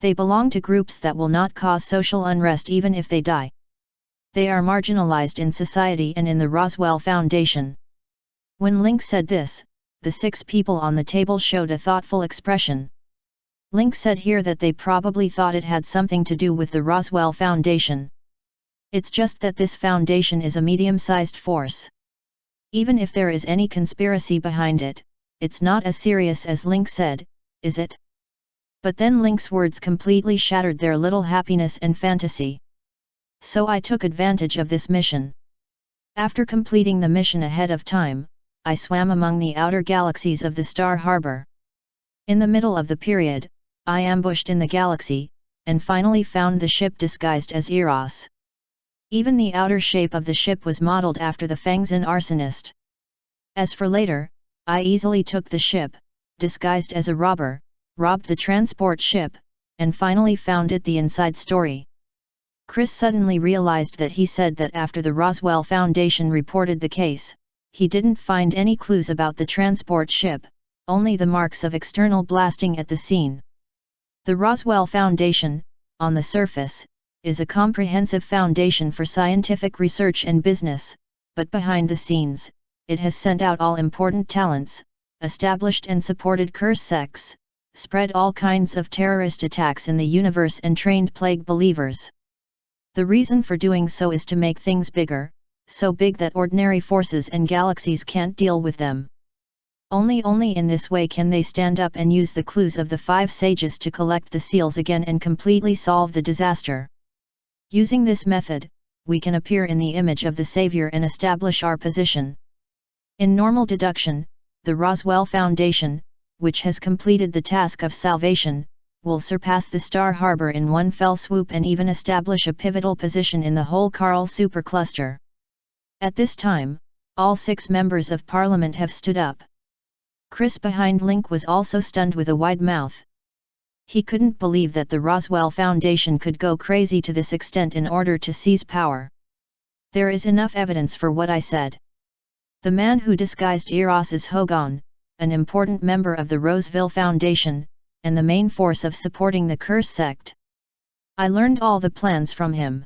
They belong to groups that will not cause social unrest even if they die. They are marginalized in society and in the Roswell Foundation. When Link said this, the 6 people on the table showed a thoughtful expression. Link said here that they probably thought it had something to do with the Roswell Foundation. It's just that this foundation is a medium-sized force. Even if there is any conspiracy behind it, it's not as serious as Link said, is it? But then Link's words completely shattered their little happiness and fantasy. So I took advantage of this mission. After completing the mission ahead of time, I swam among the outer galaxies of the Star Harbor. In the middle of the period, I ambushed in the galaxy, and finally found the ship disguised as Eros. Even the outer shape of the ship was modeled after the fangs in Arsonist. As for later, I easily took the ship, disguised as a robber, robbed the transport ship, and finally found it the inside story. Chris suddenly realized that he said that after the Roswell Foundation reported the case, he didn't find any clues about the transport ship, only the marks of external blasting at the scene. The Roswell Foundation, on the surface, is a comprehensive foundation for scientific research and business, but behind the scenes, it has sent out all important talents, established and supported curse sects, spread all kinds of terrorist attacks in the universe and trained plague believers. The reason for doing so is to make things bigger, so big that ordinary forces and galaxies can't deal with them. Only in this way can they stand up and use the clues of the 5 sages to collect the seals again and completely solve the disaster. Using this method, we can appear in the image of the Savior and establish our position. In normal deduction, the Roswell Foundation, which has completed the task of salvation, will surpass the Star Harbor in one fell swoop and even establish a pivotal position in the whole Carl supercluster. At this time, all 6 members of Parliament have stood up. Chris behind Link was also stunned with a wide mouth. He couldn't believe that the Roswell Foundation could go crazy to this extent in order to seize power. There is enough evidence for what I said. The man who disguised Eros is Hogan, an important member of the Roswell Foundation, and the main force of supporting the curse sect. I learned all the plans from him.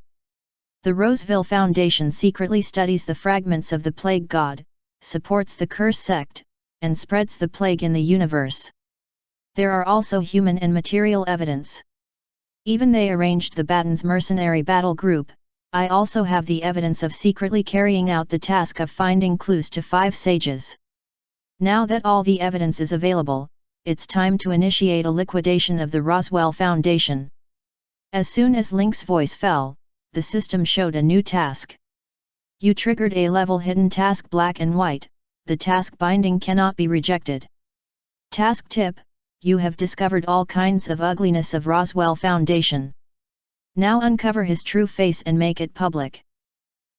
The Roswell Foundation secretly studies the fragments of the plague god, supports the curse sect, and spreads the plague in the universe. There are also human and material evidence. Even they arranged the Batten's mercenary battle group. I also have the evidence of secretly carrying out the task of finding clues to 5 sages. Now that all the evidence is available, it's time to initiate a liquidation of the Roswell Foundation. As soon as Link's voice fell, the system showed a new task. You triggered a level hidden task black and white, the task binding cannot be rejected. Task tip: you have discovered all kinds of ugliness of Roswell Foundation. Now uncover his true face and make it public.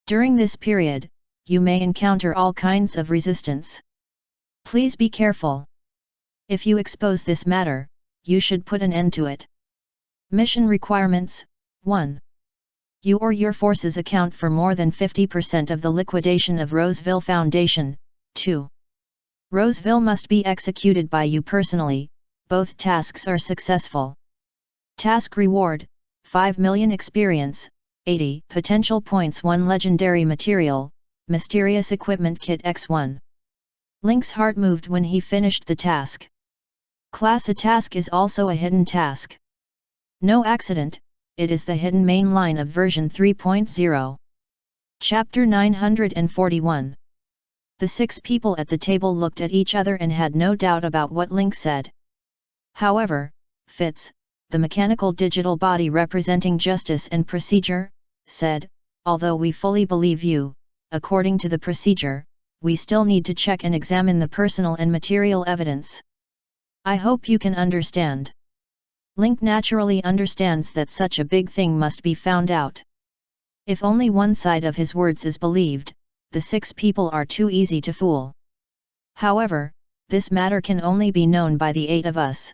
During this period, you may encounter all kinds of resistance. Please be careful. If you expose this matter, you should put an end to it. Mission requirements: 1. You or your forces account for more than 50% of the liquidation of Roswell Foundation. 2. Roswell must be executed by you personally. Both tasks are successful. Task reward: 5 million experience, 80 potential points, 1 legendary material, mysterious equipment kit X1. Link's heart moved when he finished the task. Class: a task is also a hidden task. No accident, it is the hidden main line of version 3.0. Chapter 941. The 6 people at the table looked at each other and had no doubt about what Link said. However, Fitz, the mechanical digital body representing justice and procedure, said, although we fully believe you, according to the procedure, we still need to check and examine the personal and material evidence. I hope you can understand. Link naturally understands that such a big thing must be found out. If only one side of his words is believed, the 6 people are too easy to fool. However, this matter can only be known by the 8 of us.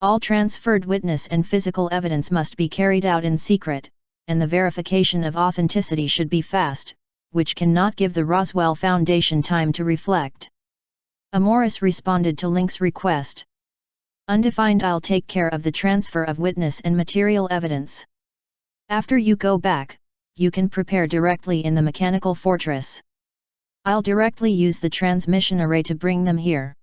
All transferred witness and physical evidence must be carried out in secret, and the verification of authenticity should be fast, which cannot give the Roswell Foundation time to reflect. Amoris responded to Link's request. Undefined: I'll take care of the transfer of witness and material evidence. After you go back, you can prepare directly in the mechanical fortress. I'll directly use the transmission array to bring them here.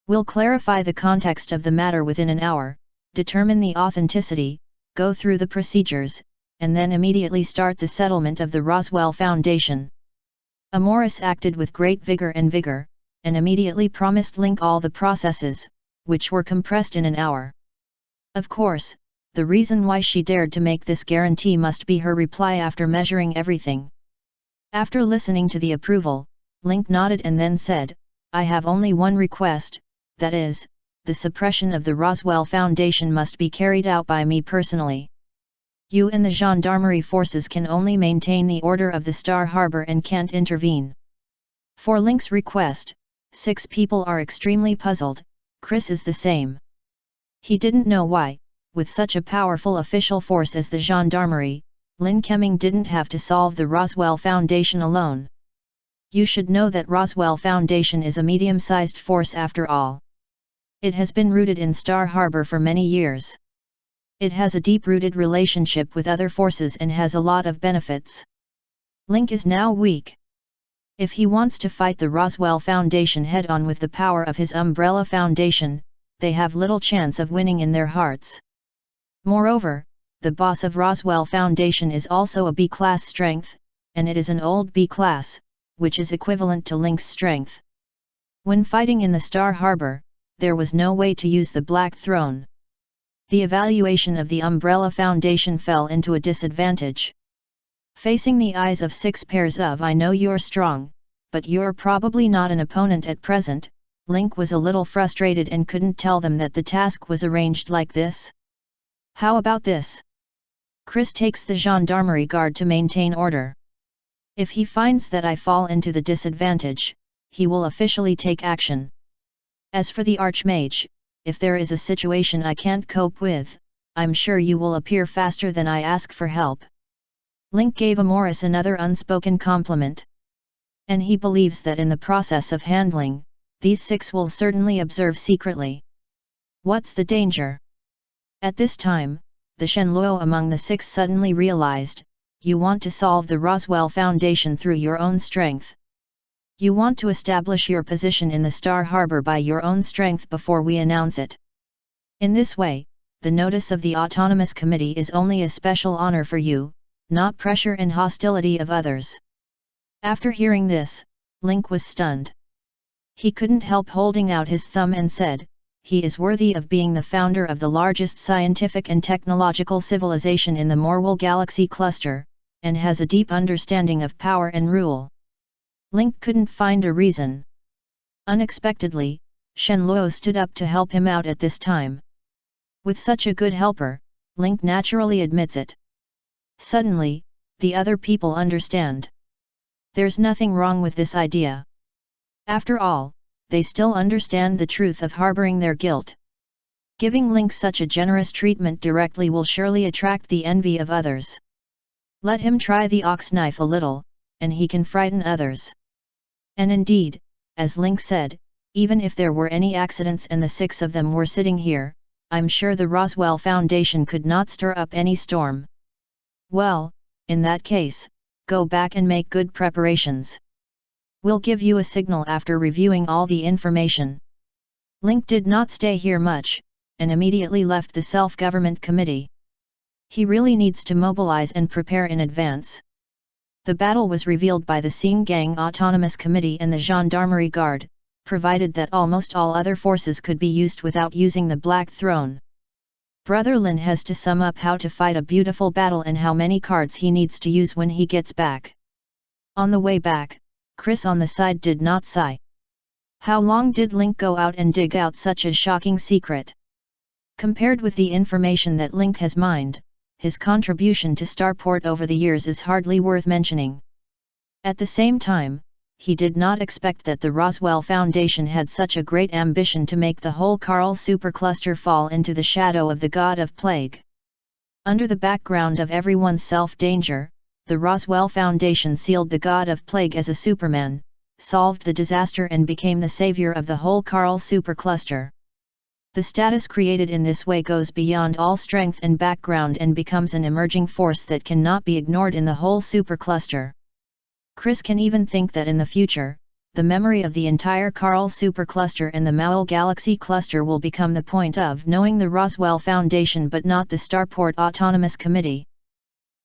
We'll clarify the context of the matter within an hour, determine the authenticity, go through the procedures, and then immediately start the settlement of the Roswell Foundation. Morris acted with great vigor, and immediately promised Link all the processes, which were compressed in an hour. Of course, the reason why she dared to make this guarantee must be her reply after measuring everything. After listening to the approval, Link nodded and then said, "I have only one request, that is, the suppression of the Roswell Foundation must be carried out by me personally. You and the gendarmerie forces can only maintain the order of the Star Harbor and can't intervene." For Link's request, 6 people are extremely puzzled. Chris is the same. He didn't know why, with such a powerful official force as the gendarmerie, Lin Keming didn't have to solve the Roswell Foundation alone. You should know that Roswell Foundation is a medium-sized force after all. It has been rooted in Star Harbor for many years. It has a deep-rooted relationship with other forces and has a lot of benefits. Link is now weak. If he wants to fight the Roswell Foundation head-on with the power of his Umbrella Foundation, they have little chance of winning in their hearts. Moreover, the boss of Roswell Foundation is also a B-class strength, and it is an old B-class, which is equivalent to Link's strength. When fighting in the Star Harbor, there was no way to use the Black Throne. The evaluation of the Umbrella Foundation fell into a disadvantage. Facing the eyes of 6 pairs of "I know you're strong, but you're probably not an opponent at present," Link was a little frustrated and couldn't tell them that the task was arranged like this. "How about this? Chris takes the gendarmerie guard to maintain order. If he finds that I fall into the disadvantage, he will officially take action. As for the Archmage, if there is a situation I can't cope with, I'm sure you will appear faster than I ask for help." Link gave Morris another unspoken compliment. And he believes that in the process of handling, these 6 will certainly observe secretly. What's the danger? At this time, the Shenluo among the 6 suddenly realized, you want to solve the Roswell Foundation through your own strength. You want to establish your position in the Star Harbor by your own strength before we announce it. In this way, the notice of the Autonomous Committee is only a special honor for you, not pressure and hostility of others. After hearing this, Link was stunned. He couldn't help holding out his thumb and said, "He is worthy of being the founder of the largest scientific and technological civilization in the Morwell Galaxy cluster, and has a deep understanding of power and rule." Link couldn't find a reason. Unexpectedly, Shenluo stood up to help him out at this time. With such a good helper, Link naturally admits it. Suddenly, the other people understand. There's nothing wrong with this idea. After all, they still understand the truth of harboring their guilt. Giving Link such a generous treatment directly will surely attract the envy of others. Let him try the ox knife a little, and he can frighten others. And indeed, as Link said, even if there were any accidents and the 6 of them were sitting here, I'm sure the Roswell Foundation could not stir up any storm. Well, in that case, go back and make good preparations. We'll give you a signal after reviewing all the information. Link did not stay here much, and immediately left the Self-Government Committee. He really needs to mobilize and prepare in advance. The battle was revealed by the Sing Gang Autonomous Committee and the Gendarmerie Guard, provided that almost all other forces could be used without using the Black Throne. Brother Lin has to sum up how to fight a beautiful battle and how many cards he needs to use when he gets back. On the way back, Chris on the side did not sigh. How long did Link go out and dig out such a shocking secret? Compared with the information that Link has mined, his contribution to Starport over the years is hardly worth mentioning. At the same time, he did not expect that the Roswell Foundation had such a great ambition to make the whole Carl supercluster fall into the shadow of the God of Plague. Under the background of everyone's self-danger, the Roswell Foundation sealed the God of Plague as a Superman, solved the disaster and became the savior of the whole Carl supercluster. The status created in this way goes beyond all strength and background and becomes an emerging force that cannot be ignored in the whole supercluster. Chris can even think that in the future, the memory of the entire Carl supercluster and the Maul galaxy cluster will become the point of knowing the Roswell Foundation but not the Starport Autonomous Committee.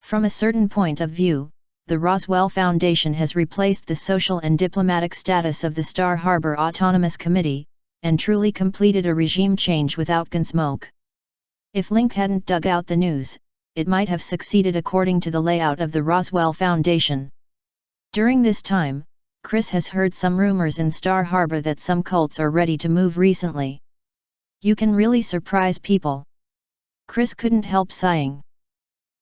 From a certain point of view, the Roswell Foundation has replaced the social and diplomatic status of the Star Harbor Autonomous Committee, and truly completed a regime change without gunsmoke. If Link hadn't dug out the news, it might have succeeded according to the layout of the Roswell Foundation. During this time, Chris has heard some rumors in Star Harbor that some cults are ready to move recently. You can really surprise people. Chris couldn't help sighing.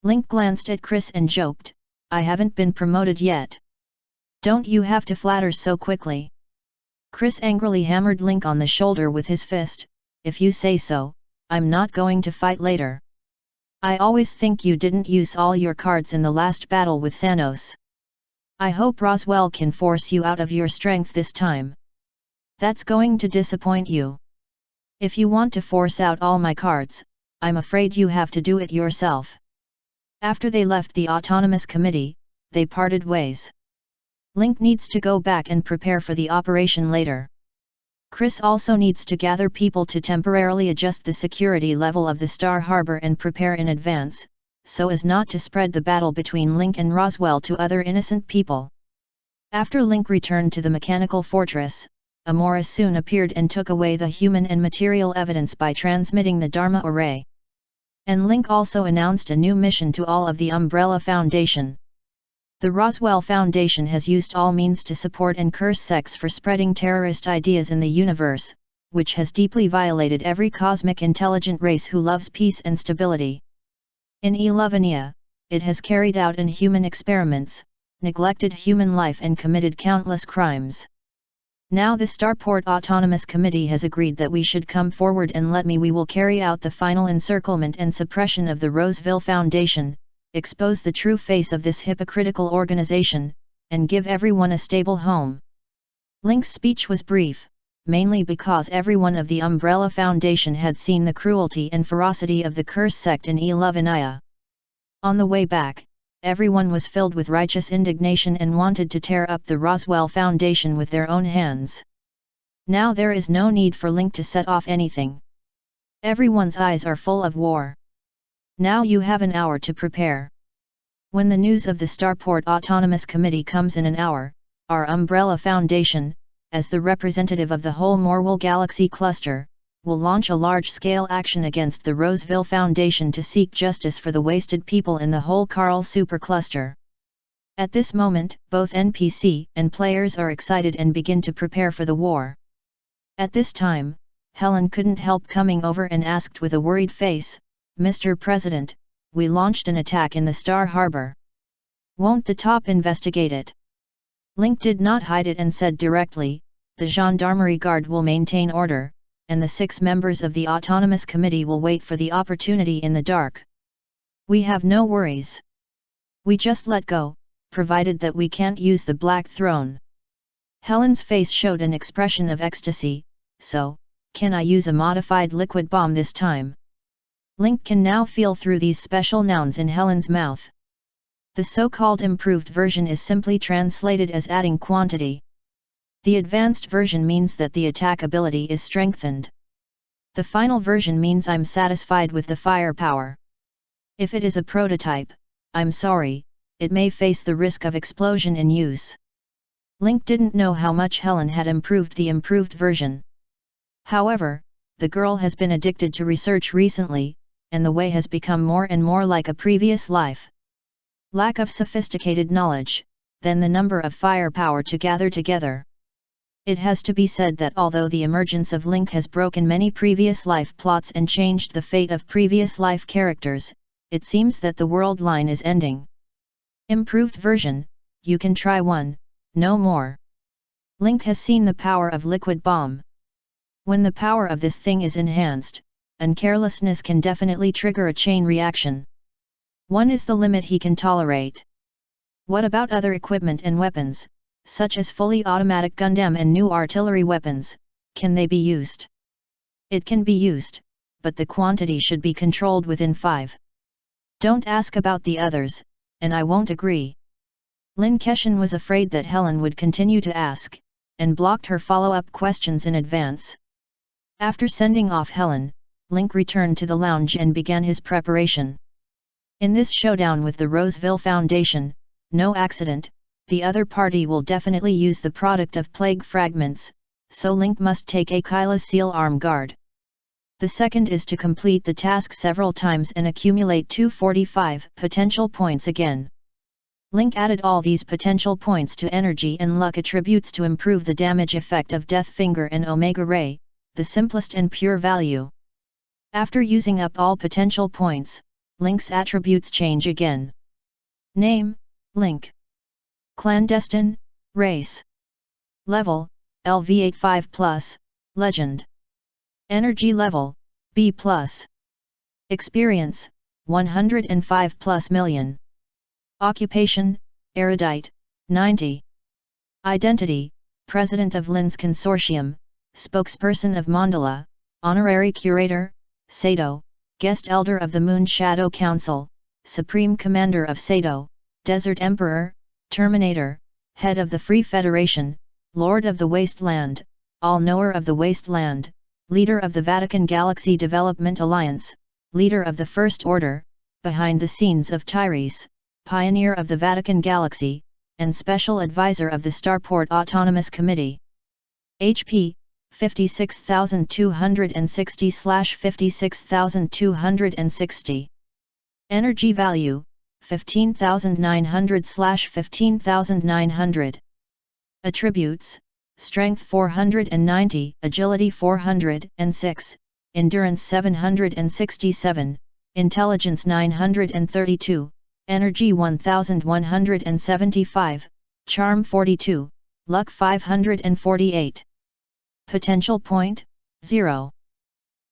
Link glanced at Chris and joked, "I haven't been promoted yet. Don't you have to flatter so quickly?" Chris angrily hammered Link on the shoulder with his fist. "If you say so, I'm not going to fight later. I always think you didn't use all your cards in the last battle with Thanos. I hope Roswell can force you out of your strength this time. That's going to disappoint you. If you want to force out all my cards, I'm afraid you have to do it yourself." After they left the Autonomous Committee, they parted ways. Link needs to go back and prepare for the operation later. Chris also needs to gather people to temporarily adjust the security level of the Star Harbor and prepare in advance, so as not to spread the battle between Link and Roswell to other innocent people. After Link returned to the mechanical fortress, Amora soon appeared and took away the human and material evidence by transmitting the Dharma array. And Link also announced a new mission to all of the Umbrella Foundation. The Roswell Foundation has used all means to support and curse sects for spreading terrorist ideas in the universe, which has deeply violated every cosmic intelligent race who loves peace and stability. In Elevania, it has carried out inhuman experiments, neglected human life and committed countless crimes. Now the Starport Autonomous Committee has agreed that we should come forward and we will carry out the final encirclement and suppression of the Roseville Foundation, expose the true face of this hypocritical organization, and give everyone a stable home. Link's speech was brief, mainly because everyone of the Umbrella Foundation had seen the cruelty and ferocity of the Curse sect in Elevania. On the way back, everyone was filled with righteous indignation and wanted to tear up the Roswell Foundation with their own hands. Now there is no need for Link to set off anything. Everyone's eyes are full of war. Now you have an hour to prepare. When the news of the Starport Autonomous Committee comes in an hour, our Umbrella Foundation, as the representative of the whole Morwell Galaxy cluster, will launch a large-scale action against the Roseville Foundation to seek justice for the wasted people in the whole Carl supercluster. At this moment, both NPC and players are excited and begin to prepare for the war. At this time, Helen couldn't help coming over and asked with a worried face, "Mr. President, we launched an attack in the Star Harbor. Won't the top investigate it?" Link did not hide it and said directly, "The Gendarmerie Guard will maintain order, and the 6 members of the Autonomous Committee will wait for the opportunity in the dark. We have no worries. We just let go, provided that we can't use the Black Throne." Helen's face showed an expression of ecstasy. "So, can I use a modified liquid bomb this time?" Link can now feel through these special nouns in Helen's mouth. The so-called improved version is simply translated as adding quantity. The advanced version means that the attack ability is strengthened. The final version means I'm satisfied with the firepower. If it is a prototype, I'm sorry, it may face the risk of explosion in use. Link didn't know how much Helen had improved the improved version. However, the girl has been addicted to research recently, and the way has become more and more like a previous life. Lack of sophisticated knowledge, then the number of firepower to gather together. It has to be said that although the emergence of Link has broken many previous life plots and changed the fate of previous life characters, it seems that the world line is ending. Improved version, you can try one, no more. Link has seen the power of liquid bomb. When the power of this thing is enhanced, and carelessness can definitely trigger a chain reaction. One is the limit he can tolerate. What about other equipment and weapons, such as fully automatic Gundam and new artillery weapons, can they be used? It can be used, but the quantity should be controlled within 5. Don't ask about the others, and I won't agree. Lin Keshan was afraid that Helen would continue to ask, and blocked her follow-up questions in advance. After sending off Helen, Link returned to the lounge and began his preparation. In this showdown with the Roseville Foundation, no accident, the other party will definitely use the product of plague fragments, so Link must take a Kyla Seal arm guard. The second is to complete the task several times and accumulate 245 potential points again. Link added all these potential points to energy and luck attributes to improve the damage effect of Death Finger and Omega Ray, the simplest and pure value. After using up all potential points, Link's attributes change again. Name, Link. Clandestine, Race. Level, LV85+, Legend. Energy level, B+. Experience, 105+ million. Occupation, Erudite, 90. Identity, President of Lin's Consortium, Spokesperson of Mandala, Honorary Curator, Sato, Guest Elder of the Moon Shadow Council, Supreme Commander of Sato, Desert Emperor, Terminator, Head of the Free Federation, Lord of the Wasteland, All-Knower of the Wasteland, Leader of the Vatican Galaxy Development Alliance, Leader of the First Order, Behind the Scenes of Tyrese, Pioneer of the Vatican Galaxy, and Special Advisor of the Starport Autonomous Committee. HP, 56,260/56,260. Energy value, 15,900/15,900. Attributes, Strength 490, Agility 406, Endurance 767, Intelligence 932, Energy 1175, Charm 42, Luck 548. Potential point, 0.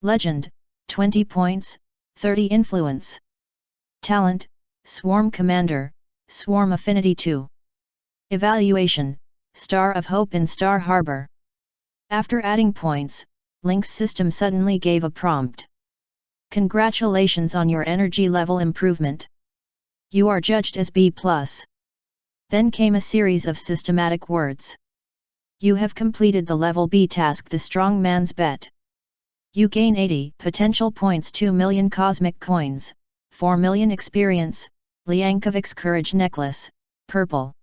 Legend, 20 points, 30 Influence. Talent, Swarm Commander, Swarm Affinity 2. Evaluation, Star of Hope in Star Harbor. After adding points, Link's system suddenly gave a prompt. Congratulations on your energy level improvement. You are judged as B+. Then came a series of systematic words. You have completed the level B task, the Strong Man's Bet. You gain 80 potential points, 2 million cosmic coins, 4 million experience, Liankovic's Courage Necklace, purple.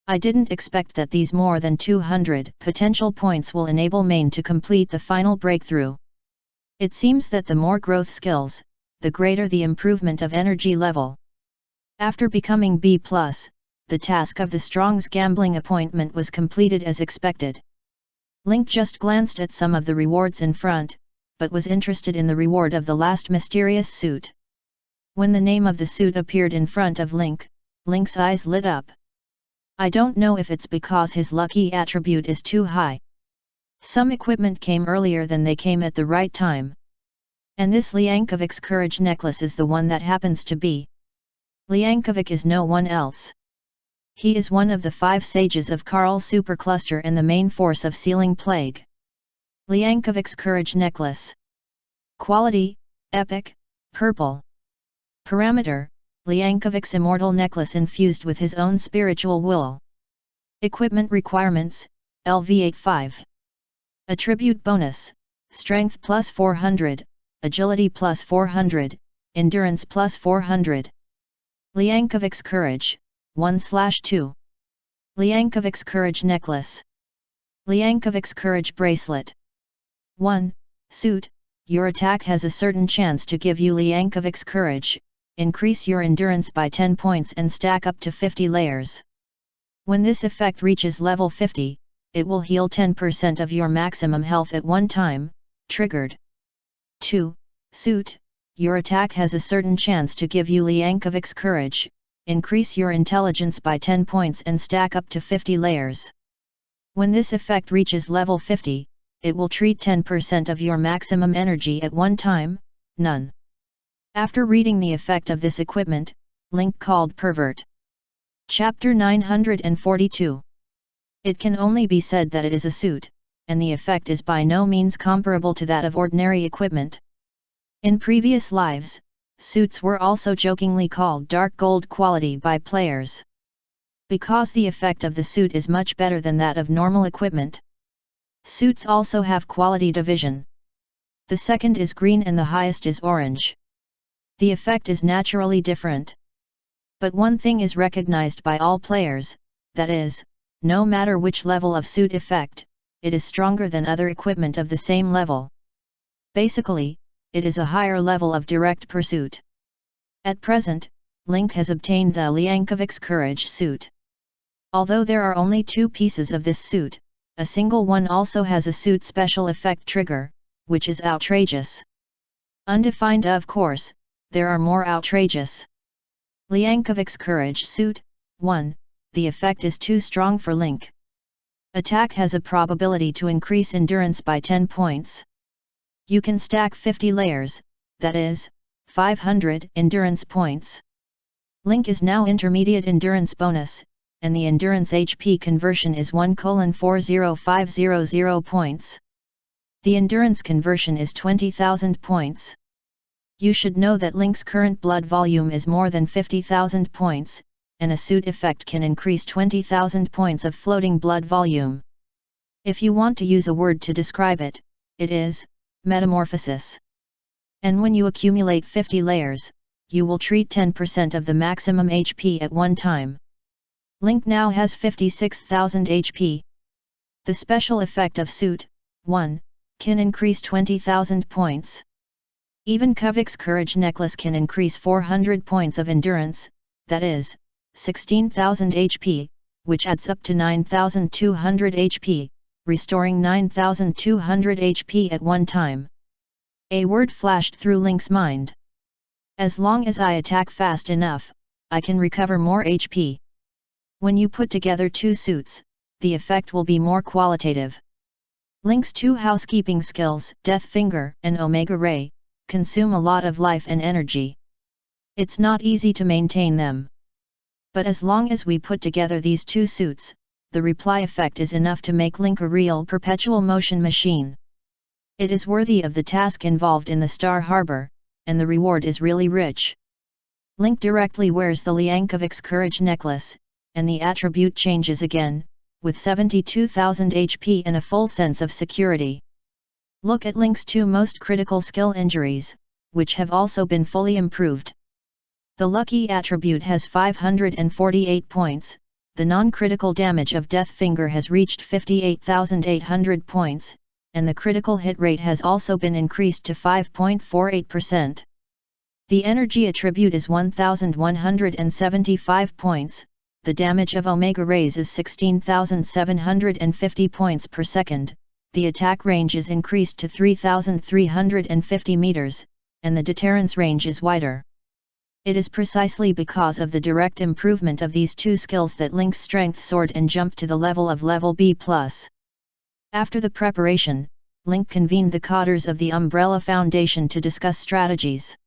I didn't expect that these more than 200 potential points will enable Main to complete the final breakthrough. It seems that the more growth skills, the greater the improvement of energy level. After becoming B+, the task of the Strong's gambling appointment was completed as expected. Link just glanced at some of the rewards in front, but was interested in the reward of the last mysterious suit. When the name of the suit appeared in front of Link, Link's eyes lit up. I don't know if it's because his lucky attribute is too high. Some equipment came earlier than they came at the right time. And this Liankovic's Courage Necklace is the one that happens to be. Liankovic is no one else. He is one of the 5 sages of Karl Supercluster and the main force of Sealing Plague. Liankovic's Courage Necklace. Quality, Epic, Purple. Parameter, Liankovic's Immortal Necklace infused with his own spiritual will. Equipment requirements, LV85. Attribute bonus, Strength plus 400, Agility plus 400, Endurance plus 400. Liankovic's Courage, 1/2. Liankovic's Courage Necklace. Liankovic's Courage Bracelet. 1. Suit, your attack has a certain chance to give you Liankovic's Courage. Increase your endurance by 10 points and stack up to 50 layers. When this effect reaches level 50, it will heal 10% of your maximum health at one time, triggered. 2. Suit, your attack has a certain chance to give you Liankovic's Courage. Increase your intelligence by 10 points and stack up to 50 layers. When this effect reaches level 50, it will treat 10% of your maximum energy at one time, none. After reading the effect of this equipment, Link called Pervert. Chapter 942. It can only be said that it is a suit, and the effect is by no means comparable to that of ordinary equipment. In previous lives, suits were also jokingly called dark gold quality by players, because the effect of the suit is much better than that of normal equipment. Suits also have quality division. The second is green and the highest is orange. The effect is naturally different. But one thing is recognized by all players, that is, no matter which level of suit effect, it is stronger than other equipment of the same level. Basically, it is a higher level of direct pursuit. At present, Link has obtained the Liankovic's Courage suit. Although there are only 2 pieces of this suit, a single one also has a suit special effect trigger, which is outrageous. Undefined, of course, there are more outrageous. Liankovic's Courage suit, 1, the effect is too strong for Link. Attack has a probability to increase endurance by 10 points. You can stack 50 layers, that is, 500 endurance points. Link is now intermediate endurance bonus, and the endurance HP conversion is 1:40500 points. The endurance conversion is 20,000 points. You should know that Link's current blood volume is more than 50,000 points, and a suit effect can increase 20,000 points of floating blood volume. If you want to use a word to describe it, it is metamorphosis. And when you accumulate 50 layers, you will treat 10% of the maximum HP at one time. Link now has 56,000 HP. The special effect of suit, 1, can increase 20,000 points. Even Kovic's Courage necklace can increase 400 points of endurance, that is, 16,000 HP, which adds up to 9,200 HP, restoring 9,200 HP at one time. A word flashed through Link's mind. As long as I attack fast enough, I can recover more HP. When you put together 2 suits, the effect will be more qualitative. Link's 2 housekeeping skills, Death Finger and Omega Ray, consume a lot of life and energy. It's not easy to maintain them. But as long as we put together these 2 suits, the reply effect is enough to make Link a real perpetual motion machine. It is worthy of the task involved in the Star Harbor, and the reward is really rich. Link directly wears the Liankovic's Courage necklace, and the attribute changes again, with 72,000 HP and a full sense of security. Look at Link's 2 most critical skill injuries, which have also been fully improved. The lucky attribute has 548 points, the non-critical damage of Death Finger has reached 58,800 points, and the critical hit rate has also been increased to 5.48%. The energy attribute is 1,175 points, the damage of Omega Rays is 16,750 points per second, the attack range is increased to 3,350 meters, and the deterrence range is wider. It is precisely because of the direct improvement of these 2 skills that Link's Strength soared and jumped to the level of level B+. After the preparation, Link convened the cadres of the Umbrella Foundation to discuss strategies.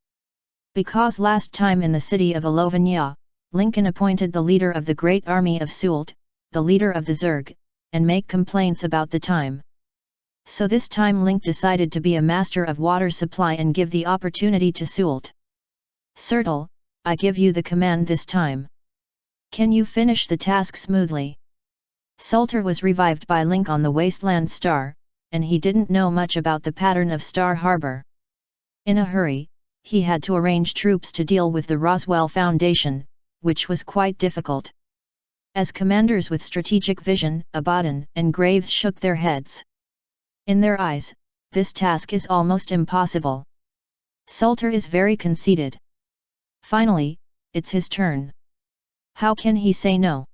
Because last time in the city of Alovanya, Lincoln appointed the leader of the great army of Sult, the leader of the Zerg, and make complaints about the time. So this time Link decided to be a master of water supply and give the opportunity to Sult. Sertal, I give you the command this time. Can you finish the task smoothly? Sulter was revived by Link on the Wasteland Star, and he didn't know much about the pattern of Star Harbor. In a hurry, he had to arrange troops to deal with the Roswell Foundation, which was quite difficult. As commanders with strategic vision, Abaddon and Graves shook their heads. In their eyes, this task is almost impossible. Sulter is very conceited. Finally, it's his turn. How can he say no?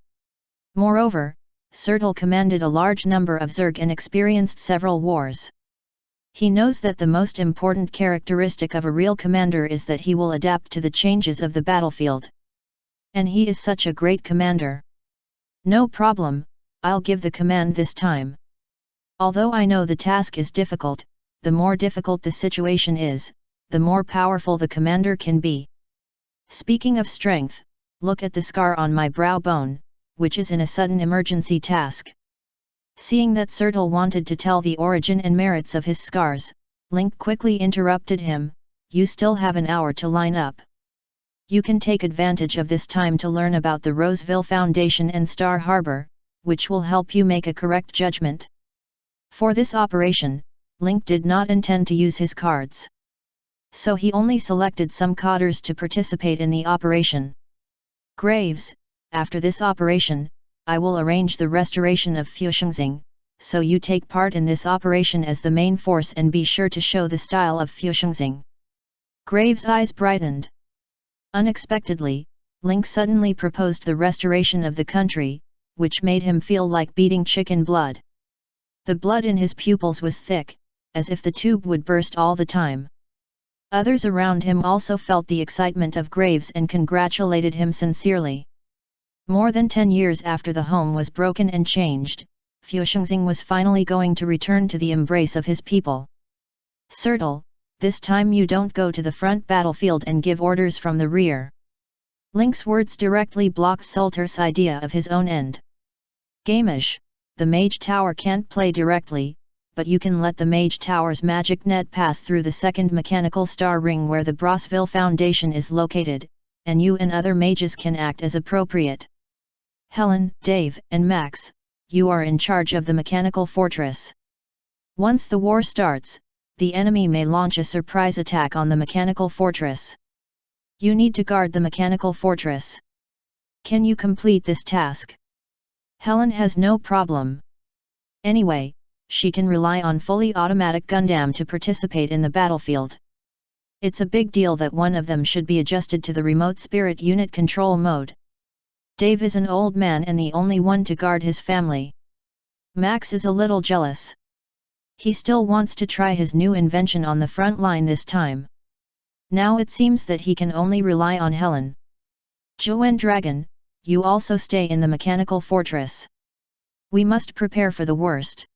Moreover, Sertal commanded a large number of Zerg and experienced several wars. He knows that the most important characteristic of a real commander is that he will adapt to the changes of the battlefield. And he is such a great commander. No problem, I'll give the command this time. Although I know the task is difficult, the more difficult the situation is, the more powerful the commander can be. Speaking of strength, look at the scar on my brow bone, which is in a sudden emergency task. Seeing that Sertal wanted to tell the origin and merits of his scars, Link quickly interrupted him, "You still have an hour to line up. You can take advantage of this time to learn about the Roseville Foundation and Star Harbor, which will help you make a correct judgment." For this operation, Link did not intend to use his cards. So he only selected some cotters to participate in the operation. "Graves, after this operation, I will arrange the restoration of Fushengxing, so you take part in this operation as the main force and be sure to show the style of Fushengxing." Graves' eyes brightened. Unexpectedly, Link suddenly proposed the restoration of the country, which made him feel like beating chicken blood. The blood in his pupils was thick, as if the tube would burst all the time. Others around him also felt the excitement of Graves and congratulated him sincerely. More than 10 years after the home was broken and changed, Fushengxing was finally going to return to the embrace of his people. "Sertal, this time you don't go to the front battlefield and give orders from the rear." Link's words directly blocked Sultar's idea of his own end. "Gamish, the Mage Tower can't play directly, but you can let the Mage Tower's magic net pass through the second mechanical star ring where the Brosville Foundation is located, and you and other mages can act as appropriate. Helen, Dave, and Max, you are in charge of the mechanical fortress. Once the war starts, the enemy may launch a surprise attack on the mechanical fortress. You need to guard the mechanical fortress. Can you complete this task?" Helen has no problem. Anyway, she can rely on fully automatic Gundam to participate in the battlefield. It's a big deal that one of them should be adjusted to the remote spirit unit control mode. Dave is an old man and the only one to guard his family. Max is a little jealous. He still wants to try his new invention on the front line this time. Now it seems that he can only rely on Helen. "Zhuge Dragon, you also stay in the mechanical fortress. We must prepare for the worst.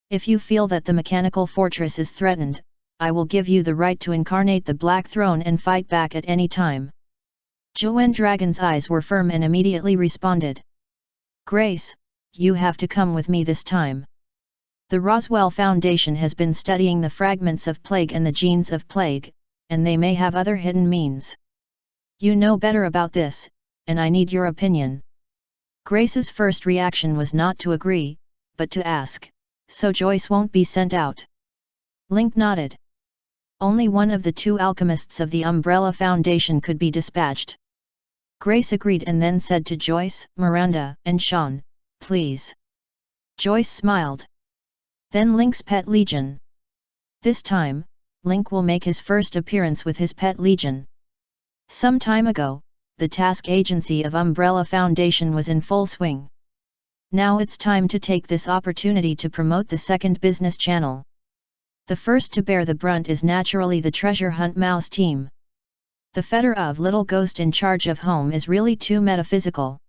If you feel that the mechanical fortress is threatened, I will give you the right to incarnate the Black Throne and fight back at any time." Zhuge Dragon's eyes were firm and immediately responded. "Grace, you have to come with me this time. The Roswell Foundation has been studying the fragments of plague and the genes of plague, and they may have other hidden means. You know better about this, and I need your opinion." Grace's first reaction was not to agree, but to ask, "So Joyce won't be sent out?" Link nodded. Only one of the two alchemists of the Umbrella Foundation could be dispatched. Grace agreed and then said to Joyce, Miranda, and Sean, "Please." Joyce smiled. "Then Link's Pet Legion. This time, Link will make his first appearance with his Pet Legion." Some time ago, the task agency of Umbrella Foundation was in full swing. Now it's time to take this opportunity to promote the second business channel. The first to bear the brunt is naturally the treasure hunt mouse team. The fetter of little ghost in charge of home is really too metaphysical.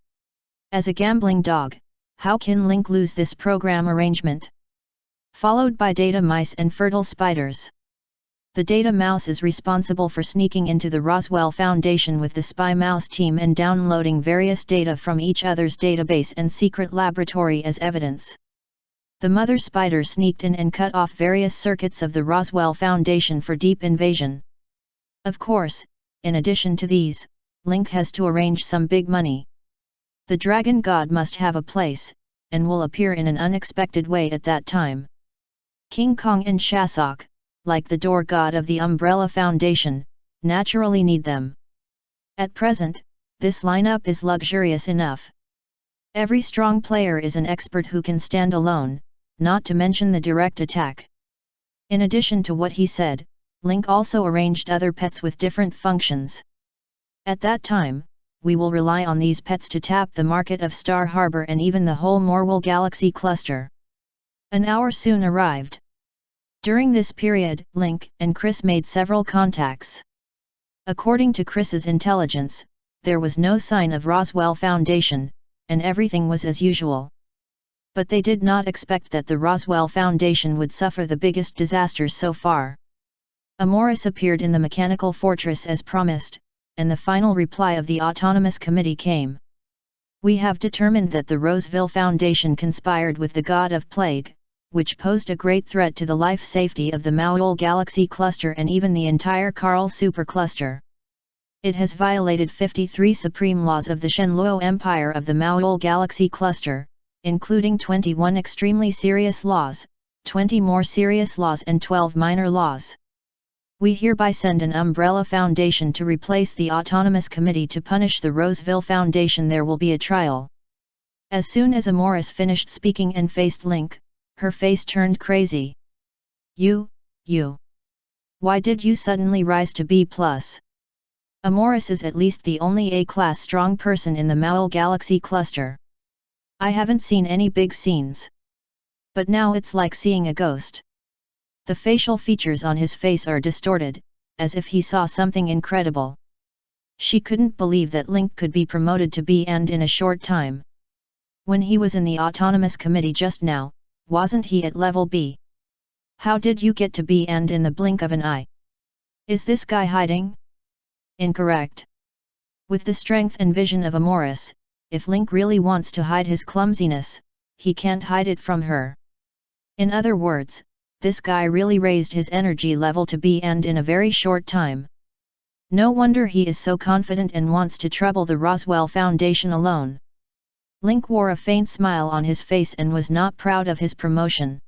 As a gambling dog, how can Link lose this program arrangement? Followed by data mice and fertile spiders. The data mouse is responsible for sneaking into the Roswell Foundation with the spy mouse team and downloading various data from each other's database and secret laboratory as evidence. The mother spider sneaked in and cut off various circuits of the Roswell Foundation for deep invasion. Of course, in addition to these, Link has to arrange some big money. The dragon god must have a place, and will appear in an unexpected way at that time. King Kong and Shasok, like the door god of the Umbrella Foundation, naturally need them. At present, this lineup is luxurious enough. Every strong player is an expert who can stand alone, not to mention the direct attack. In addition to what he said, Link also arranged other pets with different functions. At that time, we will rely on these pets to tap the market of Star Harbor and even the whole Morwell Galaxy cluster. An hour soon arrived. During this period, Link and Chris made several contacts. According to Chris's intelligence, there was no sign of Roswell Foundation, and everything was as usual. But they did not expect that the Roswell Foundation would suffer the biggest disasters so far. Amoris appeared in the mechanical fortress as promised, and the final reply of the Autonomous Committee came. We have determined that the Roseville Foundation conspired with the God of Plague, which posed a great threat to the life safety of the Maoul Galaxy Cluster and even the entire Carl Supercluster. It has violated 53 supreme laws of the Shenluo Empire of the Maoul Galaxy Cluster, including 21 extremely serious laws, 20 more serious laws and 12 minor laws. We hereby send an Umbrella Foundation to replace the Autonomous Committee to punish the Roseville Foundation. There will be a trial. As soon as Amoris finished speaking and faced Link, her face turned crazy. You. Why did you suddenly rise to B+? Amoris is at least the only A-class strong person in the Maoul Galaxy Cluster. I haven't seen any big scenes. But now it's like seeing a ghost. The facial features on his face are distorted, as if he saw something incredible. She couldn't believe that Link could be promoted to B and in a short time. When he was in the Autonomous Committee just now, wasn't he at level B? How did you get to B and in the blink of an eye? Is this guy hiding? Incorrect. With the strength and vision of Amoris, if Link really wants to hide his clumsiness, he can't hide it from her. In other words, this guy really raised his energy level to B and in a very short time. No wonder he is so confident and wants to trouble the Roswell Foundation alone. Link wore a faint smile on his face and was not proud of his promotion.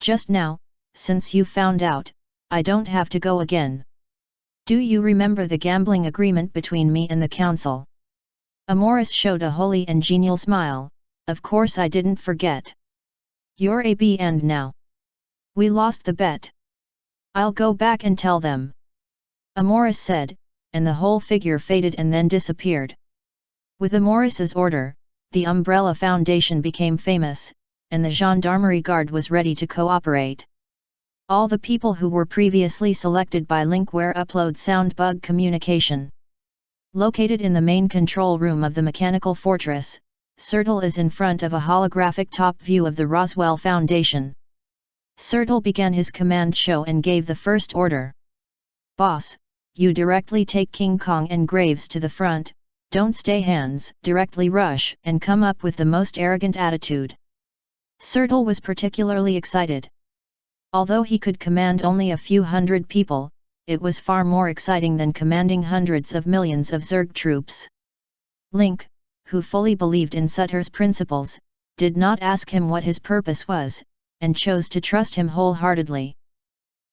Just now, since you found out, I don't have to go again. Do you remember the gambling agreement between me and the council? Amoris showed a holy and genial smile. Of course I didn't forget. You're a B and now. We lost the bet. I'll go back and tell them. Amoris said, and the whole figure faded and then disappeared. With Amoris's order, the Umbrella Foundation became famous, and the Gendarmerie Guard was ready to cooperate. All the people who were previously selected by Linkware upload sound bug communication. Located in the main control room of the Mechanical Fortress, Sertle is in front of a holographic top view of the Roswell Foundation. Sertle began his command show and gave the first order. Boss, you directly take King Kong and Graves to the front, don't stay hands, directly rush and come up with the most arrogant attitude. Sertle was particularly excited. Although he could command only a few hundred people, it was far more exciting than commanding hundreds of millions of Zerg troops. Link, who fully believed in Sutter's principles, did not ask him what his purpose was, and chose to trust him wholeheartedly.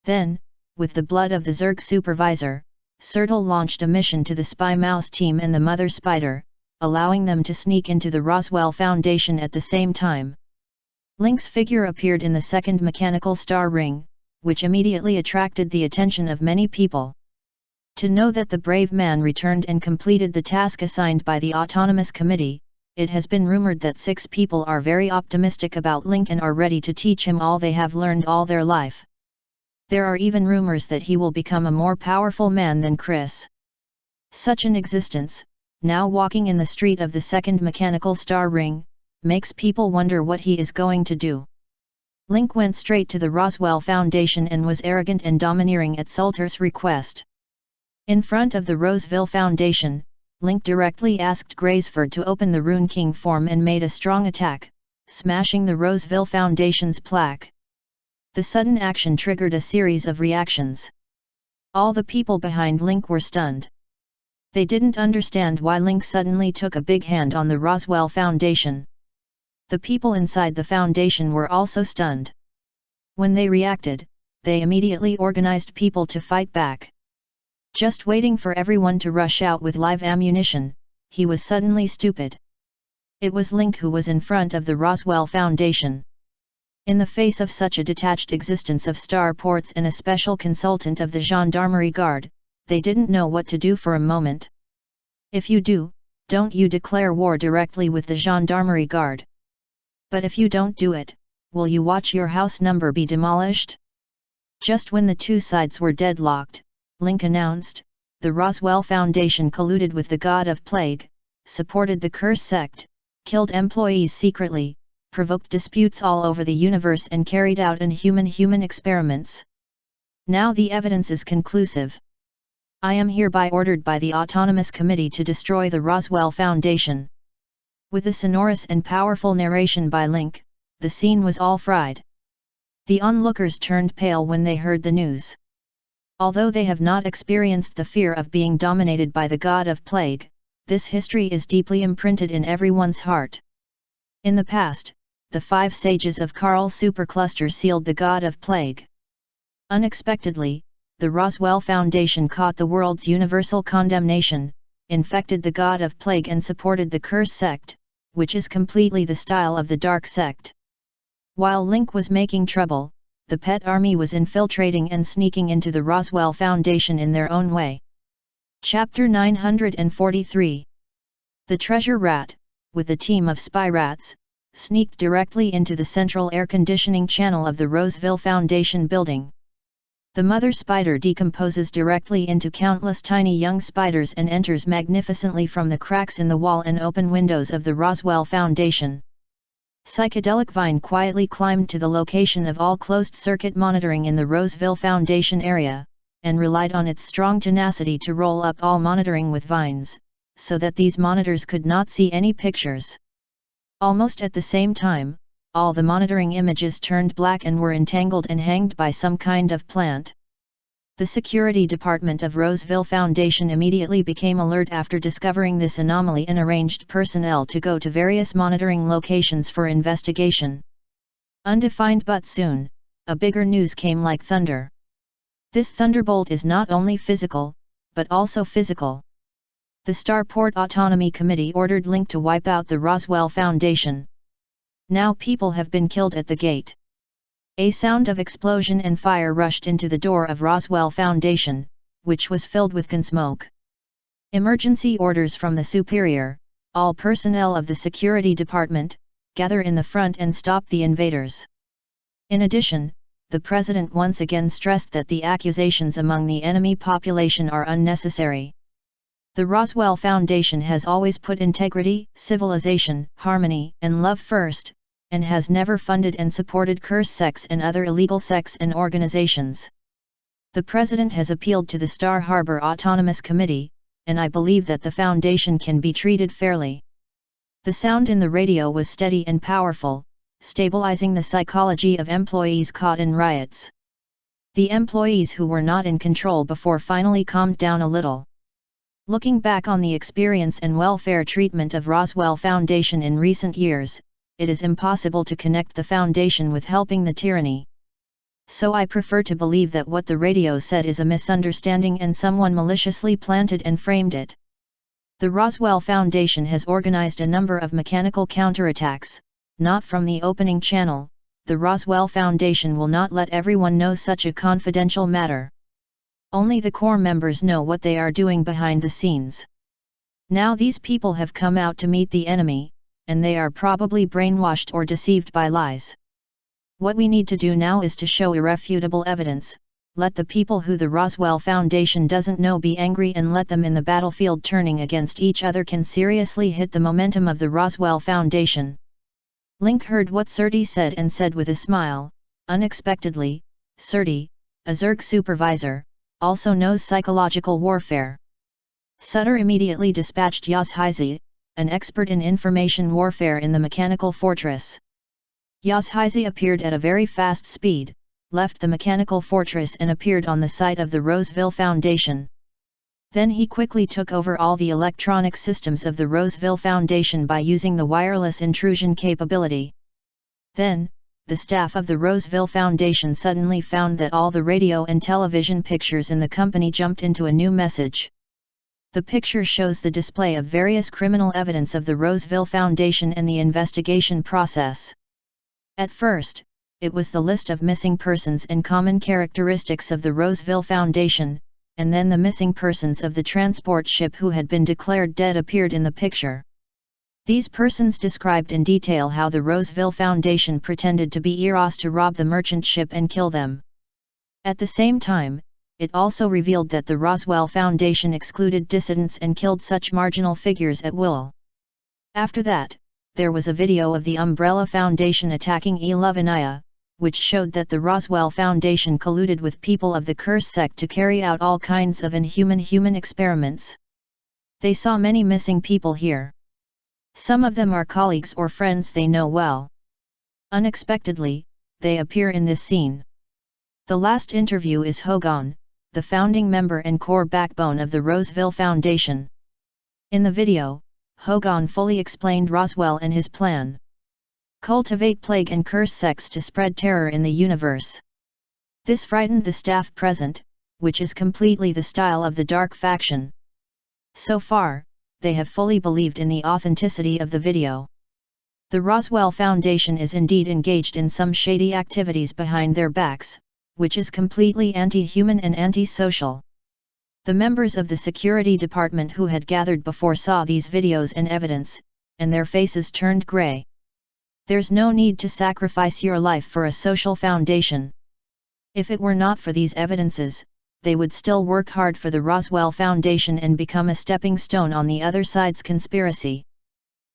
Then, with the blood of the Zerg supervisor, Sertle launched a mission to the Spy Mouse team and the Mother Spider, allowing them to sneak into the Roswell Foundation at the same time. Link's figure appeared in the second mechanical star ring, which immediately attracted the attention of many people. To know that the brave man returned and completed the task assigned by the Autonomous Committee, it has been rumored that 6 people are very optimistic about Link and are ready to teach him all they have learned all their life. There are even rumors that he will become a more powerful man than Chris. Such an existence, now walking in the street of the second mechanical star ring, makes people wonder what he is going to do. Link went straight to the Roswell Foundation and was arrogant and domineering at Sulter's request. In front of the Roseville Foundation, Link directly asked Graysford to open the Rune King form and made a strong attack, smashing the Roseville Foundation's plaque. The sudden action triggered a series of reactions. All the people behind Link were stunned. They didn't understand why Link suddenly took a big hand on the Roswell Foundation. The people inside the Foundation were also stunned. When they reacted, they immediately organized people to fight back. Just waiting for everyone to rush out with live ammunition, he was suddenly stupid. It was Link who was in front of the Roswell Foundation. In the face of such a detached existence of starports and a special consultant of the Gendarmerie Guard, they didn't know what to do for a moment. If you do, don't you declare war directly with the Gendarmerie Guard? But if you don't do it, will you watch your house number be demolished? Just when the two sides were deadlocked, Link announced, the Roswell Foundation colluded with the God of Plague, supported the Curse sect, killed employees secretly, provoked disputes all over the universe and carried out inhuman experiments. Now the evidence is conclusive. I am hereby ordered by the Autonomous Committee to destroy the Roswell Foundation. With a sonorous and powerful narration by Link, the scene was all fried. The onlookers turned pale when they heard the news. Although they have not experienced the fear of being dominated by the god of plague, this history is deeply imprinted in everyone's heart. In the past, the 5 sages of Karl supercluster sealed the god of plague. Unexpectedly, the Roswell Foundation caught the world's universal condemnation, infected the god of plague and supported the curse sect, which is completely the style of the dark sect. While Link was making trouble, the pet army was infiltrating and sneaking into the Roswell Foundation in their own way. Chapter 943. The treasure rat, with a team of spy rats, sneaked directly into the central air conditioning channel of the Roswell Foundation building. The mother spider decomposes directly into countless tiny young spiders and enters magnificently from the cracks in the wall and open windows of the Roswell Foundation. Psychedelic Vine quietly climbed to the location of all closed-circuit monitoring in the Roswell Foundation area, and relied on its strong tenacity to roll up all monitoring with vines, so that these monitors could not see any pictures. Almost at the same time, all the monitoring images turned black and were entangled and hanged by some kind of plant. The security department of Roswell Foundation immediately became alert after discovering this anomaly and arranged personnel to go to various monitoring locations for investigation. Undefined, but soon, a bigger news came like thunder. This thunderbolt is not only physical, but also physical. The Starport Autonomy Committee ordered Link to wipe out the Roswell Foundation. Now people have been killed at the gate. A sound of explosion and fire rushed into the door of Roswell Foundation, which was filled with smoke. Emergency orders from the superior, all personnel of the security department, gather in the front and stop the invaders. In addition, the president once again stressed that the accusations among the enemy population are unnecessary. The Roswell Foundation has always put integrity, civilization, harmony, and love first, and has never funded and supported curse sects and other illegal sects and organizations. The President has appealed to the Star Harbor Autonomous Committee, and I believe that the Foundation can be treated fairly. The sound in the radio was steady and powerful, stabilizing the psychology of employees caught in riots. The employees who were not in control before finally calmed down a little. Looking back on the experience and welfare treatment of Roswell Foundation in recent years, it is impossible to connect the Foundation with helping the tyranny. So I prefer to believe that what the radio said is a misunderstanding and someone maliciously planted and framed it. The Roswell Foundation has organized a number of mechanical counterattacks, not from the opening channel. The Roswell Foundation will not let everyone know such a confidential matter. Only the core members know what they are doing behind the scenes. Now these people have come out to meet the enemy, and they are probably brainwashed or deceived by lies. What we need to do now is to show irrefutable evidence, let the people who the Roswell Foundation doesn't know be angry and let them in the battlefield turning against each other can seriously hit the momentum of the Roswell Foundation. Link heard what Surti said and said with a smile, unexpectedly, Surti, a Zerg supervisor, also knows psychological warfare. Sutter immediately dispatched Yazhizi, an expert in information warfare in the mechanical fortress. Yazhizi appeared at a very fast speed, left the mechanical fortress and appeared on the site of the Roswell Foundation. Then he quickly took over all the electronic systems of the Roswell Foundation by using the wireless intrusion capability. Then, the staff of the Roswell Foundation suddenly found that all the radio and television pictures in the company jumped into a new message. The picture shows the display of various criminal evidence of the Roswell Foundation and the investigation process. At first, it was the list of missing persons and common characteristics of the Roswell Foundation, and then the missing persons of the transport ship who had been declared dead appeared in the picture. These persons described in detail how the Roswell Foundation pretended to be Eros to rob the merchant ship and kill them. At the same time, it also revealed that the Roswell Foundation excluded dissidents and killed such marginal figures at will. After that, there was a video of the Umbrella Foundation attacking Elevenaya, which showed that the Roswell Foundation colluded with people of the Curse sect to carry out all kinds of inhuman human experiments. They saw many missing people here. Some of them are colleagues or friends they know well. Unexpectedly, they appear in this scene. The last interview is Hogan, the founding member and core backbone of the Roseville Foundation. In the video, Hogan fully explained Roswell and his plan. Cultivate plague and curse sects to spread terror in the universe. This frightened the staff present, which is completely the style of the dark faction. So far, they have fully believed in the authenticity of the video. The Roswell Foundation is indeed engaged in some shady activities behind their backs, which is completely anti-human and anti-social. The members of the security department who had gathered before saw these videos and evidence, and their faces turned grey. There's no need to sacrifice your life for a social foundation. If it were not for these evidences, they would still work hard for the Roswell Foundation and become a stepping stone on the other side's conspiracy.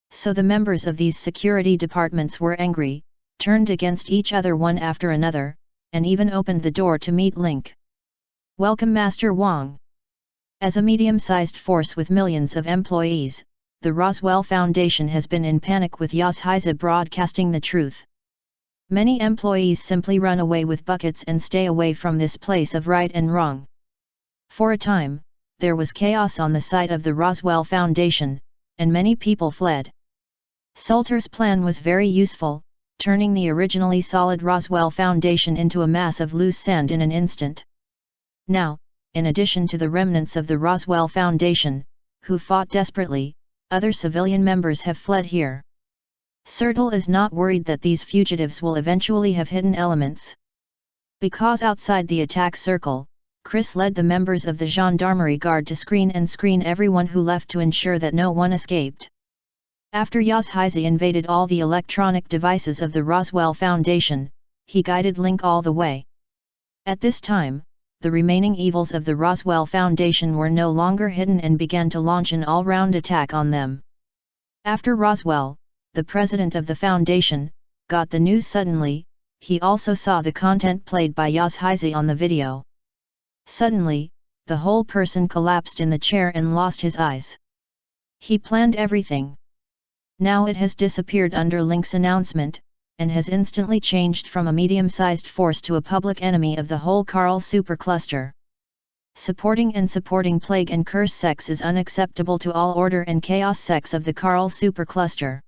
So the members of these security departments were angry, turned against each other one after another, and even opened the door to meet Link. Welcome Master Wang. As a medium-sized force with millions of employees, the Roswell Foundation has been in panic with Yazhiza broadcasting the truth. Many employees simply run away with buckets and stay away from this place of right and wrong. For a time, there was chaos on the side of the Roswell Foundation, and many people fled. Salter's plan was very useful, turning the originally solid Roswell Foundation into a mass of loose sand in an instant. Now, in addition to the remnants of the Roswell Foundation, who fought desperately, other civilian members have fled here. Sertle is not worried that these fugitives will eventually have hidden elements. Because outside the attack circle, Chris led the members of the Gendarmerie Guard to screen everyone who left to ensure that no one escaped. After Yazhiza invaded all the electronic devices of the Roswell Foundation, he guided Link all the way. At this time, the remaining evils of the Roswell Foundation were no longer hidden and began to launch an all-round attack on them. After Roswell, the president of the foundation, got the news suddenly. He also saw the content played by Yazhiza on the video. Suddenly, the whole person collapsed in the chair and lost his eyes. He planned everything. Now it has disappeared under Link's announcement, and has instantly changed from a medium-sized force to a public enemy of the whole Carl supercluster. Supporting plague and curse sects is unacceptable to all order and chaos sects of the Carl supercluster.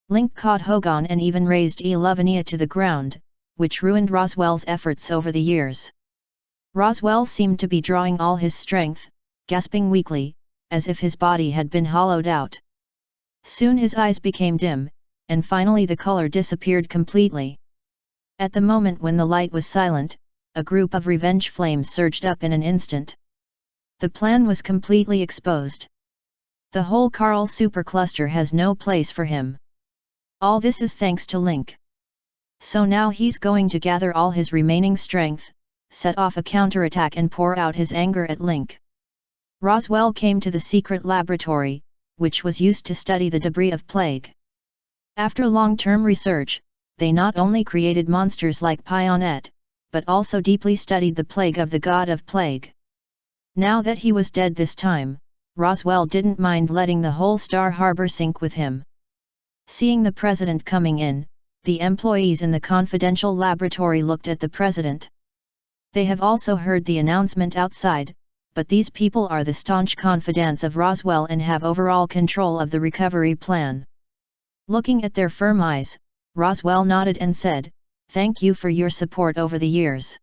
Link caught Hogan and even razed Elevania to the ground, which ruined Roswell's efforts over the years. Roswell seemed to be drawing all his strength, gasping weakly, as if his body had been hollowed out. Soon his eyes became dim, and finally the color disappeared completely. At the moment when the light was silent, a group of revenge flames surged up in an instant. The plan was completely exposed. The whole Carl supercluster has no place for him. All this is thanks to Link. So now he's going to gather all his remaining strength, set off a counterattack and pour out his anger at Link. Roswell came to the secret laboratory, which was used to study the debris of plague. After long-term research, they not only created monsters like Pionet, but also deeply studied the plague of the god of plague. Now that he was dead this time, Roswell didn't mind letting the whole Star Harbor sink with him. Seeing the president coming in, the employees in the confidential laboratory looked at the president. They have also heard the announcement outside, but these people are the staunch confidants of Roswell and have overall control of the recovery plan. Looking at their firm eyes, Roswell nodded and said, "Thank you for your support over the years.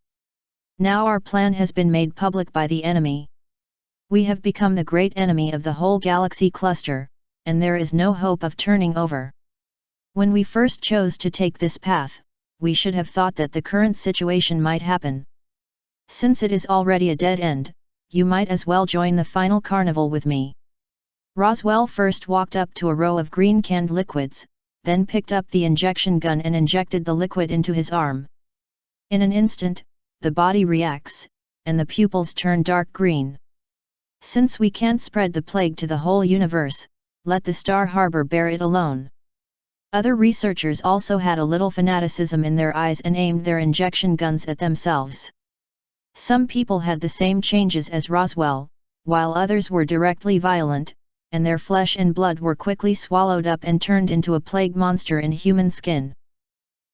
Now our plan has been made public by the enemy. We have become the great enemy of the whole galaxy cluster, and there is no hope of turning over. When we first chose to take this path, we should have thought that the current situation might happen. Since it is already a dead end, you might as well join the final carnival with me." Roswell first walked up to a row of green canned liquids, then picked up the injection gun and injected the liquid into his arm. In an instant, the body reacts, and the pupils turn dark green. Since we can't spread the plague to the whole universe, let the Star Harbor bear it alone. Other researchers also had a little fanaticism in their eyes and aimed their injection guns at themselves. Some people had the same changes as Roswell, while others were directly violent, and their flesh and blood were quickly swallowed up and turned into a plague monster in human skin.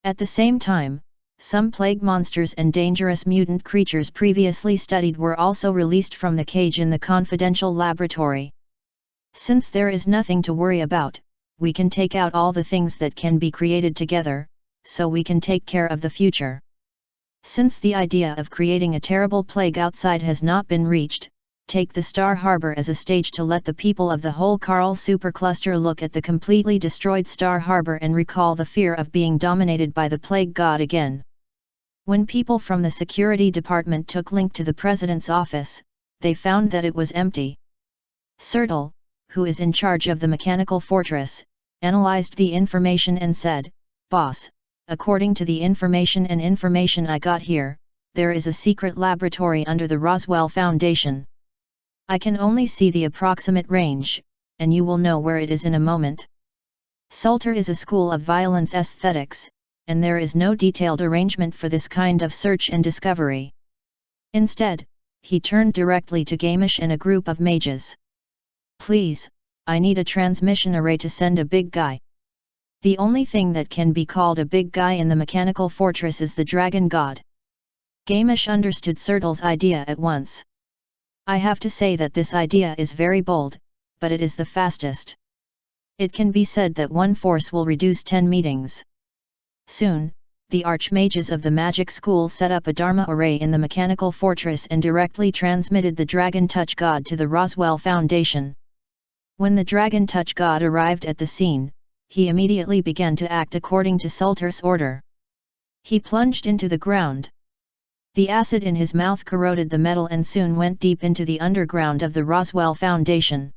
At the same time, some plague monsters and dangerous mutant creatures previously studied were also released from the cage in the confidential laboratory. Since there is nothing to worry about, we can take out all the things that can be created together, so we can take care of the future. Since the idea of creating a terrible plague outside has not been reached, take the Star Harbor as a stage to let the people of the whole Carl supercluster look at the completely destroyed Star Harbor and recall the fear of being dominated by the plague god again. When people from the security department took Link to the president's office, they found that it was empty. Sertle, who is in charge of the mechanical fortress, analyzed the information and said, "Boss, according to the information I got here, there is a secret laboratory under the Roswell Foundation. I can only see the approximate range, and you will know where it is in a moment." Salter is a school of violence aesthetics, and there is no detailed arrangement for this kind of search and discovery. Instead, he turned directly to Gamish and a group of mages. "Please, I need a transmission array to send a big guy. The only thing that can be called a big guy in the mechanical fortress is the dragon god." Gamish understood Sertle's idea at once. "I have to say that this idea is very bold, but it is the fastest. It can be said that one force will reduce 10 meetings." Soon, the archmages of the magic school set up a Dharma array in the mechanical fortress and directly transmitted the Dragon Touch God to the Roswell Foundation. When the Dragon Touch God arrived at the scene, he immediately began to act according to Salter's order. He plunged into the ground. The acid in his mouth corroded the metal and soon went deep into the underground of the Roswell Foundation.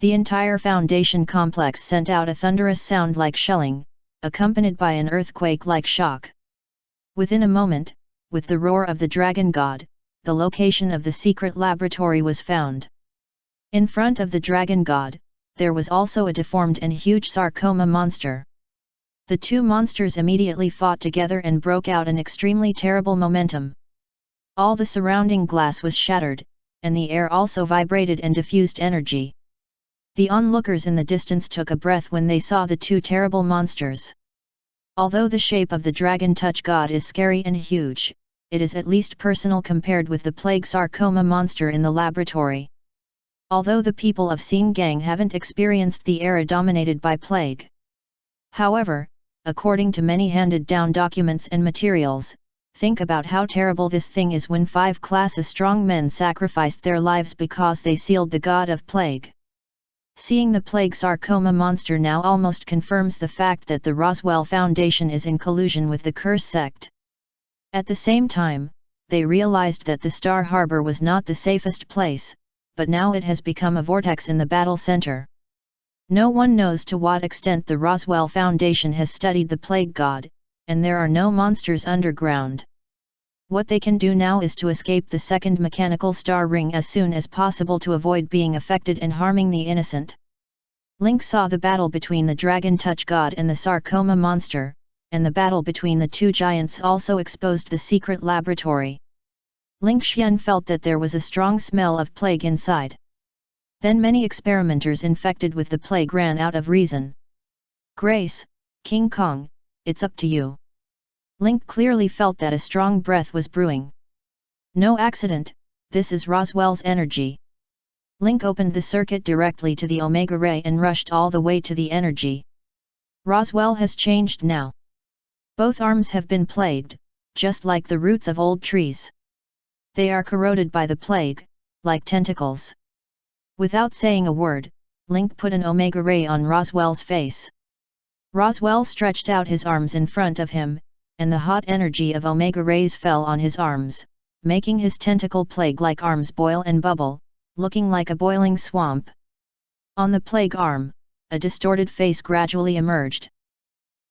The entire Foundation complex sent out a thunderous sound like shelling, accompanied by an earthquake-like shock. Within a moment, with the roar of the Dragon God, the location of the secret laboratory was found. In front of the Dragon God, there was also a deformed and huge sarcoma monster. The two monsters immediately fought together and broke out an extremely terrible momentum. All the surrounding glass was shattered, and the air also vibrated and diffused energy. The onlookers in the distance took a breath when they saw the two terrible monsters. Although the shape of the Dragon Touch God is scary and huge, it is at least personal compared with the plague sarcoma monster in the laboratory. Although the people of Sing Gang haven't experienced the era dominated by plague. However, according to many handed-down documents and materials, think about how terrible this thing is when 5 classes strong men sacrificed their lives because they sealed the god of plague. Seeing the plague sarcoma monster now almost confirms the fact that the Roswell Foundation is in collusion with the Curse sect. At the same time, they realized that the Star Harbor was not the safest place, but now it has become a vortex in the battle center. No one knows to what extent the Roswell Foundation has studied the plague god, and there are no monsters underground. What they can do now is to escape the second mechanical star ring as soon as possible to avoid being affected and harming the innocent. Link saw the battle between the Dragon Touch God and the Sarcoma monster, and the battle between the two giants also exposed the secret laboratory. Link Xian felt that there was a strong smell of plague inside. Then many experimenters infected with the plague ran out of reason. "Grace, King Kong, it's up to you." Link clearly felt that a strong breath was brewing. No accident, this is Roswell's energy. Link opened the circuit directly to the Omega Ray and rushed all the way to the energy. Roswell has changed now. Both arms have been plagued, just like the roots of old trees. They are corroded by the plague, like tentacles. Without saying a word, Link put an Omega Ray on Roswell's face. Roswell stretched out his arms in front of him, and the hot energy of Omega Rays fell on his arms, making his tentacle plague-like arms boil and bubble, looking like a boiling swamp. On the plague arm, a distorted face gradually emerged.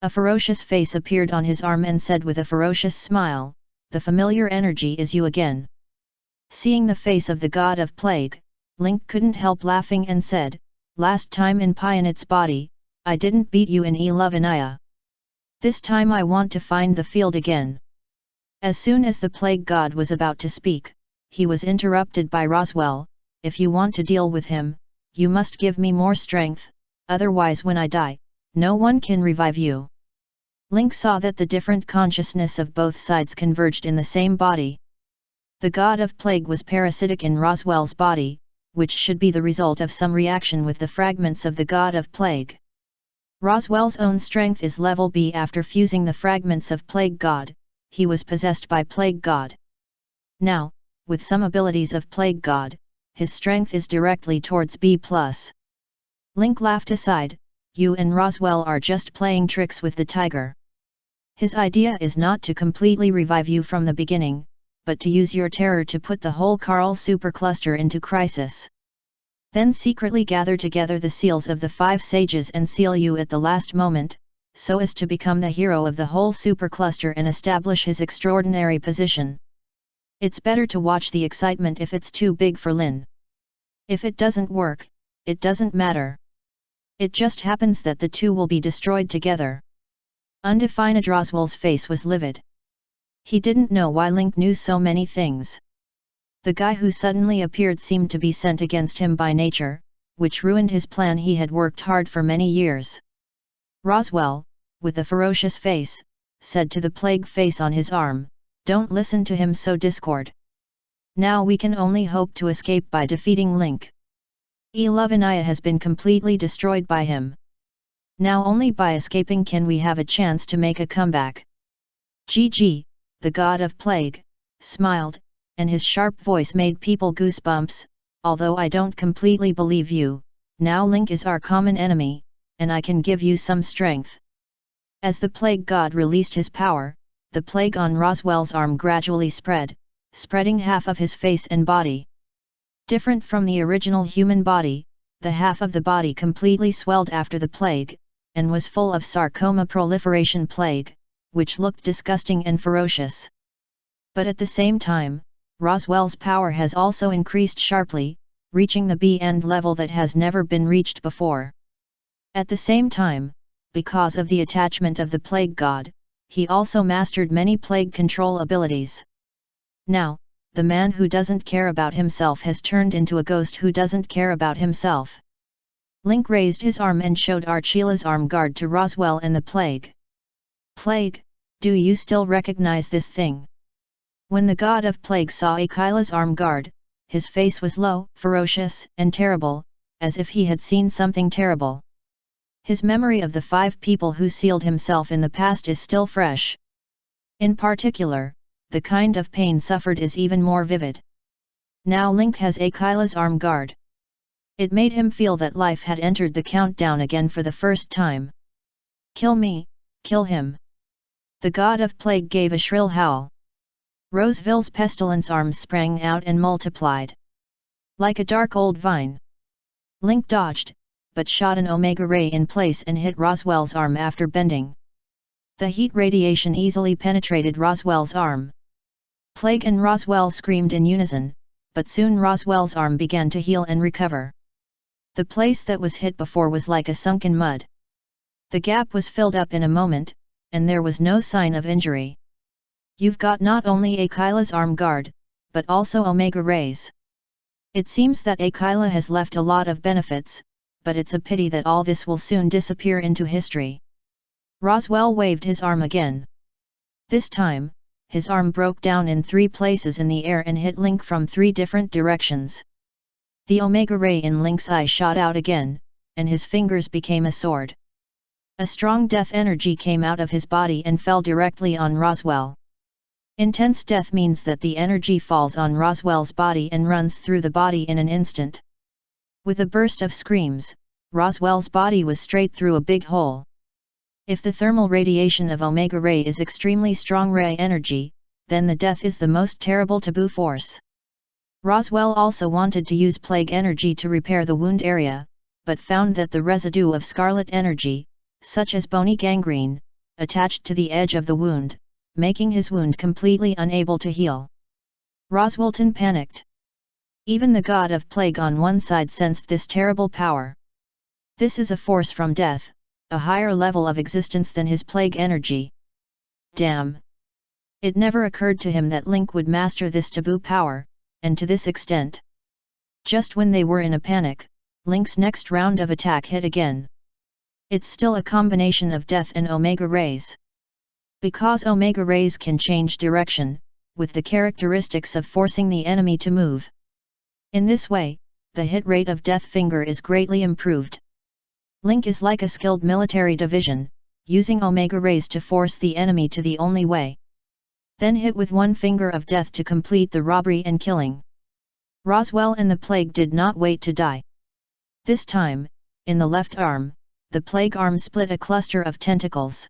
A ferocious face appeared on his arm and said with a ferocious smile, "The familiar energy is you again." Seeing the face of the god of plague, Link couldn't help laughing and said, "Last time in Pionit's body, I didn't beat you in Elevenaya. This time I want to find the field again." As soon as the plague god was about to speak, he was interrupted by Roswell. "If you want to deal with him, you must give me more strength, otherwise when I die, no one can revive you. Link saw that the different consciousness of both sides converged in the same body. The god of plague was parasitic in Roswell's body, which should be the result of some reaction with the fragments of the god of plague. Roswell's own strength is level B. After fusing the fragments of plague god, he was possessed by plague god. Now, with some abilities of plague god, his strength is directly towards B+. Link laughed aside, you and Roswell are just playing tricks with the tiger. His idea is not to completely revive you from the beginning, but to use your terror to put the whole Carl supercluster into crisis. Then secretly gather together the seals of the 5 sages and seal you at the last moment, so as to become the hero of the whole supercluster and establish his extraordinary position. It's better to watch the excitement if it's too big for Lin. If it doesn't work, it doesn't matter. It just happens that the two will be destroyed together. Undefined Roswell's face was livid. He didn't know why Link knew so many things. The guy who suddenly appeared seemed to be sent against him by nature, which ruined his plan he had worked hard for many years. Roswell, with a ferocious face, said to the plague face on his arm, "Don't listen to him so Discord. Now we can only hope to escape by defeating Link. Eluvania has been completely destroyed by him. Now only by escaping can we have a chance to make a comeback." GG, the god of plague, smiled, and his sharp voice made people goosebumps. "Although I don't completely believe you, now Link is our common enemy, and I can give you some strength." As the plague god released his power, the plague on Roswell's arm gradually spread, spreading half of his face and body. Different from the original human body, the half of the body completely swelled after the plague, and was full of sarcoma proliferation plague, which looked disgusting and ferocious. But at the same time, Roswell's power has also increased sharply, reaching the B-end level that has never been reached before. At the same time, because of the attachment of the plague god, he also mastered many plague control abilities. Now, the man who doesn't care about himself has turned into a ghost who doesn't care about himself. Link raised his arm and showed Archila's arm guard to Roswell and the plague. "Plague, do you still recognize this thing?" When the god of plague saw Archila's arm guard, his face was low, ferocious, and terrible, as if he had seen something terrible. His memory of the 5 people who sealed himself in the past is still fresh. In particular, the kind of pain suffered is even more vivid. Now Link has Archila's arm guard. It made him feel that life had entered the countdown again for the first time. "Kill me, kill him!" The god of plague gave a shrill howl. Roseville's pestilence arms sprang out and multiplied. Like a dark old vine. Link dodged, but shot an Omega Ray in place and hit Roswell's arm after bending. The heat radiation easily penetrated Roswell's arm. Plague and Roswell screamed in unison, but soon Roswell's arm began to heal and recover. The place that was hit before was like a sunken mud. The gap was filled up in a moment, and there was no sign of injury. "You've got not only Archila's arm guard, but also Omega Rays. It seems that Archila has left a lot of benefits, but it's a pity that all this will soon disappear into history." Roswell waved his arm again. This time, his arm broke down in 3 places in the air and hit Link from 3 different directions. The Omega Ray in Link's eye shot out again, and his fingers became a sword. A strong death energy came out of his body and fell directly on Roswell. Intense death means that the energy falls on Roswell's body and runs through the body in an instant. With a burst of screams, Roswell's body was straight through a big hole. If the thermal radiation of Omega Ray is extremely strong ray energy, then the death is the most terrible taboo force. Roswell also wanted to use plague energy to repair the wound area, but found that the residue of scarlet energy, such as bony gangrene, attached to the edge of the wound, making his wound completely unable to heal. Roswellton panicked. Even the god of plague on one side sensed this terrible power. This is a force from death, a higher level of existence than his plague energy. Damn! It never occurred to him that Link would master this taboo power, and to this extent. Just when they were in a panic, Link's next round of attack hit again. It's still a combination of death and Omega Rays. Because Omega Rays can change direction, with the characteristics of forcing the enemy to move. In this way, the hit rate of Death Finger is greatly improved. Link is like a skilled military division, using Omega Rays to force the enemy to the only way. Then hit with one finger of death to complete the robbery and killing. Roswell and the Plague did not wait to die. This time, in the left arm, the Plague arm split a cluster of tentacles.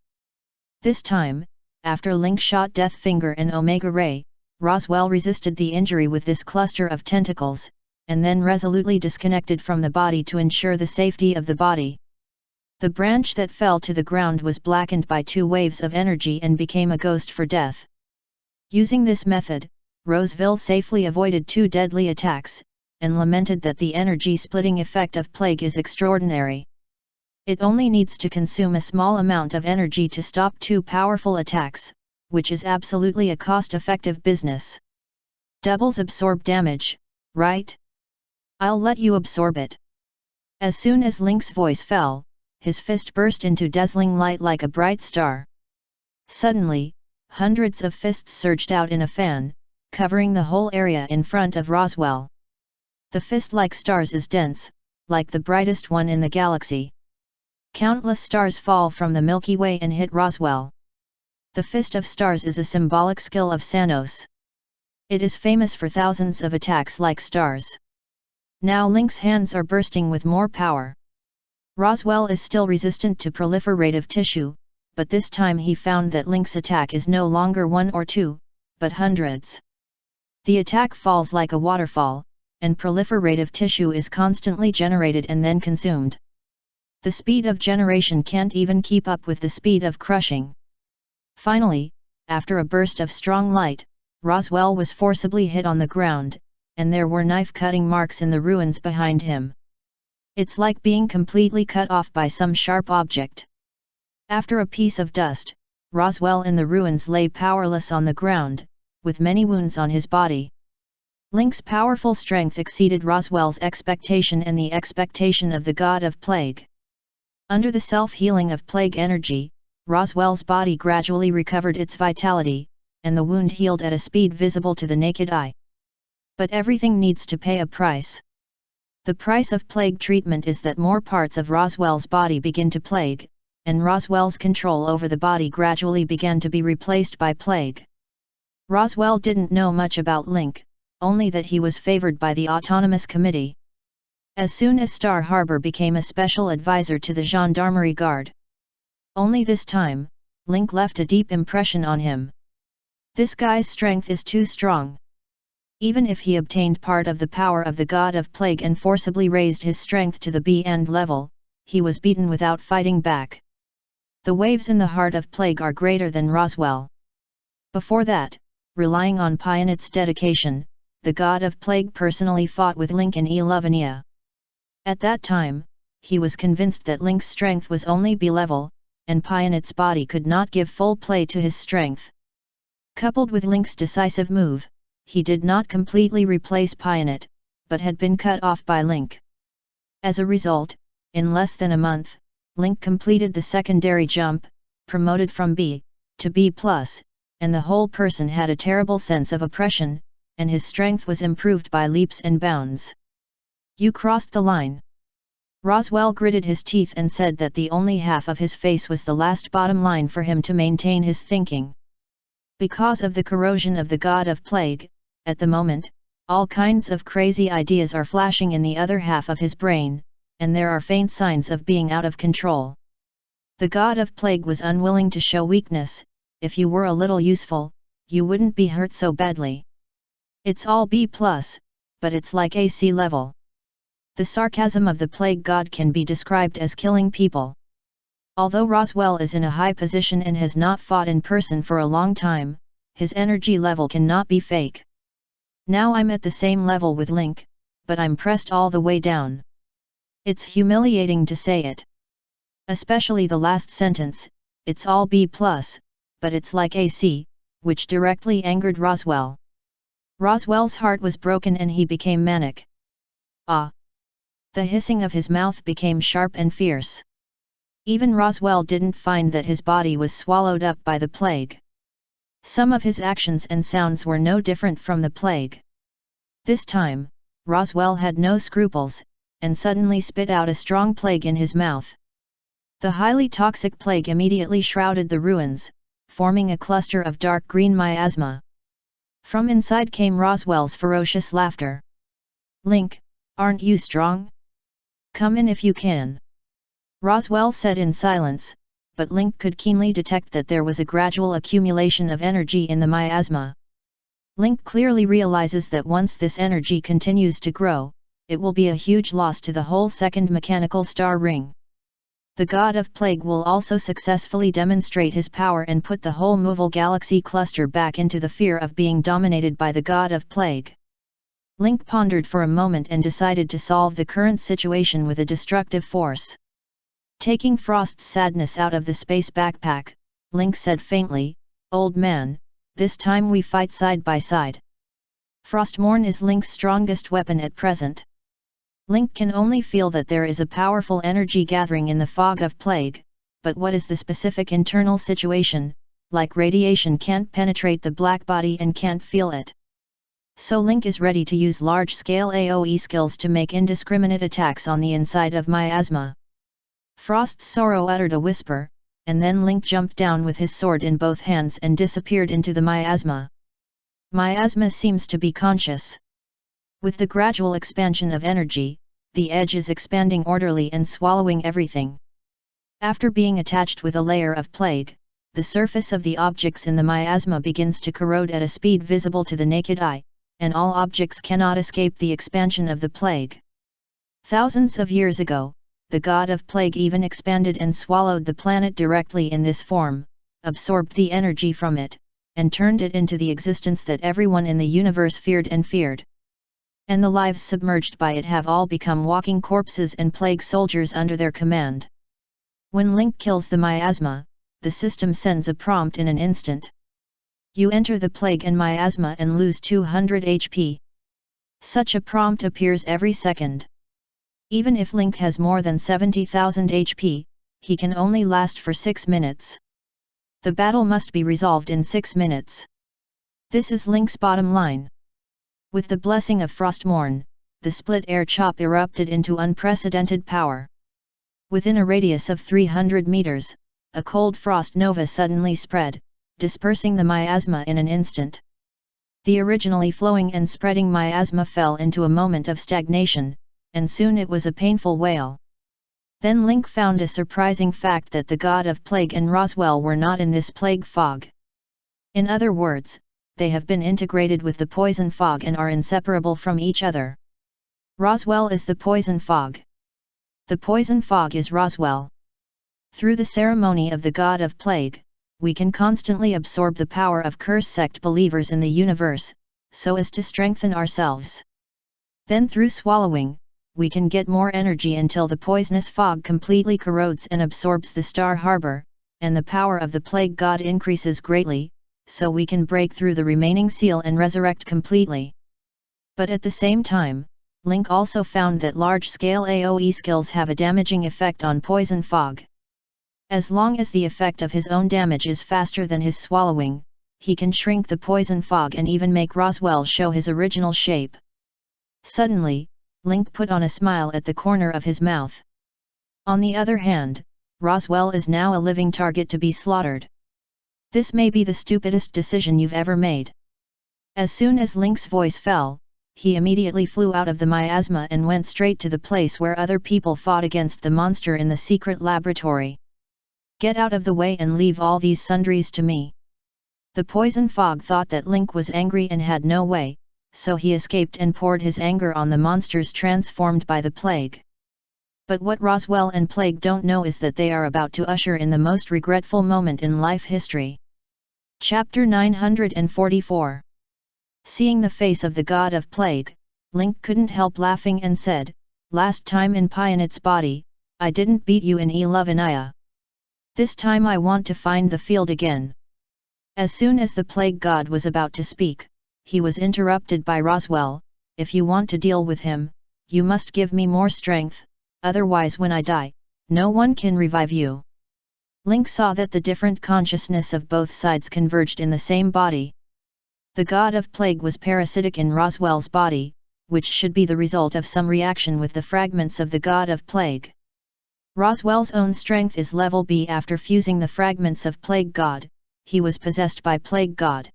This time, after Link shot Death Finger and Omega Ray, Roswell resisted the injury with this cluster of tentacles, and then resolutely disconnected from the body to ensure the safety of the body. The branch that fell to the ground was blackened by 2 waves of energy and became a ghost for death. Using this method, Roseville safely avoided 2 deadly attacks, and lamented that the energy-splitting effect of Plague is extraordinary. It only needs to consume a small amount of energy to stop 2 powerful attacks, which is absolutely a cost-effective business. Doubles absorb damage, right? I'll let you absorb it. As soon as Link's voice fell, his fist burst into dazzling light like a bright star. Suddenly, hundreds of fists surged out in a fan, covering the whole area in front of Roswell. The fist like stars is dense, like the brightest one in the galaxy. Countless stars fall from the Milky Way and hit Roswell. The Fist of Stars is a symbolic skill of Sanos. It is famous for thousands of attacks like stars. Now Link's hands are bursting with more power. Roswell is still resistant to proliferative tissue, but this time he found that Link's attack is no longer 1 or 2, but hundreds. The attack falls like a waterfall, and proliferative tissue is constantly generated and then consumed. The speed of generation can't even keep up with the speed of crushing. Finally, after a burst of strong light, Roswell was forcibly hit on the ground, and there were knife-cutting marks in the ruins behind him. It's like being completely cut off by some sharp object. After a piece of dust, Roswell in the ruins lay powerless on the ground, with many wounds on his body. Link's powerful strength exceeded Roswell's expectation and the expectation of the god of Plague. Under the self-healing of Plague energy, Roswell's body gradually recovered its vitality, and the wound healed at a speed visible to the naked eye. But everything needs to pay a price. The price of Plague treatment is that more parts of Roswell's body begin to plague, and Roswell's control over the body gradually began to be replaced by Plague. Roswell didn't know much about Link, only that he was favored by the Autonomous Committee. As soon as Star Harbor became a special advisor to the Gendarmerie Guard. Only this time, Link left a deep impression on him. This guy's strength is too strong. Even if he obtained part of the power of the god of Plague and forcibly raised his strength to the B-end level, he was beaten without fighting back. The waves in the heart of Plague are greater than Roswell. Before that, relying on Pionit's dedication, the god of Plague personally fought with Link in Elevania. At that time, he was convinced that Link's strength was only B-level, and Pionit's body could not give full play to his strength. Coupled with Link's decisive move, he did not completely replace Pionit, but had been cut off by Link. As a result, in less than a month, Link completed the secondary jump, promoted from B to B+, and the whole person had a terrible sense of oppression, and his strength was improved by leaps and bounds. You crossed the line. Roswell gritted his teeth and said that the only half of his face was the last bottom line for him to maintain his thinking. Because of the corrosion of the god of Plague, at the moment, all kinds of crazy ideas are flashing in the other half of his brain, and there are faint signs of being out of control. The god of Plague was unwilling to show weakness. If you were a little useful, you wouldn't be hurt so badly. It's all B+, but it's like AC level. The sarcasm of the Plague god can be described as killing people. Although Roswell is in a high position and has not fought in person for a long time, his energy level cannot be fake. Now I'm at the same level with Link, but I'm pressed all the way down. It's humiliating to say it. Especially the last sentence, it's all B+, but it's like AC, which directly angered Roswell. Roswell's heart was broken and he became manic. Ah! The hissing of his mouth became sharp and fierce. Even Roswell didn't find that his body was swallowed up by the plague. Some of his actions and sounds were no different from the plague. This time, Roswell had no scruples, and suddenly spit out a strong plague in his mouth. The highly toxic plague immediately shrouded the ruins, forming a cluster of dark green miasma. From inside came Roswell's ferocious laughter. "Link, aren't you strong? Come in if you can," Roswell said in silence, but Link could keenly detect that there was a gradual accumulation of energy in the miasma. Link clearly realizes that once this energy continues to grow, it will be a huge loss to the whole second mechanical star ring. The God of Plague will also successfully demonstrate his power and put the whole Movil galaxy cluster back into the fear of being dominated by the God of Plague. Link pondered for a moment and decided to solve the current situation with a destructive force. Taking Frost's sadness out of the space backpack, Link said faintly, "Old man, this time we fight side by side." Frostmourne is Link's strongest weapon at present. Link can only feel that there is a powerful energy gathering in the fog of plague, but what is the specific internal situation? Like radiation can't penetrate the black body and can't feel it. So Link is ready to use large-scale AoE skills to make indiscriminate attacks on the inside of miasma. Frost's sorrow uttered a whisper, and then Link jumped down with his sword in both hands and disappeared into the miasma. Miasma seems to be conscious. With the gradual expansion of energy, the edge is expanding orderly and swallowing everything. After being attached with a layer of plague, the surface of the objects in the miasma begins to corrode at a speed visible to the naked eye, and all objects cannot escape the expansion of the plague. Thousands of years ago, the God of Plague even expanded and swallowed the planet directly in this form, absorbed the energy from it, and turned it into the existence that everyone in the universe feared. And the lives submerged by it have all become walking corpses and plague soldiers under their command. When Link kills the miasma, the system sends a prompt in an instant. You enter the plague and miasma and lose 200 HP. Such a prompt appears every second. Even if Link has more than 70,000 HP, he can only last for 6 minutes. The battle must be resolved in 6 minutes. This is Link's bottom line. With the blessing of Frostmourne, the split air chop erupted into unprecedented power. Within a radius of 300 meters, a cold frost nova suddenly spread, dispersing the miasma in an instant. The originally flowing and spreading miasma fell into a moment of stagnation, and soon it was a painful wail. Then Link found a surprising fact that the God of Plague and Roswell were not in this plague fog. In other words, they have been integrated with the poison fog and are inseparable from each other. Roswell is the poison fog. The poison fog is Roswell. Through the ceremony of the God of Plague, we can constantly absorb the power of curse sect believers in the universe, so as to strengthen ourselves. Then through swallowing, we can get more energy until the poisonous fog completely corrodes and absorbs the star harbor, and the power of the plague god increases greatly, so we can break through the remaining seal and resurrect completely. But at the same time, Link also found that large-scale AoE skills have a damaging effect on poison fog. As long as the effect of his own damage is faster than his swallowing, he can shrink the poison fog and even make Roswell show his original shape. Suddenly, Link put on a smile at the corner of his mouth. On the other hand, Roswell is now a living target to be slaughtered. This may be the stupidest decision you've ever made. As soon as Link's voice fell, he immediately flew out of the miasma and went straight to the place where other people fought against the monster in the secret laboratory. Get out of the way and leave all these sundries to me. The poison fog thought that Link was angry and had no way, so he escaped and poured his anger on the monsters transformed by the plague. But what Roswell and Plague don't know is that they are about to usher in the most regretful moment in life history. Chapter 944. Seeing the face of the God of Plague, Link couldn't help laughing and said, "Last time in Pionit's body, I didn't beat you in Elevenaya. This time I want to find the field again." As soon as the plague god was about to speak, he was interrupted by Roswell. "If you want to deal with him, you must give me more strength, otherwise when I die, no one can revive you. Link saw that the different consciousness of both sides converged in the same body. The god of plague was parasitic in Roswell's body, which should be the result of some reaction with the fragments of the god of plague. Roswell's own strength is level B. After fusing the fragments of plague god, he was possessed by plague god.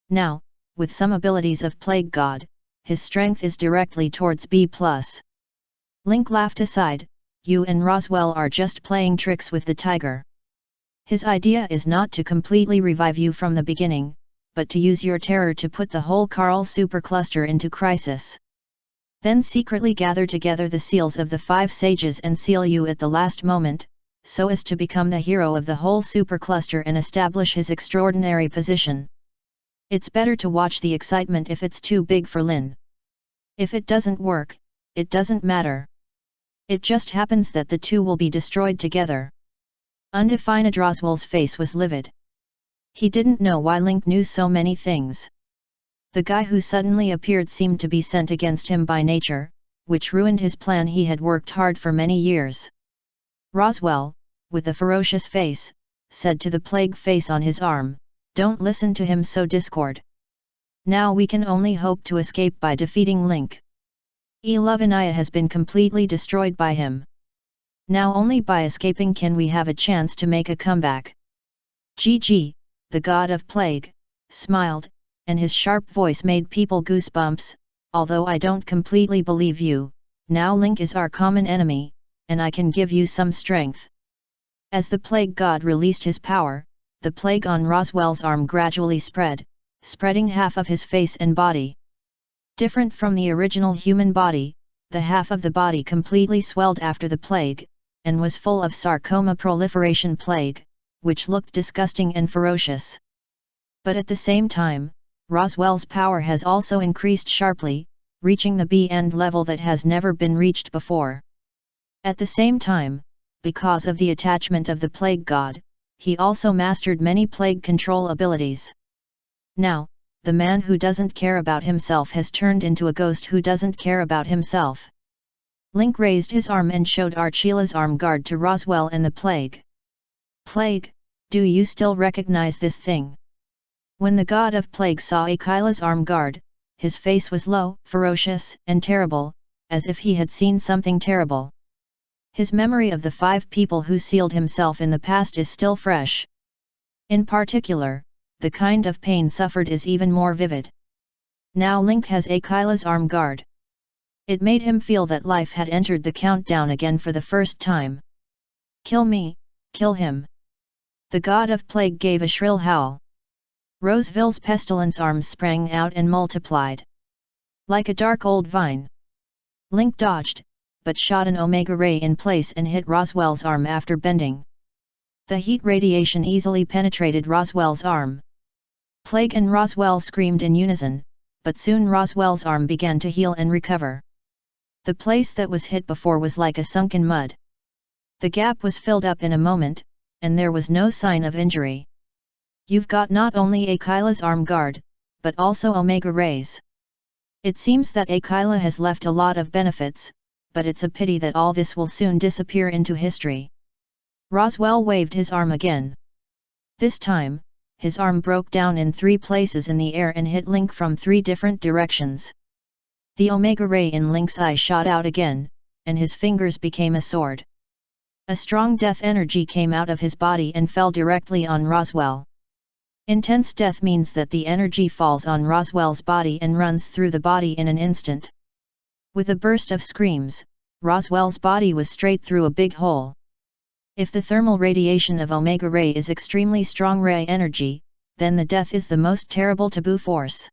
Now, with some abilities of plague god, his strength is directly towards B+. Link laughed aside, you and Roswell are just playing tricks with the tiger. His idea is not to completely revive you from the beginning, but to use your terror to put the whole Carl supercluster into crisis. Then secretly gather together the seals of the 5 sages and seal you at the last moment, so as to become the hero of the whole supercluster and establish his extraordinary position. It's better to watch the excitement if it's too big for Lin. If it doesn't work, it doesn't matter. It just happens that the two will be destroyed together. Undefined Roswell's face was livid. He didn't know why Link knew so many things. The guy who suddenly appeared seemed to be sent against him by nature, which ruined his plan he had worked hard for many years. Roswell, with a ferocious face, said to the plague face on his arm, "Don't listen to him so Discord. Now we can only hope to escape by defeating Link. Eluvania has been completely destroyed by him. Now only by escaping can we have a chance to make a comeback." GG, the god of plague, smiled, and his sharp voice made people goosebumps. "Although I don't completely believe you, now Link is our common enemy, and I can give you some strength." As the plague god released his power, the plague on Roswell's arm gradually spread, spreading half of his face and body. Different from the original human body, the half of the body completely swelled after the plague, and was full of sarcoma proliferation plague, which looked disgusting and ferocious. But at the same time, Roswell's power has also increased sharply, reaching the B-end level that has never been reached before. At the same time, because of the attachment of the plague god, he also mastered many plague control abilities. Now, the man who doesn't care about himself has turned into a ghost who doesn't care about himself. Link raised his arm and showed Archila's arm guard to Roswell and the plague. "Plague, do you still recognize this thing?" When the god of plague saw Akila's arm guard, his face was low, ferocious, and terrible, as if he had seen something terrible. His memory of the 5 people who sealed himself in the past is still fresh. In particular, the kind of pain suffered is even more vivid. Now Link has Akila's arm guard. It made him feel that life had entered the countdown again for the first time. "Kill me, kill him!" The god of plague gave a shrill howl. Roseville's pestilence arms sprang out and multiplied. Like a dark old vine. Link dodged, but shot an Omega Ray in place and hit Roswell's arm after bending. The heat radiation easily penetrated Roswell's arm. Plague and Roswell screamed in unison, but soon Roswell's arm began to heal and recover. The place that was hit before was like a sunken mud. The gap was filled up in a moment, and there was no sign of injury. "You've got not only Akila's arm guard, but also Omega Rays. It seems that Akila has left a lot of benefits, but it's a pity that all this will soon disappear into history." Roswell waved his arm again. This time, his arm broke down in 3 places in the air and hit Link from 3 different directions. The Omega Ray in Link's eye shot out again, and his fingers became a sword. A strong death energy came out of his body and fell directly on Roswell. Intense death means that the energy falls on Roswell's body and runs through the body in an instant. With a burst of screams, Roswell's body was straight through a big hole. If the thermal radiation of Omega Ray is extremely strong ray energy, then the death is the most terrible taboo force.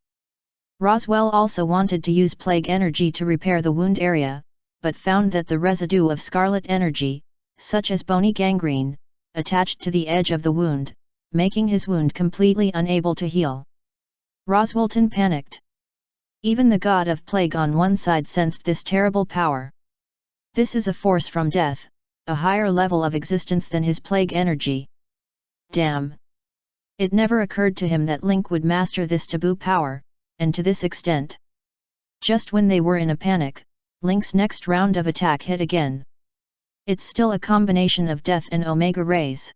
Roswell also wanted to use plague energy to repair the wound area, but found that the residue of scarlet energy, such as bony gangrene, attached to the edge of the wound, making his wound completely unable to heal. Roswellton panicked. Even the god of plague on one side sensed this terrible power. This is a force from death, a higher level of existence than his plague energy. Damn! It never occurred to him that Link would master this taboo power, and to this extent. Just when they were in a panic, Link's next round of attack hit again. It's still a combination of death and Omega Rays.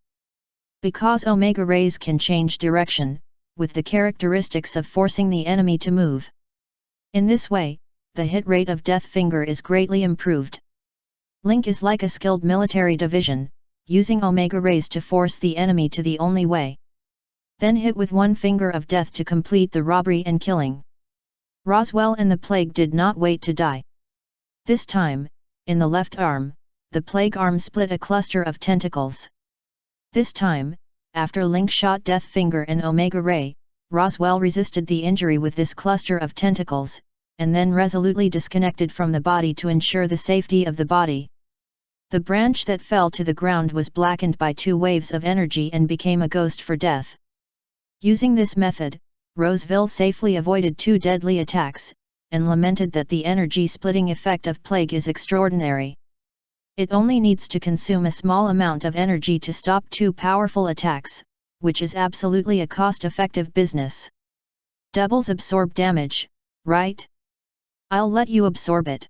Because Omega Rays can change direction, with the characteristics of forcing the enemy to move. In this way, the hit rate of Death Finger is greatly improved. Link is like a skilled military division, using Omega Rays to force the enemy to the only way. Then hit with one finger of death to complete the robbery and killing. Roswell and the Plague did not wait to die. This time, in the left arm, the Plague arm split a cluster of tentacles. This time, after Link shot Death Finger and Omega Ray, Roswell resisted the injury with this cluster of tentacles, and then resolutely disconnected from the body to ensure the safety of the body. The branch that fell to the ground was blackened by 2 waves of energy and became a ghost for death. Using this method, Roseville safely avoided 2 deadly attacks, and lamented that the energy-splitting effect of Plague is extraordinary. It only needs to consume a small amount of energy to stop 2 powerful attacks, which is absolutely a cost-effective business. Doubles absorb damage, right? I'll let you absorb it.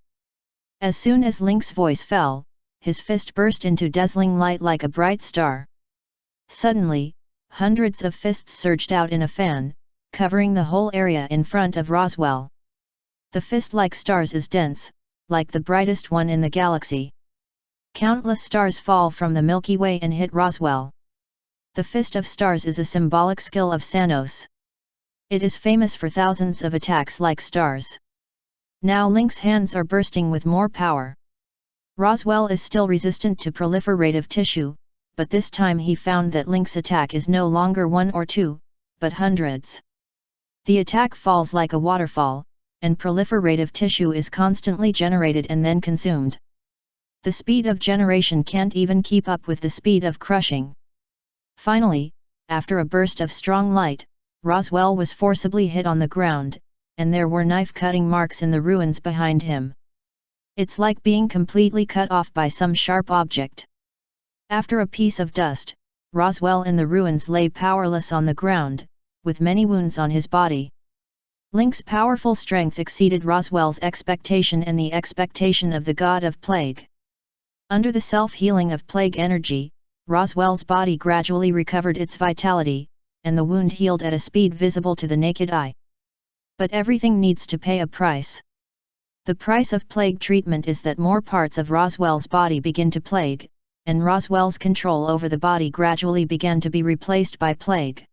As soon as Link's voice fell, his fist burst into dazzling light like a bright star. Suddenly, hundreds of fists surged out in a fan, covering the whole area in front of Roswell. The fist like stars is dense, like the brightest one in the galaxy. Countless stars fall from the Milky Way and hit Roswell. The Fist of Stars is a symbolic skill of Sanos. It is famous for thousands of attacks like stars. Now Link's hands are bursting with more power. Roswell is still resistant to proliferative tissue, but this time he found that Link's attack is no longer 1 or 2, but hundreds. The attack falls like a waterfall, and proliferative tissue is constantly generated and then consumed. The speed of generation can't even keep up with the speed of crushing. Finally, after a burst of strong light, Roswell was forcibly hit on the ground, and there were knife-cutting marks in the ruins behind him. It's like being completely cut off by some sharp object. After a piece of dust, Roswell in the ruins lay powerless on the ground, with many wounds on his body. Link's powerful strength exceeded Roswell's expectation and the expectation of the god of Plague. Under the self-healing of Plague energy, Roswell's body gradually recovered its vitality, and the wound healed at a speed visible to the naked eye. But everything needs to pay a price. The price of Plague treatment is that more parts of Roswell's body begin to plague, and Roswell's control over the body gradually began to be replaced by Plague.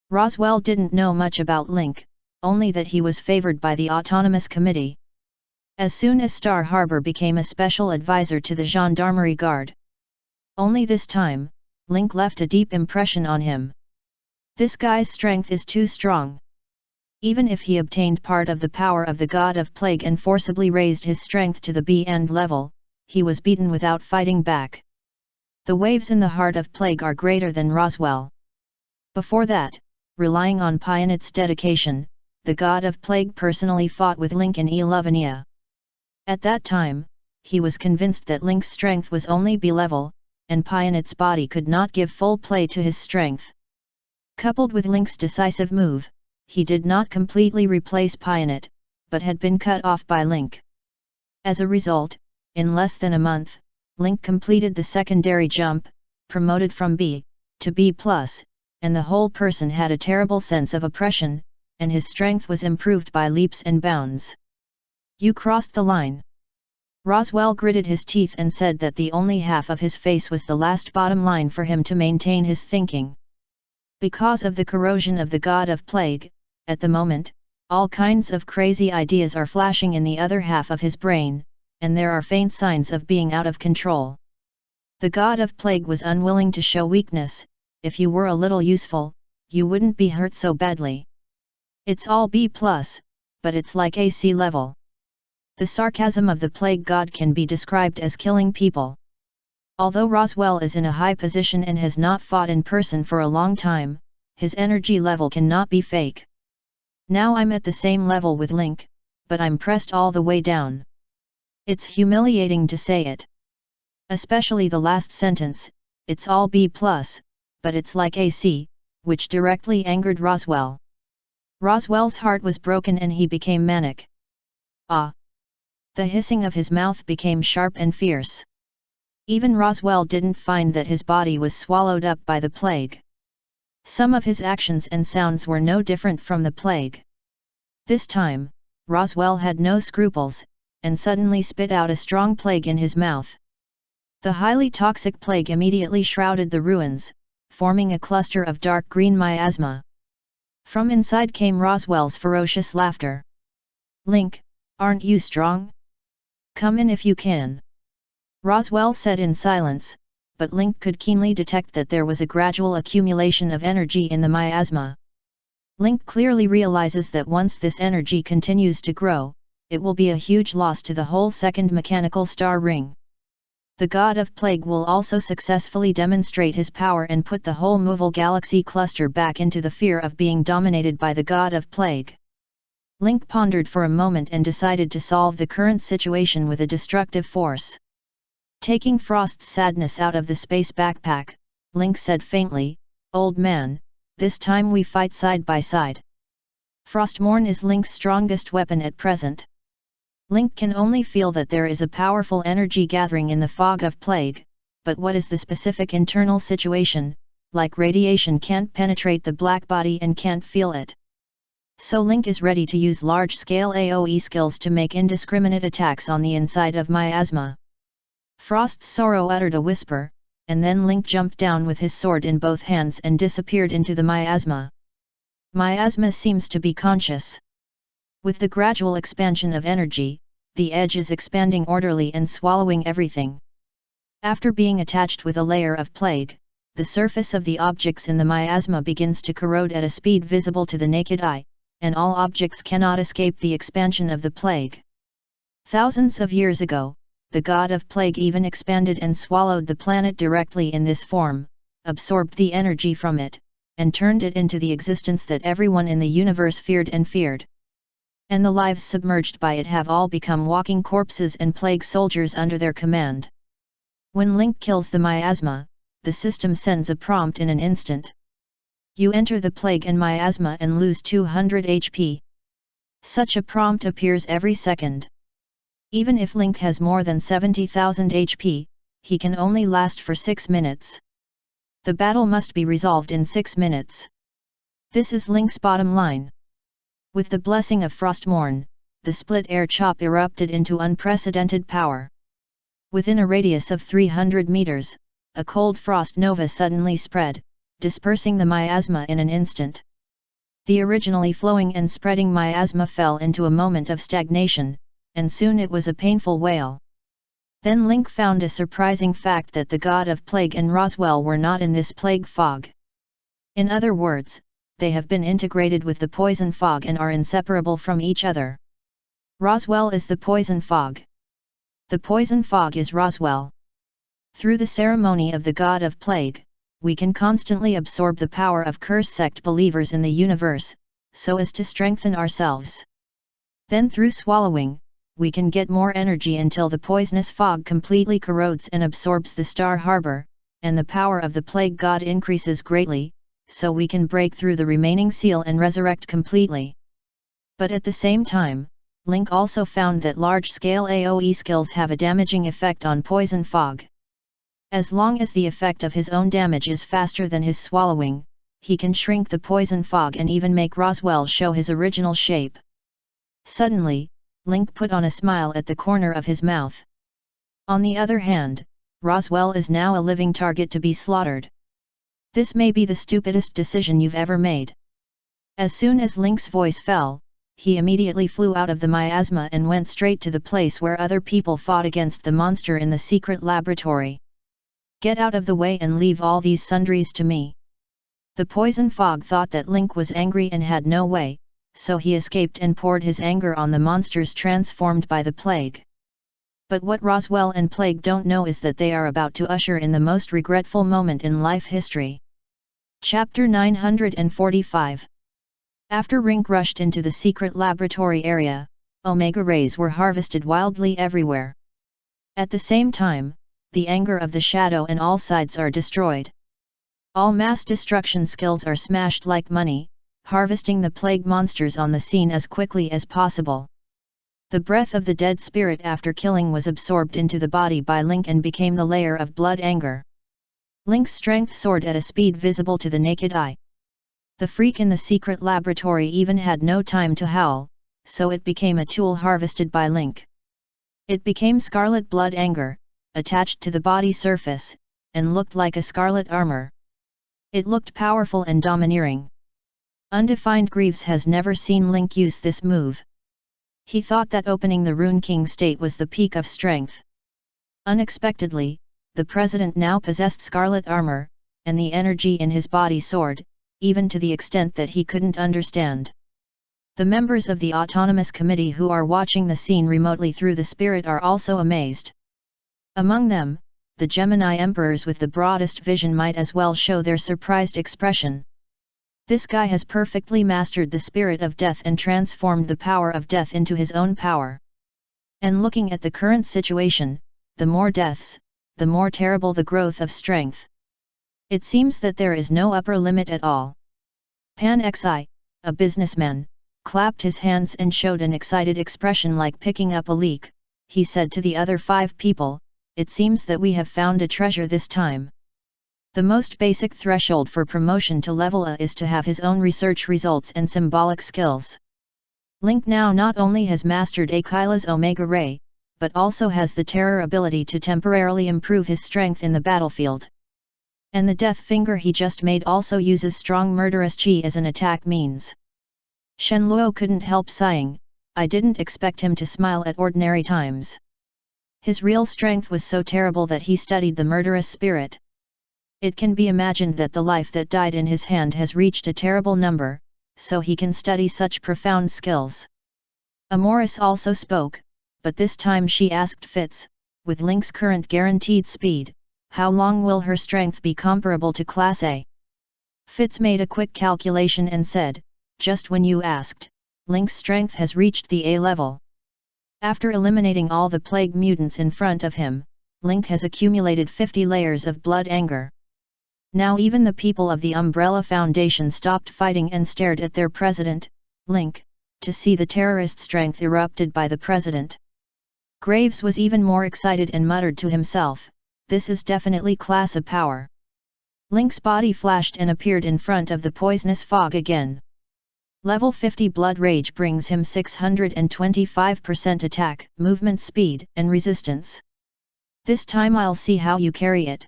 Roswell didn't know much about Link, only that he was favored by the Autonomous Committee. As soon as Star Harbor became a special advisor to the Gendarmerie Guard. Only this time, Link left a deep impression on him. This guy's strength is too strong. Even if he obtained part of the power of the god of Plague and forcibly raised his strength to the B-end level, he was beaten without fighting back. The waves in the heart of Plague are greater than Roswell. Before that, relying on Pionit's dedication, the god of Plague personally fought with Link in Elevania. At that time, he was convinced that Link's strength was only B-level, and Pionit's body could not give full play to his strength. Coupled with Link's decisive move, he did not completely replace Pionit, but had been cut off by Link. As a result, in less than a month, Link completed the secondary jump, promoted from B to B+, and the whole person had a terrible sense of oppression, and his strength was improved by leaps and bounds. You crossed the line. Roswell gritted his teeth and said that the only half of his face was the last bottom line for him to maintain his thinking. Because of the corrosion of the god of Plague, at the moment, all kinds of crazy ideas are flashing in the other half of his brain, and there are faint signs of being out of control. The god of Plague was unwilling to show weakness. If you were a little useful, you wouldn't be hurt so badly. It's all B+, but it's like AC level. The sarcasm of the Plague god can be described as killing people. Although Roswell is in a high position and has not fought in person for a long time, his energy level cannot be fake. Now I'm at the same level with Link, but I'm pressed all the way down. It's humiliating to say it. Especially the last sentence, it's all B+, but it's like AC, which directly angered Roswell. Roswell's heart was broken and he became manic. Ah! The hissing of his mouth became sharp and fierce. Even Roswell didn't find that his body was swallowed up by the plague. Some of his actions and sounds were no different from the plague. This time, Roswell had no scruples, and suddenly spit out a strong plague in his mouth. The highly toxic plague immediately shrouded the ruins, forming a cluster of dark green miasma. From inside came Roswell's ferocious laughter. "Link, aren't you strong? Come in if you can," Roswell said in silence, but Link could keenly detect that there was a gradual accumulation of energy in the miasma. Link clearly realizes that once this energy continues to grow, it will be a huge loss to the whole second mechanical star ring. The god of plague will also successfully demonstrate his power and put the whole Movil galaxy cluster back into the fear of being dominated by the god of plague. Link pondered for a moment and decided to solve the current situation with a destructive force. Taking Frost's sadness out of the space backpack, Link said faintly, "Old man, this time we fight side by side." Frostmourne is Link's strongest weapon at present. Link can only feel that there is a powerful energy gathering in the fog of plague, but what is the specific internal situation? Like radiation can't penetrate the black body and can't feel it. So Link is ready to use large-scale AoE skills to make indiscriminate attacks on the inside of miasma. Frost's sorrow uttered a whisper, and then Link jumped down with his sword in both hands and disappeared into the miasma. Miasma seems to be conscious. With the gradual expansion of energy, the edge is expanding orderly and swallowing everything. After being attached with a layer of plague, the surface of the objects in the miasma begins to corrode at a speed visible to the naked eye, and all objects cannot escape the expansion of the plague. Thousands of years ago, the god of plague even expanded and swallowed the planet directly in this form, absorbed the energy from it, and turned it into the existence that everyone in the universe feared. And the lives submerged by it have all become walking corpses and plague soldiers under their command. When Link kills the miasma, the system sends a prompt in an instant. You enter the plague and miasma and lose 200 HP. Such a prompt appears every second. Even if Link has more than 70,000 HP, he can only last for 6 minutes. The battle must be resolved in 6 minutes. This is Link's bottom line. With the blessing of Frostmourne, the split air chop erupted into unprecedented power. Within a radius of 300 meters, a cold frost nova suddenly spread, dispersing the miasma in an instant. The originally flowing and spreading miasma fell into a moment of stagnation, and soon it was a painful wail. Then Link found a surprising fact that the god of plague and Roswell were not in this plague fog. In other words, they have been integrated with the poison fog and are inseparable from each other. Roswell is the poison fog. The poison fog is Roswell. Through the ceremony of the god of plague, we can constantly absorb the power of curse sect believers in the universe, so as to strengthen ourselves. Then through swallowing, we can get more energy until the poisonous fog completely corrodes and absorbs the star harbor, and the power of the plague god increases greatly, so we can break through the remaining seal and resurrect completely. But at the same time, Link also found that large-scale AoE skills have a damaging effect on poison fog. As long as the effect of his own damage is faster than his swallowing, he can shrink the poison fog and even make Roswell show his original shape. Suddenly, Link put on a smile at the corner of his mouth. On the other hand, Roswell is now a living target to be slaughtered. This may be the stupidest decision you've ever made. As soon as Link's voice fell, he immediately flew out of the miasma and went straight to the place where other people fought against the monster in the secret laboratory. Get out of the way and leave all these sundries to me. The poison fog thought that Link was angry and had no way, so he escaped and poured his anger on the monsters transformed by the plague. But what Roswell and Plague don't know is that they are about to usher in the most regretful moment in life history. Chapter 945. After Rink rushed into the secret laboratory area, Omega rays were harvested wildly everywhere. At the same time, the anger of the shadow and all sides are destroyed. All mass destruction skills are smashed like money, harvesting the plague monsters on the scene as quickly as possible. The breath of the dead spirit after killing was absorbed into the body by Link and became the layer of blood anger. Link's strength soared at a speed visible to the naked eye. The freak in the secret laboratory even had no time to howl, so it became a tool harvested by Link. It became scarlet blood anger, attached to the body surface, and looked like a scarlet armor. It looked powerful and domineering. Undefined Greaves has never seen Link use this move. He thought that opening the Rune King state was the peak of strength. Unexpectedly, the president now possessed scarlet armor, and the energy in his body soared, even to the extent that he couldn't understand. The members of the Autonomous Committee who are watching the scene remotely through the spirit are also amazed. Among them, the Gemini Emperors with the broadest vision might as well show their surprised expression. This guy has perfectly mastered the spirit of death and transformed the power of death into his own power. And looking at the current situation, the more deaths, the more terrible the growth of strength. It seems that there is no upper limit at all. Pan Xi, a businessman, clapped his hands and showed an excited expression like picking up a leak. He said to the other 5 people, "It seems that we have found a treasure this time." The most basic threshold for promotion to level A is to have his own research results and symbolic skills. Link now not only has mastered Akila's Omega Ray, but also has the terror ability to temporarily improve his strength in the battlefield. And the death finger he just made also uses strong murderous chi as an attack means. Shenluo couldn't help sighing. I didn't expect him to smile at ordinary times. His real strength was so terrible that he studied the murderous spirit. It can be imagined that the life that died in his hand has reached a terrible number, so he can study such profound skills. Amoris also spoke, but this time she asked Fitz, with Link's current guaranteed speed, how long will her strength be comparable to Class A? Fitz made a quick calculation and said, just when you asked, Link's strength has reached the A level. After eliminating all the plague mutants in front of him, Link has accumulated 50 layers of blood anger. Now even the people of the Umbrella Foundation stopped fighting and stared at their president, Link, to see the terrorist strength erupted by the president. Graves was even more excited and muttered to himself, this is definitely Class A power. Link's body flashed and appeared in front of the poisonous fog again. Level 50 Blood Rage brings him 625% attack, movement speed, and resistance. This time I'll see how you carry it.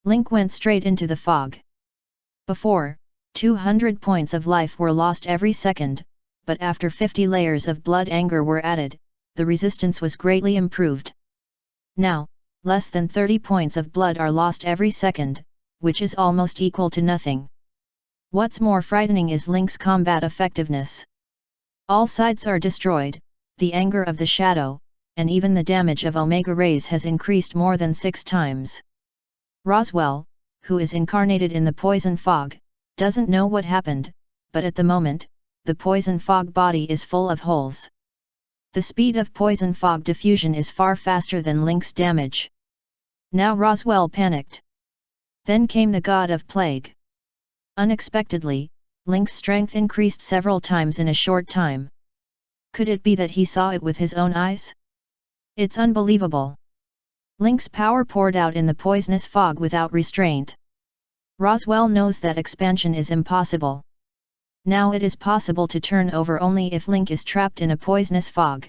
Link went straight into the fog. Before, 200 points of life were lost every second, but after 50 layers of blood anger were added, the resistance was greatly improved. Now, less than 30 points of blood are lost every second, which is almost equal to nothing. What's more frightening is Link's combat effectiveness. All sides are destroyed, the anger of the shadow, and even the damage of Omega Rays has increased more than 6 times. Roswell, who is incarnated in the poison fog, doesn't know what happened, but at the moment, the poison fog body is full of holes. The speed of poison fog diffusion is far faster than Link's damage. Now Roswell panicked. Then came the god of plague. Unexpectedly, Link's strength increased several times in a short time. Could it be that he saw it with his own eyes? It's unbelievable. Link's power poured out in the poisonous fog without restraint. Roswell knows that expansion is impossible. Now it is possible to turn over only if Link is trapped in a poisonous fog.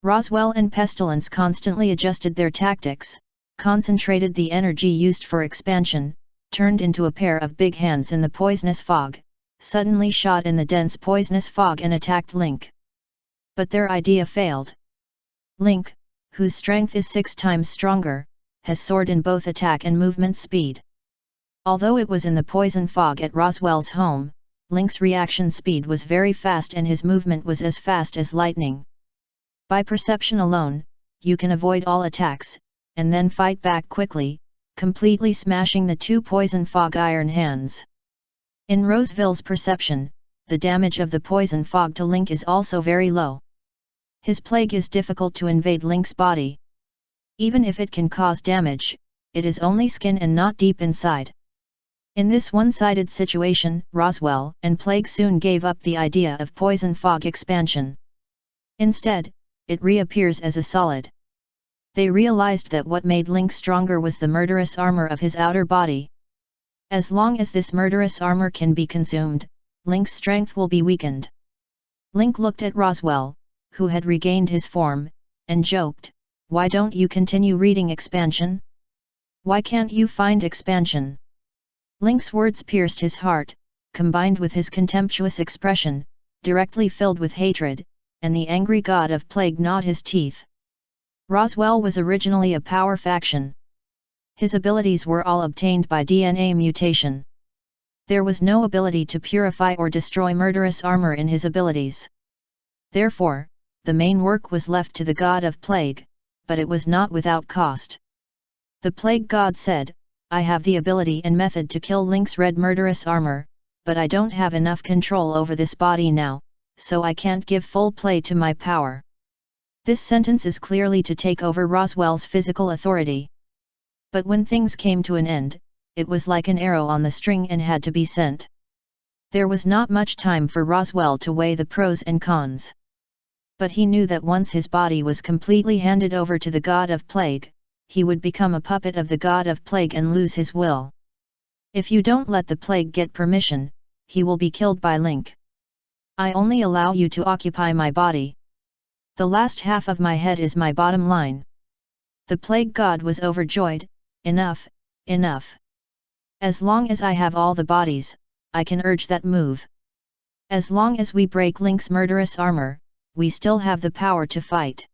Roswell and Pestilence constantly adjusted their tactics, concentrated the energy used for expansion, turned into a pair of big hands in the poisonous fog, suddenly shot in the dense poisonous fog and attacked Link. But their idea failed. Link, whose strength is 6 times stronger, has soared in both attack and movement speed. Although it was in the poison fog at Roswell's home, Link's reaction speed was very fast and his movement was as fast as lightning. By perception alone, you can avoid all attacks, and then fight back quickly, completely smashing the 2 poison fog iron hands. In Roseville's perception, the damage of the poison fog to Link is also very low. His plague is difficult to invade Link's body. Even if it can cause damage, it is only skin and not deep inside. In this one-sided situation, Roswell and Plague soon gave up the idea of poison fog expansion. Instead, it reappears as a solid. They realized that what made Link stronger was the murderous armor of his outer body. As long as this murderous armor can be consumed, Link's strength will be weakened. Link looked at Roswell, who had regained his form, and joked, "Why don't you continue reading expansion? Why can't you find expansion?" Link's words pierced his heart, combined with his contemptuous expression, directly filled with hatred, and the angry god of plague gnawed his teeth. Roswell was originally a power faction. His abilities were all obtained by DNA mutation. There was no ability to purify or destroy murderous armor in his abilities. Therefore, the main work was left to the god of plague, but it was not without cost. The plague god said, "I have the ability and method to kill Link's red murderous armor, but I don't have enough control over this body now, so I can't give full play to my power." This sentence is clearly to take over Roswell's physical authority. But when things came to an end, it was like an arrow on the string and had to be sent. There was not much time for Roswell to weigh the pros and cons. But he knew that once his body was completely handed over to the god of plague, he would become a puppet of the god of plague and lose his will. "If you don't let the plague get permission, he will be killed by Link. I only allow you to occupy my body. The last half of my head is my bottom line." The plague god was overjoyed. "Enough, enough. As long as I have all the bodies, I can urge that move. As long as we break Link's murderous armor, we still have the power to fight."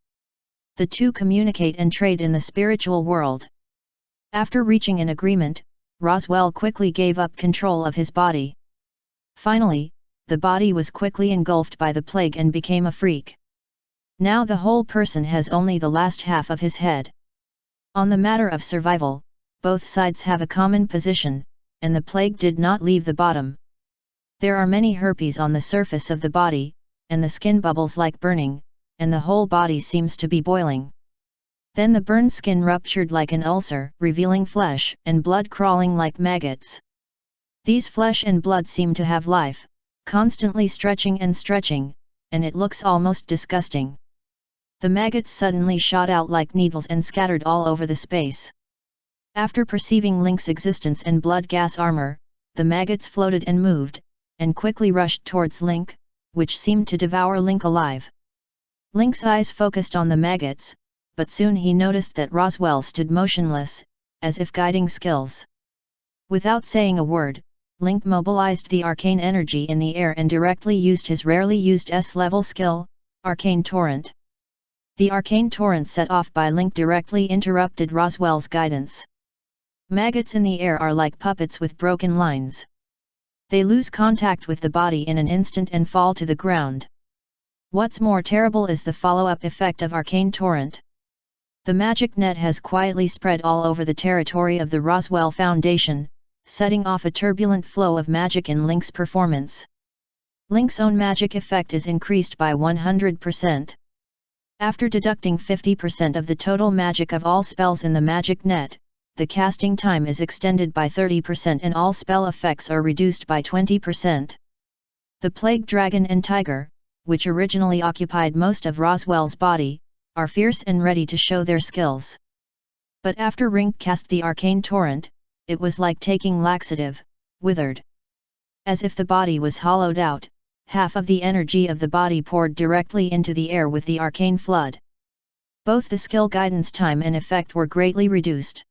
The two communicate and trade in the spiritual world. After reaching an agreement, Roswell quickly gave up control of his body. Finally, the body was quickly engulfed by the plague and became a freak. Now the whole person has only the last half of his head. On the matter of survival, both sides have a common position, and the plague did not leave the bottom. There are many herpes on the surface of the body, and the skin bubbles like burning, and the whole body seems to be boiling. Then the burned skin ruptured like an ulcer, revealing flesh and blood crawling like maggots. These flesh and blood seem to have life, constantly stretching, and it looks almost disgusting. The maggots suddenly shot out like needles and scattered all over the space. After perceiving Link's existence and blood gas armor, the maggots floated and moved, and quickly rushed towards Link, which seemed to devour Link alive. Link's eyes focused on the maggots, but soon he noticed that Roswell stood motionless, as if guiding skills. Without saying a word, Link mobilized the arcane energy in the air and directly used his rarely used S-level skill, Arcane Torrent. The arcane torrent set off by Link directly interrupted Roswell's guidance. Maggots in the air are like puppets with broken lines. They lose contact with the body in an instant and fall to the ground. What's more terrible is the follow-up effect of arcane torrent. The magic net has quietly spread all over the territory of the Roswell Foundation, setting off a turbulent flow of magic in Link's performance. Link's own magic effect is increased by 100%. After deducting 50% of the total magic of all spells in the magic net, the casting time is extended by 30% and all spell effects are reduced by 20%. The plague dragon and tiger, which originally occupied most of Roswell's body, are fierce and ready to show their skills. But after Link cast the arcane torrent, it was like taking laxative, withered. As if the body was hollowed out, half of the energy of the body poured directly into the air with the arcane flood. Both the skill guidance time and effect were greatly reduced.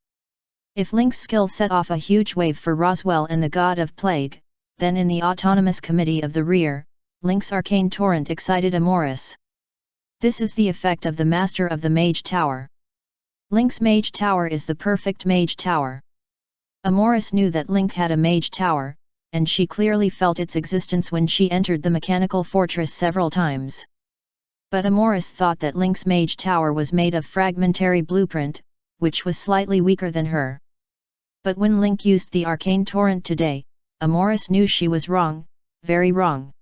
If Link's skill set off a huge wave for Roswell and the God of Plague, then in the autonomous committee of the rear, Link's arcane torrent excited Amoris. This is the effect of the Master of the Mage Tower. Link's Mage Tower is the perfect Mage Tower. Amoris knew that Link had a Mage Tower, and she clearly felt its existence when she entered the mechanical fortress several times. But Amoris thought that Link's Mage Tower was made of fragmentary blueprint, which was slightly weaker than her. But when Link used the arcane torrent today, Amoris knew she was wrong, very wrong.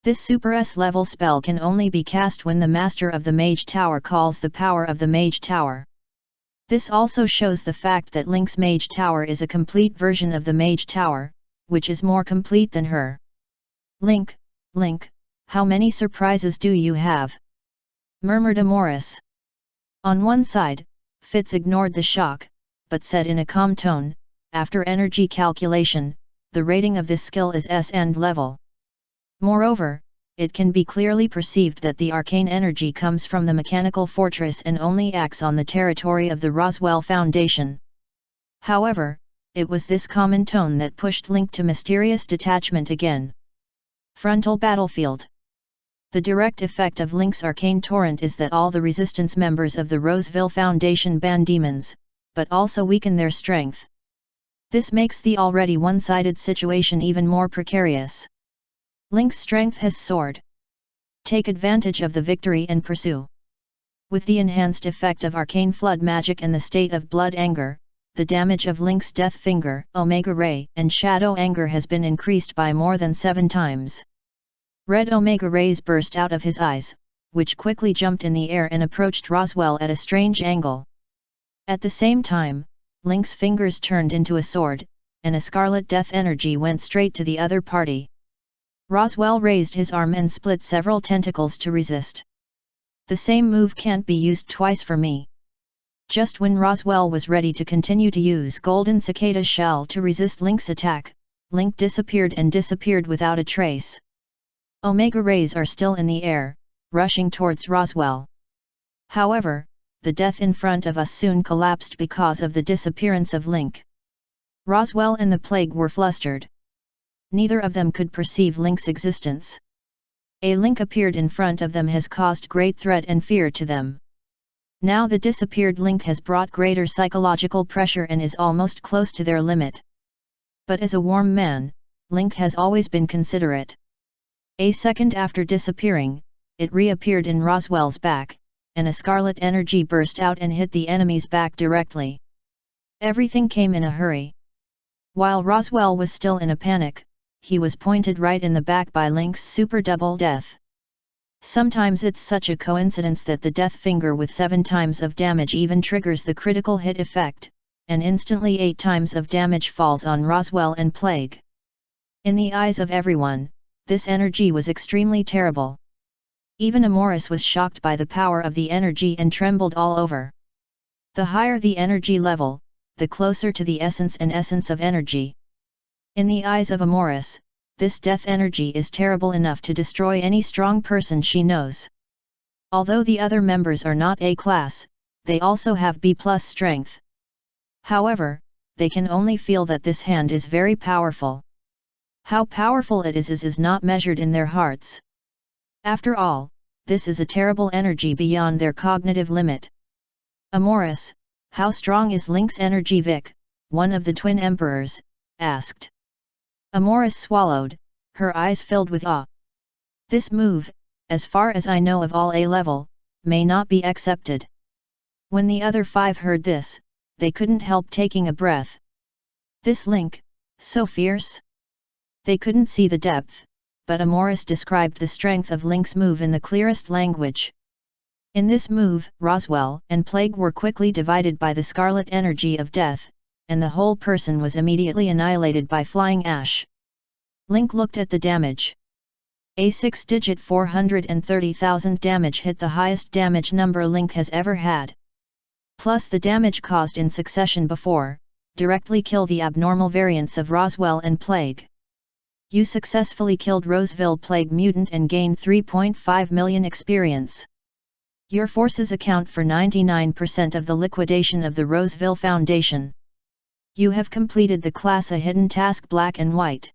This Super S-level spell can only be cast when the Master of the Mage Tower calls the power of the Mage Tower. This also shows the fact that Link's Mage Tower is a complete version of the Mage Tower, which is more complete than her. Link, how many surprises do you have? murmured Amoris. On one side, Fitz ignored the shock, but said in a calm tone, after energy calculation, the rating of this skill is S level. Moreover, it can be clearly perceived that the arcane energy comes from the mechanical fortress and only acts on the territory of the Roswell Foundation. However, it was this common tone that pushed Link to mysterious detachment again. Frontal battlefield. The direct effect of Link's arcane torrent is that all the resistance members of the Roseville Foundation ban demons, but also weaken their strength. This makes the already one-sided situation even more precarious. Link's strength has soared. Take advantage of the victory and pursue. With the enhanced effect of arcane flood magic and the state of blood anger, the damage of Link's Death Finger, Omega Ray, and Shadow Anger has been increased by more than 7 times. Red Omega Rays burst out of his eyes, which quickly jumped in the air and approached Roswell at a strange angle. At the same time, Link's fingers turned into a sword, and a scarlet death energy went straight to the other party. Roswell raised his arm and split several tentacles to resist. The same move can't be used twice for me. Just when Roswell was ready to continue to use Golden Cicada Shell to resist Link's attack, Link disappeared without a trace. Omega Rays are still in the air, rushing towards Roswell. However, the death in front of us soon collapsed because of the disappearance of Link. Roswell and the Plague were flustered. Neither of them could perceive Link's existence. A Link appeared in front of them has caused great threat and fear to them. Now the disappeared Link has brought greater psychological pressure and is almost close to their limit. But as a warm man, Link has always been considerate. A second after disappearing, it reappeared in Roswell's back, and a scarlet energy burst out and hit the enemy's back directly. Everything came in a hurry. While Roswell was still in a panic, he was pointed right in the back by Link's super double death. Sometimes it's such a coincidence that the Death Finger with 7 times of damage even triggers the critical hit effect, and instantly 8 times of damage falls on Roswell and Plague. In the eyes of everyone, this energy was extremely terrible. Even Amoris was shocked by the power of the energy and trembled all over. The higher the energy level, the closer to the essence of energy. In the eyes of Amoris, this death energy is terrible enough to destroy any strong person she knows. Although the other members are not A class, they also have B+ strength. However, they can only feel that this hand is very powerful. How powerful it is not measured in their hearts. After all, this is a terrible energy beyond their cognitive limit. Amoris, how strong is Link's energy? Vic, one of the twin emperors, asked. Amoris swallowed, her eyes filled with awe. This move, as far as I know of all A level, may not be accepted. When the other 5 heard this, they couldn't help taking a breath. This Link, so fierce? They couldn't see the depth, but Amoris described the strength of Link's move in the clearest language. In this move, Roswell and Plague were quickly divided by the scarlet energy of death, and the whole person was immediately annihilated by flying ash. Link looked at the damage. A 6-digit 430,000 damage hit the highest damage number Link has ever had. Plus the damage caused in succession before, directly kill the abnormal variants of Roswell and Plague. You successfully killed Roseville Plague Mutant and gained 3.5 million experience. Your forces account for 99% of the liquidation of the Roseville Foundation. You have completed the class A hidden task Black and White.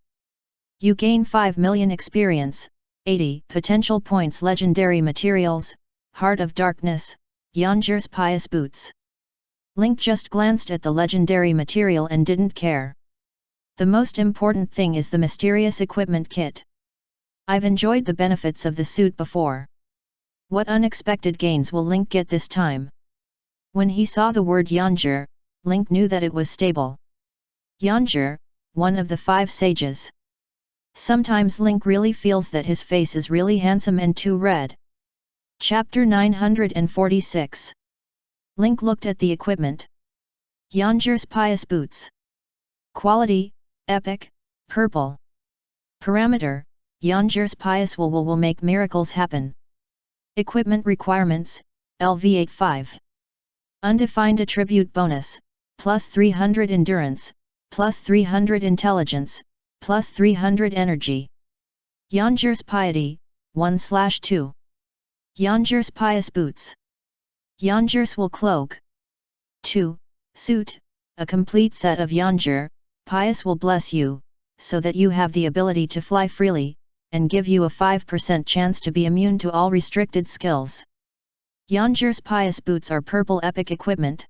You gain 5 million experience, 80 potential points. Legendary materials, Heart of Darkness, Yonger's Pious Boots. Link just glanced at the legendary material and didn't care. The most important thing is the mysterious equipment kit. I've enjoyed the benefits of the suit before. What unexpected gains will Link get this time? When he saw the word Yonger, Link knew that it was stable. Yonger, one of the 5 sages. Sometimes Link really feels that his face is really handsome and too red. Chapter 946. Link looked at the equipment. Yonger's Pious Boots. Quality, Epic, Purple. Parameter, Yonger's Pious will make miracles happen. Equipment requirements, LV85. Undefined attribute bonus, plus 300 endurance, plus 300 intelligence, plus 300 energy. Yanjir's piety, 1/2. Yanjir's pious boots. Yanjir's wool cloak. 2. Suit, a complete set of Yanjir, pious will bless you, so that you have the ability to fly freely, and give you a 5% chance to be immune to all restricted skills. Yanjir's pious boots are purple epic equipment.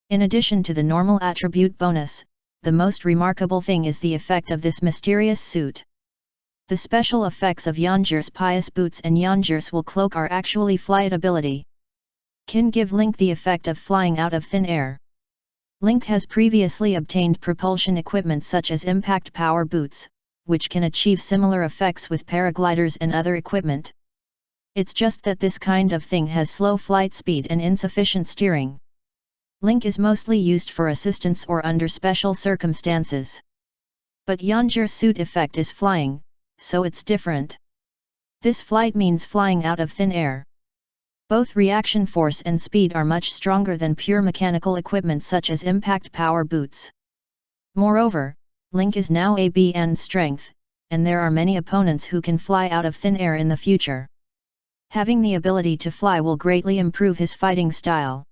In addition to the normal attribute bonus, the most remarkable thing is the effect of this mysterious suit. The special effects of Yanjir's pious boots and Yanjir's wool cloak are actually flight ability. Can give Link the effect of flying out of thin air. Link has previously obtained propulsion equipment such as impact power boots, which can achieve similar effects with paragliders and other equipment. It's just that this kind of thing has slow flight speed and insufficient steering. Link is mostly used for assistance or under special circumstances. But Yanjir's suit effect is flying, so it's different. This flight means flying out of thin air. Both reaction force and speed are much stronger than pure mechanical equipment such as impact power boots. Moreover, Link is now a beyond strength, and there are many opponents who can fly out of thin air in the future. Having the ability to fly will greatly improve his fighting style.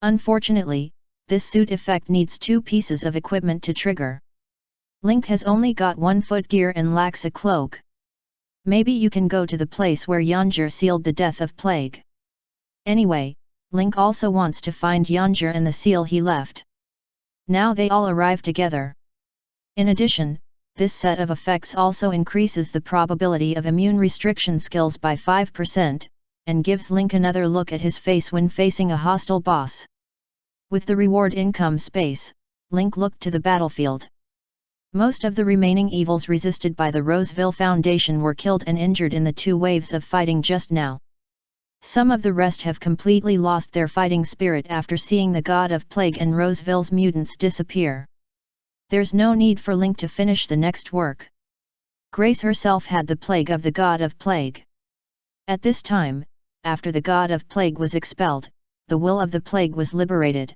Unfortunately, this suit effect needs 2 pieces of equipment to trigger. Link has only got 1 footgear and lacks a cloak. Maybe you can go to the place where Yanjir sealed the death of plague. Anyway, Link also wants to find Yanjir and the seal he left. Now they all arrive together. In addition, this set of effects also increases the probability of immune restriction skills by 5%, and gives Link another look at his face when facing a hostile boss. With the reward income space, Link looked to the battlefield. Most of the remaining evils resisted by the Roseville Foundation were killed and injured in the 2 waves of fighting just now. Some of the rest have completely lost their fighting spirit after seeing the God of Plague and Roseville's mutants disappear. There's no need for Link to finish the next work. Grace herself had the plague of the God of Plague. At this time, after the God of Plague was expelled, the will of the plague was liberated.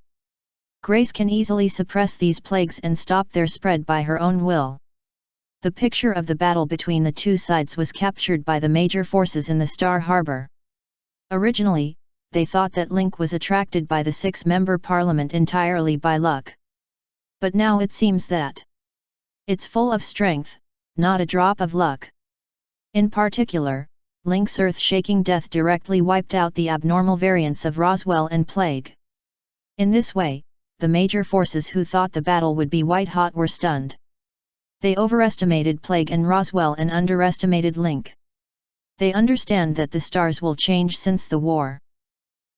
Grace can easily suppress these plagues and stop their spread by her own will. The picture of the battle between the 2 sides was captured by the major forces in the Star Harbor. Originally, they thought that Link was attracted by the 6-member parliament entirely by luck. But now it seems that it's full of strength, not a drop of luck. In particular, Link's earth-shaking death directly wiped out the abnormal variants of Roswell and Plague. In this way, the major forces who thought the battle would be white-hot were stunned. They overestimated Plague and Roswell and underestimated Link. They understand that the stars will change since the war.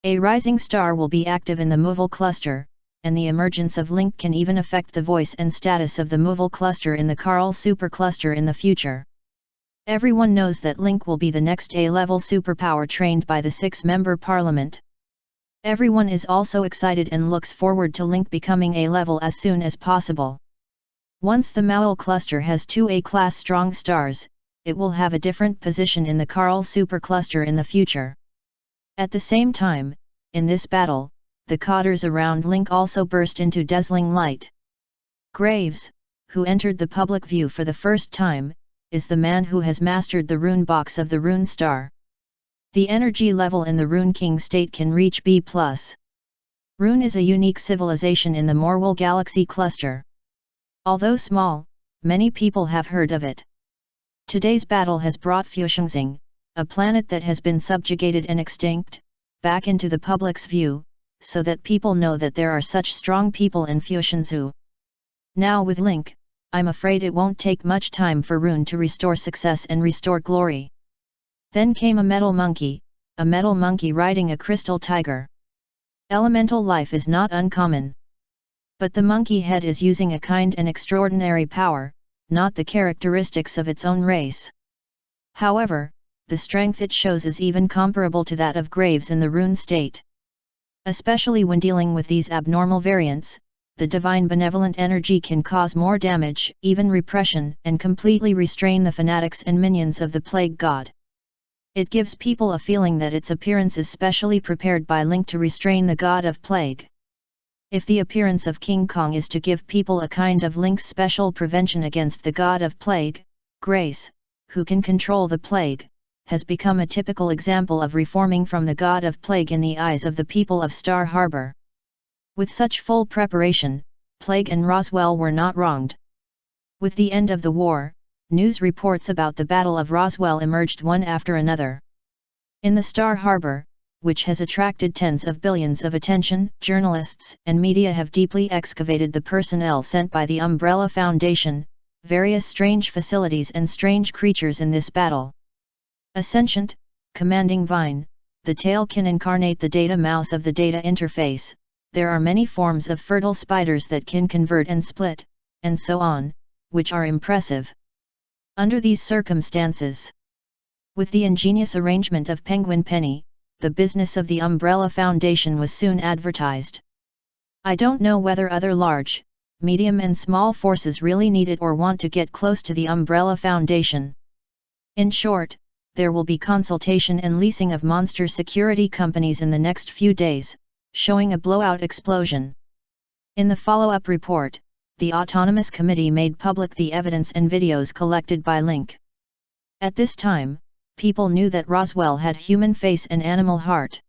A rising star will be active in the Movil cluster, and the emergence of Link can even affect the voice and status of the Movil cluster in the Carl supercluster in the future. Everyone knows that Link will be the next A-level superpower trained by the 6-member parliament. Everyone is also excited and looks forward to Link becoming A-level as soon as possible. Once the Maul cluster has 2 A-class strong stars, it will have a different position in the Carl supercluster in the future. At the same time, in this battle, the cotters around Link also burst into dazzling light. Graves, who entered the public view for the first time, is the man who has mastered the rune box of the rune star. The energy level in the Rune King state can reach B+. Rune is a unique civilization in the Morwell galaxy cluster. Although small, many people have heard of it. Today's battle has brought Fushengxing, a planet that has been subjugated and extinct, back into the public's view, so that people know that there are such strong people in Fushenzhou. Now with Link, I'm afraid it won't take much time for Rune to restore success and restore glory. Then came a metal monkey riding a crystal tiger. Elemental life is not uncommon. But the monkey head is using a kind and extraordinary power, not the characteristics of its own race. However, the strength it shows is even comparable to that of Graves in the Rune state. Especially when dealing with these abnormal variants, the divine benevolent energy can cause more damage, even repression, and completely restrain the fanatics and minions of the Plague God. It gives people a feeling that its appearance is specially prepared by Link to restrain the god of plague. If the appearance of King Kong is to give people a kind of Link's special prevention against the god of plague, Grace, who can control the plague, has become a typical example of reforming from the god of plague in the eyes of the people of Star Harbor. With such full preparation, Plague and Roswell were not wronged. With the end of the war, news reports about the Battle of Roswell emerged one after another. In the Star Harbor, which has attracted tens of billions of attention, journalists and media have deeply excavated the personnel sent by the Umbrella Foundation, various strange facilities and strange creatures in this battle. A sentient, commanding vine, the tail can incarnate the data mouse of the data interface, there are many forms of fertile spiders that can convert and split, and so on, which are impressive. Under these circumstances, with the ingenious arrangement of Penguin Penny, the business of the Umbrella Foundation was soon advertised. I don't know whether other large, medium and small forces really need it or want to get close to the Umbrella Foundation. In short, there will be consultation and leasing of monster security companies in the next few days, showing a blowout explosion. In the follow-up report, the Autonomous Committee made public the evidence and videos collected by Link. At this time, people knew that Roswell had human face and animal heart.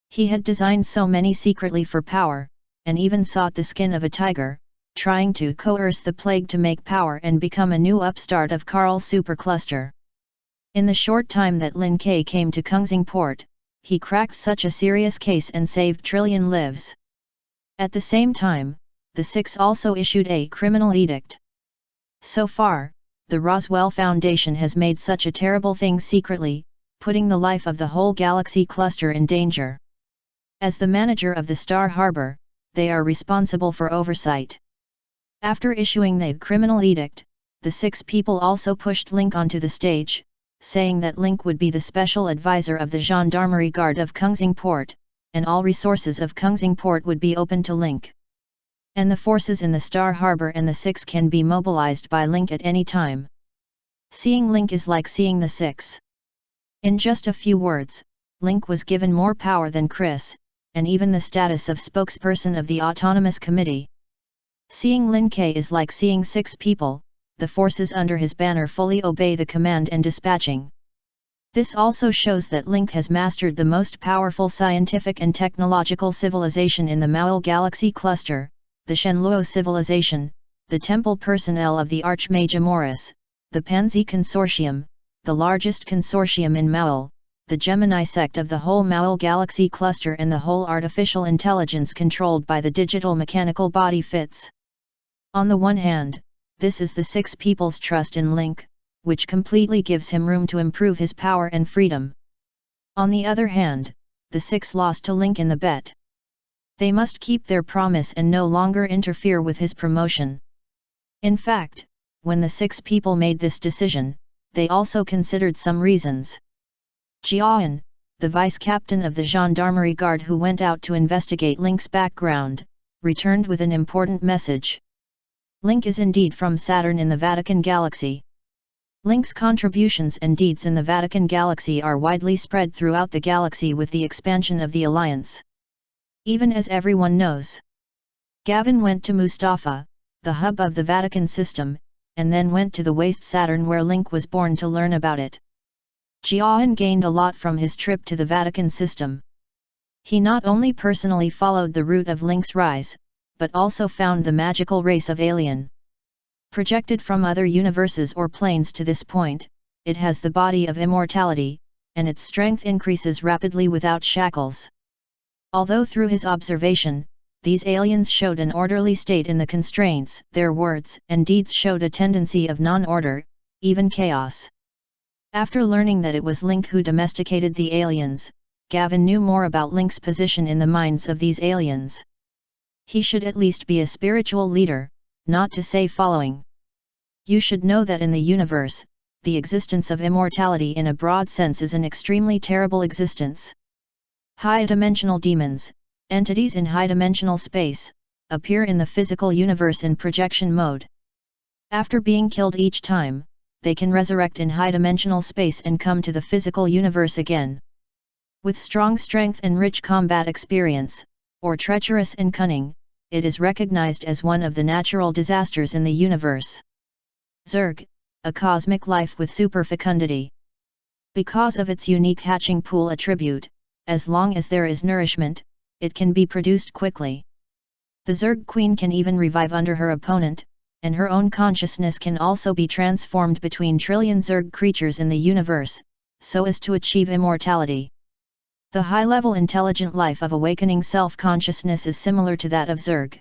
He had designed so many secretly for power, and even sought the skin of a tiger, trying to coerce the plague to make power and become a new upstart of Carl Supercluster. In the short time that Lin K came to Kungsingport, he cracked such a serious case and saved trillion lives. At the same time, the Six also issued a criminal edict. So far, the Roswell Foundation has made such a terrible thing secretly, putting the life of the whole galaxy cluster in danger. As the manager of the Star Harbor, they are responsible for oversight. After issuing the criminal edict, the Six people also pushed Link onto the stage, saying that Link would be the special advisor of the Gendarmerie Guard of Kungsingport, and all resources of Kungsingport would be open to Link. And the forces in the Star Harbor and the Six can be mobilized by Link at any time. Seeing Link is like seeing the Six. In just a few words, Link was given more power than Chris, and even the status of spokesperson of the Autonomous Committee. Seeing Lin K is like seeing Six people, the forces under his banner fully obey the command and dispatching. This also shows that Link has mastered the most powerful scientific and technological civilization in the Maol Galaxy Cluster, the Shenluo civilization, the temple personnel of the Archmage Amoris, the Pansy Consortium, the largest consortium in Maol, the Gemini sect of the whole Maol Galaxy Cluster and the whole artificial intelligence controlled by the digital mechanical body Fitz. On the one hand, this is the Six people's trust in Link, which completely gives him room to improve his power and freedom. On the other hand, the Six lost to Link in the bet. They must keep their promise and no longer interfere with his promotion. In fact, when the Six people made this decision, they also considered some reasons. Jian, the vice-captain of the Gendarmerie Guard who went out to investigate Link's background, returned with an important message. Link is indeed from Saturn in the Vatican Galaxy. Link's contributions and deeds in the Vatican Galaxy are widely spread throughout the galaxy with the expansion of the Alliance. Even as everyone knows. Gavin went to Mustafa, the hub of the Vatican system, and then went to the waste Saturn where Link was born to learn about it. Jian gained a lot from his trip to the Vatican system. He not only personally followed the route of Link's rise, but also found the magical race of alien. Projected from other universes or planes to this point, it has the body of immortality, and its strength increases rapidly without shackles. Although through his observation, these aliens showed an orderly state in the constraints, their words and deeds showed a tendency of non-order, even chaos. After learning that it was Link who domesticated the aliens, Gavin knew more about Link's position in the minds of these aliens. He should at least be a spiritual leader, not to say following. You should know that in the universe, the existence of immortality in a broad sense is an extremely terrible existence. High-dimensional demons, entities in high-dimensional space, appear in the physical universe in projection mode. After being killed each time, they can resurrect in high-dimensional space and come to the physical universe again. With strong strength and rich combat experience, or treacherous and cunning, it is recognized as one of the natural disasters in the universe. Zhuge, a cosmic life with superfecundity. Because of its unique hatching pool attribute, as long as there is nourishment, it can be produced quickly. The Zhuge Queen can even revive under her opponent, and her own consciousness can also be transformed between trillion Zhuge creatures in the universe, so as to achieve immortality. The high-level intelligent life of awakening self-consciousness is similar to that of Zhuge.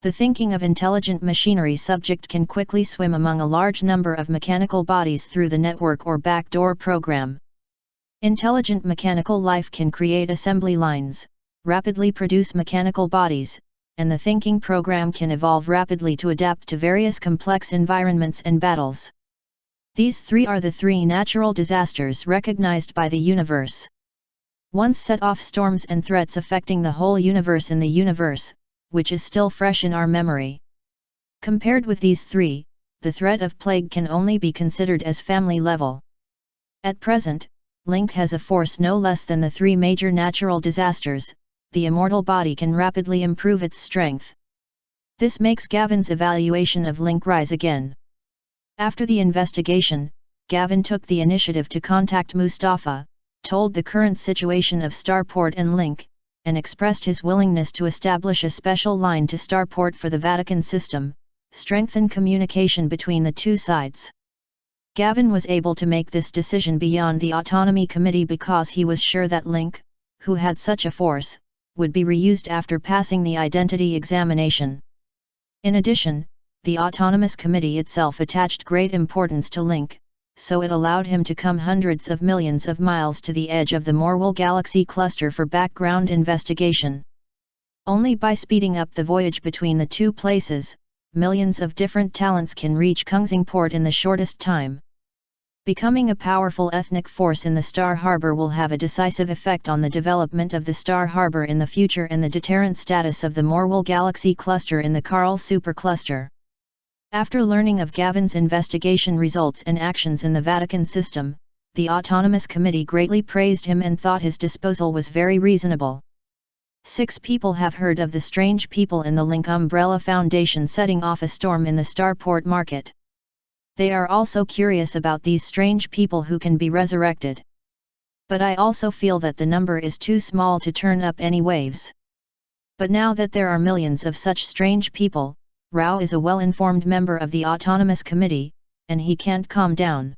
The thinking of intelligent machinery subject can quickly swim among a large number of mechanical bodies through the network or backdoor program. Intelligent mechanical life can create assembly lines, rapidly produce mechanical bodies, and the thinking program can evolve rapidly to adapt to various complex environments and battles. These three are the three natural disasters recognized by the universe. Once set off storms and threats affecting the whole universe in the universe, which is still fresh in our memory. Compared with these three, the threat of plague can only be considered as family level. At present, Link has a force no less than the three major natural disasters. The immortal body can rapidly improve its strength. This makes Gavin's evaluation of Link rise again. After the investigation, Gavin took the initiative to contact Mustafa, told the current situation of Starport and Link, and expressed his willingness to establish a special line to Starport for the Vatican system, strengthen communication between the two sides. Gavin was able to make this decision beyond the Autonomy Committee because he was sure that Link, who had such a force, would be reused after passing the identity examination. In addition, the Autonomous Committee itself attached great importance to Link, so it allowed him to come hundreds of millions of miles to the edge of the Morwell Galaxy cluster for background investigation. Only by speeding up the voyage between the two places, millions of different talents can reach Kungsingport in the shortest time. Becoming a powerful ethnic force in the Star Harbor will have a decisive effect on the development of the Star Harbor in the future and the deterrent status of the Morwell Galaxy cluster in the Carl supercluster. After learning of Gavin's investigation results and actions in the Vatican system, the Autonomous Committee greatly praised him and thought his disposal was very reasonable. 6 people have heard of the strange people in the Link Umbrella Foundation setting off a storm in the Starport market. They are also curious about these strange people who can be resurrected. But I also feel that the number is too small to turn up any waves. But now that there are millions of such strange people, Rao is a well-informed member of the Autonomous Committee, and he can't calm down.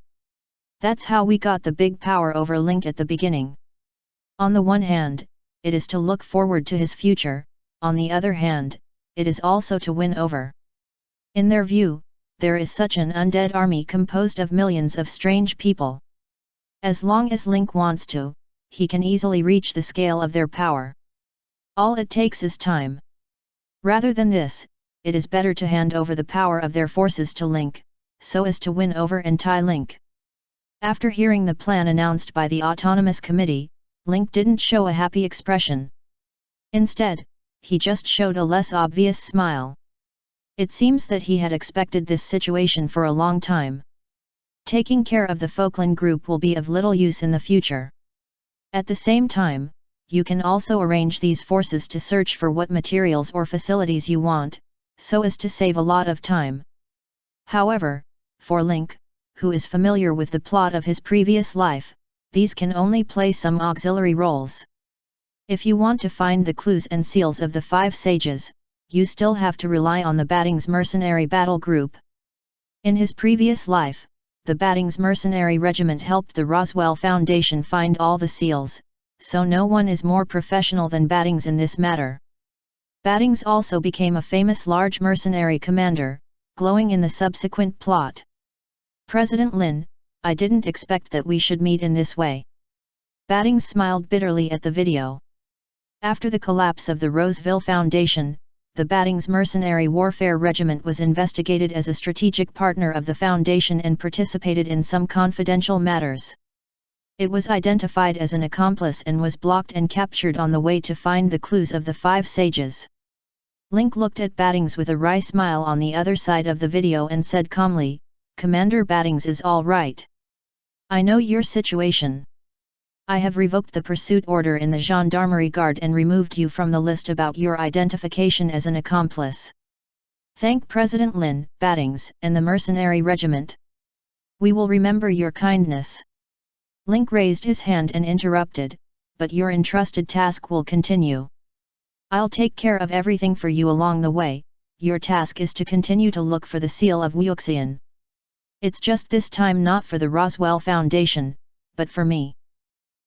That's how we got the big power over Link at the beginning. On the one hand, it is to look forward to his future, on the other hand, it is also to win over. In their view, there is such an undead army composed of millions of strange people. As long as Link wants to, he can easily reach the scale of their power. All it takes is time. Rather than this, it is better to hand over the power of their forces to Link, so as to win over and tie Link. After hearing the plan announced by the Autonomous Committee, Link didn't show a happy expression. Instead, he just showed a less obvious smile. It seems that he had expected this situation for a long time. Taking care of the Falkland group will be of little use in the future. At the same time, you can also arrange these forces to search for what materials or facilities you want, so as to save a lot of time. However, for Link, who is familiar with the plot of his previous life, these can only play some auxiliary roles. If you want to find the clues and seals of the 5 sages, you still have to rely on the Battings Mercenary Battle Group. In his previous life, the Battings Mercenary Regiment helped the Roswell Foundation find all the seals, so no one is more professional than Battings in this matter. Battings also became a famous large mercenary commander, glowing in the subsequent plot. President Lin, I didn't expect that we should meet in this way. Battings smiled bitterly at the video. After the collapse of the Roseville Foundation, the Battings Mercenary Warfare Regiment was investigated as a strategic partner of the Foundation and participated in some confidential matters. It was identified as an accomplice and was blocked and captured on the way to find the clues of the 5 sages. Link looked at Battings with a wry smile on the other side of the video and said calmly, Commander Battings is all right. I know your situation. I have revoked the pursuit order in the Gendarmerie Guard and removed you from the list about your identification as an accomplice. Thank President Lin, Battings, and the Mercenary Regiment. We will remember your kindness." Link raised his hand and interrupted, "But your entrusted task will continue. I'll take care of everything for you along the way. Your task is to continue to look for the seal of Wuxian. It's just this time not for the Roswell Foundation, but for me.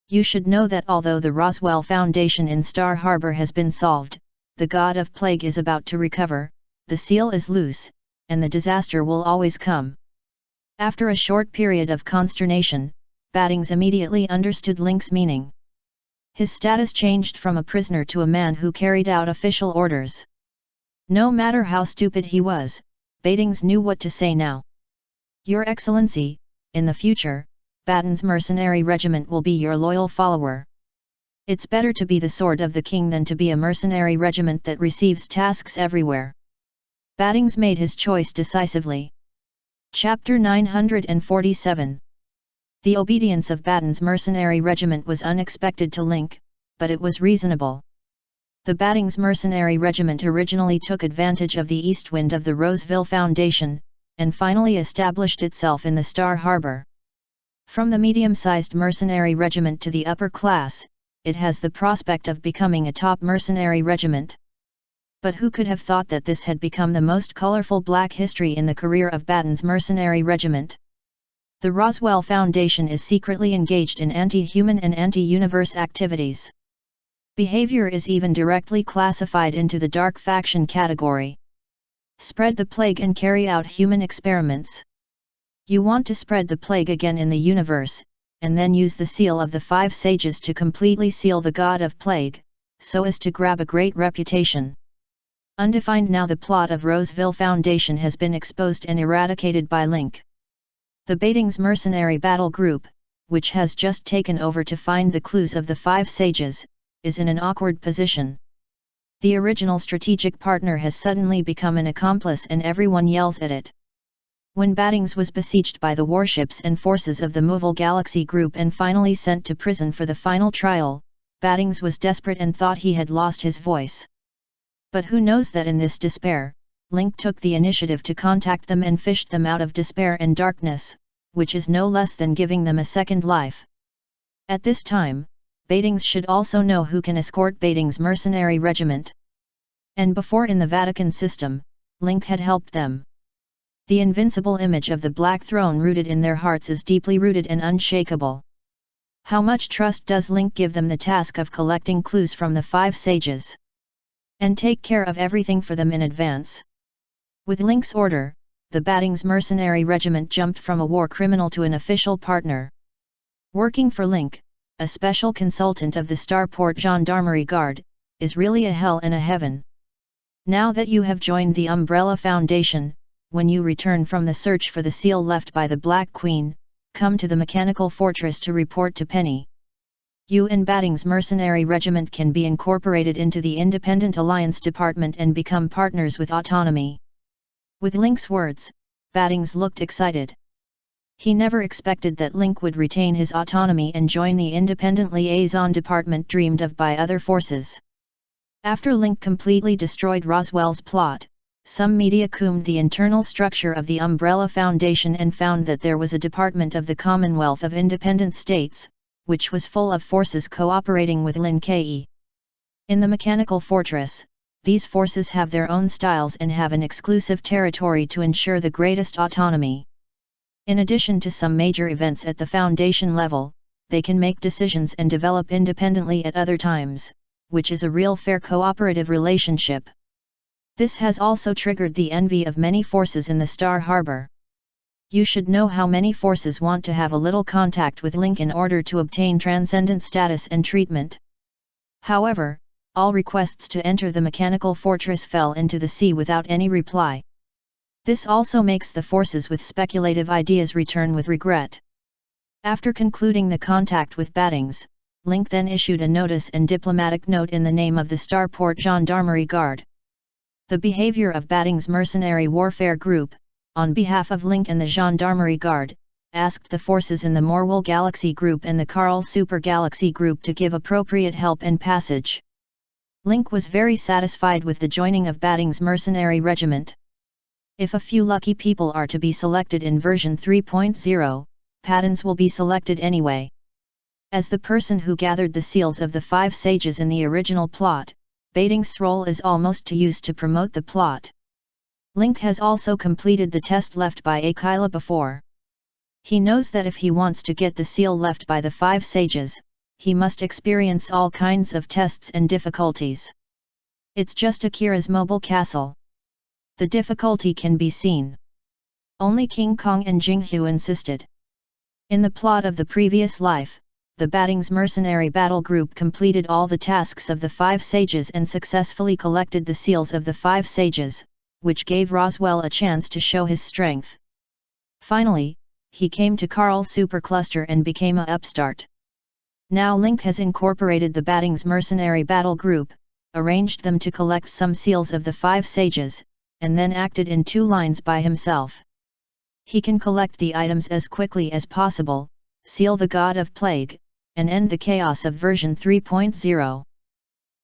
You should know that although the Roswell Foundation in Star Harbor has been solved, the God of Plague is about to recover, the seal is loose, and the disaster will always come." After a short period of consternation, Battings immediately understood Link's meaning. His status changed from a prisoner to a man who carried out official orders. No matter how stupid he was, Battings knew what to say now. "Your Excellency, in the future, Batten's mercenary regiment will be your loyal follower. It's better to be the sword of the king than to be a mercenary regiment that receives tasks everywhere." Battings made his choice decisively. Chapter 947. The obedience of Batten's mercenary regiment was unexpected to Link, but it was reasonable. The Battings mercenary regiment originally took advantage of the east wind of the Roseville Foundation, and finally established itself in the Star Harbor. From the medium-sized mercenary regiment to the upper class, it has the prospect of becoming a top mercenary regiment. But who could have thought that this had become the most colorful black history in the career of Batten's mercenary regiment? The Roswell Foundation is secretly engaged in anti-human and anti-universe activities. Behavior is even directly classified into the dark faction category. Spread the plague and carry out human experiments. You want to spread the plague again in the universe, and then use the seal of the 5 sages to completely seal the god of plague, so as to grab a great reputation. Undefined. Now the plot of Roseville Foundation has been exposed and eradicated by Link. The Battings Mercenary Battle Group, which has just taken over to find the clues of the 5 sages, is in an awkward position. The original strategic partner has suddenly become an accomplice and everyone yells at it. When Battings was besieged by the warships and forces of the Movil Galaxy Group and finally sent to prison for the final trial, Battings was desperate and thought he had lost his voice. But who knows that in this despair, Link took the initiative to contact them and fished them out of despair and darkness, which is no less than giving them a second life. At this time, Battings should also know who can escort Battings' mercenary regiment. And before in the Vatican system, Link had helped them. The invincible image of the Black Throne rooted in their hearts is deeply rooted and unshakable. How much trust does Link give them the task of collecting clues from the 5 sages? And take care of everything for them in advance. With Link's order, the Battings mercenary regiment jumped from a war criminal to an official partner. Working for Link, a special consultant of the Starport Gendarmerie Guard, is really a hell and a heaven. Now that you have joined the Umbrella Foundation, when you return from the search for the seal left by the Black Queen, come to the Mechanical Fortress to report to Penny. You and Battings mercenary regiment can be incorporated into the Independent Alliance Department and become partners with autonomy. With Link's words, Battings looked excited. He never expected that Link would retain his autonomy and join the Independent Liaison Department dreamed of by other forces. After Link completely destroyed Roswell's plot, some media combed the internal structure of the Umbrella Foundation and found that there was a department of the Commonwealth of Independent States, which was full of forces cooperating with Lin Ke. In the Mechanical Fortress, these forces have their own styles and have an exclusive territory to ensure the greatest autonomy. In addition to some major events at the Foundation level, they can make decisions and develop independently at other times, which is a real fair cooperative relationship. This has also triggered the envy of many forces in the Star Harbor. You should know how many forces want to have a little contact with Link in order to obtain transcendent status and treatment. However, all requests to enter the Mechanical Fortress fell into the sea without any reply. This also makes the forces with speculative ideas return with regret. After concluding the contact with Battings, Link then issued a notice and diplomatic note in the name of the Starport Gendarmerie Guard. The behavior of Battings' mercenary warfare group, on behalf of Link and the Gendarmerie Guard, asked the forces in the Morwell Galaxy Group and the Carl Super Galaxy Group to give appropriate help and passage. Link was very satisfied with the joining of Batting's mercenary regiment. If a few lucky people are to be selected in version 3.0, Pattons will be selected anyway. As the person who gathered the seals of the 5 sages in the original plot, Batting's role is almost to use to promote the plot. Link has also completed the test left by Akila before. He knows that if he wants to get the seal left by the 5 sages, he must experience all kinds of tests and difficulties. It's just Akira's mobile castle. The difficulty can be seen. Only King Kong and Jinghu insisted. In the plot of the previous life, the Batting's mercenary battle group completed all the tasks of the 5 sages and successfully collected the seals of the 5 sages, which gave Roswell a chance to show his strength. Finally, he came to Carl's supercluster and became a upstart. Now Link has incorporated the Batting's mercenary battle group, arranged them to collect some seals of the 5 sages, and then acted in 2 lines by himself. He can collect the items as quickly as possible, seal the God of Plague, and end the chaos of version 3.0.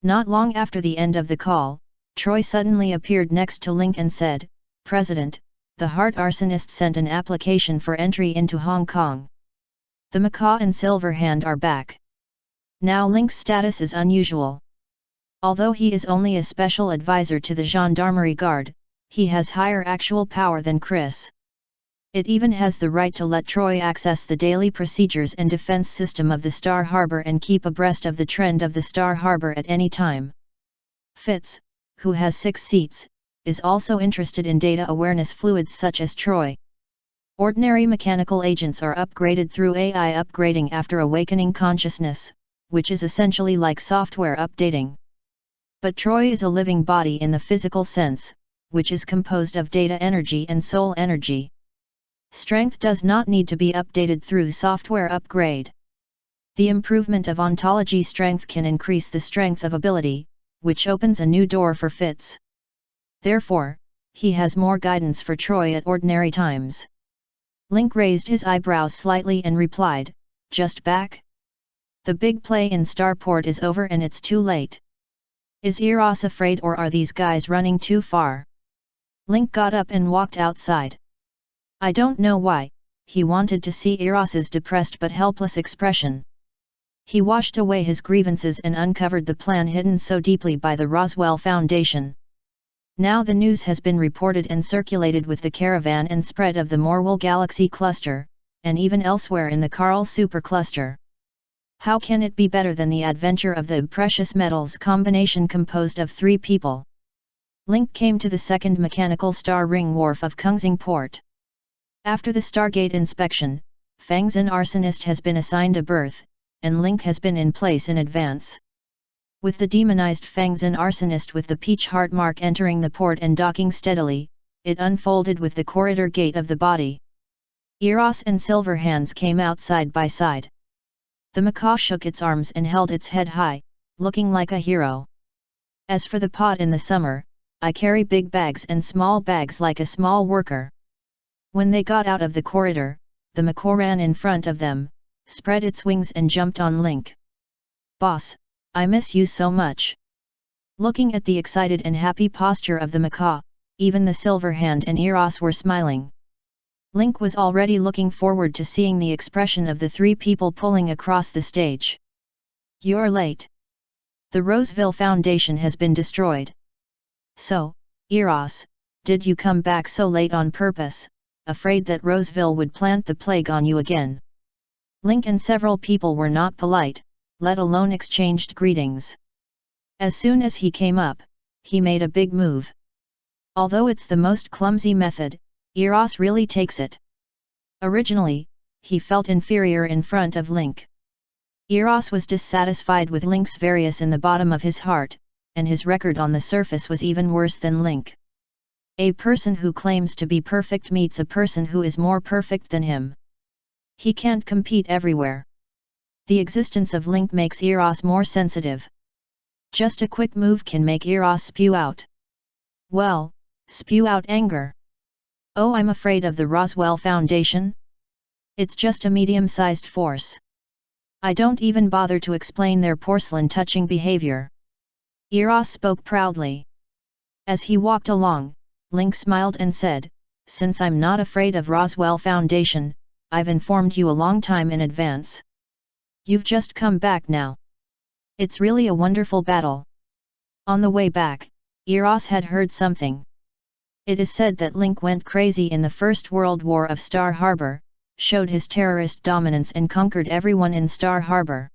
Not long after the end of the call, Troy suddenly appeared next to Link and said, "President, the Heart Arsonist sent an application for entry into Hong Kong. The Macaw and Silverhand are back. Now Link's status is unusual. Although he is only a special advisor to the Gendarmerie Guard, he has higher actual power than Chris. It even has the right to let Troy access the daily procedures and defense system of the Star Harbor and keep abreast of the trend of the Star Harbor at any time. Fitz, who has 6 seats, is also interested in data awareness fluids such as Troy. Ordinary mechanical agents are upgraded through AI upgrading after awakening consciousness, which is essentially like software updating. But Troy is a living body in the physical sense, which is composed of data energy and soul energy. Strength does not need to be updated through software upgrade. The improvement of ontology strength can increase the strength of ability, which opens a new door for Fitz. Therefore, he has more guidance for Troy at ordinary times. Link raised his eyebrows slightly and replied, "Just back? The big play in Starport is over and it's too late. Is Eros afraid or are these guys running too far?" Link got up and walked outside. I don't know why, he wanted to see Eros's depressed but helpless expression. He washed away his grievances and uncovered the plan hidden so deeply by the Roswell Foundation. Now the news has been reported and circulated with the caravan and spread of the Morwell Galaxy Cluster, and even elsewhere in the Carl Supercluster. How can it be better than the adventure of the precious metals combination composed of 3 people? Link came to the second mechanical star ring wharf of Kungsing Port. After the Stargate inspection, Fangzhen Arsonist has been assigned a berth, and Link has been in place in advance. With the demonized Fangzhen Arsonist with the peach heart mark entering the port and docking steadily, it unfolded with the corridor gate of the body. Eros and Silverhands came out side by side. The macaw shook its arms and held its head high, looking like a hero. As for the pot in the summer, I carry big bags and small bags like a small worker. When they got out of the corridor, the macaw ran in front of them, spread its wings and jumped on Link. "Boss, I miss you so much." Looking at the excited and happy posture of the macaw, even the Silverhand and Eros were smiling. Link was already looking forward to seeing the expression of the 3 people pulling across the stage. "You're late. The Roseville Foundation has been destroyed." "So, Eros, did you come back so late on purpose, afraid that Roseville would plant the plague on you again?" Link and several people were not polite, let alone exchanged greetings. As soon as he came up, he made a big move. Although it's the most clumsy method, Eros really takes it. Originally, he felt inferior in front of Link. Eros was dissatisfied with Link's various in the bottom of his heart, and his record on the surface was even worse than Link. A person who claims to be perfect meets a person who is more perfect than him. He can't compete everywhere. The existence of Link makes Eros more sensitive. Just a quick move can make Eros spew out. Well, spew out anger. Oh, I'm afraid of the Roswell Foundation? It's just a medium-sized force. I don't even bother to explain their porcelain-touching behavior. Eros spoke proudly. As he walked along, Link smiled and said, "Since I'm not afraid of Roswell Foundation, I've informed you a long time in advance. You've just come back now. It's really a wonderful battle." On the way back, Eros had heard something. It is said that Link went crazy in the First World War of Star Harbor, showed his terrorist dominance and conquered everyone in Star Harbor.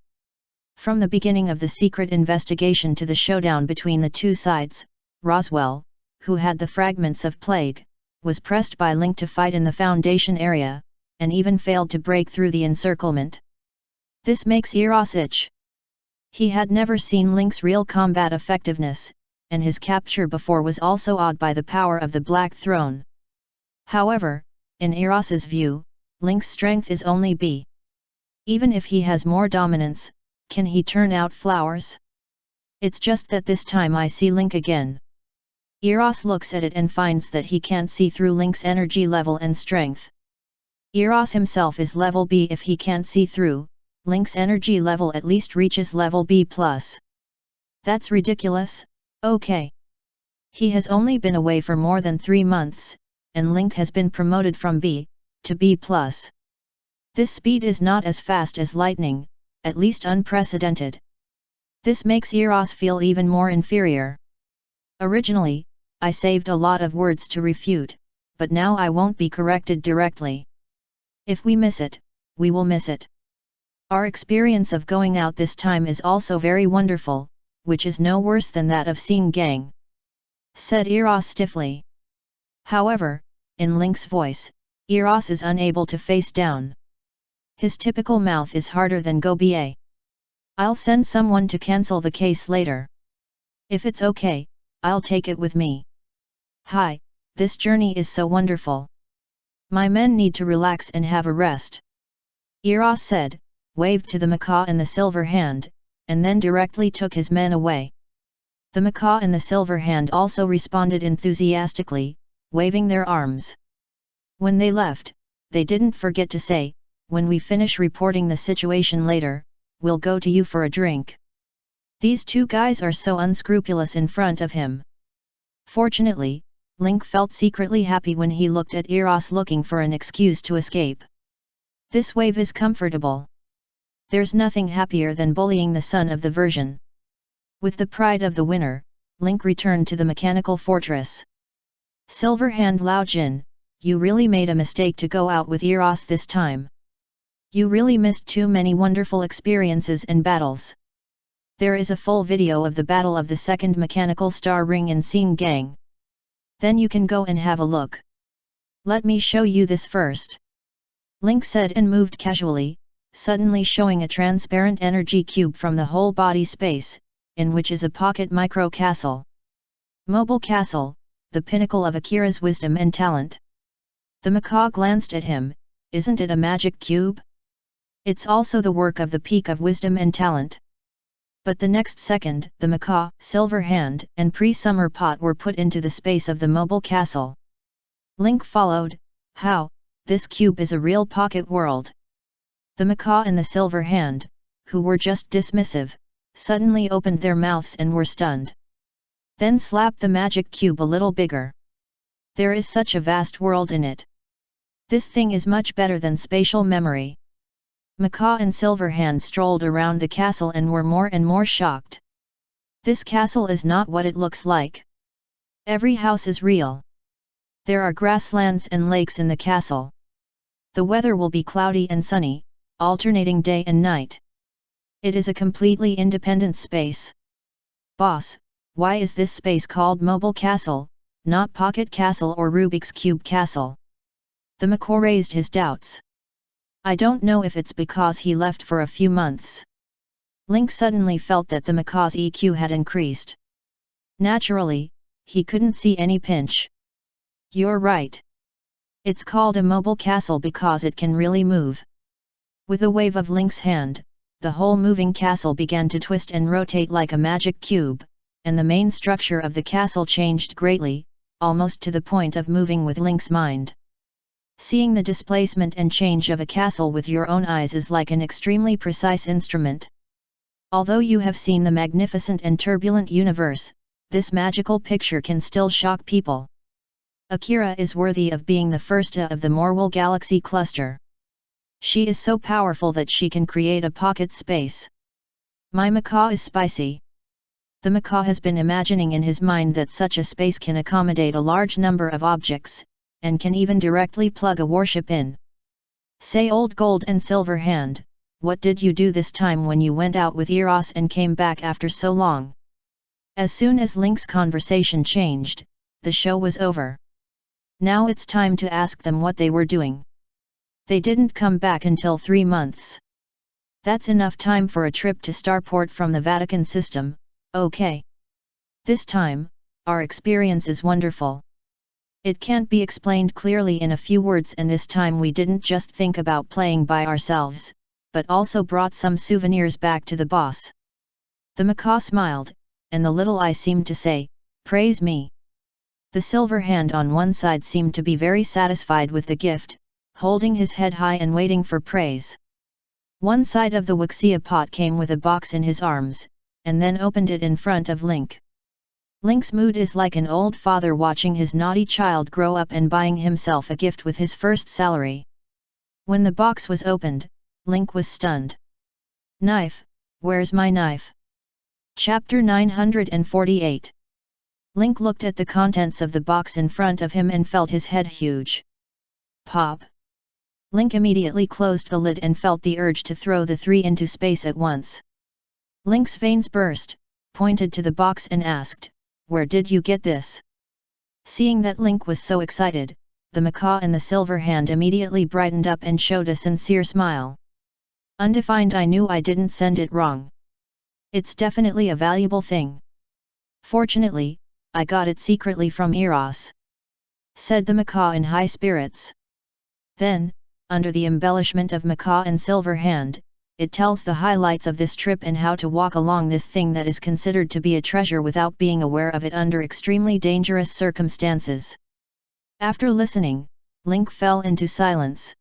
From the beginning of the secret investigation to the showdown between the two sides, Roswell, who had the fragments of plague, was pressed by Link to fight in the Foundation area, and even failed to break through the encirclement. This makes Eros itch. He had never seen Link's real combat effectiveness, and his capture before was also awed by the power of the Black Throne. However, in Eros's view, Link's strength is only B. Even if he has more dominance, can he turn out flowers? It's just that this time I see Link again. Eros looks at it and finds that he can't see through Link's energy level and strength. Eros himself is level B. If he can't see through, Link's energy level at least reaches level B+. That's ridiculous. Okay. He has only been away for more than 3 months, and Link has been promoted from B to B+. This speed is not as fast as lightning, at least unprecedented. This makes Eros feel even more inferior. Originally, I saved a lot of words to refute, but now I won't be corrected directly. If we miss it, we will miss it. Our experience of going out this time is also very wonderful, which is no worse than that of seeing gang," said Eros stiffly. However, in Link's voice, Eros is unable to face down. His typical mouth is harder than Gobier. "I'll send someone to cancel the case later. If it's okay, I'll take it with me. Hi, this journey is so wonderful. My men need to relax and have a rest," Eros said, waved to the macaw and the silver hand, and then directly took his men away. The macaw and the silver hand also responded enthusiastically, waving their arms. When they left, they didn't forget to say, "When we finish reporting the situation later, we'll go to you for a drink." These two guys are so unscrupulous in front of him. Fortunately, Link felt secretly happy when he looked at Eros looking for an excuse to escape. This wave is comfortable. There's nothing happier than bullying the son of the version. With the pride of the winner, Link returned to the mechanical fortress. "Silverhand Lao Jin, you really made a mistake to go out with Eros this time. You really missed too many wonderful experiences and battles. There is a full video of the battle of the second mechanical star ring in Xing Gang. Then you can go and have a look. Let me show you this first," Link said and moved casually, suddenly showing a transparent energy cube from the whole body space, in which is a pocket micro castle. Mobile castle, the pinnacle of Akira's wisdom and talent. The macaw glanced at him. "Isn't it a magic cube? It's also the work of the peak of wisdom and talent." But the next second, the macaw, silver hand, and pre-summer pot were put into the space of the mobile castle. Link followed. "How, this cube is a real pocket world." The macaw and the silver hand, who were just dismissive, suddenly opened their mouths and were stunned. Then slapped the magic cube a little bigger. "There is such a vast world in it. This thing is much better than spatial memory." Macaw and Silverhand strolled around the castle and were more and more shocked. "This castle is not what it looks like. Every house is real. There are grasslands and lakes in the castle. The weather will be cloudy and sunny, alternating day and night. It is a completely independent space. Boss, why is this space called Mobile Castle, not Pocket Castle or Rubik's Cube Castle?" The macaw raised his doubts. "I don't know if it's because he left for a few months." Link suddenly felt that the macaw's EQ had increased. Naturally, he couldn't see any pinch. "You're right. It's called a mobile castle because it can really move." With a wave of Link's hand, the whole moving castle began to twist and rotate like a magic cube, and the main structure of the castle changed greatly, almost to the point of moving with Link's mind. Seeing the displacement and change of a castle with your own eyes is like an extremely precise instrument. Although you have seen the magnificent and turbulent universe, this magical picture can still shock people. Akira is worthy of being the first of the Morwell galaxy cluster. She is so powerful that she can create a pocket space. My macaw is spicy. The macaw has been imagining in his mind that such a space can accommodate a large number of objects, and can even directly plug a warship in. Say, old gold and silver hand, what did you do this time when you went out with Eros and came back after so long? As soon as Link's conversation changed, the show was over. Now it's time to ask them what they were doing. They didn't come back until 3 months. That's enough time for a trip to Starport from the Vatican system, okay? This time, our experience is wonderful. It can't be explained clearly in a few words, and this time we didn't just think about playing by ourselves, but also brought some souvenirs back to the boss. The macaw smiled, and the little eye seemed to say, praise me. The silver hand on one side seemed to be very satisfied with the gift, holding his head high and waiting for praise. One side of the Wuxia pot came with a box in his arms, and then opened it in front of Link. Link's mood is like an old father watching his naughty child grow up and buying himself a gift with his first salary. When the box was opened, Link was stunned. Knife, where's my knife? Chapter 948. Link looked at the contents of the box in front of him and felt his head huge. Pop! Link immediately closed the lid and felt the urge to throw the 3 into space at once. Link's veins burst, pointed to the box and asked, where did you get this? Seeing that Link was so excited, the macaw and the silver hand immediately brightened up and showed a sincere smile. Undefined, I knew I didn't send it wrong. It's definitely a valuable thing. Fortunately, I got it secretly from Eros, said the macaw in high spirits. Then, under the embellishment of macaw and silver hand, it tells the highlights of this trip and how to walk along this thing that is considered to be a treasure without being aware of it under extremely dangerous circumstances. After listening, Link fell into silence.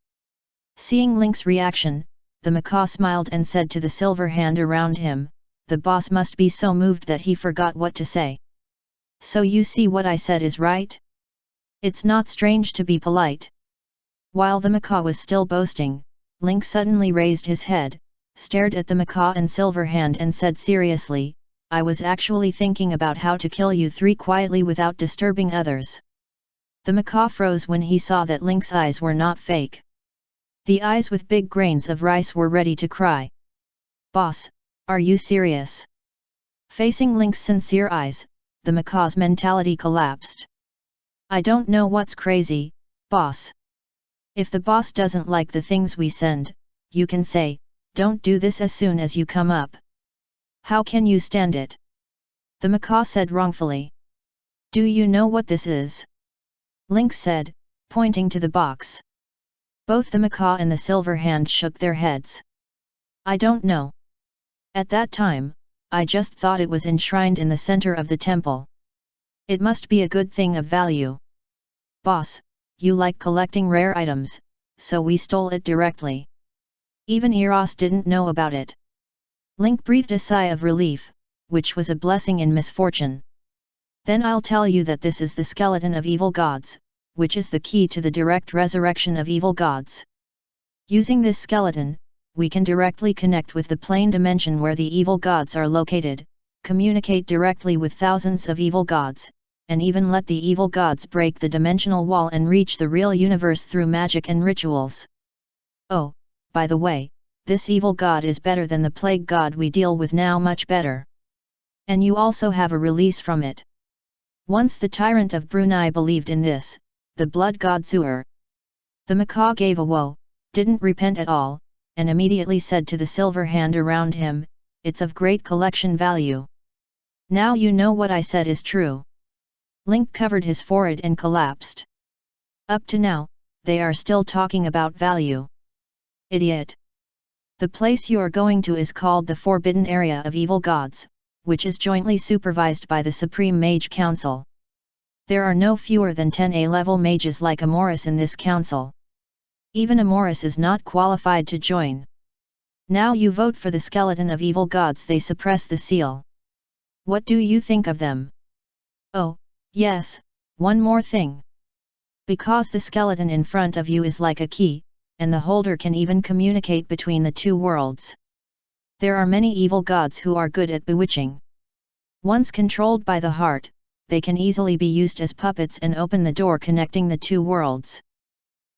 Seeing Link's reaction, the macaw smiled and said to the silver hand around him, the boss must be so moved that he forgot what to say. So you see what I said is right? It's not strange to be polite. While the macaw was still boasting, Link suddenly raised his head, stared at the macaw and silver hand and said seriously, I was actually thinking about how to kill you 3 quietly without disturbing others. The macaw froze when he saw that Link's eyes were not fake. The eyes with big grains of rice were ready to cry. Boss, are you serious? Facing Link's sincere eyes, the macaw's mentality collapsed. I don't know what's crazy, boss. If the boss doesn't like the things we send, you can say, don't do this as soon as you come up. How can you stand it? The macaw said wrongfully. Do you know what this is? Link said, pointing to the box. Both the macaw and the silver hand shook their heads. I don't know. At that time, I just thought it was enshrined in the center of the temple. It must be a good thing of value. Boss, you like collecting rare items, so we stole it directly. Even Eros didn't know about it. Link breathed a sigh of relief, which was a blessing in misfortune. Then I'll tell you that this is the skeleton of evil gods, which is the key to the direct resurrection of evil gods. Using this skeleton, we can directly connect with the plane dimension where the evil gods are located, communicate directly with thousands of evil gods, and even let the evil gods break the dimensional wall and reach the real universe through magic and rituals. Oh, by the way, this evil god is better than the plague god we deal with now, much better. And you also have a release from it. Once the tyrant of Brunei believed in this, the blood god Zur. The macaw gave a woe, didn't repent at all, and immediately said to the silver hand around him, it's of great collection value. Now you know what I said is true. Link covered his forehead and collapsed. Up to now, they are still talking about value. Idiot. The place you are going to is called the Forbidden Area of Evil Gods, which is jointly supervised by the Supreme Mage Council. There are no fewer than 10 A-level mages like Amoris in this council. Even Amoris is not qualified to join. Now you vote for the skeleton of evil gods. They suppress the seal. What do you think of them? Oh, yes, one more thing. Because the skeleton in front of you is like a key, and the holder can even communicate between the two worlds. There are many evil gods who are good at bewitching. Once controlled by the heart, they can easily be used as puppets and open the door connecting the two worlds.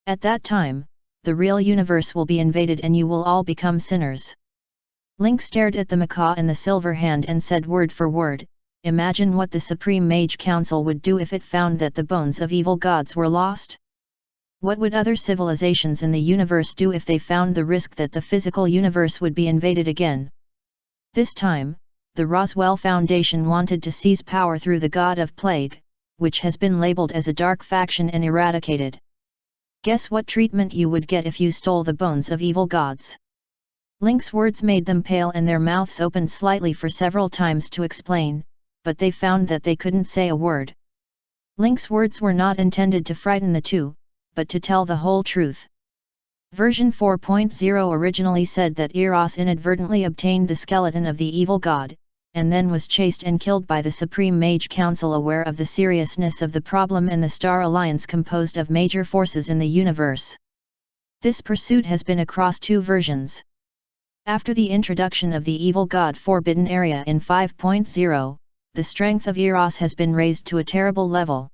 At that time, the real universe will be invaded and you will all become sinners. Link stared at the macaw and the silver hand and said word for word, imagine what the Supreme Mage Council would do if it found that the bones of evil gods were lost. What would other civilizations in the universe do if they found the risk that the physical universe would be invaded again? This time, the Roswell Foundation wanted to seize power through the God of Plague, which has been labeled as a dark faction and eradicated. Guess what treatment you would get if you stole the bones of evil gods? Link's words made them pale and their mouths opened slightly for several times to explain, but they found that they couldn't say a word. Link's words were not intended to frighten the two, but to tell the whole truth. Version 4.0 originally said that Eros inadvertently obtained the skeleton of the evil god, and then was chased and killed by the Supreme Mage Council, aware of the seriousness of the problem and the Star Alliance composed of major forces in the universe. This pursuit has been across two versions. After the introduction of the evil god Forbidden Area in 5.0, the strength of Eros has been raised to a terrible level.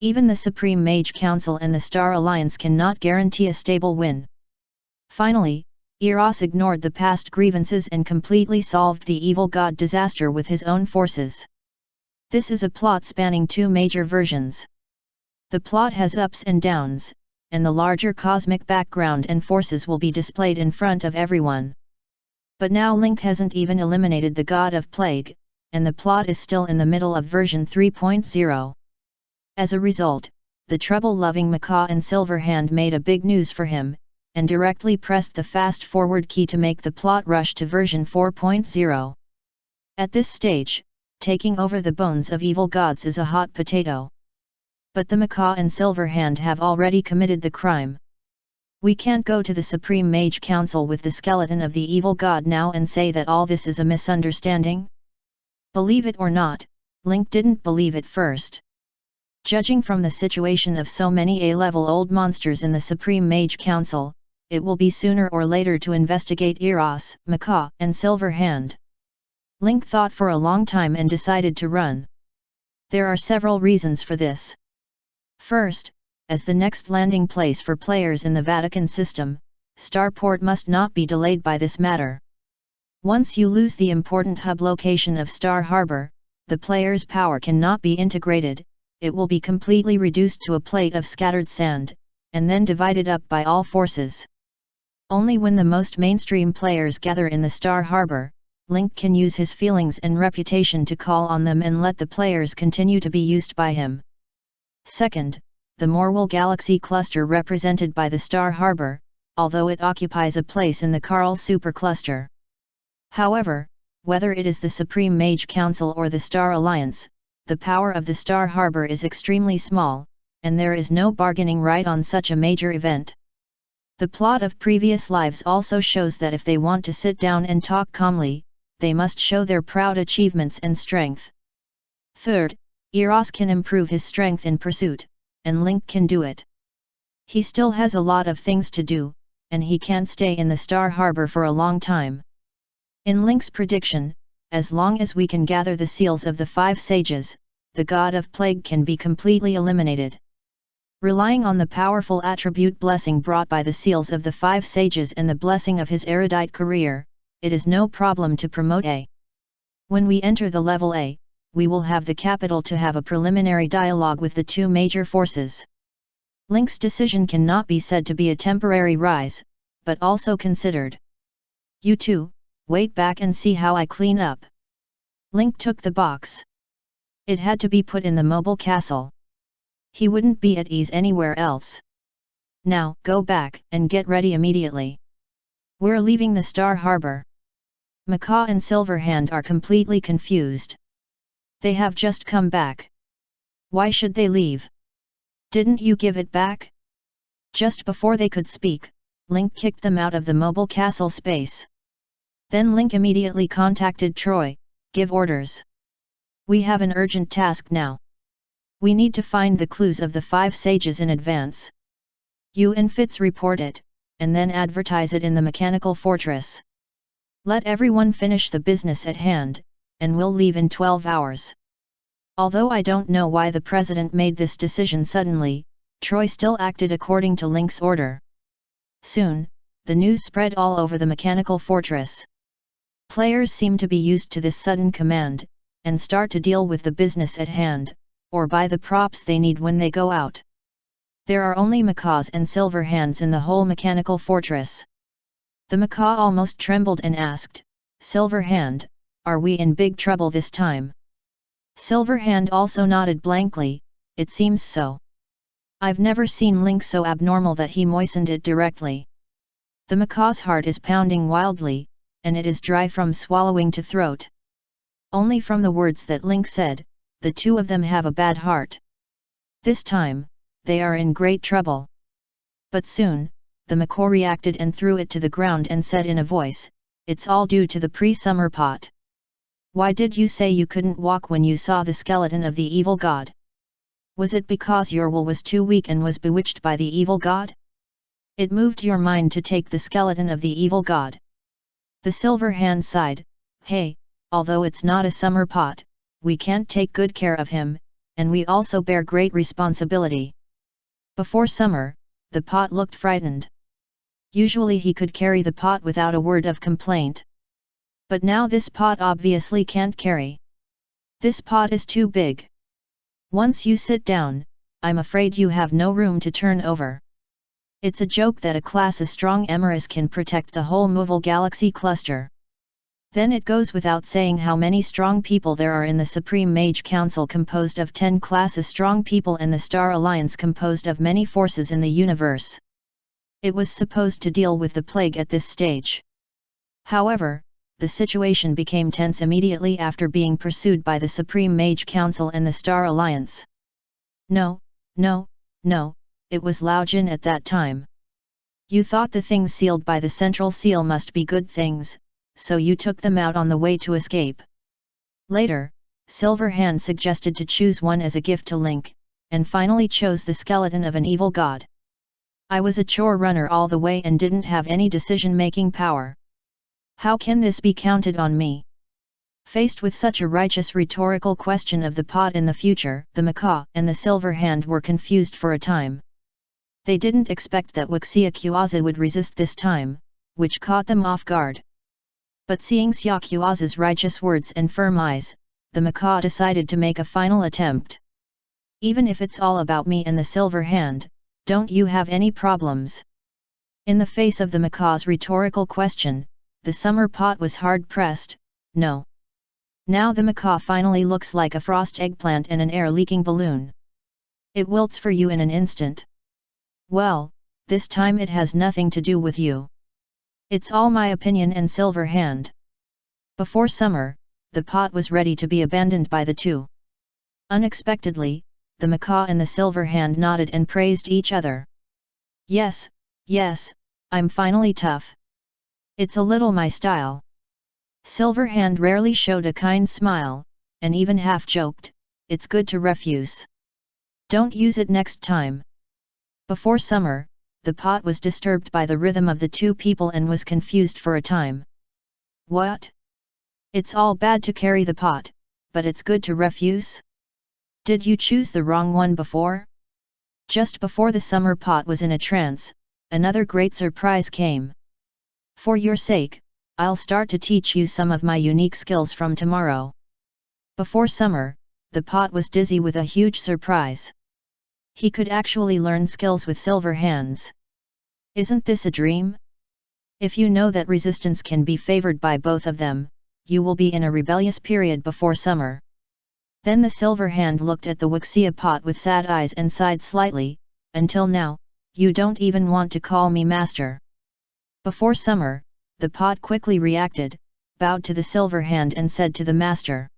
Even the Supreme Mage Council and the Star Alliance cannot guarantee a stable win. Finally, Eros ignored the past grievances and completely solved the evil god disaster with his own forces. This is a plot spanning two major versions. The plot has ups and downs, and the larger cosmic background and forces will be displayed in front of everyone. But now Link hasn't even eliminated the God of Plague, and the plot is still in the middle of version 3.0. As a result, the trouble-loving Macaw and Silverhand made a big news for him, and directly pressed the fast-forward key to make the plot rush to version 4.0. At this stage, taking over the bones of evil gods is a hot potato. But the Macaw and Silverhand have already committed the crime. We can't go to the Supreme Mage Council with the skeleton of the evil god now and say that all this is a misunderstanding. Believe it or not, Link didn't believe it first. Judging from the situation of so many A-level old monsters in the Supreme Mage Council, it will be sooner or later to investigate Eros, Macaw, and Silverhand. Link thought for a long time and decided to run. There are several reasons for this. First, as the next landing place for players in the Vatican system, Starport must not be delayed by this matter. Once you lose the important hub location of Star Harbor, the player's power cannot be integrated. It will be completely reduced to a plate of scattered sand, and then divided up by all forces. Only when the most mainstream players gather in the Star Harbor, Link can use his feelings and reputation to call on them and let the players continue to be used by him. Second, the Morwell Galaxy Cluster represented by the Star Harbor, although it occupies a place in the Carl Supercluster. However, whether it is the Supreme Mage Council or the Star Alliance, the power of the Star Harbor is extremely small, and there is no bargaining right on such a major event. The plot of previous lives also shows that if they want to sit down and talk calmly, they must show their proud achievements and strength. Third, Eros can improve his strength in pursuit, and Link can do it. He still has a lot of things to do, and he can't stay in the Star Harbor for a long time. In Link's prediction, as long as we can gather the seals of the 5 sages, the God of Plague can be completely eliminated. Relying on the powerful attribute blessing brought by the seals of the 5 sages and the blessing of his erudite career, it is no problem to promote A. When we enter the level A, we will have the capital to have a preliminary dialogue with the two major forces. Link's decision cannot be said to be a temporary rise, but also considered. You two, wait back and see how I clean up. Link took the box. It had to be put in the mobile castle. He wouldn't be at ease anywhere else. Now, go back and get ready immediately. We're leaving the Star Harbor. Macaw and Silverhand are completely confused. They have just come back. Why should they leave? Didn't you give it back? Just before they could speak, Link kicked them out of the mobile castle space. Then Link immediately contacted Troy, give orders. We have an urgent task now. We need to find the clues of the 5 sages in advance. You and Fitz report it, and then advertise it in the mechanical fortress. Let everyone finish the business at hand, and we'll leave in 12 hours. Although I don't know why the president made this decision suddenly, Troy still acted according to Link's order. Soon, the news spread all over the mechanical fortress. Players seem to be used to this sudden command, and start to deal with the business at hand, or buy the props they need when they go out. There are only macaws and silver hands in the whole mechanical fortress. The macaw almost trembled and asked, "Silver Hand, are we in big trouble this time?" Silver Hand also nodded blankly, "It seems so." I've never seen Link so abnormal that he moistened it directly. The macaw's heart is pounding wildly, and it is dry from swallowing to throat. Only from the words that Link said, the two of them have a bad heart. This time, they are in great trouble. But soon, the macaw reacted and threw it to the ground and said in a voice, "It's all due to the pre-summer pot. Why did you say you couldn't walk when you saw the skeleton of the evil god? Was it because your will was too weak and was bewitched by the evil god? It moved your mind to take the skeleton of the evil god." The silver hand sighed, "Hey, although it's not a summer pot, we can't take good care of him, and we also bear great responsibility." Before summer, the pot looked frightened. Usually he could carry the pot without a word of complaint. But now this pot obviously can't carry. This pot is too big. Once you sit down, I'm afraid you have no room to turn over. It's a joke that a class as strong Emerus can protect the whole Movil Galaxy cluster. Then it goes without saying how many strong people there are in the Supreme Mage Council composed of 10 classes strong people and the Star Alliance composed of many forces in the universe. It was supposed to deal with the plague at this stage. However, the situation became tense immediately after being pursued by the Supreme Mage Council and the Star Alliance. No, it was Lao Jin at that time. You thought the things sealed by the Central Seal must be good things, so you took them out on the way to escape. Later, Silver Hand suggested to choose one as a gift to Link, and finally chose the skeleton of an evil god. I was a chore runner all the way and didn't have any decision-making power. How can this be counted on me? Faced with such a righteous rhetorical question of the pot in the future, the macaw and the silver hand were confused for a time. They didn't expect that Wuxia Kuaza would resist this time, which caught them off guard. But seeing Xia Kuaza's righteous words and firm eyes, the macaw decided to make a final attempt. "Even if it's all about me and the silver hand, don't you have any problems?" In the face of the macaw's rhetorical question, the summer pot was hard-pressed, "No." Now the macaw finally looks like a frost eggplant and an air-leaking balloon. It wilts for you in an instant. Well, this time it has nothing to do with you. It's all my opinion and silver hand. Before summer, the pot was ready to be abandoned by the two. Unexpectedly, the macaw and the silver hand nodded and praised each other. Yes, I'm finally tough. It's a little my style." Silver Hand rarely showed a kind smile, and even half-joked, "It's good to refuse. Don't use it next time." Before summer, the pot was disturbed by the rhythm of the two people and was confused for a time. "What? It's all bad to carry the pot, but it's good to refuse? Did you choose the wrong one before?" Just before the summer pot was in a trance, another great surprise came. "For your sake, I'll start to teach you some of my unique skills from tomorrow." Before summer, the pot was dizzy with a huge surprise. He could actually learn skills with silver hands. Isn't this a dream? If you know that resistance can be favored by both of them, you will be in a rebellious period before summer. Then the silver hand looked at the Wuxia pot with sad eyes and sighed slightly, "Until now, you don't even want to call me master." Before summer, the pot quickly reacted, bowed to the silver hand and said to the master.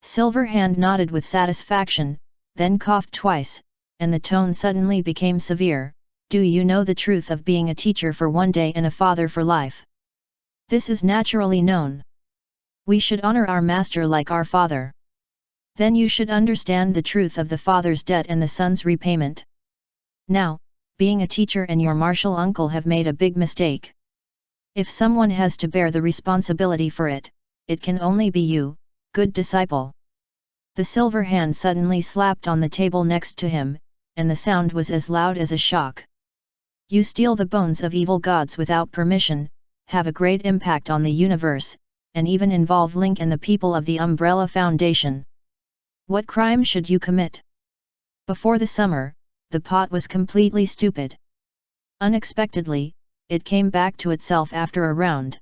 Silver Hand nodded with satisfaction, then coughed twice, and the tone suddenly became severe. Do you know the truth of being a teacher for one day and a father for life? This is naturally known. We should honor our master like our father. Then you should understand the truth of the father's debt and the son's repayment. Now, being a teacher and your martial uncle have made a big mistake. If someone has to bear the responsibility for it, it can only be you, good disciple. The silver hand suddenly slapped on the table next to him, and the sound was as loud as a shock. You steal the bones of evil gods without permission, have a great impact on the universe, and even involve Link and the people of the Umbrella Foundation. What crime should you commit? Before the summer, the pot was completely stupid. Unexpectedly, it came back to itself after a round.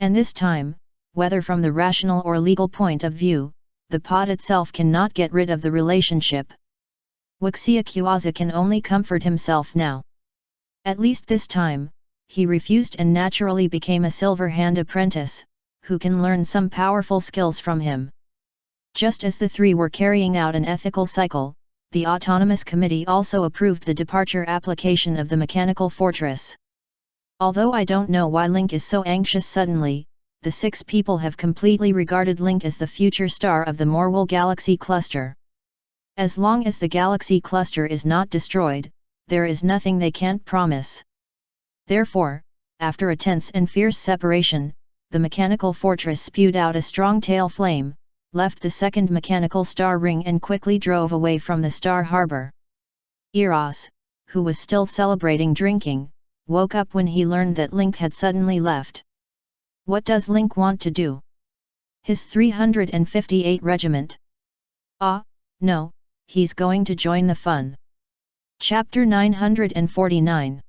And this time, whether from the rational or legal point of view, the pot itself cannot get rid of the relationship. Wuxia Kuaza can only comfort himself now. At least this time, he refused and naturally became a silver hand apprentice, who can learn some powerful skills from him. Just as the three were carrying out an ethical cycle, the Autonomous Committee also approved the departure application of the Mechanical Fortress. Although I don't know why Link is so anxious suddenly, the 6 people have completely regarded Link as the future star of the Morwell Galaxy Cluster. As long as the Galaxy Cluster is not destroyed, there is nothing they can't promise. Therefore, after a tense and fierce separation, the Mechanical Fortress spewed out a strong tail flame, left the second mechanical star ring and quickly drove away from the Star Harbor. Eros, who was still celebrating drinking, woke up when he learned that Link had suddenly left. What does Link want to do? His 358 regiment? Ah, no, he's going to join the fun. Chapter 949.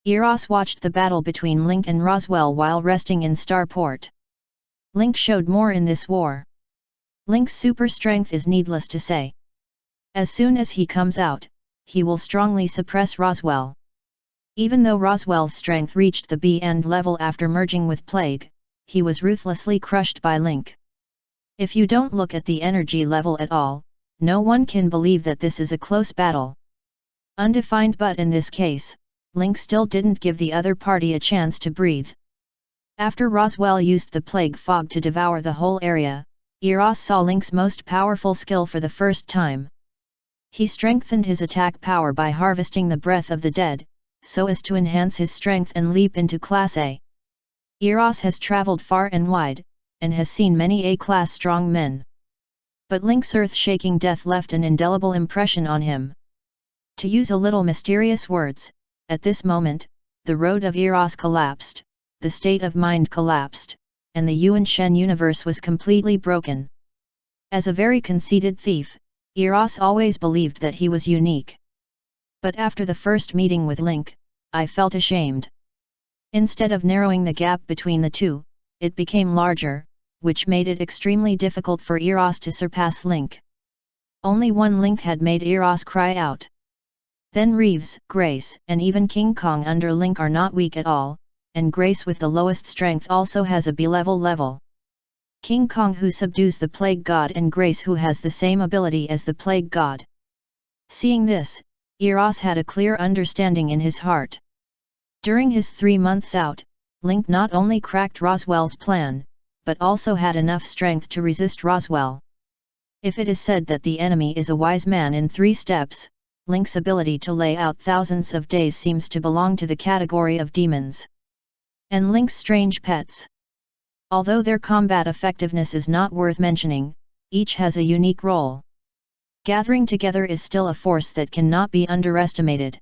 Eros watched the battle between Link and Roswell while resting in Starport. Link showed more in this war. Link's super strength is needless to say. As soon as he comes out, he will strongly suppress Roswell. Even though Roswell's strength reached the B-end level after merging with Plague, he was ruthlessly crushed by Link. If you don't look at the energy level at all, no one can believe that this is a close battle. Undefined, but in this case, Link still didn't give the other party a chance to breathe. After Roswell used the Plague Fog to devour the whole area, Eros saw Link's most powerful skill for the first time. He strengthened his attack power by harvesting the breath of the dead, so as to enhance his strength and leap into Class A. Eros has traveled far and wide, and has seen many A-class strong men. But Link's earth-shaking death left an indelible impression on him. To use a little mysterious words, at this moment, the road of Eros collapsed, the state of mind collapsed, and the Yuan Shen universe was completely broken. As a very conceited thief, Eros always believed that he was unique. But after the first meeting with Link, I felt ashamed. Instead of narrowing the gap between the two, it became larger, which made it extremely difficult for Eros to surpass Link. Only one Link had made Eros cry out. Then Reeves, Grace, and even King Kong under Link are not weak at all, and Grace with the lowest strength also has a B-level. King Kong who subdues the Plague God and Grace who has the same ability as the Plague God. Seeing this, Eros had a clear understanding in his heart. During his 3 months out, Link not only cracked Roswell's plan, but also had enough strength to resist Roswell. If it is said that the enemy is a wise man in 3 steps, Link's ability to lay out thousands of days seems to belong to the category of demons. And Link's strange pets. Although their combat effectiveness is not worth mentioning, each has a unique role. Gathering together is still a force that cannot be underestimated.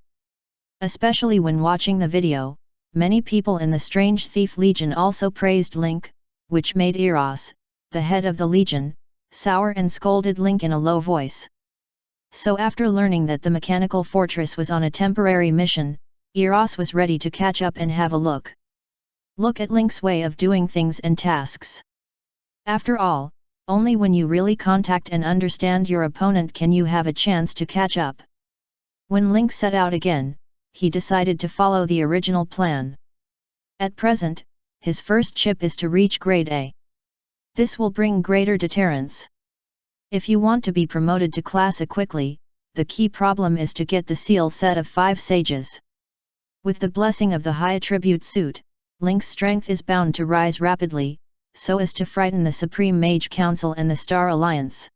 Especially when watching the video, many people in the Strange Thief Legion also praised Link, which made Eros, the head of the Legion, sour and scolded Link in a low voice. So after learning that the Mechanical Fortress was on a temporary mission, Eros was ready to catch up and have a look. Look at Link's way of doing things and tasks. After all, only when you really contact and understand your opponent can you have a chance to catch up. When Link set out again, he decided to follow the original plan. At present, his first chip is to reach Grade A. This will bring greater deterrence. If you want to be promoted to class quickly, the key problem is to get the seal set of 5 sages. With the blessing of the high attribute suit, Link's strength is bound to rise rapidly, so as to frighten the Supreme Mage Council and the Star Alliance.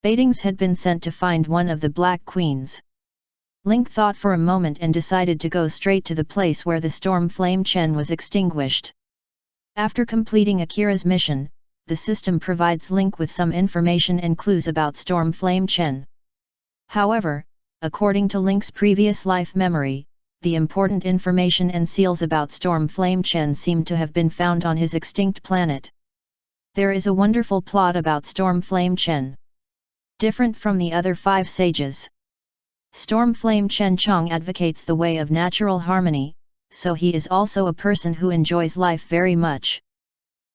Beatings had been sent to find one of the Black Queens. Link thought for a moment and decided to go straight to the place where the storm flame Chen was extinguished. After completing Akira's mission, the system provides Link with some information and clues about Storm Flame Chen. However, according to Link's previous life memory, the important information and seals about Storm Flame Chen seem to have been found on his extinct planet. There is a wonderful plot about Storm Flame Chen. Different from the other 5 sages, Storm Flame Chen Chong advocates the way of natural harmony, so he is also a person who enjoys life very much.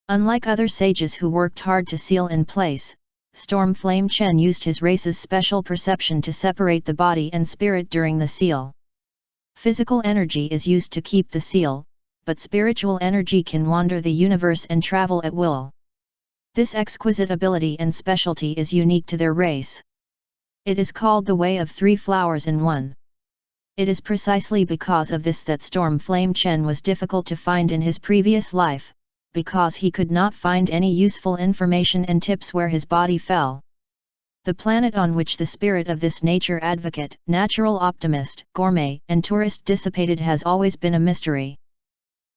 Unlike other sages who worked hard to seal in place, Storm Flame Chen used his race's special perception to separate the body and spirit during the seal. Physical energy is used to keep the seal, but spiritual energy can wander the universe and travel at will. This exquisite ability and specialty is unique to their race. It is called the Way of 3 Flowers in One. It is precisely because of this that Storm Flame Chen was difficult to find in his previous life, because he could not find any useful information and tips where his body fell. The planet on which the spirit of this nature advocate, natural optimist, gourmet, and tourist dissipated has always been a mystery.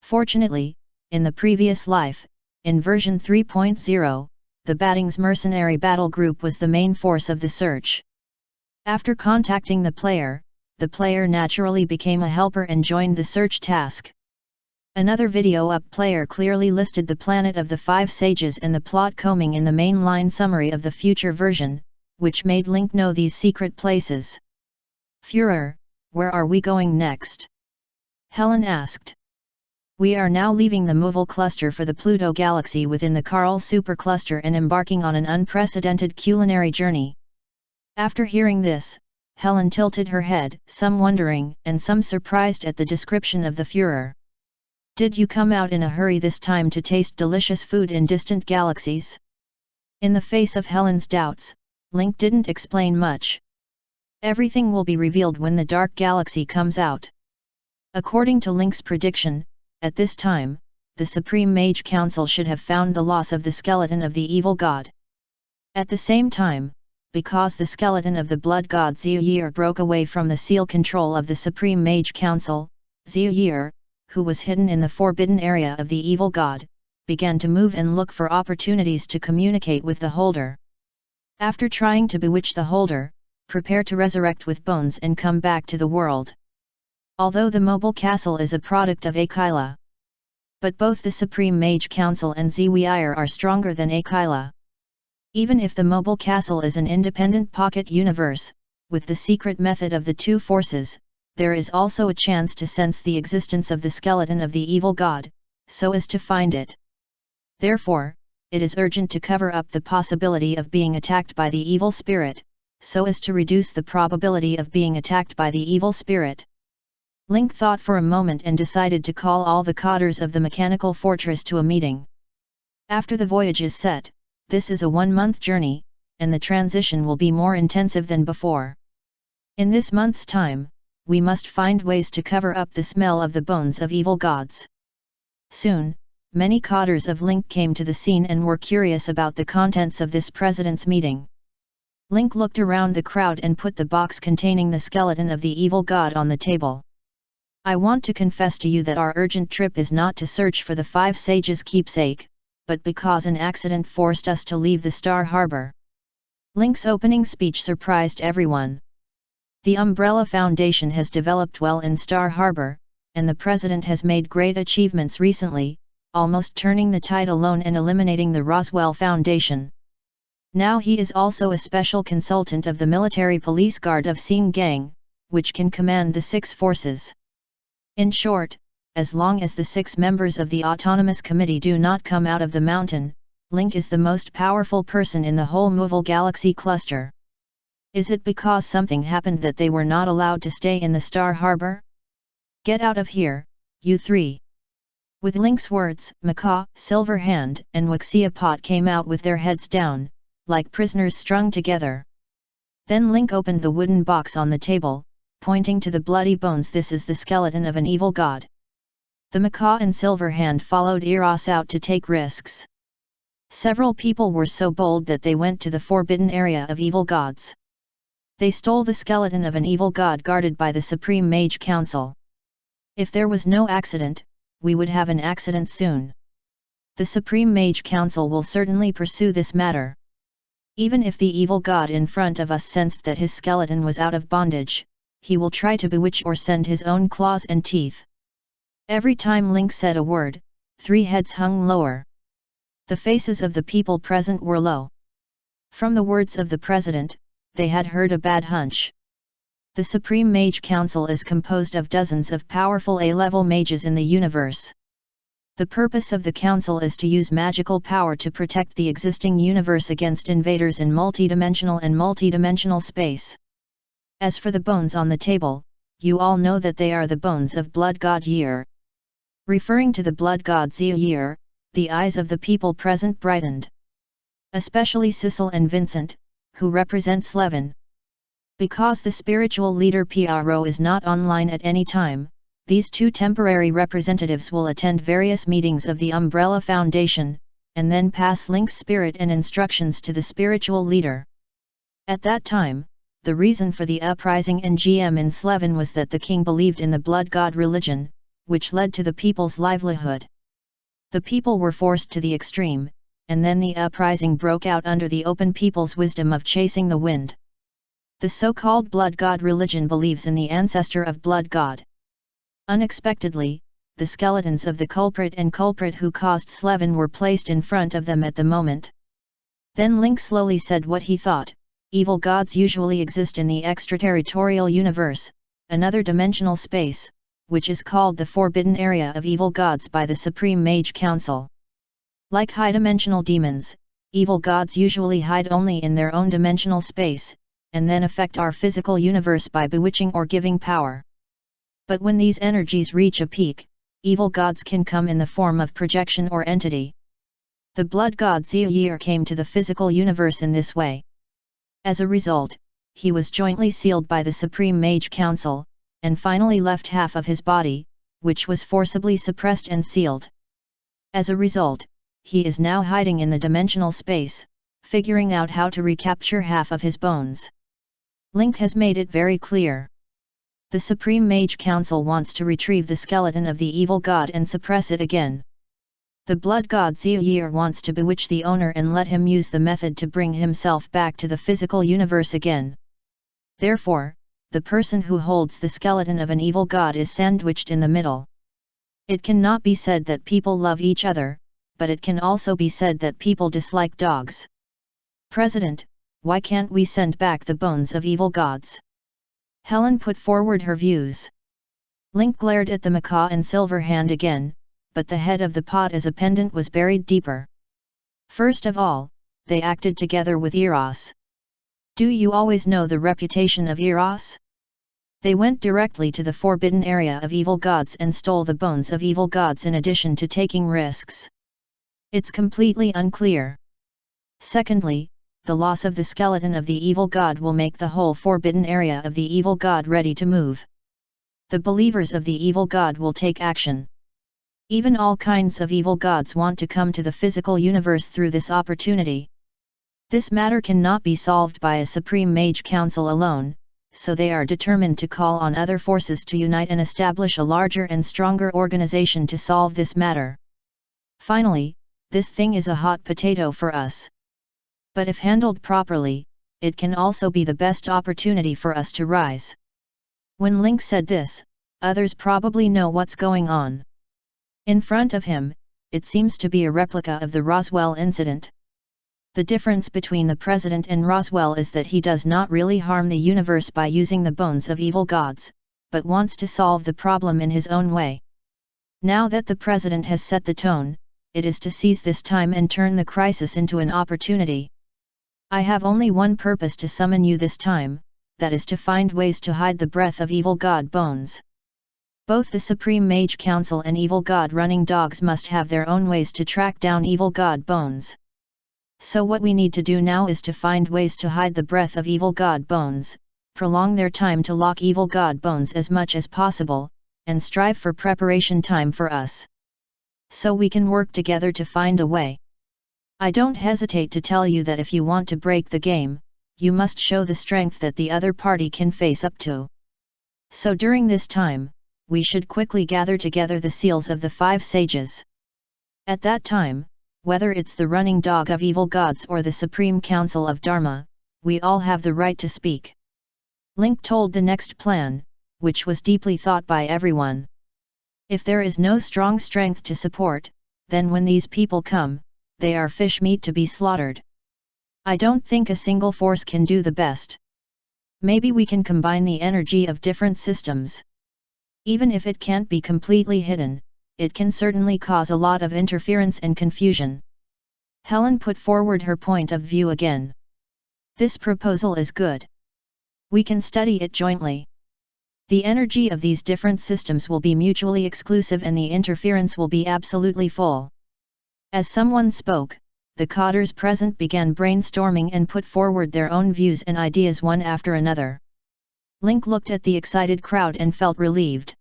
Fortunately, in the previous life, in version 3.0, the Batting's mercenary battle group was the main force of the search. After contacting the player naturally became a helper and joined the search task. Another video up player clearly listed the planet of the 5 sages and the plot combing in the mainline summary of the future version, which made Link know these secret places. Führer, where are we going next? Helen asked. We are now leaving the Movil cluster for the Pluto galaxy within the Carl supercluster and embarking on an unprecedented culinary journey. After hearing this, Helen tilted her head, some wondering and some surprised at the description of the Führer. Did you come out in a hurry this time to taste delicious food in distant galaxies? In the face of Helen's doubts, Link didn't explain much. Everything will be revealed when the Dark Galaxy comes out. According to Link's prediction, at this time, the Supreme Mage Council should have found the loss of the skeleton of the evil god. At the same time, because the skeleton of the blood god Zhuge broke away from the seal control of the Supreme Mage Council, Zhuge, who was hidden in the forbidden area of the evil god, began to move and look for opportunities to communicate with the holder. After trying to bewitch the holder, prepare to resurrect with bones and come back to the world. Although the mobile castle is a product of Aquila, but both the Supreme Mage Council and Zhuge are stronger than Aquila. Even if the mobile castle is an independent pocket universe, with the secret method of the 2 forces, there is also a chance to sense the existence of the skeleton of the evil god, so as to find it. Therefore, it is urgent to cover up the possibility of being attacked by the evil spirit, so as to reduce the probability of being attacked by the evil spirit. Link thought for a moment and decided to call all the cadres of the mechanical fortress to a meeting. After the voyage is set, this is a 1-month journey, and the transition will be more intensive than before. In this month's time, we must find ways to cover up the smell of the bones of evil gods. Soon, many cadres of Link came to the scene and were curious about the contents of this president's meeting. Link looked around the crowd and put the box containing the skeleton of the evil god on the table. I want to confess to you that our urgent trip is not to search for the 5 sages' keepsake, but because an accident forced us to leave the Star Harbor. Link's opening speech surprised everyone. The Umbrella Foundation has developed well in Star Harbor, and the President has made great achievements recently, almost turning the tide alone and eliminating the Roswell Foundation. Now he is also a special consultant of the Military Police Guard of Sing Gang, which can command the 6 forces. In short, as long as the 6 members of the Autonomous Committee do not come out of the mountain, Link is the most powerful person in the whole Movil Galaxy cluster. Is it because something happened that they were not allowed to stay in the Star Harbor? Get out of here, you 3. With Link's words, Macaw, Silverhand, and Waxiapot came out with their heads down. like prisoners strung together. Then Link opened the wooden box on the table, pointing to the bloody bones. This is the skeleton of an evil god. The macaw and Silverhand followed Eros out to take risks. Several people were so bold that they went to the forbidden area of evil gods. They stole the skeleton of an evil god guarded by the Supreme Mage Council. If there was no accident, we would have an accident soon. The Supreme Mage Council will certainly pursue this matter. Even if the evil god in front of us sensed that his skeleton was out of bondage, he will try to bewitch or send his own claws and teeth. Every time Link said a word, 3 heads hung lower. The faces of the people present were low. From the words of the president, they had heard a bad hunch. The Supreme Mage Council is composed of dozens of powerful A-level mages in the universe. The purpose of the council is to use magical power to protect the existing universe against invaders in multidimensional space. As for the bones on the table, you all know that they are the bones of Blood God Year. Referring to the Blood God Year, the eyes of the people present brightened. Especially Cecil and Vincent, who represent Slevin. Because the spiritual leader Piero is not online at any time, these 2 temporary representatives will attend various meetings of the Umbrella Foundation, and then pass Link's spirit and instructions to the spiritual leader. At that time, the reason for the uprising in GM in Slevin was that the king believed in the blood god religion, which led to the people's livelihood. The people were forced to the extreme, and then the uprising broke out under the open people's wisdom of chasing the wind. The so-called blood god religion believes in the ancestor of blood god. Unexpectedly, the skeletons of the culprit and culprit who caused Slevin were placed in front of them at the moment. Then Link slowly said what he thought. Evil gods usually exist in the extraterritorial universe, another dimensional space, which is called the Forbidden Area of Evil Gods by the Supreme Mage Council. Like high-dimensional demons, evil gods usually hide only in their own dimensional space, and then affect our physical universe by bewitching or giving power. But when these energies reach a peak, evil gods can come in the form of projection or entity. The blood god Year came to the physical universe in this way. As a result, he was jointly sealed by the Supreme Mage Council, and finally left half of his body, which was forcibly suppressed and sealed. As a result, he is now hiding in the dimensional space, figuring out how to recapture half of his bones. Link has made it very clear. The Supreme Mage Council wants to retrieve the skeleton of the evil god and suppress it again. The blood god Year wants to bewitch the owner and let him use the method to bring himself back to the physical universe again. Therefore, the person who holds the skeleton of an evil god is sandwiched in the middle. It cannot be said that people love each other, but it can also be said that people dislike dogs. President, why can't we send back the bones of evil gods? Helen put forward her views. Link glared at the macaw and Silverhand again, but the head of the pot as a pendant was buried deeper. First of all, they acted together with Eros. Do you always know the reputation of Eros? They went directly to the forbidden area of evil gods and stole the bones of evil gods in addition to taking risks. It's completely unclear. Secondly, the loss of the skeleton of the evil god will make the whole forbidden area of the evil god ready to move. The believers of the evil god will take action. Even all kinds of evil gods want to come to the physical universe through this opportunity. This matter cannot be solved by a Supreme Mage Council alone, so they are determined to call on other forces to unite and establish a larger and stronger organization to solve this matter. Finally, this thing is a hot potato for us. But if handled properly, it can also be the best opportunity for us to rise. When Link said this, others probably know what's going on. In front of him, it seems to be a replica of the Roswell incident. The difference between the president and Roswell is that he does not really harm the universe by using the bones of evil gods, but wants to solve the problem in his own way. Now that the president has set the tone, it is to seize this time and turn the crisis into an opportunity. I have only one purpose to summon you this time, that is to find ways to hide the breath of evil god bones. Both the Supreme Mage Council and evil god running dogs must have their own ways to track down evil god bones. So what we need to do now is to find ways to hide the breath of evil god bones, prolong their time to lock evil god bones as much as possible, and strive for preparation time for us. So we can work together to find a way. I don't hesitate to tell you that if you want to break the game, you must show the strength that the other party can face up to. So during this time, we should quickly gather together the seals of the 5 sages. At that time, whether it's the running dog of evil gods or the Supreme Council of Dharma, we all have the right to speak. Link told the next plan, which was deeply thought by everyone. If there is no strong strength to support, then when these people come, they are fish meat to be slaughtered. I don't think a single force can do the best. Maybe we can combine the energy of different systems. Even if it can't be completely hidden, it can certainly cause a lot of interference and confusion. Helen put forward her point of view again. This proposal is good. We can study it jointly. The energy of these different systems will be mutually exclusive and the interference will be absolutely full. As someone spoke, the codders present began brainstorming and put forward their own views and ideas one after another. Link looked at the excited crowd and felt relieved.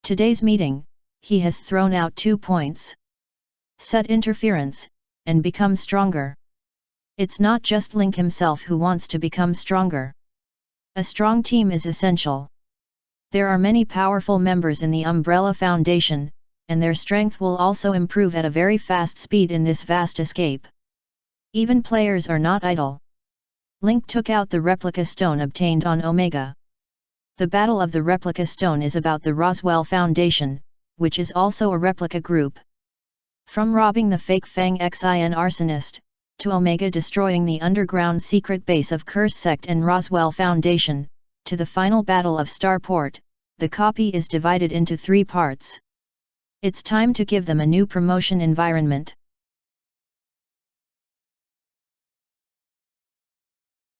Today's meeting, he has thrown out 2 points. Set interference, and become stronger. It's not just Link himself who wants to become stronger. A strong team is essential. There are many powerful members in the Umbrella Foundation, and their strength will also improve at a very fast speed in this vast escape. Even players are not idle. Link took out the replica stone obtained on Omega. The Battle of the Replica Stone is about the Roswell Foundation, which is also a replica group. From robbing the fake Fang Xin arsonist, to Omega destroying the underground secret base of Curse Sect and Roswell Foundation, to the final battle of Starport, the copy is divided into 3 parts. It's time to give them a new promotion environment.